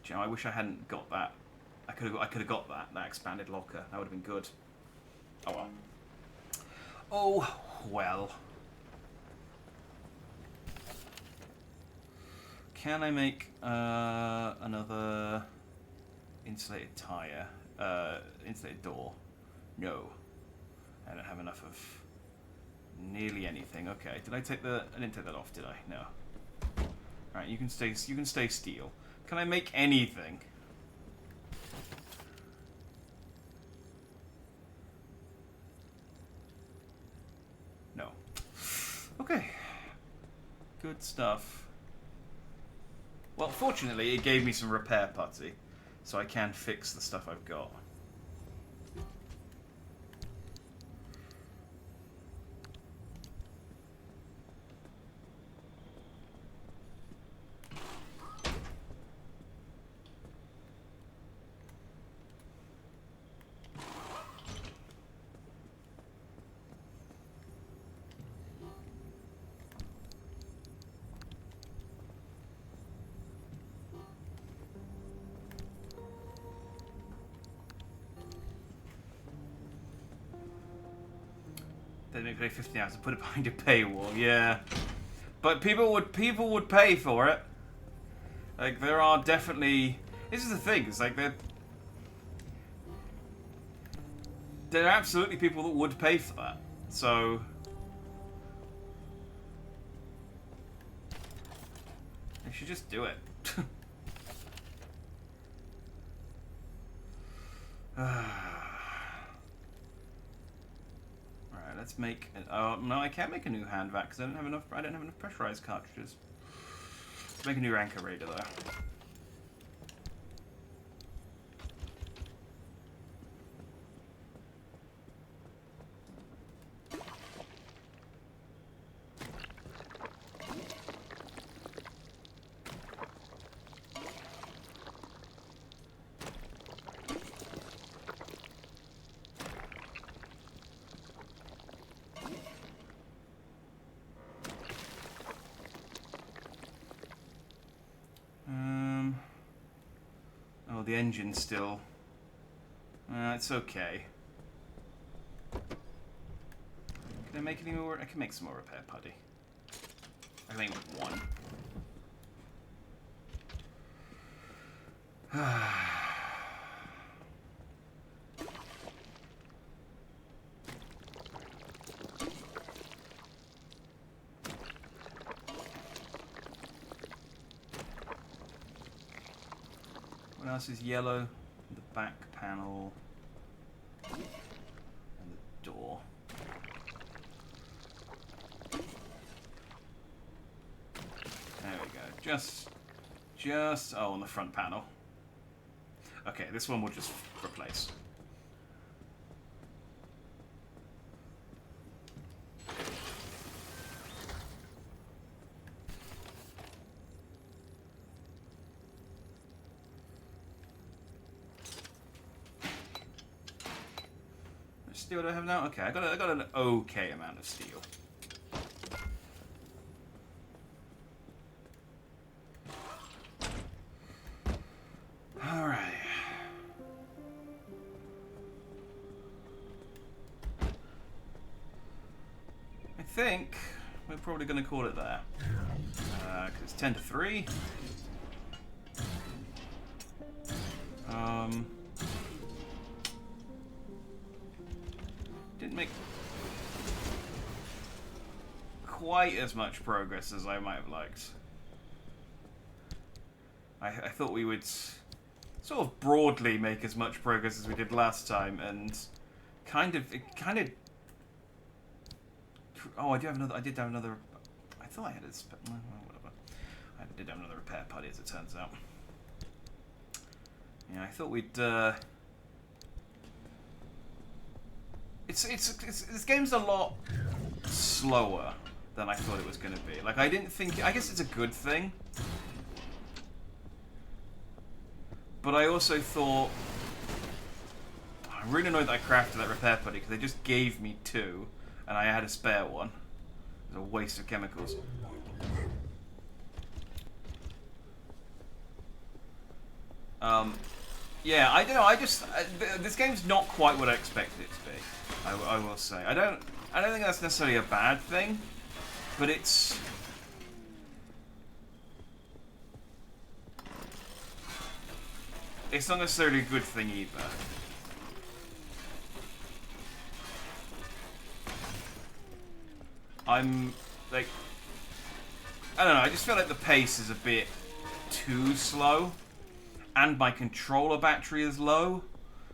You know, I wish I hadn't got that. I could have got that expanded locker. That would have been good. Oh well. Oh well. Can I make another insulated tire? Insulated door? No. I don't have enough of nearly anything. Okay. Did I take the? I didn't take that off, did I? No. All right. You can stay. You can stay steel. Can I make anything? No. Okay. Good stuff. Well, fortunately, it gave me some repair putty, so I can fix the stuff I've got. They make pay 15 hours to put it behind a paywall, yeah. But people would pay for it. Like, there are definitely... This is the thing, it's like there are absolutely people that would pay for that. So they should just do it. Let's make. No, I can't make a new hand vac because I don't have enough. I don't have enough pressurized cartridges. Let's make a new anchor raider though. Oh, the engine's still... It's okay. Can I make any more? I can make some more repair putty. I can make one. What else is yellow? The back panel. And the door. There we go. Just, oh, on the front panel. Okay, this one we'll just replace. Steel do I have now? Okay, I got an okay amount of steel. Alright. I think we're probably going to call it there. Because it's 10 to 3. Didn't make quite as much progress as I might have liked. I thought we would sort of broadly make as much progress as we did last time, and oh, I did have another. I thought I had whatever. I did have another repair putty, as it turns out. Yeah, I thought we'd. This game's a lot slower than I thought it was going to be. Like, I didn't think. I guess it's a good thing. But I also thought, I'm really annoyed that I crafted that repair putty because they just gave me 2 and I had a spare one. It was a waste of chemicals. Yeah, I don't know. This game's not quite what I expected it to be. I will say. I don't think that's necessarily a bad thing, but it's. It's not necessarily a good thing either. I'm, like... I don't know, I just feel like the pace is a bit too slow. And my controller battery is low.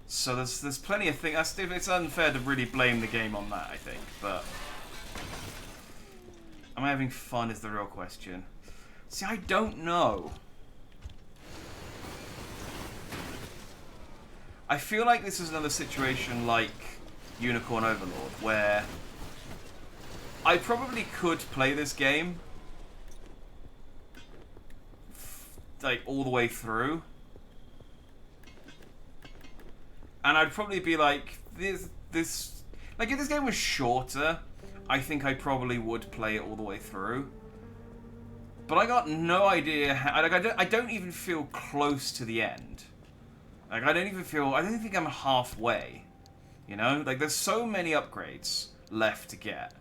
So there's plenty of things... It's unfair to really blame the game on that, I think. But... am I having fun is the real question. See, I don't know. I feel like this is another situation like Unicorn Overlord, where I probably could play this game like all the way through, and I'd probably be like, this like if this game was shorter, I think I probably would play it all the way through. But I got no idea how, like I don't even feel close to the end. Like, I don't think I'm halfway, you know? Like, there's so many upgrades left to get.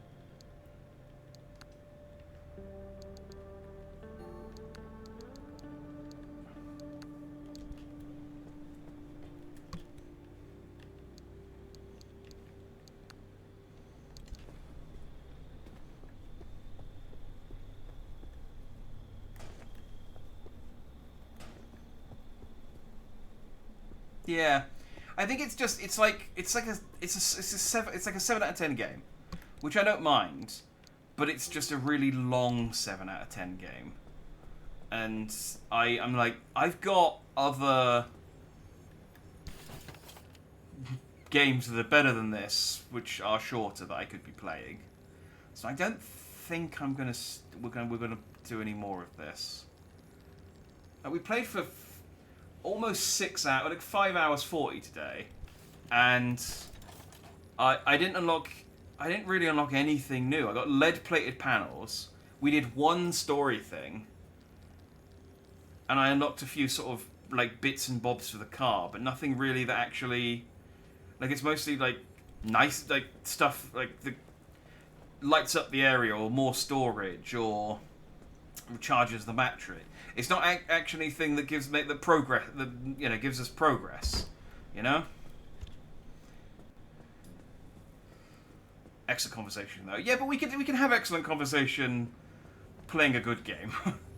Yeah, I think it's like a 7 out of 10 game, which I don't mind, but it's just a really long 7 out of 10 game, and I'm like, I've got other games that are better than this, which are shorter, that I could be playing, so I don't think we're gonna do any more of this. We played for almost 6 hours, like 5 hours 40 today, and I didn't really unlock anything new. I got lead-plated panels. We did one story thing, and I unlocked a few sort of like bits and bobs for the car, but nothing really that actually Like, it's mostly, like, nice, like, stuff, like, the lights up the area, or more storage, or recharges the battery. It's not actually anything that gives the progress, gives us progress, you know? Excellent conversation, though. Yeah, but we can have excellent conversation playing a good game.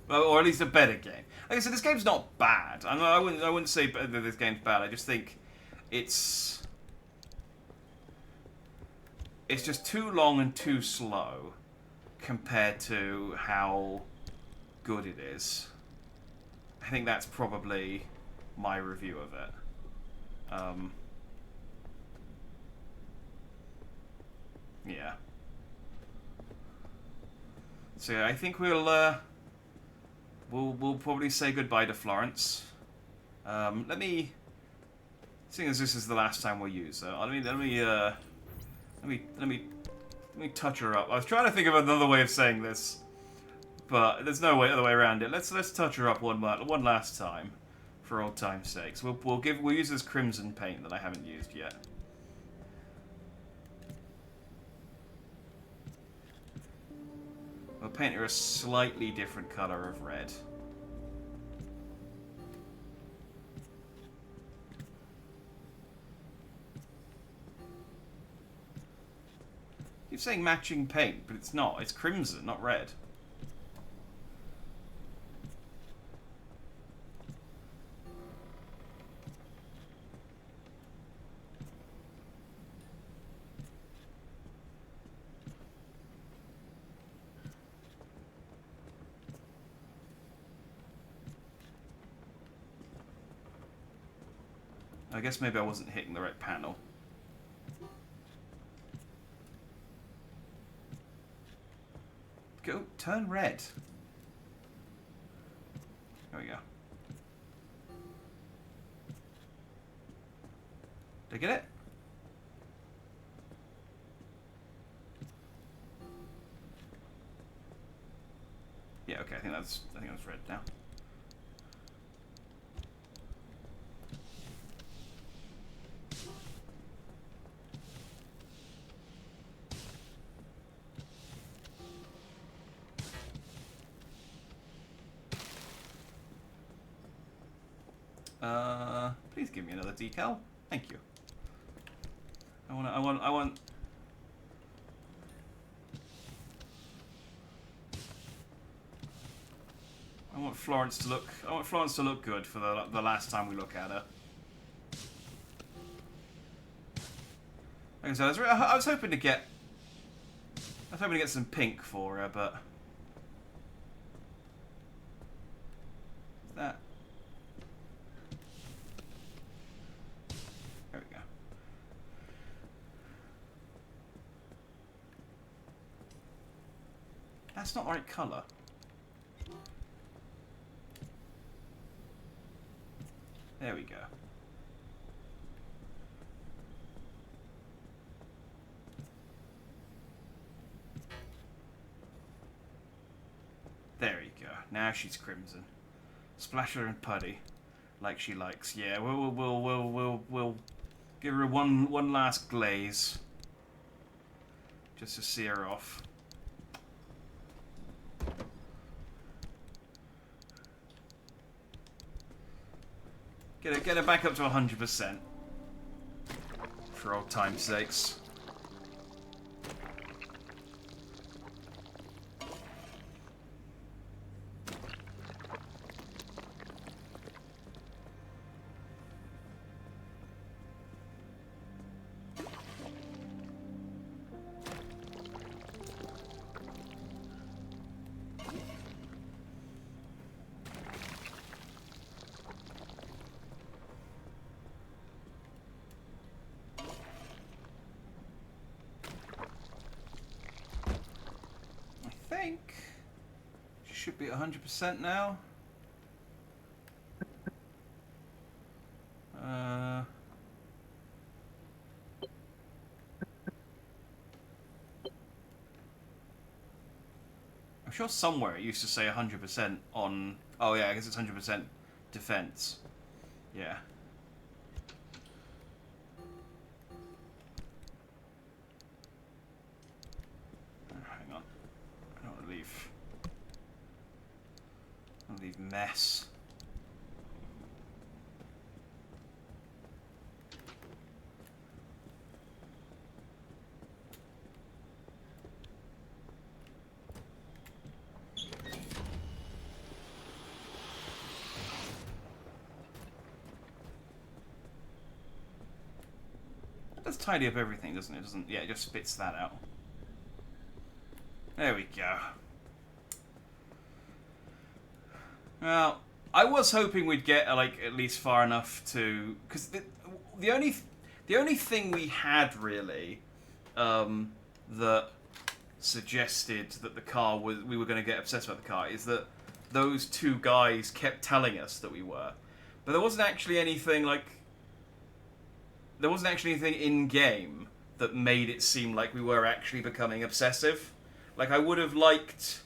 Or at least a better game. Like I said, this game's not bad. I wouldn't say that this game's bad. I just think it's just too long and too slow compared to how good it is. I think that's probably my review of it. Yeah. So yeah, I think we'll probably say goodbye to Florence. Let me, seeing as this is the last time we'll use her, let me touch her up. I was trying to think of another way of saying this, but there's no other way around it. Let's touch her up one last time, for old time's sakes. We'll use this crimson paint that I haven't used yet. We'll paint her a slightly different color of red. Keep saying matching paint, but it's not. It's crimson, not red. I guess maybe I wasn't hitting the right panel. Go, turn red. There we go. Did I get it? Yeah, okay, I think that's red now. Please give me another decal. Thank you. I want Florence to look. I want Florence to look good for the last time we look at her. Like I said, I was hoping to get. I was hoping to get some pink for her, but that. There we go. That's not the right colour. There we go. There you go. Now she's crimson. Splash her and putty, like she likes. Yeah, we'll give her one last glaze, just to see her off. Get her back up to 100%. For old time's sakes. I think she should be 100% now. I'm sure somewhere it used to say 100% on. Oh yeah, I guess it's 100% defense. Yeah. mess. It does tidy up everything, doesn't it? Yeah, it just spits that out. There we go. Well, I was hoping we'd get like at least far enough to, because the only thing we had really that suggested that the car we were going to get obsessed about the car is that those two guys kept telling us that we were, but there wasn't actually anything in game that made it seem like we were actually becoming obsessive. Like, I would have liked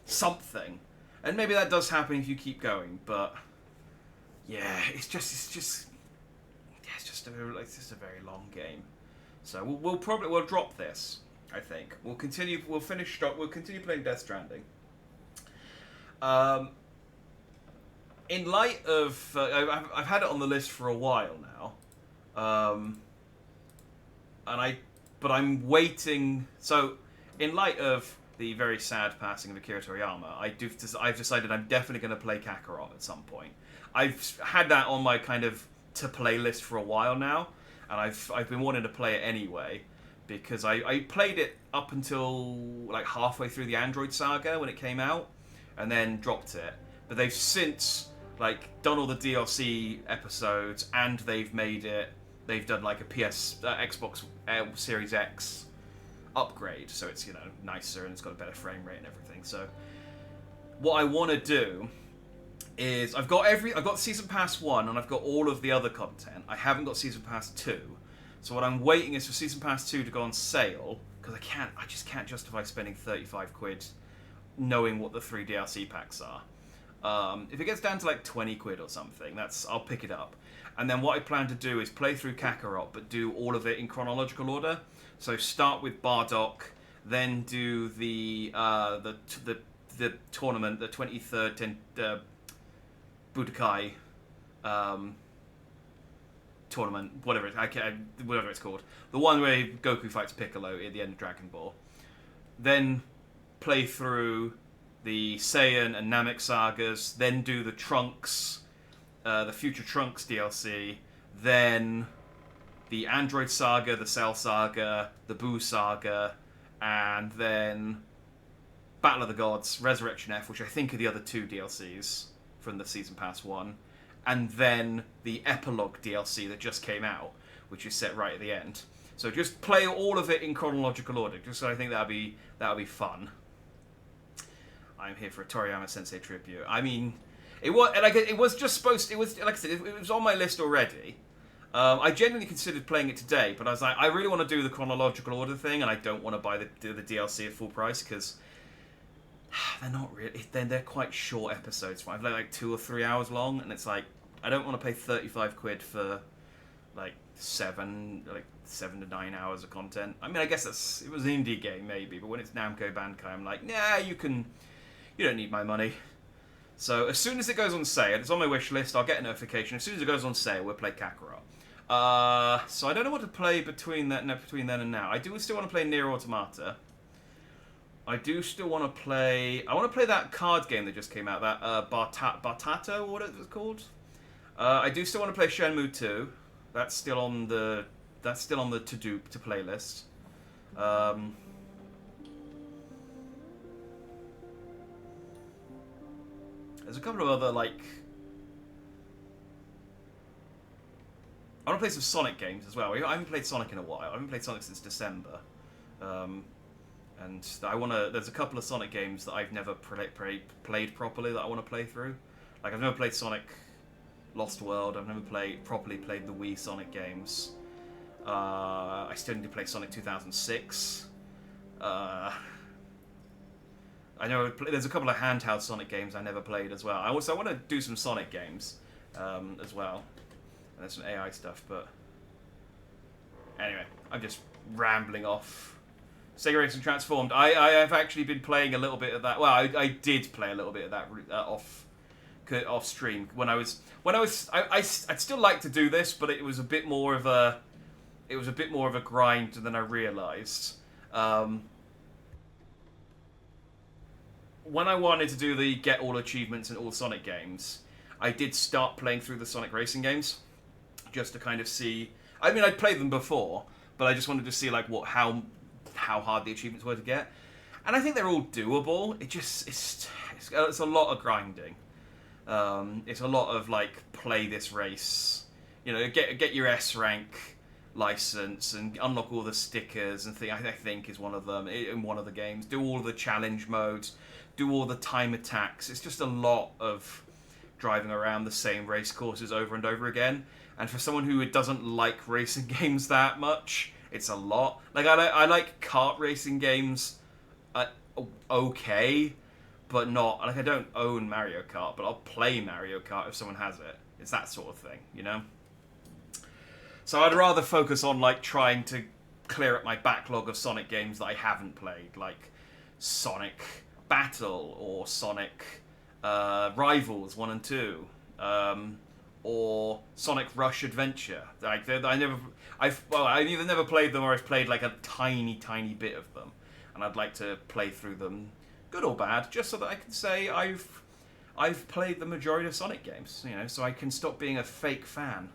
something. And maybe that does happen if you keep going, but yeah, it's just a very long game. So we'll probably drop this, I think. We'll continue playing Death Stranding. In light of I've had it on the list for a while now. But I'm waiting. So, in light of the very sad passing of Akira Toriyama, I've decided I'm definitely going to play Kakarot at some point. I've had that on my kind of to play list for a while now, and I've been wanting to play it anyway because I played it up until like halfway through the Android Saga when it came out, and then dropped it. But they've since like done all the DLC episodes, and they've done like a Xbox Series X upgrade, so it's, you know, nicer and it's got a better frame rate and everything. So what I want to do is I've got Season Pass 1 and I've got all of the other content. I haven't got Season Pass 2. So what I'm waiting is for Season Pass 2 to go on sale, because I just can't justify spending 35 quid knowing what the 3 DLC packs are. If it gets down to like 20 quid or something, I'll pick it up. And then what I plan to do is play through Kakarot, but do all of it in chronological order. So start with Bardock, then do the tournament, the 23rd Budokai tournament, whatever it's called, the one where Goku fights Piccolo at the end of Dragon Ball. Then play through the Saiyan and Namek sagas, then do the Trunks, the Future Trunks DLC, then the Android Saga, the Cell Saga, the Boo Saga, and then Battle of the Gods, Resurrection F, which I think are the other 2 DLCs from the Season Pass 1, and then the Epilogue DLC that just came out, which is set right at the end. So just play all of it in chronological order, just so I think that'll be fun. I'm here for a Toriyama Sensei tribute. I mean, it was just supposed. It was, like I said, it was on my list already. I genuinely considered playing it today, but I was like, I really want to do the chronological order thing, and I don't want to buy the DLC at full price because they're not really. They're quite short episodes. Right? They're like 2 or 3 hours long, and it's like I don't want to pay 35 quid for like 7 to 9 hours of content. I mean, I guess it was an indie game maybe, but when it's Namco Bandai, I'm like, nah, you don't need my money. So as soon as it goes on sale, it's on my wish list, I'll get a notification. As soon as it goes on sale, we'll play Kakarot. So I don't know what to play between then and now. I do still want to play Nier Automata. I do still want to play. I want to play that card game that just came out. That Bartata, what it was called. I do still want to play Shenmue 2. That's still on the to play list. There's a couple of other, like... I want to play some Sonic games as well. I haven't played Sonic in a while. I haven't played Sonic since December. And there's a couple of Sonic games that I've never played properly that I want to play through. Like, I've never played Sonic Lost World. I've never properly played the Wii Sonic games. I still need to play Sonic 2006. I know there's a couple of handheld Sonic games I never played as well. I want to do some Sonic games as well. And there's some AI stuff, but... Anyway, I'm just rambling off. Sega Racing Transformed. I have actually been playing a little bit of that. Well, I did play a little bit of that off stream when I was I'd still like to do this, but it was a bit more of a grind than I realized. When I wanted to do the get all achievements in all Sonic games, I did start playing through the Sonic Racing games just to kind of see. I mean, I'd played them before, but I just wanted to see like how hard the achievements were to get, and I think they're all doable. It's a lot of grinding. It's a lot of like play this race, you know, get your S rank license and unlock all the stickers and thing. I think is one of them in one of the games. Do all the challenge modes, do all the time attacks. It's just a lot of driving around the same race courses over and over again. And for someone who doesn't like racing games that much, it's a lot. Like I like kart racing games, okay, but not like I don't own Mario Kart, but I'll play Mario Kart if someone has it. It's that sort of thing, you know. So I'd rather focus on like trying to clear up my backlog of Sonic games that I haven't played, like Sonic Battle or Sonic Rivals 1 and 2. Or Sonic Rush Adventure. Like I've either never played them or I've played like a tiny bit of them, and I'd like to play through them, good or bad, just so that I can say I've played the majority of Sonic games, you know, so I can stop being a fake fan.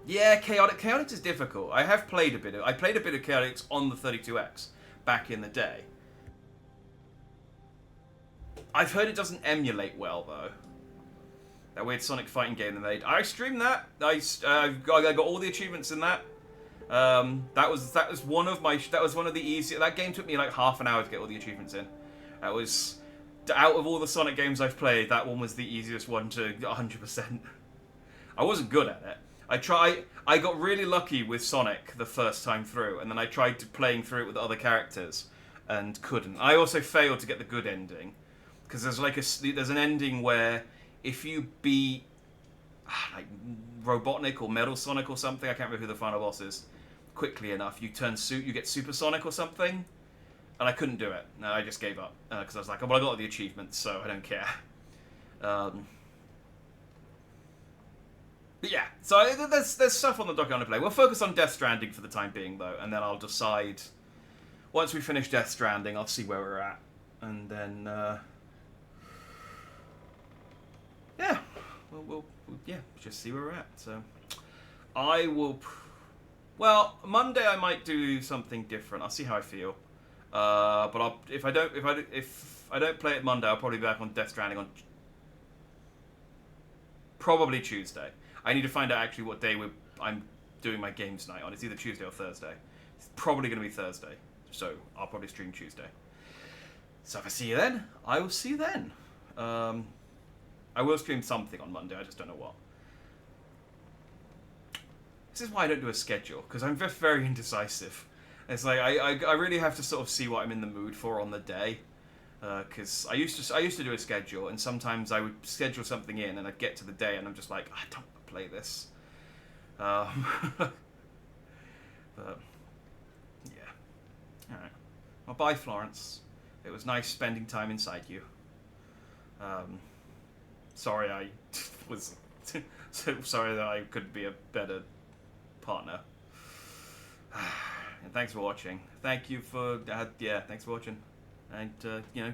Yeah, Chaotix is difficult. I played a bit of Chaotix on the 32X back in the day. I've heard it doesn't emulate well, though. That weird Sonic fighting game they made. I streamed that. I got all the achievements in that. That was one of the easiest. That game took me like half an hour to get all the achievements in. That was, out of all the Sonic games I've played, that one was the easiest one to 100%. I wasn't good at it. I got really lucky with Sonic the first time through, and then I tried playing through it with other characters, and couldn't. I also failed to get the good ending. Because there's an ending where if you beat like Robotnik or Metal Sonic or something, I can't remember who the final boss is, quickly enough, you get Supersonic or something, and I couldn't do it. No, I just gave up because I was like, oh, well, I got all the achievements, so I don't care. But yeah, so there's stuff on the docket I want to play. We'll focus on Death Stranding for the time being, though, and then I'll decide once we finish Death Stranding, I'll see where we're at, and then. Yeah, we'll just see where we're at. So, I will. Well, Monday I might do something different. I'll see how I feel. But if I don't play it Monday, I'll probably be back on Death Stranding on probably Tuesday. I need to find out actually what day I'm doing my games night on. It's either Tuesday or Thursday. It's probably going to be Thursday, so I'll probably stream Tuesday. So if I see you then, I will see you then. I will stream something on Monday, I just don't know what. This is why I don't do a schedule, because I'm very indecisive. It's like, I really have to sort of see what I'm in the mood for on the day. Because I used to do a schedule, and sometimes I would schedule something in, and I'd get to the day, and I'm just like, I don't want to play this. But, yeah. Alright. Well, bye, Florence. It was nice spending time inside you. Sorry I was so sorry that I could be a better partner. And thanks for watching. Thank you for thanks for watching. And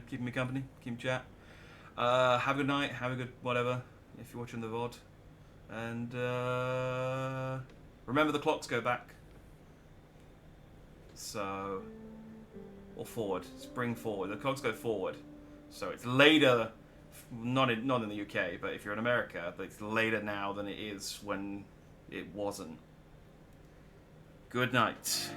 keeping me company, keep chat. Have a good night, have a good whatever if you're watching the VOD. And remember the clocks go back. So or forward. Spring forward. The clocks go forward. So it's later. Not in the UK, but if you're in America, it's later now than it is when it wasn't. Good night.